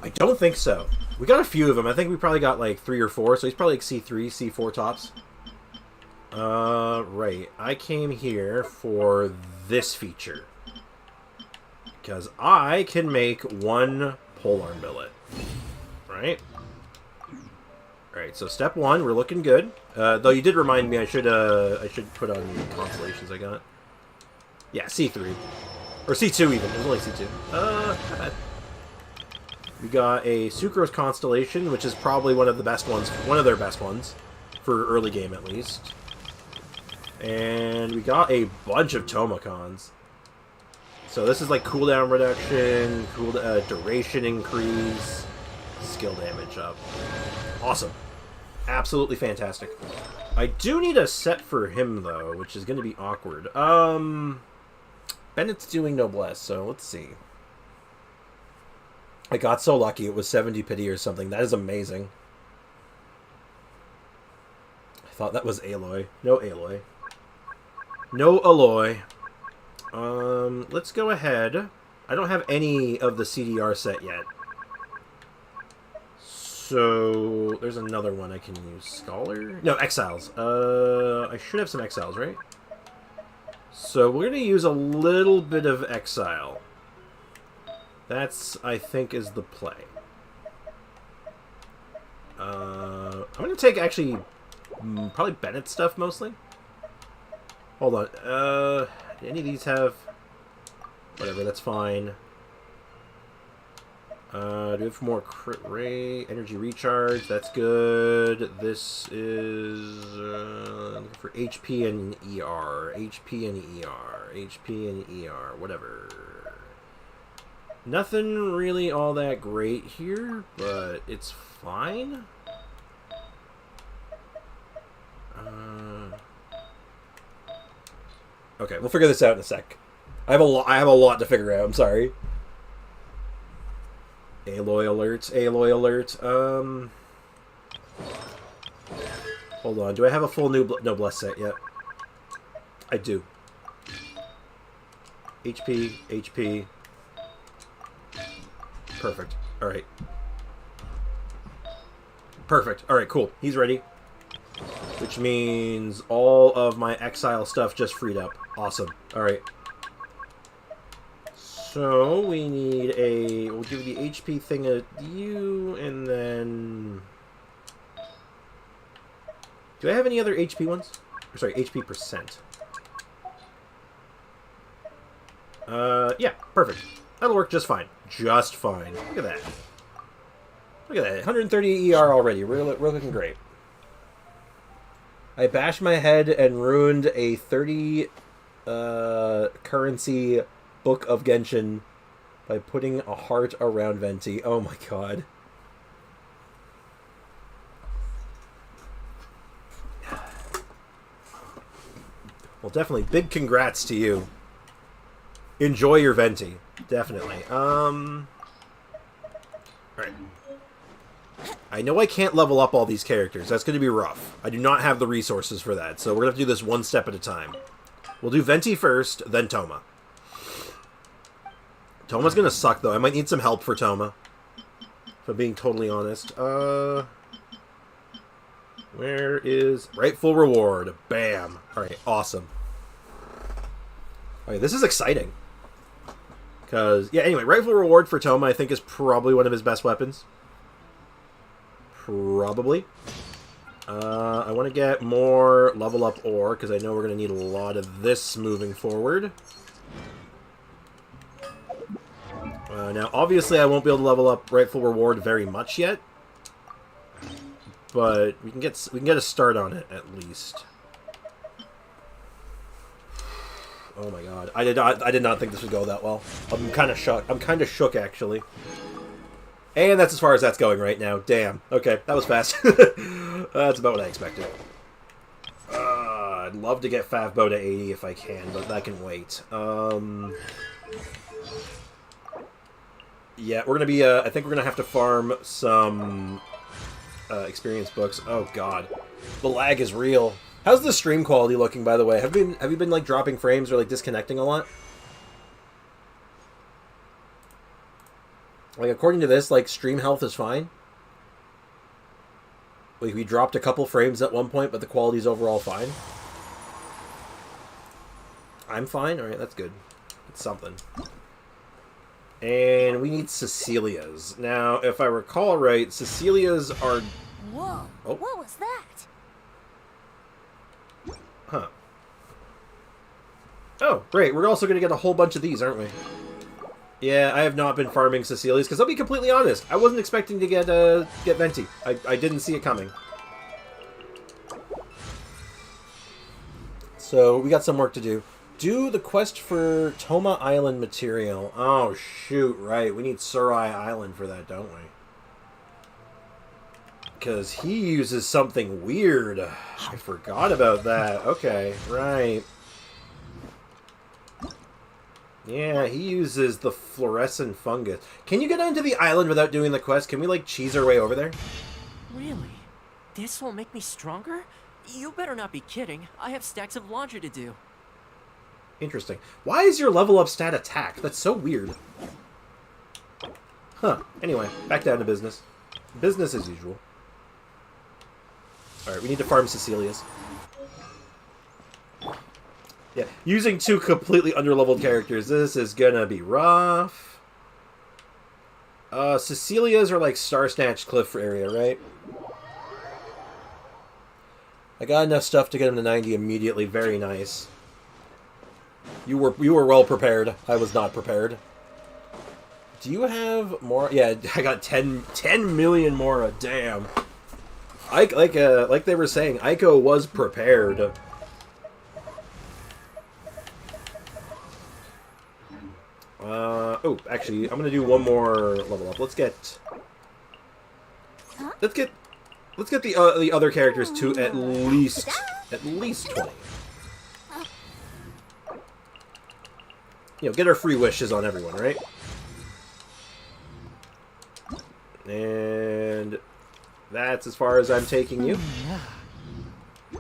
I don't think so. We got a few of them. I think we probably got like 3 or 4, so he's probably like C3, C4 tops. Right. I came here for this feature. Because I can make one polearm billet. Right? Alright, so step one, we're looking good. Though you did remind me I should put on the constellations I got. Yeah, C3. Or C2 even. It was only C2. Not bad. We got a Sucrose Constellation, which is probably one of the best ones, one of their best ones, for early game at least. And we got a bunch of Tomacons. So this is like cooldown reduction, duration increase, skill damage up. Awesome. Absolutely fantastic. I do need a set for him, though, which is going to be awkward. Bennett's doing Noblesse, so let's see. I got so lucky it was 70 pity or something. That is amazing. I thought that was Aloy. No Aloy. No Aloy. Let's go ahead. I don't have any of the CDR set yet. So, there's another one I can use. Scholar? No, Exiles. I should have some Exiles, right? So, we're going to use a little bit of Exile. That's, I think, is the play. I'm going to take, actually, probably Bennett stuff, mostly. Hold on. Do any of these have... Whatever, that's fine. Do we have more crit rate? Energy recharge, that's good. This is for HP and ER. HP and ER. HP and ER. Whatever. Nothing really all that great here, but it's fine. Okay, we'll figure this out in a sec. I have a lot to figure out. I'm sorry. Aloy alerts. Aloy alert. Hold on. Do I have a full Noblesse set yet? I do. HP. HP. Perfect. All right. Perfect. All right. Cool. He's ready. Which means all of my Exile stuff just freed up. Awesome. All right. So, we need a... We'll give the HP thing a you, and then... Do I have any other HP ones? Or, sorry, HP percent. Yeah, perfect. That'll work just fine. Just fine. Look at that. Look at that. 130 ER already. We're looking great. I bashed my head and ruined a 30 currency Book of Genshin by putting a heart around Venti. Oh my god. Well, definitely big congrats to you. Enjoy your Venti. Definitely. Alright. I know I can't level up all these characters. That's going to be rough. I do not have the resources for that, so we're going to have to do this one step at a time. We'll do Venti first, then Toma. Toma's gonna suck, though. I might need some help for Toma. If I'm being totally honest. Where is... Rightful Reward. Bam. Alright, awesome. Alright, this is exciting. Because, yeah, anyway, Rightful Reward for Toma, I think, is probably one of his best weapons. Probably. I want to get more level up ore, because I know we're going to need a lot of this moving forward. Now, obviously, I won't be able to level up Rightful Reward very much yet, but we can get a start on it at least. Oh my god, I did not think this would go that well. I'm kind of shocked. I'm kind of shook actually. And that's as far as that's going right now. Damn. Okay, that was fast. That's about what I expected. I'd love to get Favbo to 80 if I can, but that can wait. Yeah, we're gonna be. I think we're gonna have to farm some experience books. Oh god, the lag is real. How's the stream quality looking, by the way? Have you been like dropping frames or like disconnecting a lot? Like according to this, like stream health is fine. Like we dropped a couple frames at one point, but the quality's overall fine. I'm fine. All right, that's good. It's something. And we need Cecilia's. Now, if I recall right, Cecilia's are... Whoa, Oh. what was that? Huh. Oh, great. We're also going to get a whole bunch of these, aren't we? Yeah, I have not been farming Cecilia's, because I'll be completely honest. I wasn't expecting to get Venti. I didn't see it coming. So, we got some work to do. Do the quest for Toma Island material. Oh, shoot, right. We need Surai Island for that, don't we? Because he uses something weird. I forgot about that. Okay, right. Yeah, he uses the fluorescent fungus. Can you get onto the island without doing the quest? Can we, like, cheese our way over there? Really? This will make me stronger? You better not be kidding. I have stacks of laundry to do. Interesting. Why is your level up stat attack? That's so weird. Huh. Anyway, back down to business. Business as usual. Alright, we need to farm Cecilia's. Yeah, using two completely underleveled characters, this is gonna be rough. Cecilia's are like Star Snatch Cliff area, right? I got enough stuff to get him to 90 immediately. Very nice. You were well prepared. I was not prepared. Do you have more? Yeah, I got 10 million more. Damn. Like they were saying, Aiko was prepared. Oh, actually, I'm gonna do one more level up. Let's get the other characters to at least 20. You know, get our free wishes on everyone, right? And that's as far as I'm taking you.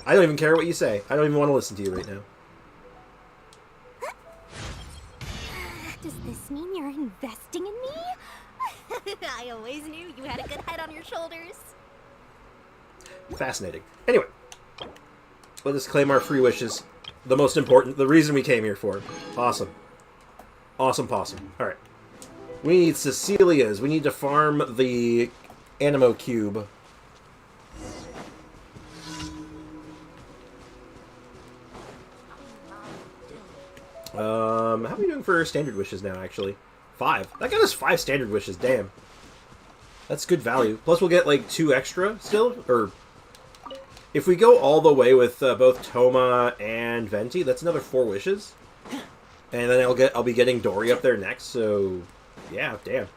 I don't even care what you say. I don't even want to listen to you right now. Does this mean you're investing in me? I always knew you had a good head on your shoulders. Fascinating. Anyway, let us claim our free wishes. The most important, the reason we came here for. Awesome. Awesome possum. Alright. We need Cecilia's. We need to farm the Animo Cube. How are we doing for standard wishes now, actually? 5. That got us 5 standard wishes, damn. That's good value. Plus we'll get, like, 2 extra still, or... If we go all the way with both Toma and Venti, that's another 4 wishes. And then I'll be getting Dory up there next, so... Yeah, damn.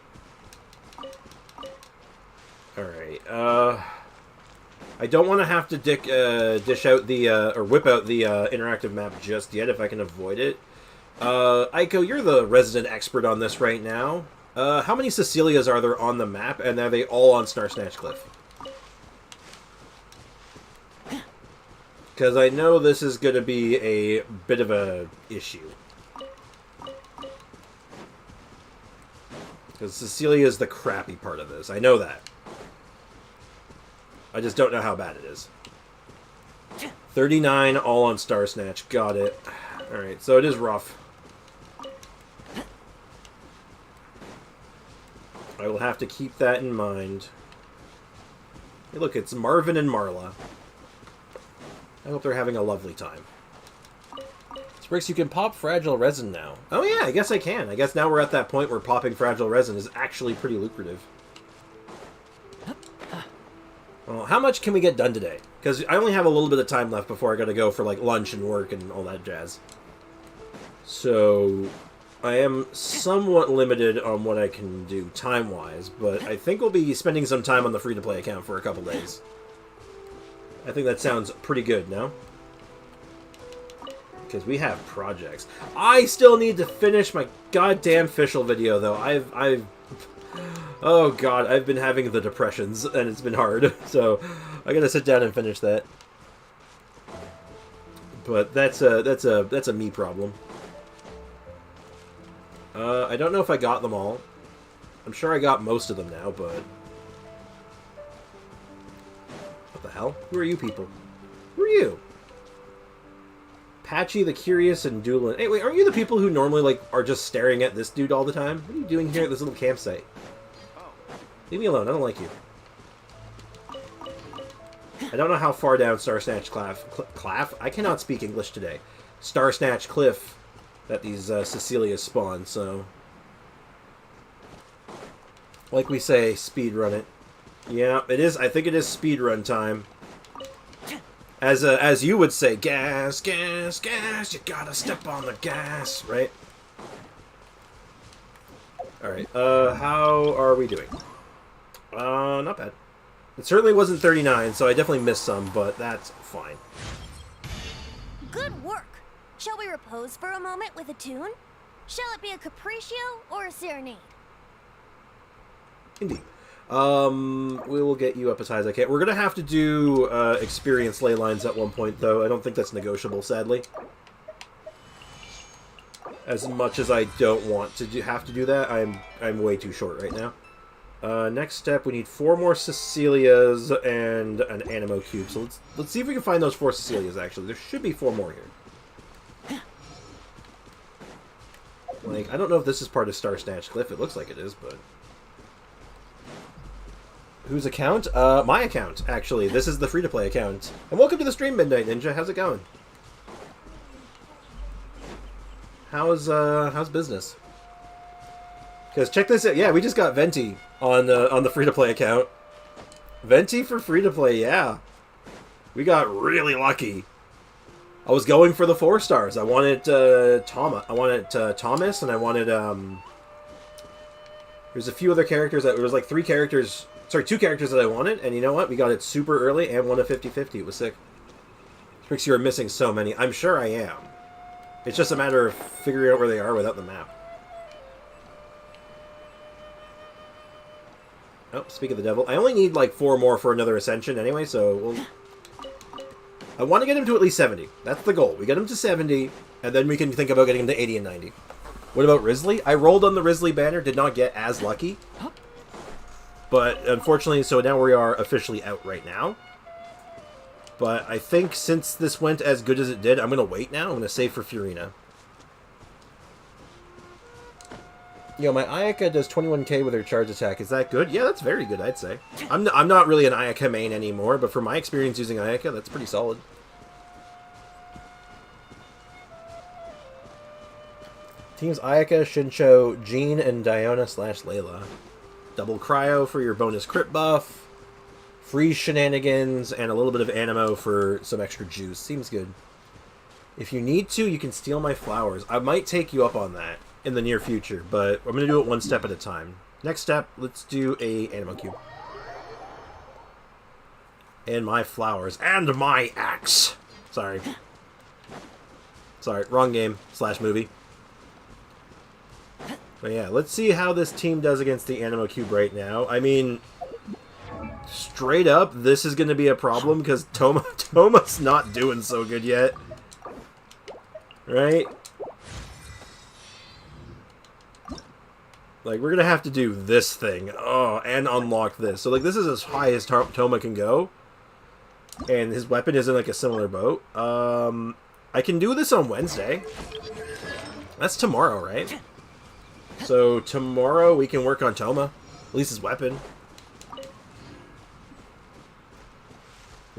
Alright, I don't want to have to dish out the, or whip out the interactive map just yet if I can avoid it. Aiko, you're the resident expert on this right now. How many Cecilias are there on the map, and are they all on Star Snatch Cliff? Because I know this is going to be a bit of a issue. Because Cecilia is the crappy part of this. I know that. I just don't know how bad it is. 39 all on Star Snatch. Got it. Alright, so it is rough. I will have to keep that in mind. Hey, look, it's Marvin and Marla. I hope they're having a lovely time. Sprix, you can pop fragile resin now. Oh yeah, I guess I can. I guess now we're at that point where popping fragile resin is actually pretty lucrative. Well, how much can we get done today? Because I only have a little bit of time left before I gotta go for like lunch and work and all that jazz. So I am somewhat limited on what I can do time-wise, but I think we'll be spending some time on the free-to-play account for a couple days. I think that sounds pretty good, no? Because we have projects. I still need to finish my goddamn Fischl video, though. Oh god, I've been having the depressions, and it's been hard. So, I gotta sit down and finish that. But that's a me problem. I don't know if I got them all. I'm sure I got most of them now, but... What the hell? Who are you people? Who are you? Patchy the Curious and Doolin. Hey, wait, aren't you the people who normally, like, are just staring at this dude all the time? What are you doing here at this little campsite? Leave me alone, I don't like you. I don't know how far down Star Snatch Claff? I cannot speak English today. Star Snatch Cliff that these Cecilias spawn, so... Like we say, speed run it. Yeah, it is. I think it is speed run time. As you would say, gas, gas, gas. You gotta step on the gas, right? All right. How are we doing? Not bad. It certainly wasn't 39, so I definitely missed some, but that's fine. Good work. Shall we repose for a moment with a tune? Shall it be a capriccio or a serenade? Indeed. We will get you up as high as I can. We're going to have to do experience ley lines at one point, though. I don't think that's negotiable, sadly. As much as I don't want to have to do that, I'm way too short right now. Next step, we need 4 more Cecilias and an Animo Cube. So let's see if we can find those 4 Cecilias, actually. There should be 4 more here. Like, I don't know if this is part of Star Snatch Cliff. It looks like it is, but... Whose account? My account, actually. This is the free-to-play account. And welcome to the stream, Midnight Ninja. How's it going? How's business? Because check this out. Yeah, we just got Venti on the free-to-play account. Venti for free-to-play, yeah. We got really lucky. I was going for the 4 stars. I wanted Thomas, and I wanted there's a few other characters that there was like 3 characters. Sorry, 2 characters that I wanted, and you know what? We got it super early and won a 50-50. It was sick. Trixie, you're missing so many. I'm sure I am. It's just a matter of figuring out where they are without the map. Oh, speak of the devil. I only need like 4 more for another Ascension anyway, so we'll... I want to get him to at least 70. That's the goal. We get him to 70, and then we can think about getting him to 80 and 90. What about Risley? I rolled on the Risley banner, did not get as lucky. But unfortunately, so now we are officially out right now. But I think since this went as good as it did, I'm going to wait now. I'm going to save for Furina. Yo, my Ayaka does 21k with her charge attack. Is that good? Yeah, that's very good, I'd say. I'm not really an Ayaka main anymore, but for my experience using Ayaka, that's pretty solid. Teams Ayaka, Shincho, Jean, and Diona/Layla. Double Cryo for your bonus crit buff. Free shenanigans, and a little bit of Animo for some extra juice. Seems good. If you need to, you can steal my flowers. I might take you up on that in the near future, but I'm going to do it one step at a time. Next step, let's do a Animo Cube. And my flowers. And my axe! Sorry. Sorry, wrong game / movie. But yeah, let's see how this team does against the Animo Cube right now. I mean, straight up, this is going to be a problem because Toma's not doing so good yet. Right? Like, we're going to have to do this thing. Oh, and unlock this. So, like, this is as high as Toma can go. And his weapon is in, like, a similar boat. I can do this on Wednesday. That's tomorrow, right? So tomorrow we can work on Toma, at least his weapon.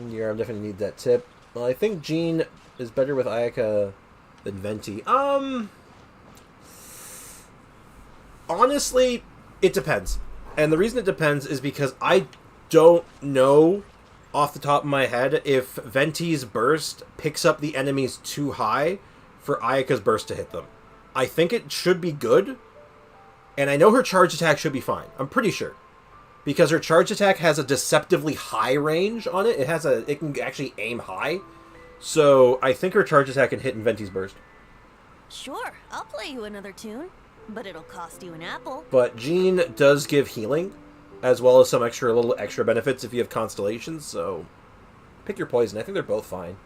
Yeah, I definitely need that tip. Well, I think Jean is better with Ayaka than Venti. Honestly, it depends. And the reason it depends is because I don't know off the top of my head if Venti's burst picks up the enemies too high for Ayaka's burst to hit them. I think it should be good. And I know her charge attack should be fine. I'm pretty sure. Because her charge attack has a deceptively high range on it. It can actually aim high. So I think her charge attack can hit in Venti's burst. Sure, I'll play you another tune. But it'll cost you an apple. But Jean does give healing. As well as some little extra benefits if you have constellations. So pick your poison. I think they're both fine.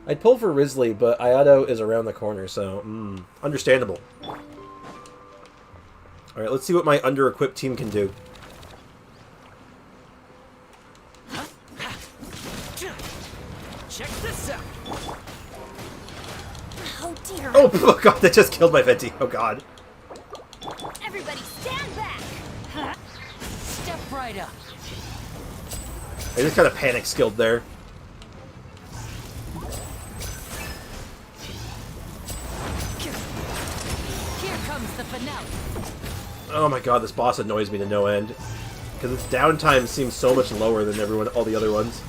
I'd pull for Risley, but Ayato is around the corner. So, understandable. Alright, let's see what my under-equipped team can do. Check this out. Oh dear. Oh, oh god, that just killed my Venti. Oh god. Everybody stand back. Huh? Step right up. I just kind of panic skilled there. Here comes the finale. Oh my god, this boss annoys me to no end. Because its downtime seems so much lower than all the other ones.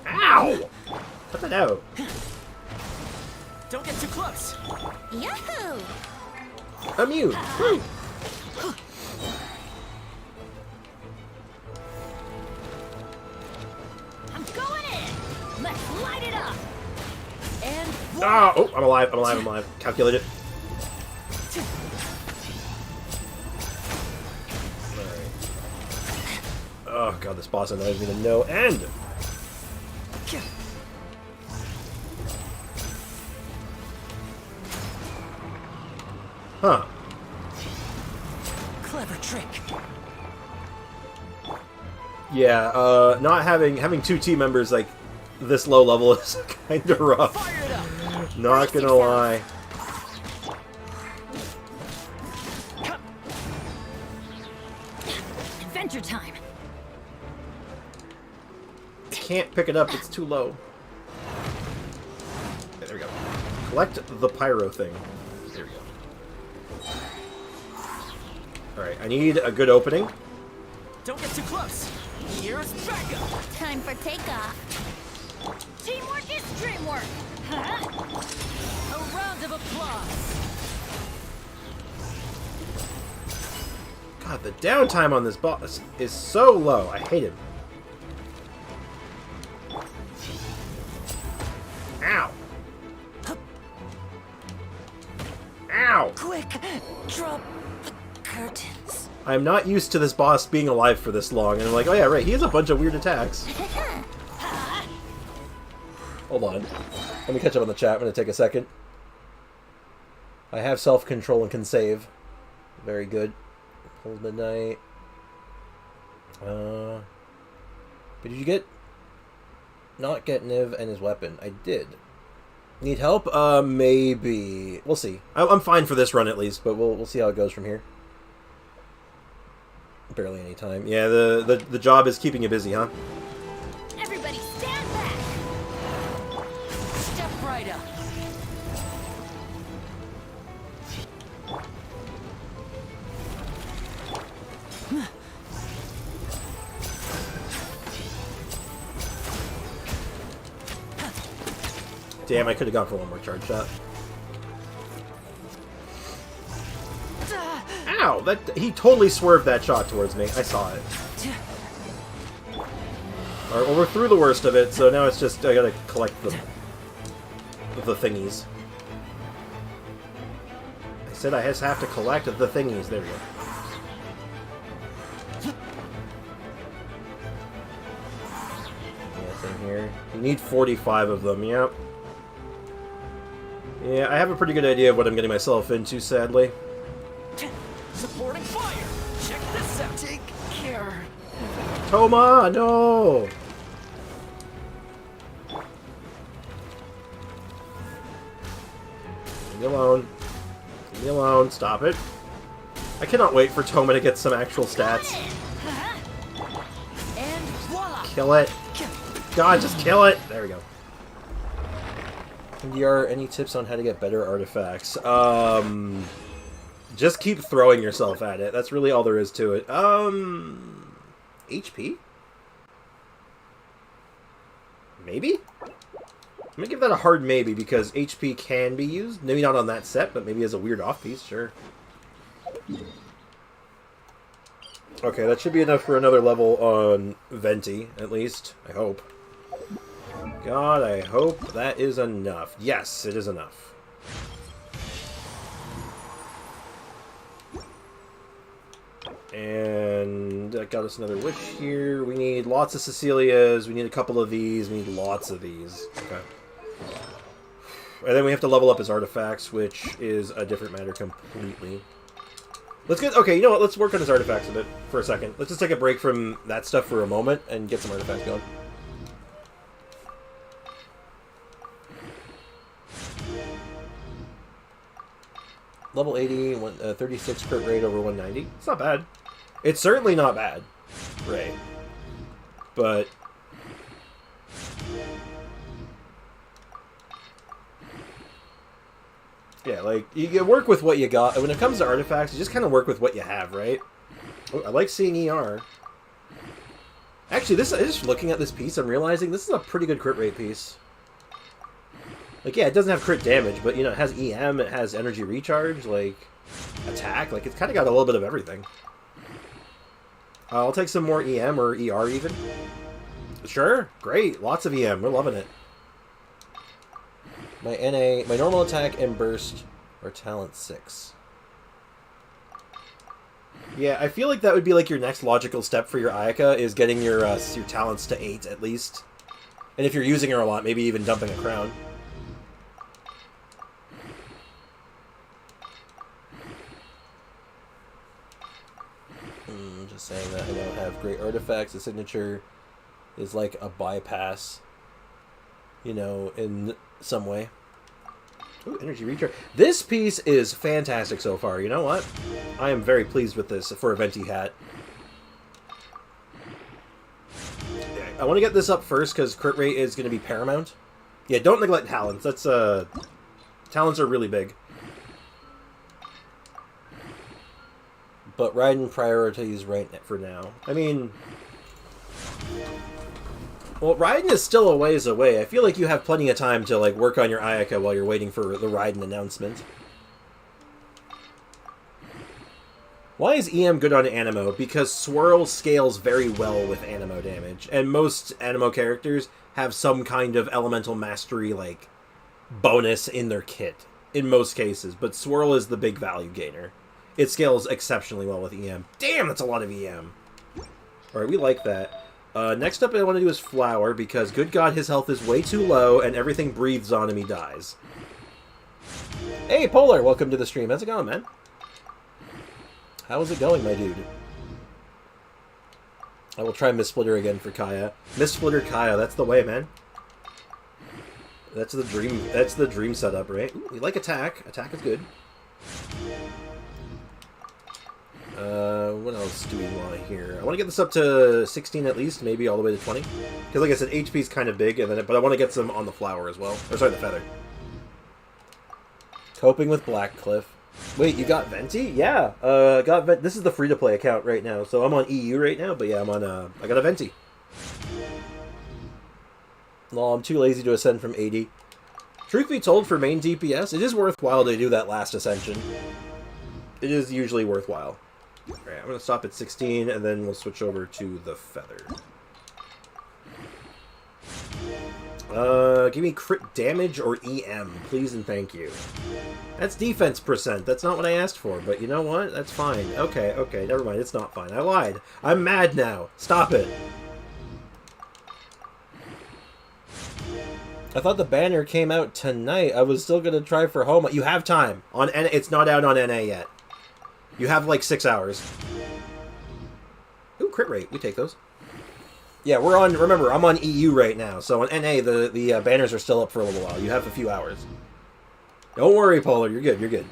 Ow! What the hell? Don't get too close. Yahoo! Immune! Woo. I'm going in. Let's light it up. And Ah! Oh, I'm alive, I'm alive, I'm alive. Calculate it. Oh god, this boss annoys me to no end! Huh. clever trick. Yeah, not having two team members like this low level is kinda rough. Fire it up. Not gonna lie. Adventure time. Can't pick it up, it's too low. Okay, there we go. Collect the pyro thing. There we go. Alright, I need a good opening. Don't get too close. Here's backup. Time for takeoff. Teamwork is dreamwork. Huh? A round of applause. God, the downtime on this boss is so low. I hate him. Ow. Ow. Quick, drop the curtains. I'm not used to this boss being alive for this long, and I'm like, oh yeah, right, he has a bunch of weird attacks. Hold on. Let me catch up on the chat. I'm going to take a second. I have self-control and can save. Very good. Hold midnight. But did you get... Not get Niv and his weapon. I did. Need help? Maybe. We'll see. I'm fine for this run at least, but we'll see how it goes from here. Barely any time. Yeah, the job is keeping you busy, huh? Everybody stand back. Step right up. Damn, I could have gone for one more charge shot. Ow! He totally swerved that shot towards me. I saw it. Alright, well, we're through the worst of it, so now it's just I gotta collect the thingies. I said I just have to collect the thingies. There we go. Yes, in here. You need 45 of them, yep. Yeah, I have a pretty good idea of what I'm getting myself into, sadly. Supporting fire. Check this out. Take care. Toma, no! Leave me alone. Leave me alone. Stop it. I cannot wait for Toma to get some actual stats. And voila. Kill it. God, just kill it. There we go. NDR, any tips on how to get better artifacts? Just keep throwing yourself at it. That's really all there is to it. HP? Maybe? I'm gonna give that a hard maybe because HP can be used. Maybe not on that set, but maybe as a weird off-piece, sure. Okay, that should be enough for another level on Venti, at least. I hope. God, I hope that is enough. Yes, it is enough. And that got us another wish here. We need lots of Cecilias. We need a couple of these. We need lots of these. Okay. And then we have to level up his artifacts, which is a different matter completely. Let's get... Okay, you know what? Let's work on his artifacts a bit for a second. Let's just take a break from that stuff for a moment and get some artifacts going. Level 80, 36 crit rate over 190. It's not bad. It's certainly not bad. Right. But... yeah, like, you work with what you got. When it comes to artifacts, you just kind of work with what you have, right? Oh, I like seeing ER. Actually, just looking at this piece, I'm realizing this is a pretty good crit rate piece. Like, yeah, it doesn't have crit damage, but, you know, it has EM, it has energy recharge, like, attack. Like, it's kind of got a little bit of everything. I'll take some more EM or ER even. Sure, great. Lots of EM. We're loving it. My NA, my normal attack and burst are talent 6. Yeah, I feel like that would be like your next logical step for your Ayaka, is getting your talents to 8 at least. And if you're using her a lot, maybe even dumping a crown. Just saying that I don't have great artifacts. The signature is like a bypass, you know, in some way. Ooh, energy recharge. This piece is fantastic so far. You know what? I am very pleased with this for a Venti hat. I want to get this up first because crit rate is going to be paramount. Yeah, don't neglect talents. That's talents are really big. But Raiden priorities right for now. I mean... well, Raiden is still a ways away. I feel like you have plenty of time to, like, work on your Ayaka while you're waiting for the Raiden announcement. Why is EM good on Animo? Because Swirl scales very well with Animo damage. And most Animo characters have some kind of elemental mastery, like, bonus in their kit. In most cases. But Swirl is the big value gainer. It scales exceptionally well with EM. Damn, that's a lot of EM. Alright, we like that. Next up I want to do is Flower, because good god, his health is way too low, and everything breathes on him, he dies. Hey, Polar, welcome to the stream. How's it going, man? How's it going, my dude? I will try Mistsplitter again for Kaya. Mistsplitter Kaya, that's the way, man. That's the dream setup, right? Ooh, we like attack. Attack is good. What else do we want here? I want to get this up to 16 at least, maybe all the way to 20. Because like I said, HP is kind of big, and then but I want to get some on the flower as well. Or sorry, the feather. Coping with Blackcliff. Wait, you got Venti? Yeah, this is the free-to-play account right now, so I'm on EU right now, but yeah, I'm on, I got a Venti. No, I'm too lazy to ascend from 80. Truth be told, for main DPS, it is worthwhile to do that last ascension. It is usually worthwhile. Alright, I'm going to stop at 16, and then we'll switch over to the feather. Give me crit damage or EM, please and thank you. That's defense percent. That's not what I asked for, but you know what? That's fine. Okay, never mind. It's not fine. I lied. I'm mad now. Stop it. I thought the banner came out tonight. I was still going to try for home. You have time. On N it's not out on NA yet. You have like 6 hours. Ooh, crit rate. We take those. Yeah, we're on, remember, I'm on EU right now, so on NA, the banners are still up for a little while. You have a few hours. Don't worry, Polar, you're good, you're good.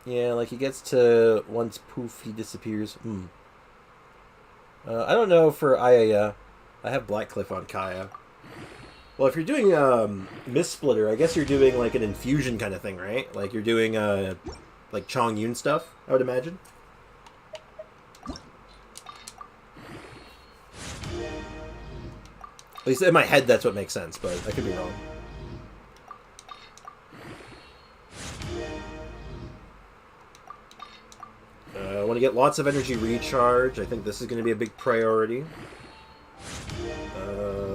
Yeah, like, he gets to, once poof, he disappears. I don't know for Ayaya. I have Blackcliff on Kaya. Well, if you're doing Mistsplitter, I guess you're doing, like, an infusion kind of thing, right? Like, you're doing, like, Chong Yun stuff, I would imagine. At least in my head, that's what makes sense, but I could be wrong. I want to get lots of energy recharge. I think this is going to be a big priority.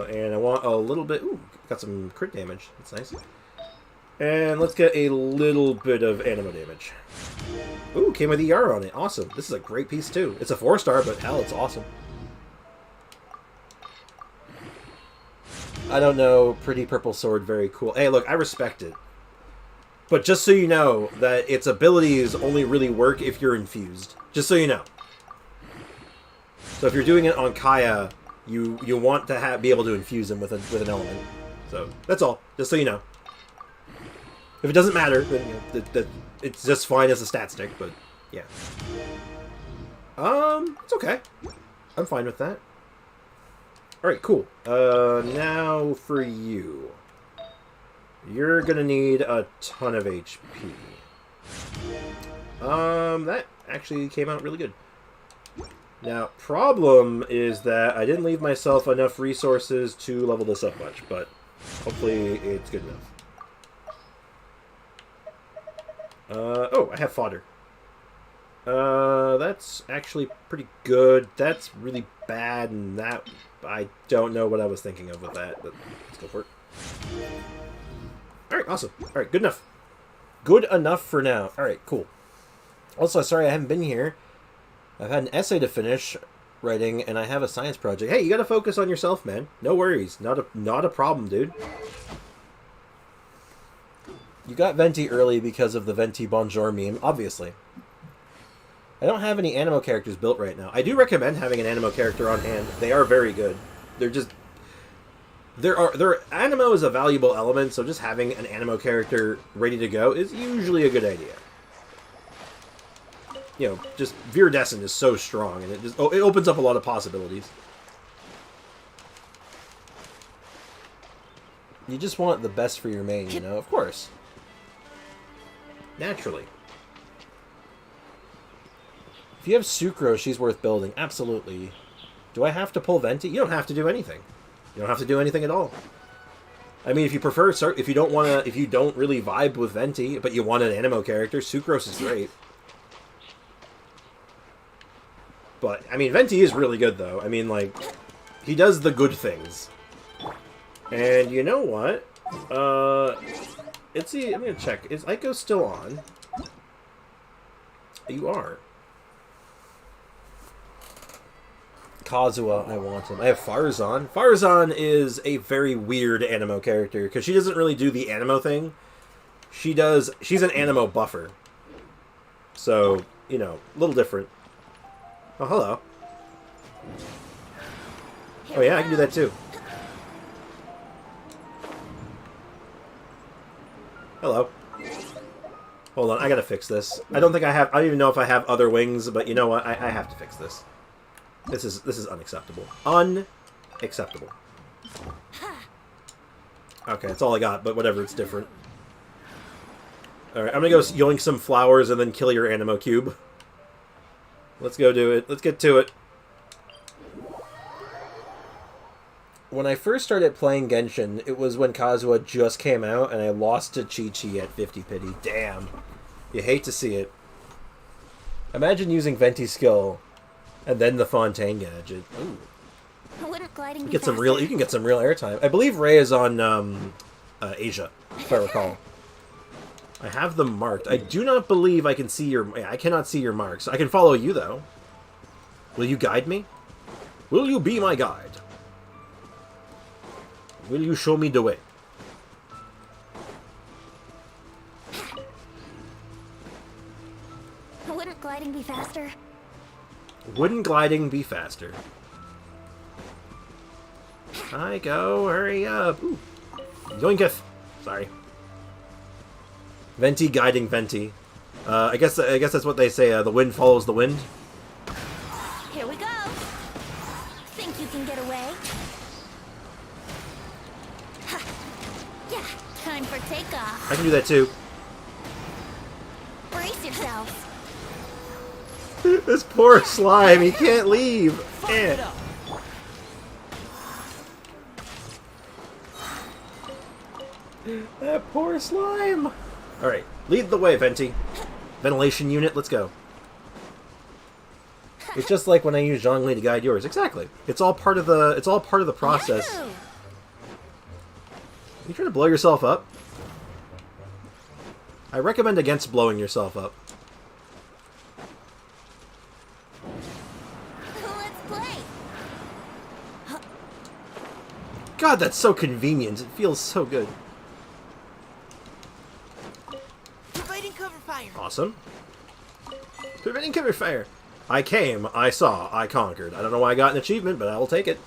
And I want a little bit... Ooh, got some crit damage. That's nice. And let's get a little bit of animo damage. Ooh, came with ER on it. Awesome. This is a great piece, too. It's a 4-star, but hell, it's awesome. I don't know. Pretty purple sword, very cool. Hey, look, I respect it. But just so you know, that its abilities only really work if you're infused. Just so you know. So if you're doing it on Kaya, you want to be able to infuse him with an element. So, that's all. Just so you know. If it doesn't matter, then it's just fine as a stat stick, but yeah. It's okay. I'm fine with that. Alright, cool. Now for you. You're gonna need a ton of HP. That actually came out really good. Now, problem is that I didn't leave myself enough resources to level this up much, but hopefully it's good enough. Oh, I have fodder. That's actually pretty good. That's really bad, and that... I don't know what I was thinking of with that, but let's go for it. Alright, awesome. Alright, good enough. Good enough for now. Alright, cool. Also, sorry I haven't been here. I've had an essay to finish writing, and I have a science project. Hey, you gotta focus on yourself, man. No worries. Not a problem, dude. You got Venti early because of the Venti Bonjour meme, obviously. I don't have any Animo characters built right now. I do recommend having an Animo character on hand. They are very good. They're just... Animo is a valuable element, so just having an Animo character ready to go is usually a good idea. You know, just Viridescent is so strong, and it opens up a lot of possibilities. You just want the best for your main, you know? Of course. Naturally. If you have Sucrose, she's worth building. Absolutely. Do I have to pull Venti? You don't have to do anything. You don't have to do anything at all. I mean, if you prefer, if you don't want to, if you don't really vibe with Venti, but you want an Animo character, Sucrose is great. But, I mean, Venti is really good, though. I mean, like, he does the good things. And you know what? Let's see, I'm gonna check. Is Aiko still on? You are. Kazuha, I want him. I have Farzan. Farzan is a very weird Animo character, because she doesn't really do the Animo thing. She's an Animo buffer. So, you know, a little different. Oh, hello. Oh yeah, I can do that too. Hello. Hold on, I gotta fix this. I don't even know if I have other wings, but you know what? I have to fix this. This is unacceptable. Unacceptable. Okay, that's all I got, but whatever, it's different. Alright, I'm gonna go yoink some flowers and then kill your Animo cube. Let's go do it. Let's get to it. When I first started playing Genshin, it was when Kazuha just came out, and I lost to Chi-Chi at 50 pity. Damn. You hate to see it. Imagine using Venti's skill, and then the Fontaine gadget. Ooh. Wouldn't gliding be You can get some real airtime. I believe Ray is on Asia, if I recall. I have them marked. I do not believe I can see your... I cannot see your marks. I can follow you, though. Will you guide me? Will you be my guide? Will you show me the way? Wouldn't gliding be faster? Wouldn't gliding be faster? Go, hurry up. Ooh. Yoinketh. Sorry. Venti guiding Venti. I guess that's what they say. The wind follows the wind. Here we go. Think you can get away? Ha. Yeah, time for takeoff. I can do that too. Brace yourselves. This poor slime, he can't leave. Eh. That poor slime. Alright, lead the way, Venti. Ventilation unit, let's go. It's just like when I use Zhongli to guide yours. Exactly. It's all part of the process. Yahoo! You trying to blow yourself up? I recommend against blowing yourself up. Let's play. God, that's so convenient. It feels so good. Providing cover fire. Awesome. Preventing cover fire. I came, I saw, I conquered. I don't know why I got an achievement, but I will take it.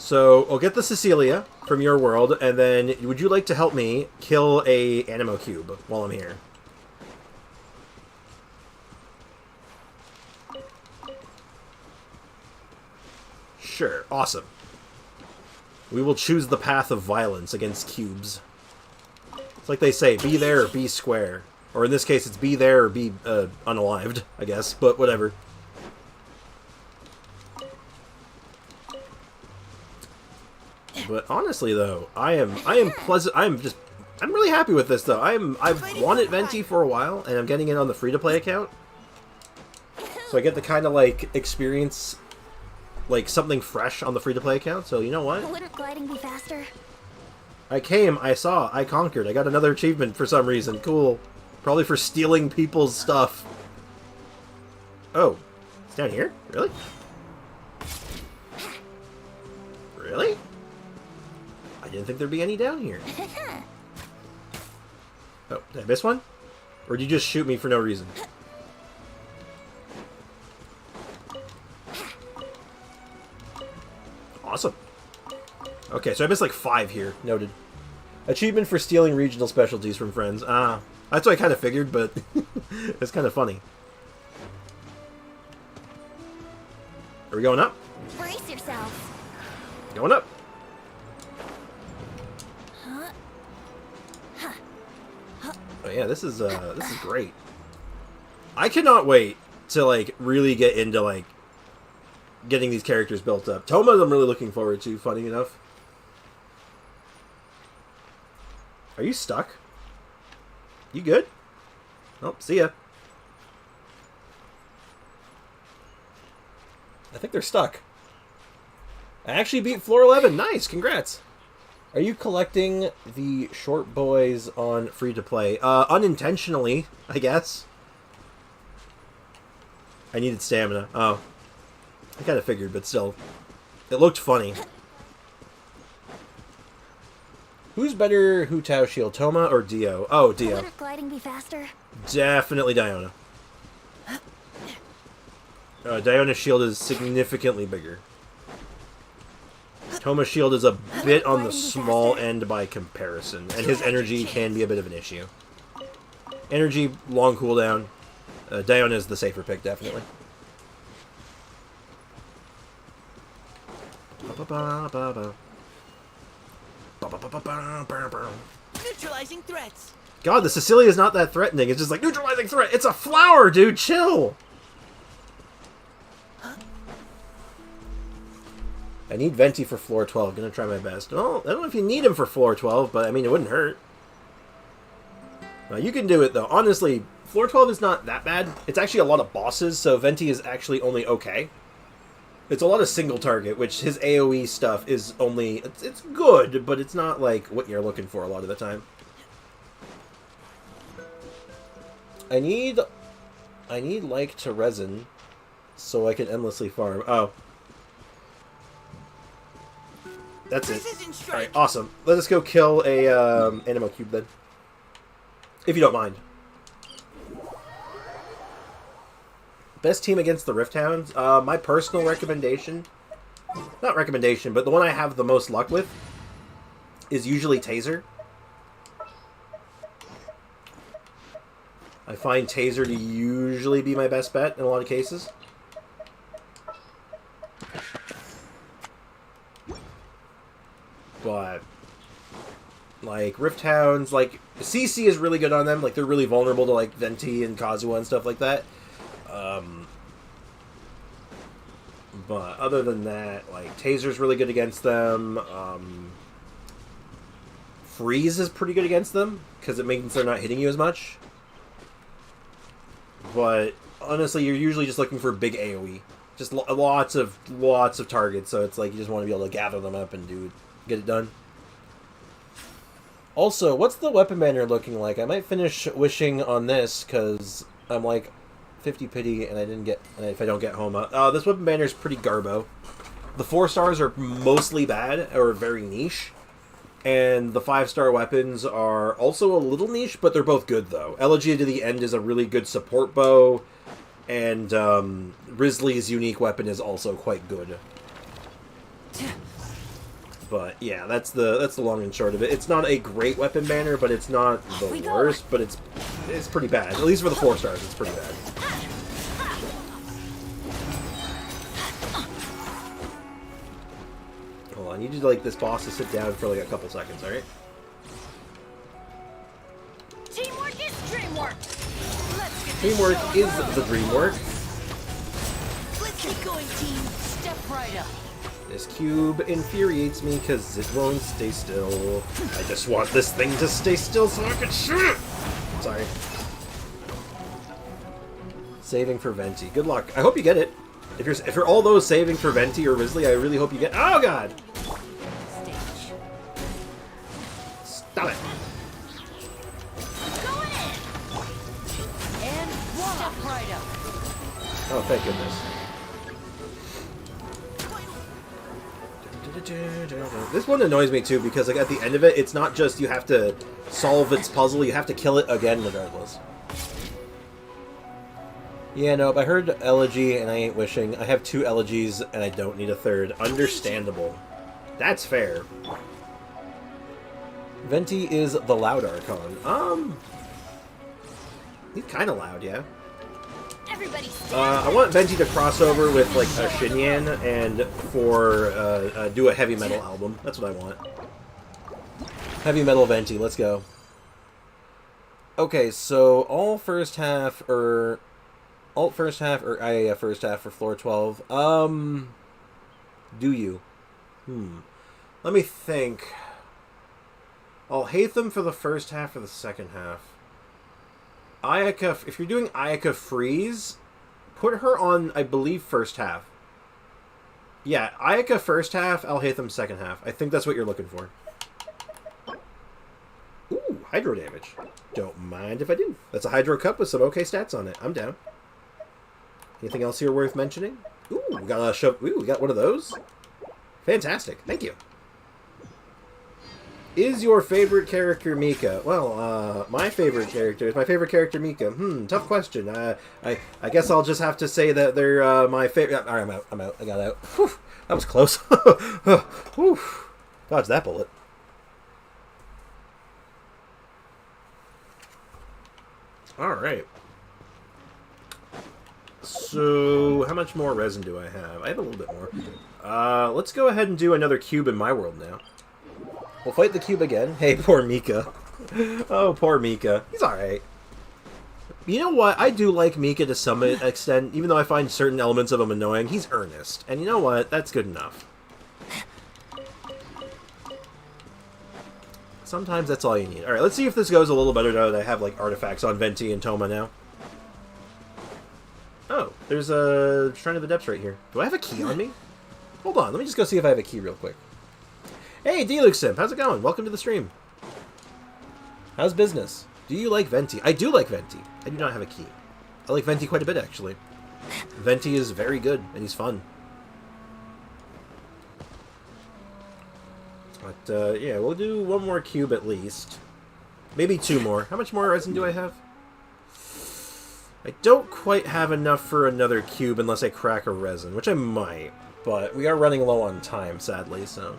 So, I'll get the Cecilia from your world, and then would you like to help me kill a Animo Cube while I'm here? Sure, awesome. We will choose the path of violence against cubes. It's like they say, be there or be square. Or in this case, it's be there or be unalived, I guess, but whatever. But honestly, though, I'm really happy with this, though. I've wanted Venti for a while, and I'm getting it on the free-to-play account. So I get to kind of, like, experience, like, something fresh on the free-to-play account, so you know what? Wouldn't gliding be faster? I came, I saw, I conquered. I got another achievement for some reason. Cool. Probably for stealing people's stuff. Oh. It's down here? Really? Really? I didn't think there'd be any down here. Oh, did I miss one? Or did you just shoot me for no reason? Awesome. Okay, so I missed like 5 here. Noted. Achievement for stealing regional specialties from friends. Ah, that's what I kind of figured, but it's kind of funny. Are we going up? Brace yourselves. Going up. Oh yeah, this is great. I cannot wait to like really get into like getting these characters built up. Toma, I'm really looking forward to. Funny enough. Are you stuck? You good? Oh, see ya. I think they're stuck. I actually beat floor 11. Nice, congrats. Are you collecting the short boys on free-to-play? Unintentionally, I guess. I needed stamina. Oh. I kind of figured, but still. It looked funny. Who's better Hu Tao Shield, Toma or Dio? Oh, Dio. Wouldn't gliding be faster? Definitely Diona. Diona's shield is significantly bigger. Toma's shield is a bit on the small end by comparison, and his energy can be a bit of an issue. Energy, long cooldown. Diona is the safer pick, definitely. Neutralizing threats. God, the Cecilia is not that threatening. It's just like, neutralizing threat. It's a flower, dude. Chill. I need Venti for floor 12. Gonna try my best. Well, I don't know if you need him for floor 12, but I mean, it wouldn't hurt. You can do it, though. Honestly, floor 12 is not that bad. It's actually a lot of bosses, so Venti is actually only okay. It's a lot of single target, which his AoE stuff is only... It's good, but it's not, like, what you're looking for a lot of the time. I need like to resin so I can endlessly farm. Oh. That's it. Alright, awesome. Let us go kill a Animo Cube then. If you don't mind. Best team against the Rift Hounds? My personal recommendation... Not recommendation, but the one I have the most luck with is usually Taser. I find Taser to usually be my best bet in a lot of cases. But, like, Rift Hounds, like, CC is really good on them. Like, they're really vulnerable to, like, Venti and Kazuha and stuff like that. But other than that, like, Taser's really good against them. Freeze is pretty good against them, because it means they're not hitting you as much. But, honestly, you're usually just looking for big AoE. Just lots of targets, so it's like you just want to be able to gather them up and get it done. Also, what's the weapon banner looking like? I might finish wishing on this, because I'm like 50 pity, and if I don't get home. This weapon banner is pretty garbo. The 4 stars are mostly bad, or very niche. And the 5-star weapons are also a little niche, but they're both good, though. Elegy to the End is a really good support bow, and Risley's unique weapon is also quite good. But yeah, that's the long and short of it. It's not a great weapon banner, but it's not the worst. But it's pretty bad. At least for the 4 stars, it's pretty bad. Hold on, you need like this boss to sit down for like a couple seconds, all right? Teamwork is dreamwork. Let's get this Teamwork show is rolling. the dream work. Let's keep going, team. Step right up. This cube infuriates me because it won't stay still. I just want this thing to stay still so I can shoot it! Sorry. Saving for Venti. Good luck. I hope you get it. If you're all those saving for Venti or Risley, I really hope you get. Oh god! Stage. Stop it! Going in. And step right up. Oh, thank goodness. This one annoys me too because like at the end of it, it's not just you have to solve its puzzle, you have to kill it again regardless. Yeah, nope, I heard elegy and I ain't wishing. I have 2 elegies and I don't need a 3rd. Understandable. That's fair. Venti is the loud Archon. He's kinda loud, yeah. Everybody I want Venti to cross over with like a Shinyan and for do a heavy metal album. That's what I want. Heavy metal Venti, let's go. Okay, so alt first half or IAF first half for floor 12. Do you? Let me think. I'll hate them for the first half or the second half. Ayaka, if you're doing Ayaka Freeze, put her on, I believe, first half. Yeah, Ayaka first half, I'll hate them second half. I think that's what you're looking for. Ooh, Hydro damage. Don't mind if I do. That's a Hydro Cup with some okay stats on it. I'm down. Anything else here worth mentioning? Ooh, we got a shove. Ooh, we got one of those. Fantastic. Thank you. Is your favorite character Mika? Well, my favorite character is my favorite character Mika. Tough question. I guess I'll just have to say that they're my favorite. All right, I'm out. I got out. Whew, that was close. Whew. Dodge that bullet. All right. So, how much more resin do I have? I have a little bit more. Let's go ahead and do another cube in my world now. We'll fight the cube again. Hey, poor Mika. Oh, poor Mika. He's alright. You know what? I do like Mika to some extent, even though I find certain elements of him annoying. He's earnest. And you know what? That's good enough. Sometimes that's all you need. Alright, let's see if this goes a little better now that I have, like, artifacts on Venti and Toma now. Oh, there's a Shrine of the Depths right here. Do I have a key on me? Hold on, let me just go see if I have a key real quick. Hey, Deluximp, how's it going? Welcome to the stream. How's business? Do you like Venti? I do like Venti. I do not have a key. I like Venti quite a bit, actually. Venti is very good, and he's fun. But, yeah, we'll do one more cube at least. Maybe 2 more. How much more resin do I have? I don't quite have enough for another cube unless I crack a resin, which I might. But we are running low on time, sadly, so...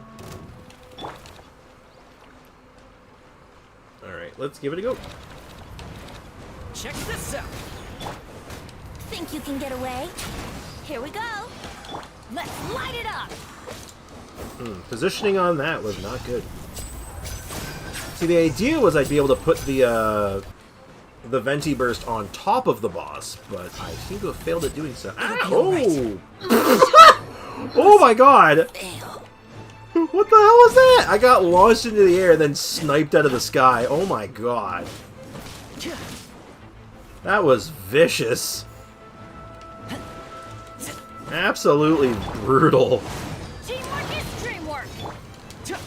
Alright, let's give it a go. Check this out. Think you can get away? Here we go. Let's light it up. Positioning on that was not good. See, the idea was I'd be able to put the Venti Burst on top of the boss, but I seem to have failed at doing so. Ah, oh! Oh my god! What the hell was that? I got launched into the air, then sniped out of the sky. Oh my god. That was vicious. Absolutely brutal. Teamwork is dreamwork. Check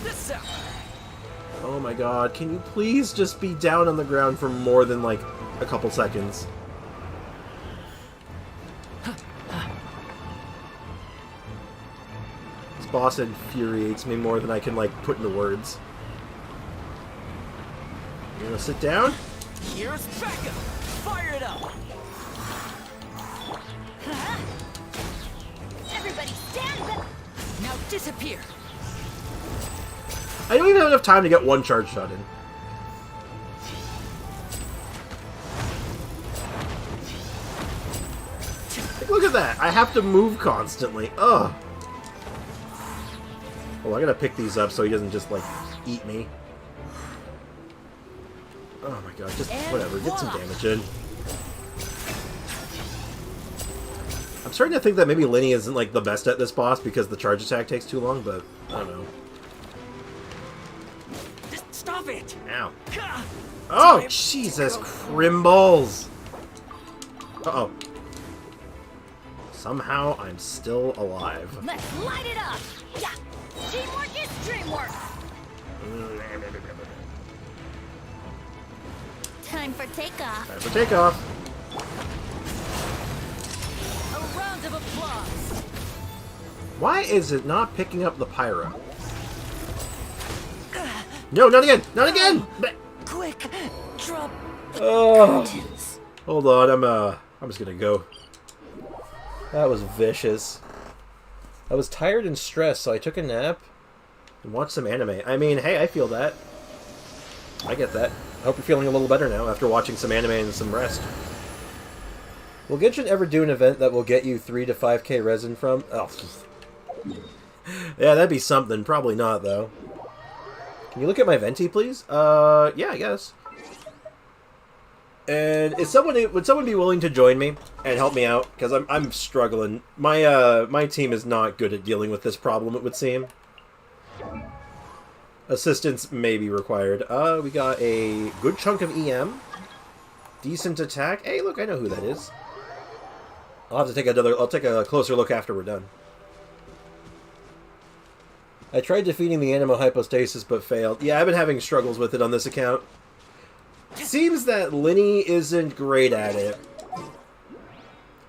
this out. Oh my god, can you please just be down on the ground for more than, like, a couple seconds? This boss infuriates me more than I can, like, put into words. You gonna sit down? Here's backup. Fire it up. Everybody stand back. Now disappear. I don't even have enough time to get one charge shot in. Like, look at that. I have to move constantly. Ugh. Well, I gotta pick these up so he doesn't just, like, eat me. Oh my god, just whatever. Get some damage in. I'm starting to think that maybe Lenny isn't, like, the best at this boss because the charge attack takes too long, but I don't know. Just stop it! Ow. Oh, Jesus, Crimbles! Uh-oh. Somehow, I'm still alive. Let's light it up! Yeah! Teamwork is dreamwork! Time for takeoff. Time for takeoff. A round of applause! Why is it not picking up the pyro? No, not again! Not again! Quick, drop. Oh. Hold on, I'm just gonna go. That was vicious. I was tired and stressed, so I took a nap and watched some anime. I mean, hey, I feel that. I get that. I hope you're feeling a little better now after watching some anime and some rest. Will Genshin ever do an event that will get you 3 to 5k resin from? Oh. Yeah, that'd be something. Probably not, though. Can you look at my Venti, please? Yeah, I guess. And would someone be willing to join me and help me out? Because I'm struggling. My team is not good at dealing with this problem, it would seem. Assistance may be required. We got a good chunk of EM. Decent attack. Hey, look, I know who that is. I'll take a closer look after we're done. I tried defeating the Anima Hypostasis, but failed. Yeah, I've been having struggles with it on this account. Seems that Lenny isn't great at it.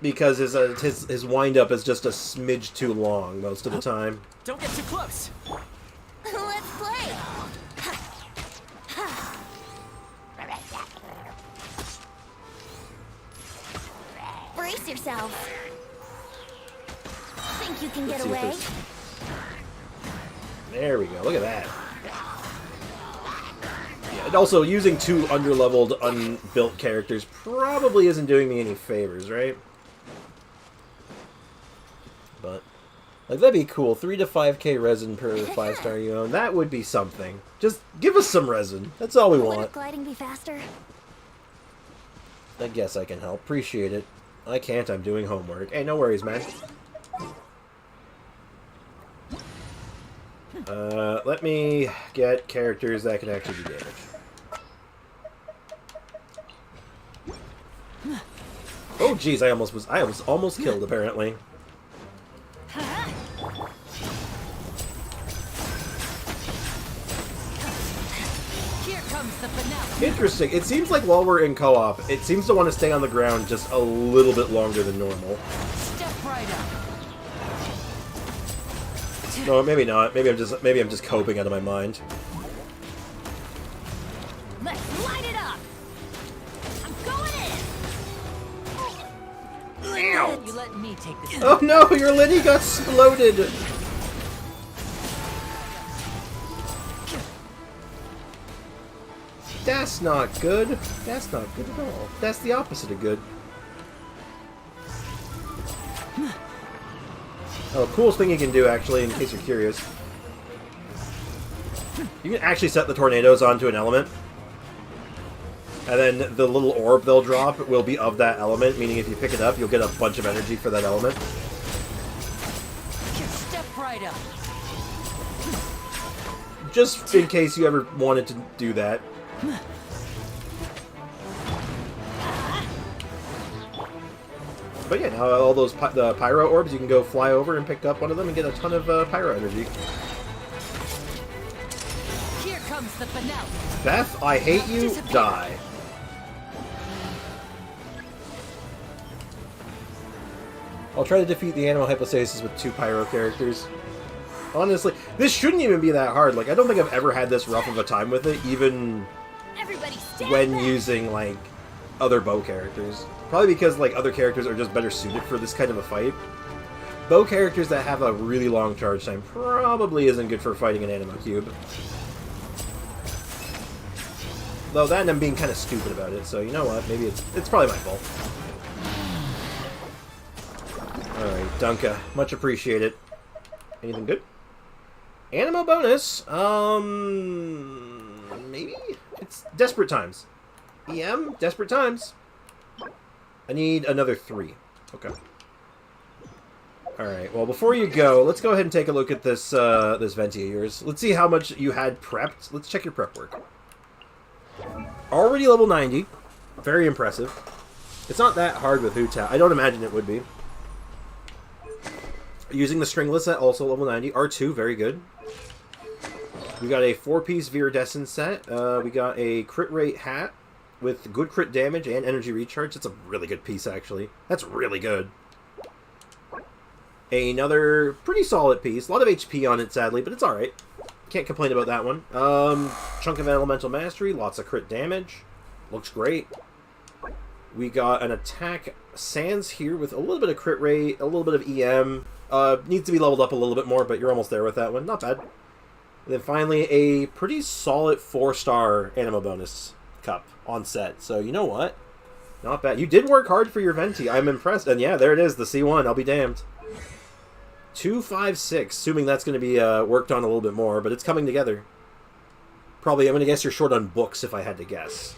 Because his wind-up is just a smidge too long most of the time. Don't get too close! Let's play! Brace yourself. Think you can get Let's see if away? there's- There we go, look at that. Yeah, and also, using 2 underleveled, unbuilt characters probably isn't doing me any favors, right? But, like, that'd be cool. 3 to 5k resin per 5-star you own. That would be something. Just give us some resin. That's all we Wouldn't want. gliding be faster? I guess I can help. Appreciate it. I can't. I'm doing homework. Hey, no worries, man. Let me get characters that can actually do damage. Oh, jeez, I was almost killed, apparently. Here comes the finale! Interesting. It seems like while we're in co-op, it seems to want to stay on the ground just a little bit longer than normal. Step right up! No, maybe not. Maybe I'm just coping out of my mind. Let's light it up! I'm going in! You let me take this. Oh no, your Lenny got exploded! That's not good. That's not good at all. That's the opposite of good. Oh, coolest thing you can do, actually, in case you're curious. You can actually set the tornadoes onto an element. And then the little orb they'll drop will be of that element, meaning if you pick it up, you'll get a bunch of energy for that element. Step right up! Just in case you ever wanted to do that. But yeah, now all those the pyro orbs, you can go fly over and pick up one of them and get a ton of pyro energy. Here comes the finale! Beth, I hate you. Die. I'll try to defeat the Animal Hypostasis with 2 pyro characters. Honestly, this shouldn't even be that hard. Like, I don't think I've ever had this rough of a time with it, even Everybody stand when back. using, like, other bow characters. Probably because, like, other characters are just better suited for this kind of a fight. Bow characters that have a really long charge time probably isn't good for fighting an Anima Cube. Though that and I'm being kind of stupid about it, so you know what? Maybe it's probably my fault. Alright, Dunka. Much appreciated. Anything good? Animo bonus? Maybe? It's Desperate Times. EM? Desperate Times. I need another 3. Okay. Alright, well, before you go, let's go ahead and take a look at this, this Venti of yours. Let's see how much you had prepped. Let's check your prep work. Already level 90. Very impressive. It's not that hard with Hu-Tao. I don't imagine it would be. Using the stringless set, also level 90. R2, very good. We got a 4-piece Viridescent set. We got a crit rate hat with good crit damage and energy recharge. That's a really good piece, actually. That's really good. Another pretty solid piece. A lot of HP on it, sadly, but it's alright. Can't complain about that one. Chunk of Elemental Mastery. Lots of crit damage. Looks great. We got an attack Sans here with a little bit of crit rate, a little bit of EM. Needs to be leveled up a little bit more, but you're almost there with that one. Not bad. And then finally, a pretty solid 4-star Animo bonus cup on set. So, you know what? Not bad. You did work hard for your Venti. I'm impressed. And yeah, there it is, the C1. I'll be damned. 256, assuming that's going to be worked on a little bit more, but it's coming together. Probably, I'm going to guess you're short on books if I had to guess.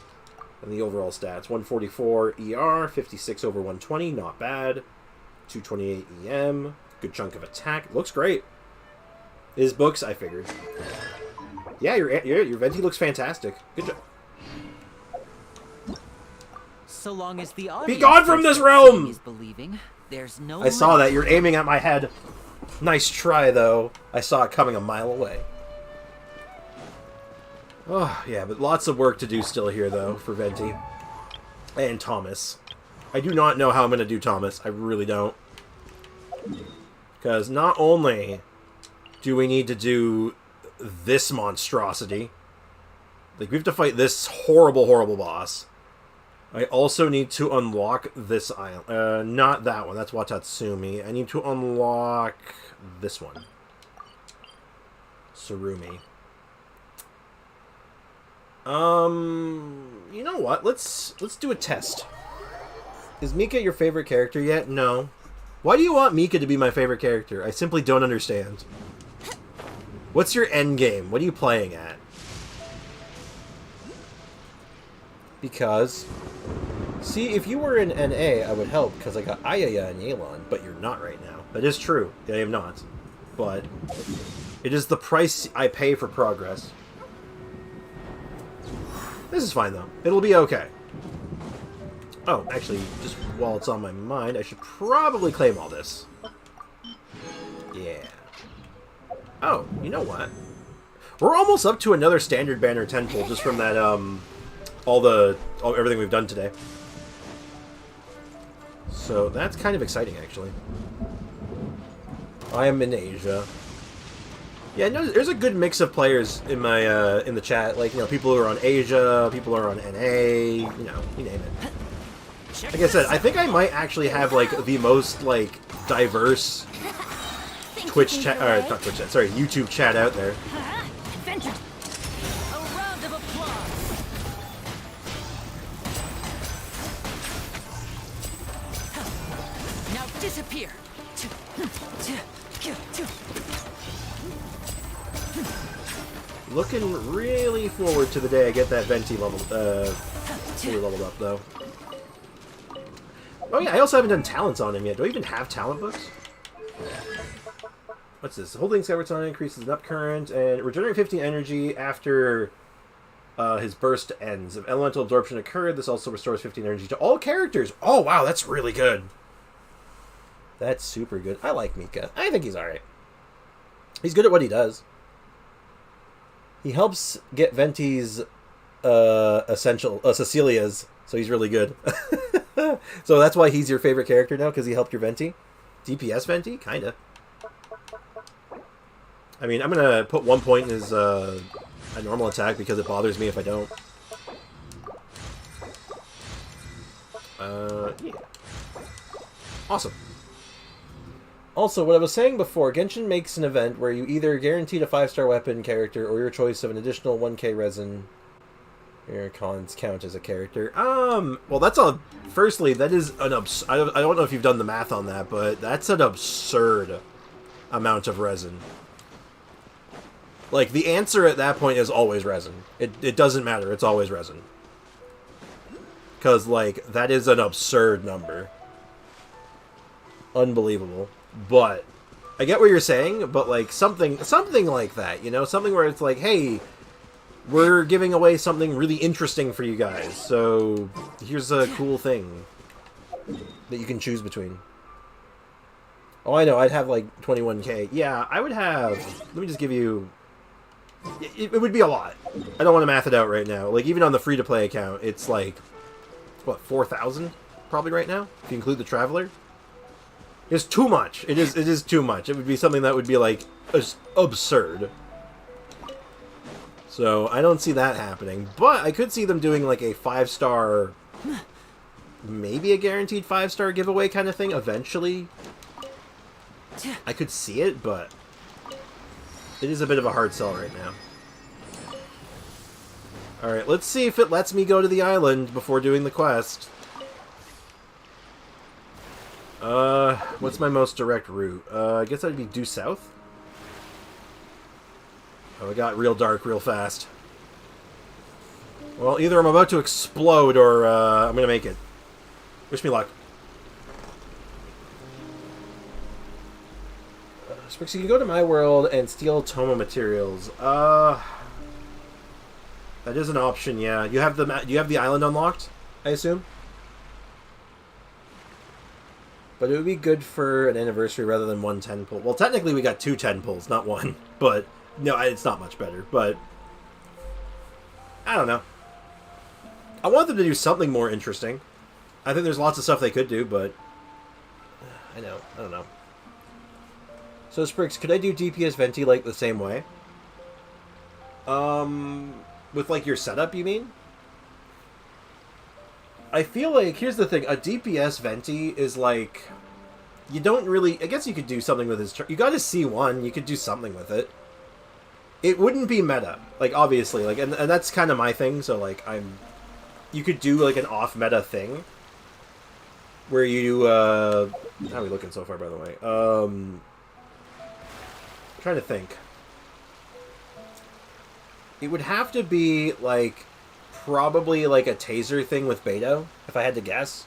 And the overall stats. 144 ER, 56 over 120, not bad. 228 EM, good chunk of attack. Looks great. His books, I figured. Yeah, your Venti looks fantastic. Good job. So long as the audience Be gone from this seeing realm! is believing, there's no I saw limit. that. You're aiming at my head. Nice try, though. I saw it coming a mile away. Oh, yeah, but lots of work to do still here, though, for Venti. And Thomas. I do not know how I'm going to do Thomas. I really don't. Because not only do we need to do this monstrosity, like, we have to fight this horrible, horrible boss. I also need to unlock this island. Not that one. That's Watatsumi. I need to unlock this one. Surumi. You know what? Let's do a test. Is Mika your favorite character yet? No. Why do you want Mika to be my favorite character? I simply don't understand. What's your end game? What are you playing at? Because, see, if you were in NA, I would help, because I got Ayaya and Yelan, but you're not right now. That is true. I am not. But it is the price I pay for progress. This is fine, though. It'll be okay. Oh, actually, just while it's on my mind, I should probably claim all this. Yeah. Oh, you know what? We're almost up to another standard banner 10-pull just from that, everything we've done today. So that's kind of exciting, actually. I am in Asia. Yeah, no, there's a good mix of players in my in the chat. Like, you know, people who are on Asia, people who are on NA, you know, you name it. Like I said, I think I might actually have like the most like diverse Twitch chat, or not Twitch chat, sorry, YouTube chat out there. Venti. A round of applause. Now disappear. Looking really forward to the day I get that Venti level, fully leveled up, though. Oh yeah, I also haven't done talents on him yet. Do I even have talent books? What's this? Holding Skyward Sun increases an up current and regenerate 15 energy after his burst ends. If elemental absorption occurred, this also restores 15 energy to all characters. Oh wow, that's really good. That's super good. I like Mika. I think he's alright. He's good at what he does. He helps get Venti's Cecilia's, so he's really good. So that's why he's your favorite character now, because he helped your Venti? DPS Venti? Kinda. I mean, I'm gonna put 1 point in his a normal attack because it bothers me if I don't. Yeah. Awesome. Also, what I was saying before, Genshin makes an event where you either guaranteed a 5-star weapon character or your choice of an additional 1k resin Cons count as a character. Well, that's a... Firstly, that is an I don't know if you've done the math on that, but that's an absurd amount of resin. Like, the answer at that point is always resin. It doesn't matter. It's always resin. Because, like, that is an absurd number. Unbelievable. But I get what you're saying, but, like, something like that, you know? Something where it's like, hey... We're giving away something really interesting for you guys, so here's a cool thing that you can choose between. Oh, I know, I'd have like 21k. Yeah, I would have... Let me just give you... It would be a lot. I don't want to math it out right now. Like, even on the free-to-play account, it's like... What, 4,000? Probably right now? If you include the Traveler? It's too much. It is too much. It would be something that would be, like, absurd. So, I don't see that happening. But I could see them doing, like, a 5-star... Maybe a guaranteed 5-star giveaway kind of thing eventually. I could see it, but... It is a bit of a hard sell right now. Alright, let's see if it lets me go to the island before doing the quest. What's my most direct route? I guess that'd be due south? Oh, it got real dark real fast. Well, either I'm about to explode or I'm gonna make it. Wish me luck. So you can go to my world and steal Toma materials. That is an option, yeah. You have the island unlocked, I assume? But it would be good for an anniversary rather than one 10 pull. Well, technically we got 2 10 pulls, not one. But, no, it's not much better. But, I don't know. I want them to do something more interesting. I think there's lots of stuff they could do, but... I don't know. So, Spriggs, could I do DPS Venti, like, the same way? With, like, your setup, you mean? I feel like, here's the thing, a DPS Venti is, like... You don't really... I guess you could do something with his... You got a C1, you could do something with it. It wouldn't be meta. Like, obviously, like, and that's kind of my thing, so, like, you could do, like, an off-meta thing. Where you, how are we looking so far, by the way? I'm trying to think. It would have to be, like, probably, like, a taser thing with Beto, if I had to guess.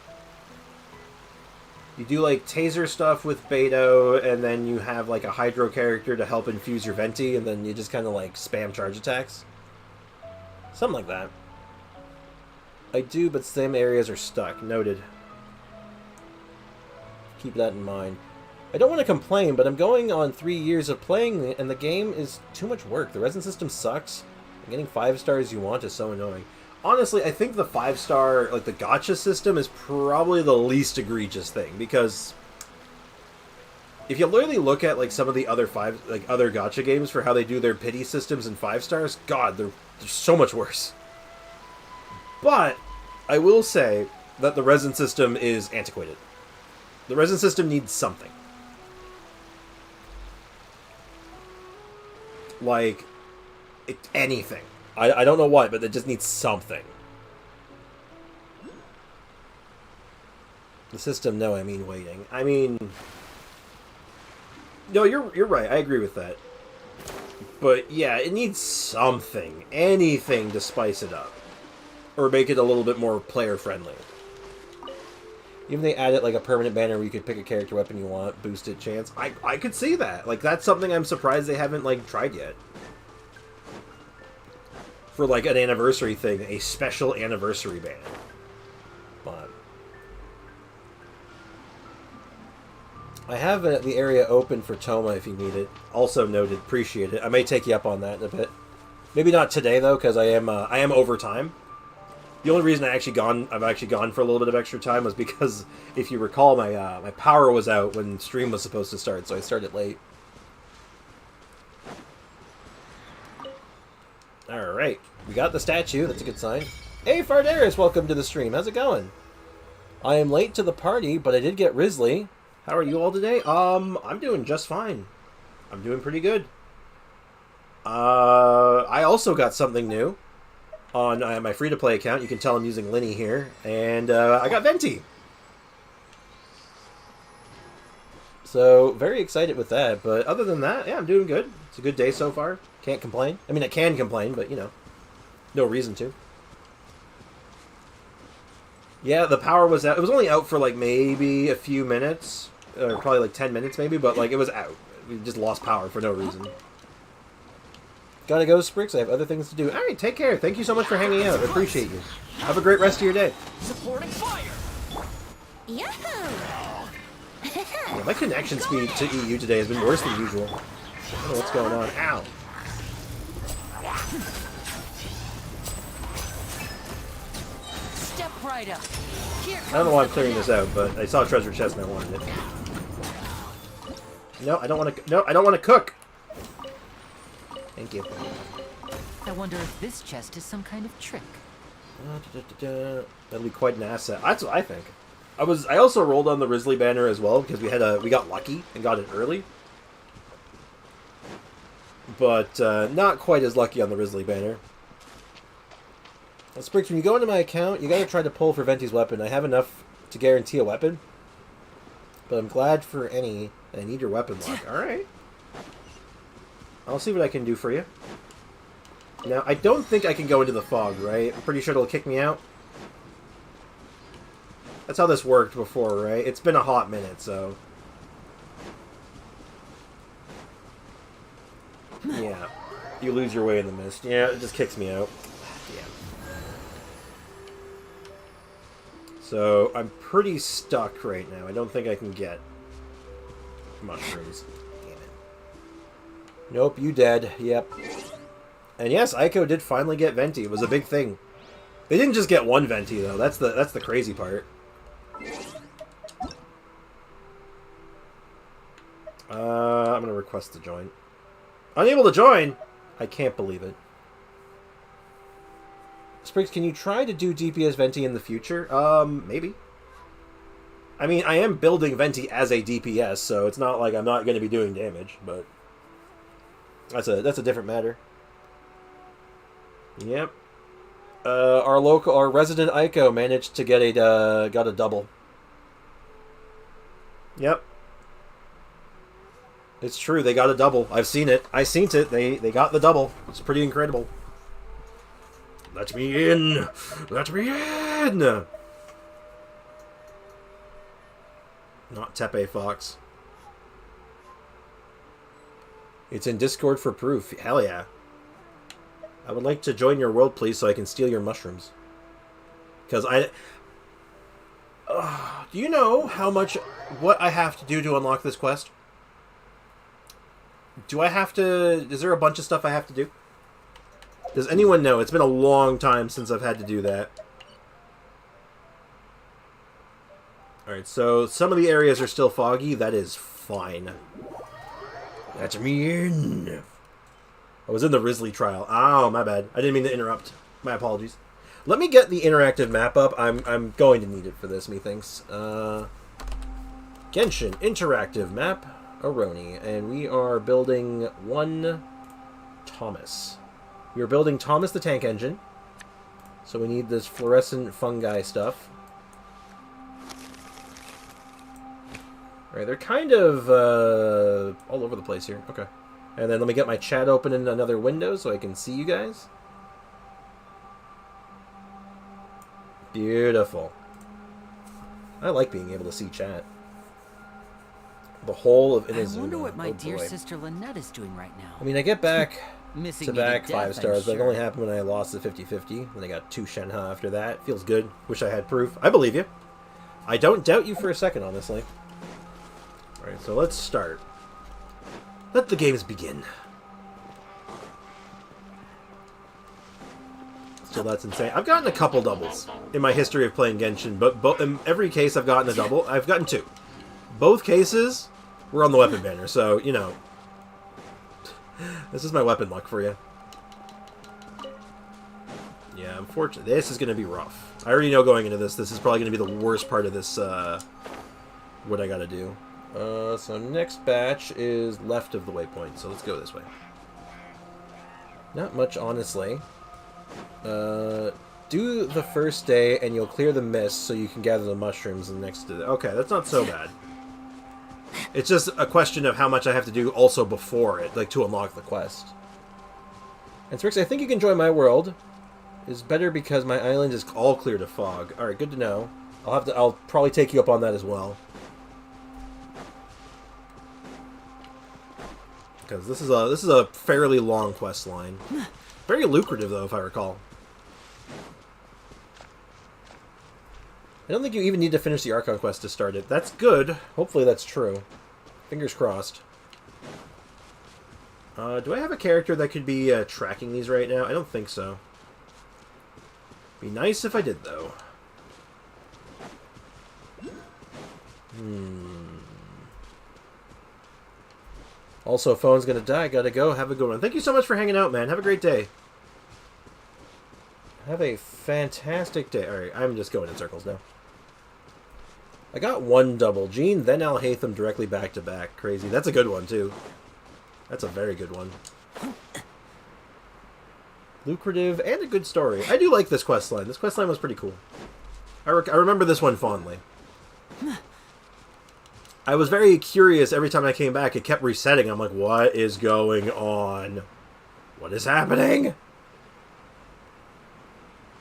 You do, like, taser stuff with Beto, and then you have, like, a Hydro character to help infuse your Venti, and then you just kind of, like, spam charge attacks. Something like that. I do, but same areas are stuck. Noted. Keep that in mind. I don't want to complain, but I'm going on 3 years of playing, and the game is too much work. The resin system sucks. And getting 5 stars you want is so annoying. Honestly, I think the 5-star, like the gacha system, is probably the least egregious thing, because if you literally look at like some of the other other gacha games for how they do their pity systems in 5 stars, God, they're so much worse. But I will say that the resin system is antiquated. The resin system needs something. Like, anything. I don't know what, but it just needs something. The system, no, I mean waiting. I mean... No, you're right, I agree with that. But, yeah, it needs something. Anything to spice it up. Or make it a little bit more player-friendly. Even if they added like a permanent banner where you could pick a character weapon you want, boosted chance. I could see that. Like, that's something I'm surprised they haven't like tried yet. For like an anniversary thing, a special anniversary banner. But I have the area open for Toma if you need it. Also noted, appreciate it. I may take you up on that in a bit. Maybe not today though, because I am over time. The only reason I've actually gone for a little bit of extra time was because, if you recall, my power was out when stream was supposed to start, so I started late. Alright, we got the statue, that's a good sign. Hey Fardaris, welcome to the stream, how's it going? I am late to the party, but I did get Risley. How are you all today? I'm doing just fine. I'm doing pretty good. I also got something new. on my free-to-play account. You can tell I'm using Linny here. And I got Venti. So, very excited with that. But other than that, yeah, I'm doing good. It's a good day so far. Can't complain. I mean, I can complain, but, you know, no reason to. Yeah, the power was out. It was only out for, like, maybe a few minutes. Or probably, like, 10 minutes, maybe. But, like, it was out. We just lost power for no reason. Gotta go, Sprix. I have other things to do. All right, take care. Thank you so much for hanging out. I appreciate you. Have a great rest of your day. Supporting fire! Yahoo! Yeah, my connection speed to EU today has been worse than usual. I don't know what's going on. Ow. Step right up. Here I don't know why I'm clearing this out, but I saw a treasure chest and I wanted it. No, I don't want to. No, I don't want to cook. Thank you. I wonder if this chest is some kind of trick. That'll be quite an asset. That's what I think. I also rolled on the Risley banner as well because we got lucky and got it early. But not quite as lucky on the Risley banner. Spriggs, when you go into my account, you gotta try to pull for Venti's weapon. I have enough to guarantee a weapon. But I'm glad for any. I need your weapon lock. Alright. I'll see what I can do for you. Now, I don't think I can go into the fog, right? I'm pretty sure it'll kick me out. That's how this worked before, right? It's been a hot minute, so... Yeah. You lose your way in the mist. Yeah, it just kicks me out. Yeah. So, I'm pretty stuck right now. I don't think I can get mushrooms. Damn it. Nope, you dead. Yep. And yes, Aiko did finally get Venti. It was a big thing. They didn't just get one Venti, though. That's the crazy part. I'm gonna request to join. Unable to join? I can't believe it. Spriggs, can you try to do DPS Venti in the future? Maybe. I mean, I am building Venti as a DPS, so it's not like I'm not going to be doing damage, but that's a different matter. Yep. Our resident Aiko managed to get got a double. Yep. It's true, they got a double. I've seen it. I seen it. They got the double. It's pretty incredible. Let me in! Let me in! Not Tepe Fox. It's in Discord for proof. Hell yeah. I would like to join your world, please, so I can steal your mushrooms. Because do you know what I have to do to unlock this quest? Do I have to... Is there a bunch of stuff I have to do? Does anyone know? It's been a long time since I've had to do that. Alright, so some of the areas are still foggy. That is fine. Let me in. I was in the Risley trial. Oh, my bad. I didn't mean to interrupt. My apologies. Let me get the interactive map up. I'm going to need it for this, methinks. Genshin interactive map. Aroni. And we are building one Thomas. We are building Thomas the Tank Engine. So we need this fluorescent fungi stuff. Alright, they're kind of all over the place here. Okay. And then let me get my chat open in another window so I can see you guys. Beautiful. I like being able to see chat. The whole of Inazuma. I wonder what my oh, dear boy. sister Lynette is doing right now. I mean, I get back Missing to me to back death, 5 I'm stars, but it sure. only happened when I lost the 50-50. Then I got 2 Shenhe after that. Feels good. Wish I had proof. I believe you. I don't doubt you for a second, honestly. Alright, so let's start. Let the games begin. Still, that's insane. I've gotten a couple doubles in my history of playing Genshin, but in every case I've gotten a double. I've gotten 2. Both cases were on the weapon banner, so, you know. This is my weapon luck for you. Yeah, unfortunately, this is going to be rough. I already know going into this is probably going to be the worst part of this, what I got to do. So next batch is left of the waypoint, so let's go this way. Not much, honestly. Do the first day and you'll clear the mist so you can gather the mushrooms the next day. Okay, that's not so bad. It's just a question of how much I have to do also before it, like to unlock the quest. And Strix, I think you can join my world. It's better because my island is all clear to fog. Alright, good to know. I'll probably take you up on that as well. Because this is a fairly long quest line. Very lucrative though, if I recall. I don't think you even need to finish the Archon quest to start it. That's good. Hopefully that's true. Fingers crossed. Do I have a character that could be tracking these right now? I don't think so. Be nice if I did, though. Also, phone's gonna die. Gotta go. Have a good one. Thank you so much for hanging out, man. Have a great day. Have a fantastic day. Alright, I'm just going in circles now. I got one double. Jean, then Alhaitham directly back to back. Crazy. That's a good one, too. That's a very good one. Lucrative and a good story. I do like this questline. This questline was pretty cool. I remember this one fondly. I was very curious every time I came back. It kept resetting. I'm like, what is going on? What is happening?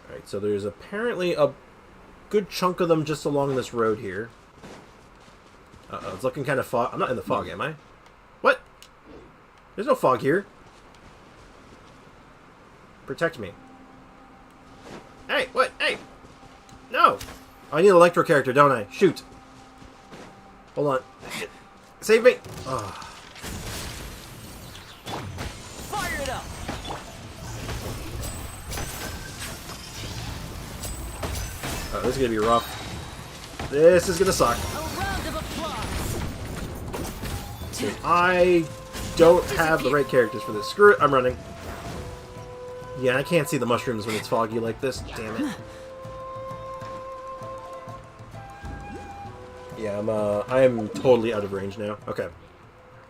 Alright, so there's apparently a good chunk of them just along this road here. Uh-oh, it's looking kind of fog. I'm not in the fog, am I? What? There's no fog here. Protect me. Hey, what? Hey! No! I need an electro character, don't I? Shoot. Hold on. Save me! Oh. Fire it up! Oh, this is gonna be rough. This is gonna suck. A round of applause. I don't have the right characters for this. Screw it, I'm running. Yeah, I can't see the mushrooms when it's foggy like this. Damn it. Yeah, I'm totally out of range now. Okay.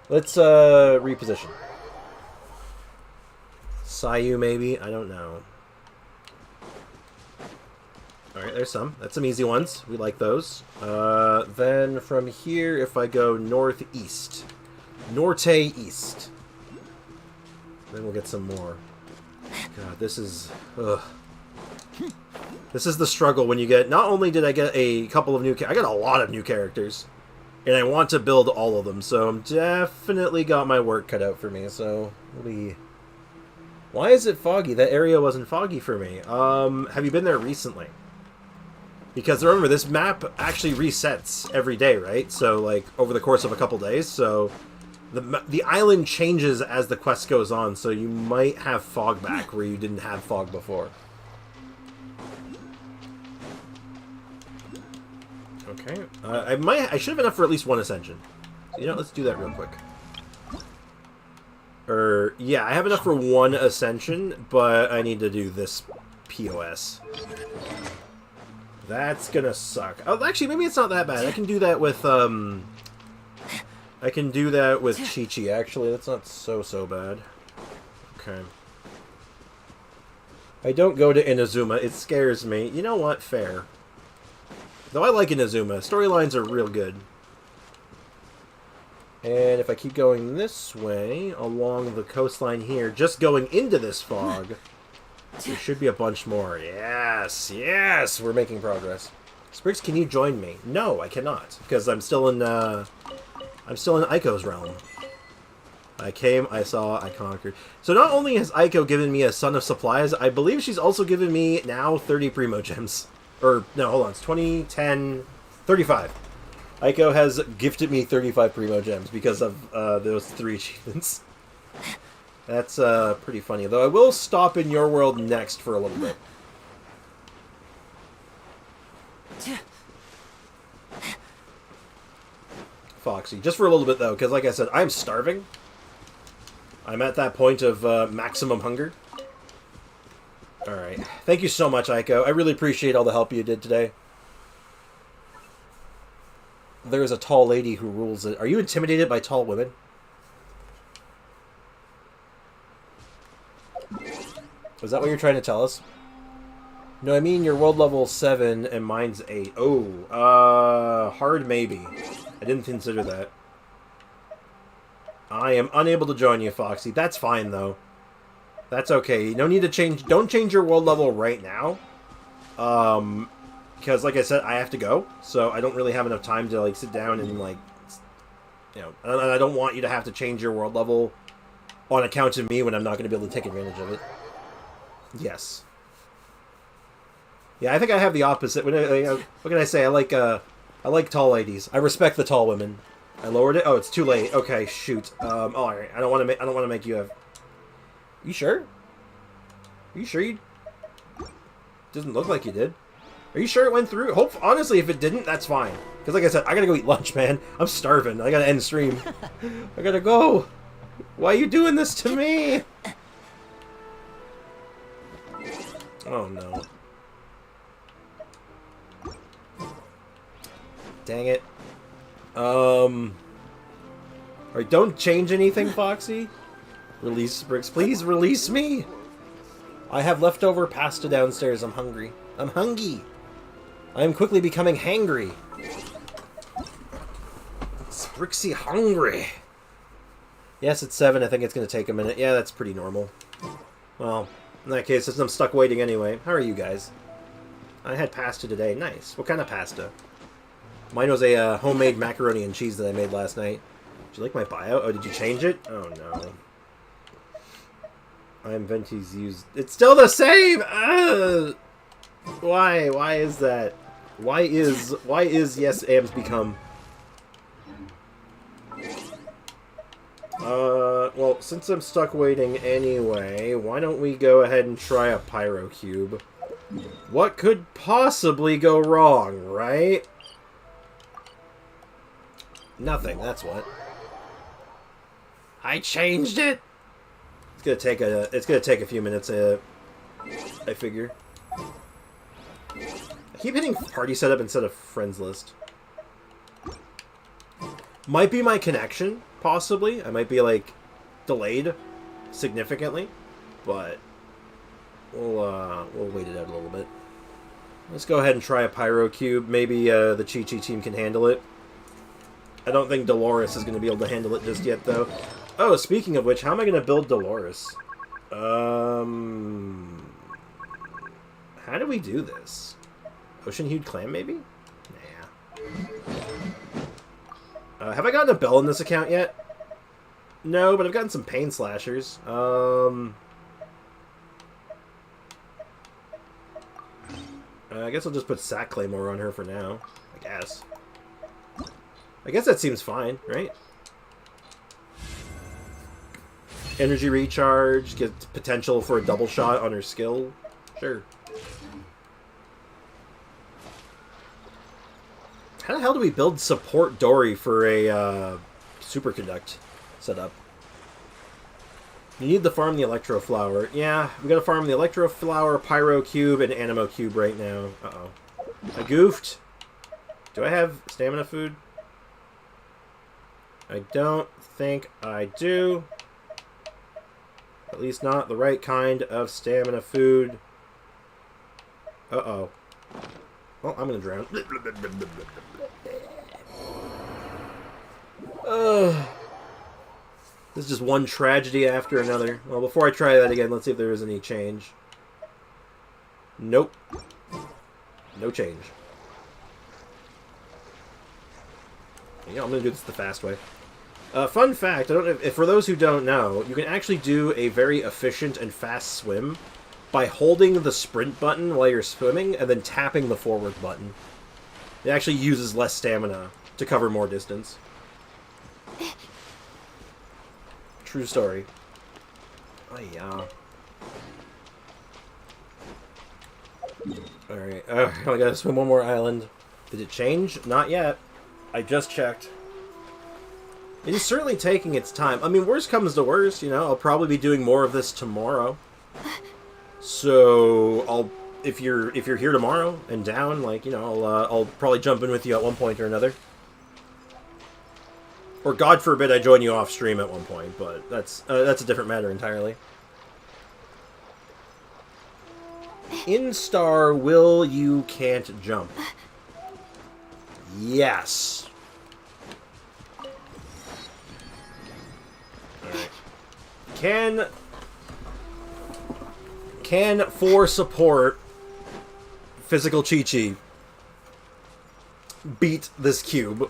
Let's reposition. Sayu maybe? I don't know. Alright, there's some. That's some easy ones. We like those. Then from here, if I go northeast. Norte east. Then we'll get some more. God, this is... Ugh. This is the struggle when you get... Not only did I get a couple of new... I got a lot of new characters. And I want to build all of them. So I'm definitely got my work cut out for me. So, why is it foggy? That area wasn't foggy for me. Have you been there recently? Because remember, this map actually resets every day, right? So, like, over the course of a couple days. So, the island changes as the quest goes on. So you might have fog back where you didn't have fog before. Okay. I should have enough for at least one ascension. You know, let's do that real quick. Yeah, I have enough for one ascension, but I need to do this POS. That's gonna suck. Oh, actually, maybe it's not that bad. I can do that with, I can do that with Chi-Chi, actually. That's not so bad. Okay. I don't go to Inazuma. It scares me. You know what? Fair. Though I like Inazuma. Storylines are real good. And if I keep going this way, along the coastline here, just going into this fog, there should be a bunch more. Yes! Yes! We're making progress. Spriggs, can you join me? No, I cannot. Because I'm still in, Aiko's realm. I came, I saw, I conquered. So not only has Aiko given me a Son of Supplies, I believe she's also given me now 30 Primo Gems. Or, no, hold on, it's 20, 10, 35. Aiko has gifted me 35 Primo Gems because of those 3 achievements. That's pretty funny. Though I will stop in your world next for a little bit. Foxy. Just for a little bit, though, because like I said, I'm starving. I'm at that point of maximum hunger. Alright. Thank you so much, Aiko. I really appreciate all the help you did today. There is a tall lady who rules it. Are you intimidated by tall women? Is that what you're trying to tell us? No, I mean your world level 7 and mine's 8. Oh, hard maybe. I didn't consider that. I am unable to join you, Foxy. That's fine, though. That's okay. No need to change... Don't change your world level right now. Because, like I said, I have to go. So I don't really have enough time to, like, sit down and, like... You know, and I don't want you to have to change your world level on account of me when I'm not going to be able to take advantage of it. Yes. Yeah, I think I have the opposite. What can I say? I like tall ladies. I respect the tall women. I lowered it. Oh, it's too late. Okay, shoot. All right. I don't want to make you have. You sure? Are you sure you? Doesn't look like you did. Are you sure it went through? Honestly, if it didn't, that's fine. Because like I said, I gotta go eat lunch, man. I'm starving. I gotta end stream. I gotta go. Why are you doing this to me? Oh no. Dang it. Alright, don't change anything, Foxy. Release Bricks. Please release me. I have leftover pasta downstairs. I'm hungry. I'm hungry. I am quickly becoming hangry. Sprixy hungry. Yes, it's 7. I think it's going to take a minute. Yeah, that's pretty normal. Well, in that case, since I'm stuck waiting anyway. How are you guys? I had pasta today. Nice. What kind of pasta? Mine was a homemade macaroni and cheese that I made last night. Did you like my bio? Oh, did you change it? Oh, no. I'm Venti's used... It's still the same! Why? Why is that? Why is yes Am's become... well, since I'm stuck waiting anyway, why don't we go ahead and try a Pyro Cube? What could possibly go wrong, right? Nothing, that's what. I changed it! It's gonna take a few minutes, I figure. I keep hitting party setup instead of friends list. Might be my connection, possibly. I might be, like, delayed significantly, but we'll wait it out a little bit. Let's go ahead and try a Pyro Cube. Maybe the Chi-Chi team can handle it. I don't think Dolores is going to be able to handle it just yet, though. Oh, speaking of which, how am I going to build Dolores? How do we do this? Ocean-hued clam, maybe? Nah. Have I gotten a bell in this account yet? No, but I've gotten some pain slashers. I guess I'll just put Sack Claymore on her for now. I guess that seems fine, right? Energy recharge, get potential for a double shot on her skill. Sure. How the hell do we build support Dory for a superconduct setup? You need to farm the Electro Flower. Yeah, we gotta farm the Electro Flower, Pyro Cube, and Animo Cube right now. Uh-oh. I goofed. Do I have stamina food? I don't think I do. At least not the right kind of stamina food. Uh-oh. Well, I'm gonna drown. This is just one tragedy after another. Well, before I try that again, let's see if there is any change. Nope. No change. Yeah, I'm gonna do this the fast way. Fun fact, I don't know if for those who don't know, you can actually do a very efficient and fast swim by holding the sprint button while you're swimming and then tapping the forward button. It actually uses less stamina to cover more distance. True story. Oh yeah. Alright, I gotta swim one more island. Did it change? Not yet. I just checked. It is certainly taking its time. I mean, worst comes to worst, you know, I'll probably be doing more of this tomorrow. So, if you're here tomorrow and down, like, you know, I'll probably jump in with you at one point or another. Or God forbid I join you off stream at one point, but that's a different matter entirely. In star, will you can't jump. Yes. Alright. Can for support physical Chi-Chi beat this cube?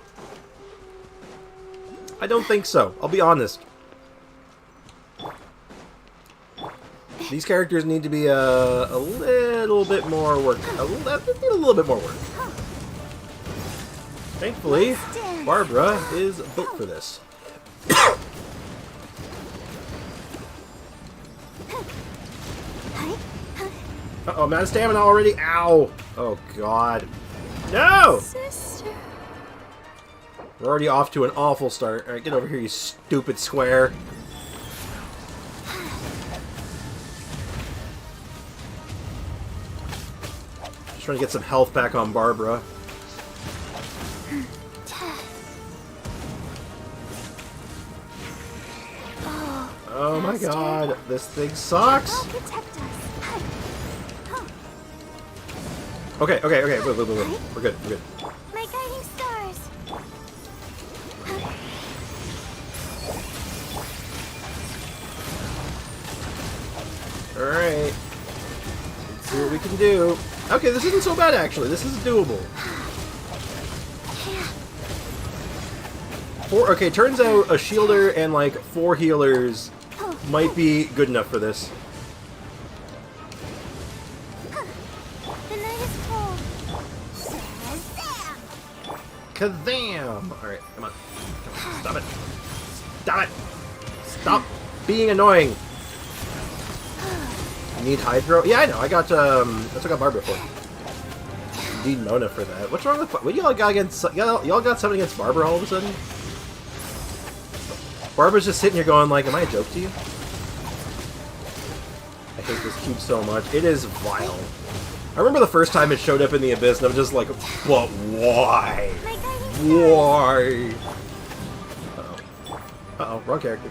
I don't think so. I'll be honest. These characters need to be a little bit more work. Need a little bit more work. Thankfully, Barbara is built for this. Uh-oh, I'm out of stamina already. Ow! Oh, God. No! Sister. We're already off to an awful start. Alright, get over here, you stupid square. Just trying to get some health back on Barbara. Oh my god, this thing sucks! I'll protect us. Okay, wait. We're good. My guiding stars. Alright. Let's see what we can do. Okay, this isn't so bad actually. This is doable. Okay, turns out a shielder and like 4 healers might be good enough for this. The night is cold. Shazam! Kazam! Alright, come on. Stop it. Stop it! Stop being annoying! You need Hydro? Yeah, I know. That's what I got Barbara for. You need Mona for that. What's wrong with... What y'all got against... Y'all got something against Barbara all of a sudden? Barbara's just sitting here going like, am I a joke to you? I hate this cube so much. It is vile. I remember the first time it showed up in the Abyss and I'm just like, but why? Why? Uh-oh. Uh-oh, wrong character.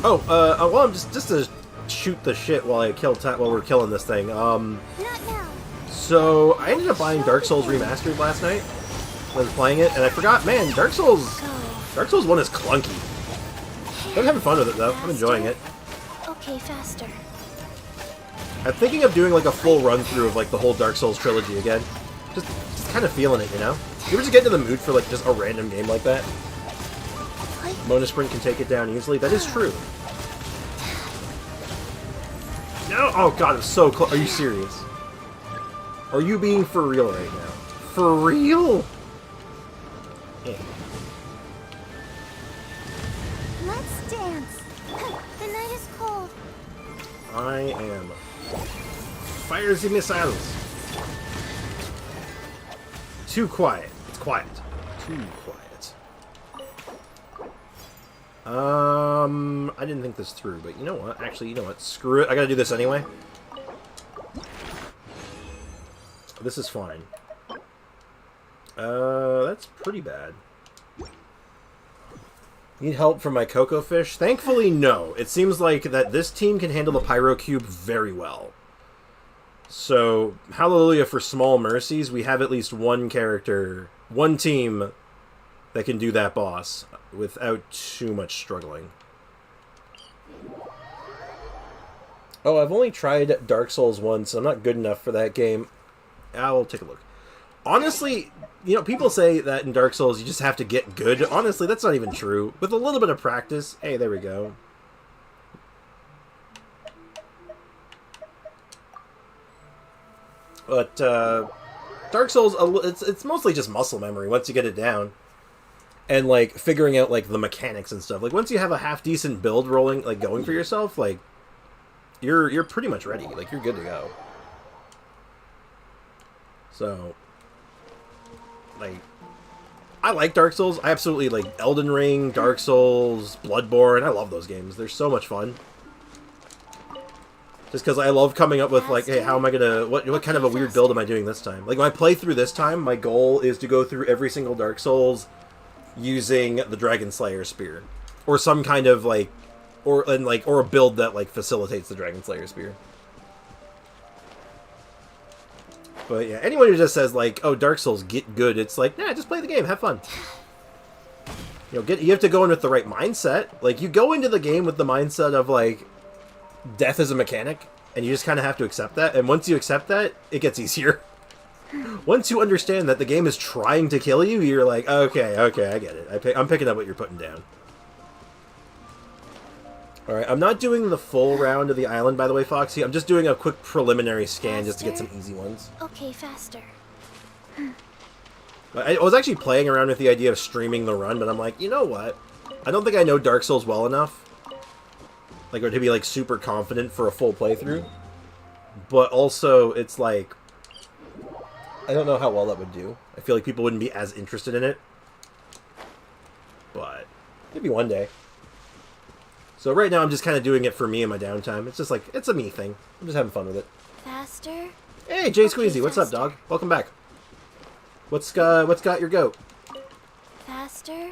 Oh, well, I'm just to shoot the shit while we're killing this thing. Not now. So I ended up buying Dark Souls Remastered last night. I was playing it, and I forgot, man, Dark Souls 1 is clunky. I'm having fun with it though. I'm enjoying it. Okay, faster. I'm thinking of doing like a full run through of like the whole Dark Souls trilogy again. Just kind of feeling it, you know? You ever just get into the mood for like just a random game like that? Mona Sprint can take it down easily. That is true. No! Oh god, it's so close. Are you serious? Are you being for real right now? For real? Yeah. Let's dance. The night is cold. I am. Fire the missiles. Too quiet. It's quiet. Too quiet. I didn't think this through, but you know what? Actually, you know what? Screw it. I gotta do this anyway. This is fine. That's pretty bad. Need help from my Cocoa Fish? Thankfully, no. It seems like that this team can handle the Pyro Cube very well. So, hallelujah for small mercies. We have at least one character, one team that can do that boss without too much struggling. Oh, I've only tried Dark Souls once. I'm not good enough for that game. I'll take a look. Honestly, you know, people say that in Dark Souls you just have to get good. Honestly, that's not even true. With a little bit of practice... Hey, there we go. But, Dark Souls, it's mostly just muscle memory once you get it down. And, like, figuring out, like, the mechanics and stuff. Like, once you have a half-decent build rolling, like, going for yourself, like, you're pretty much ready. Like, you're good to go. So, like, I like Dark Souls. I absolutely like Elden Ring, Dark Souls, Bloodborne. I love those games. They're so much fun. Just because I love coming up with, like, hey, how am I gonna... What kind of a weird build am I doing this time? Like, when I play through this time, my goal is to go through every single Dark Souls using the Dragon Slayer Spear. or some kind of like, or a build that like facilitates the Dragon Slayer spear. But yeah, anyone who just says like, "Oh, Dark Souls, get good," it's like, nah, just play the game, have fun. You know, you have to go in with the right mindset. Like, you go into the game with the mindset of like, death is a mechanic, and you just kind of have to accept that. And once you accept that, it gets easier. Once you understand that the game is trying to kill you, you're like, okay, I get it. I'm picking up what you're putting down. Alright, I'm not doing the full round of the island, by the way, Foxy. I'm just doing a quick preliminary scan just to get some easy ones. Okay, faster. I was actually playing around with the idea of streaming the run, but I'm like, you know what? I don't think I know Dark Souls well enough. Like, or to be, like, super confident for a full playthrough. But also, it's like, I don't know how well that would do. I feel like people wouldn't be as interested in it. But maybe one day. So right now I'm just kind of doing it for me in my downtime. It's just like, it's a me thing. I'm just having fun with it. Faster? Hey, Jay Okay, Squeezy, what's up, faster. dog? Welcome back. What's got your goat? Faster?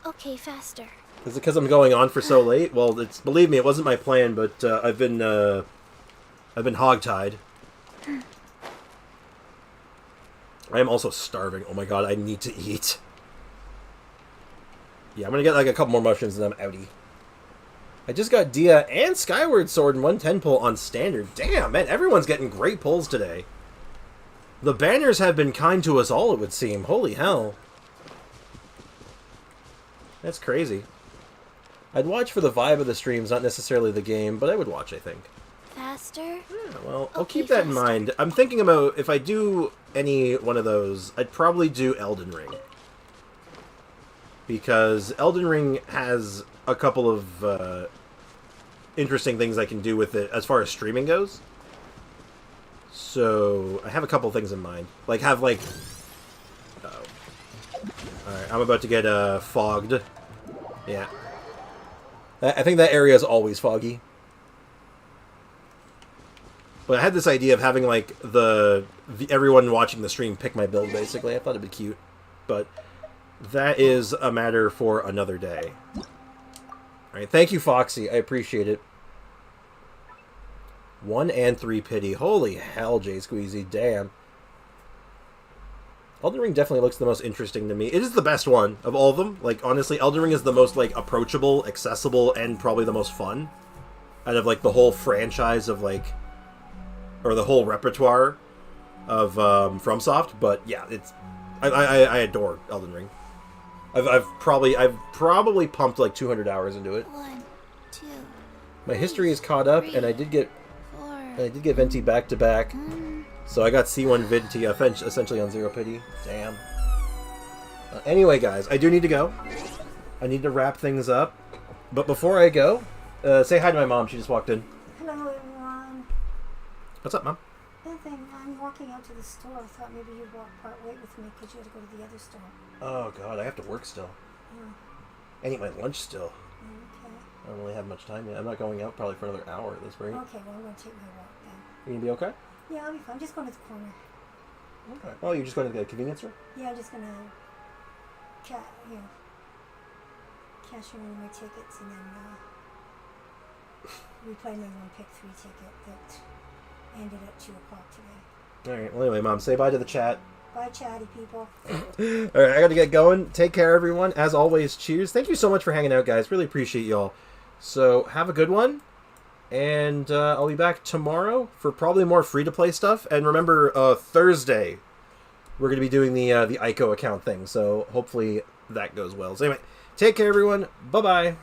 Okay, faster. Is it because I'm going on for so late? Well, believe me, it wasn't my plan, but I've been hogtied. I am also starving. Oh my god, I need to eat. Yeah, I'm gonna get like a couple more mushrooms and I'm outie. I just got Dia and Skyward Sword in 110 pull on standard. Damn, man, everyone's getting great pulls today. The banners have been kind to us all, it would seem. Holy hell. That's crazy. I'd watch for the vibe of the streams, not necessarily the game, but I would watch, I think. Faster? Yeah, well, I'll Okay, keep that in faster. mind. I'm thinking about, if I do any one of those, I'd probably do Elden Ring. Because Elden Ring has a couple of interesting things I can do with it as far as streaming goes. So, I have a couple things in mind. Like, have, like... Uh-oh. Alright, I'm about to get fogged. Yeah. I think that area is always foggy. But I had this idea of having, like, everyone watching the stream pick my build, basically. I thought it'd be cute. But that is a matter for another day. Alright, thank you, Foxy. I appreciate it. 1 and 3 pity. Holy hell, Jay Squeezy. Damn. Elden Ring definitely looks the most interesting to me. It is the best one of all of them. Like, honestly, Elden Ring is the most, like, approachable, accessible, and probably the most fun. Out of, like, the whole franchise of, like... Or the whole repertoire of FromSoft. But, yeah, it's... I adore Elden Ring. I've probably pumped, like, 200 hours into it. 1, 2, My history is caught up, and I did get 4. Venti back-to-back. So I got C1 Venti essentially on 0 pity. Damn. Anyway, guys, I do need to go. I need to wrap things up. But before I go, say hi to my mom. She just walked in. Hello, everyone. What's up, Mom? Nothing. I'm walking out to the store. I thought maybe you'd walk part way with me because you had to go to the other store. Oh, God, I have to work still. Yeah. I need my lunch still. Okay. I don't really have much time yet. I'm not going out probably for another hour at this rate. Okay, well, I'm going to take my walk then. You gonna be okay? Yeah, I'll be fine. I'm just going to the corner. Okay. Oh, you're just going to the convenience store? Yeah, I'm just going to cash in one of my tickets and then replay my 1-pick-3 ticket that ended at 2 o'clock today. Alright, well, anyway, Mom, say bye to the chat. Bye, chatty people. Alright, I gotta get going. Take care, everyone. As always, cheers. Thank you so much for hanging out, guys. Really appreciate y'all. So, have a good one. And I'll be back tomorrow for probably more free-to-play stuff. And remember, Thursday, we're going to be doing the ICO account thing. So, hopefully that goes well. So, anyway, take care, everyone. Bye-bye.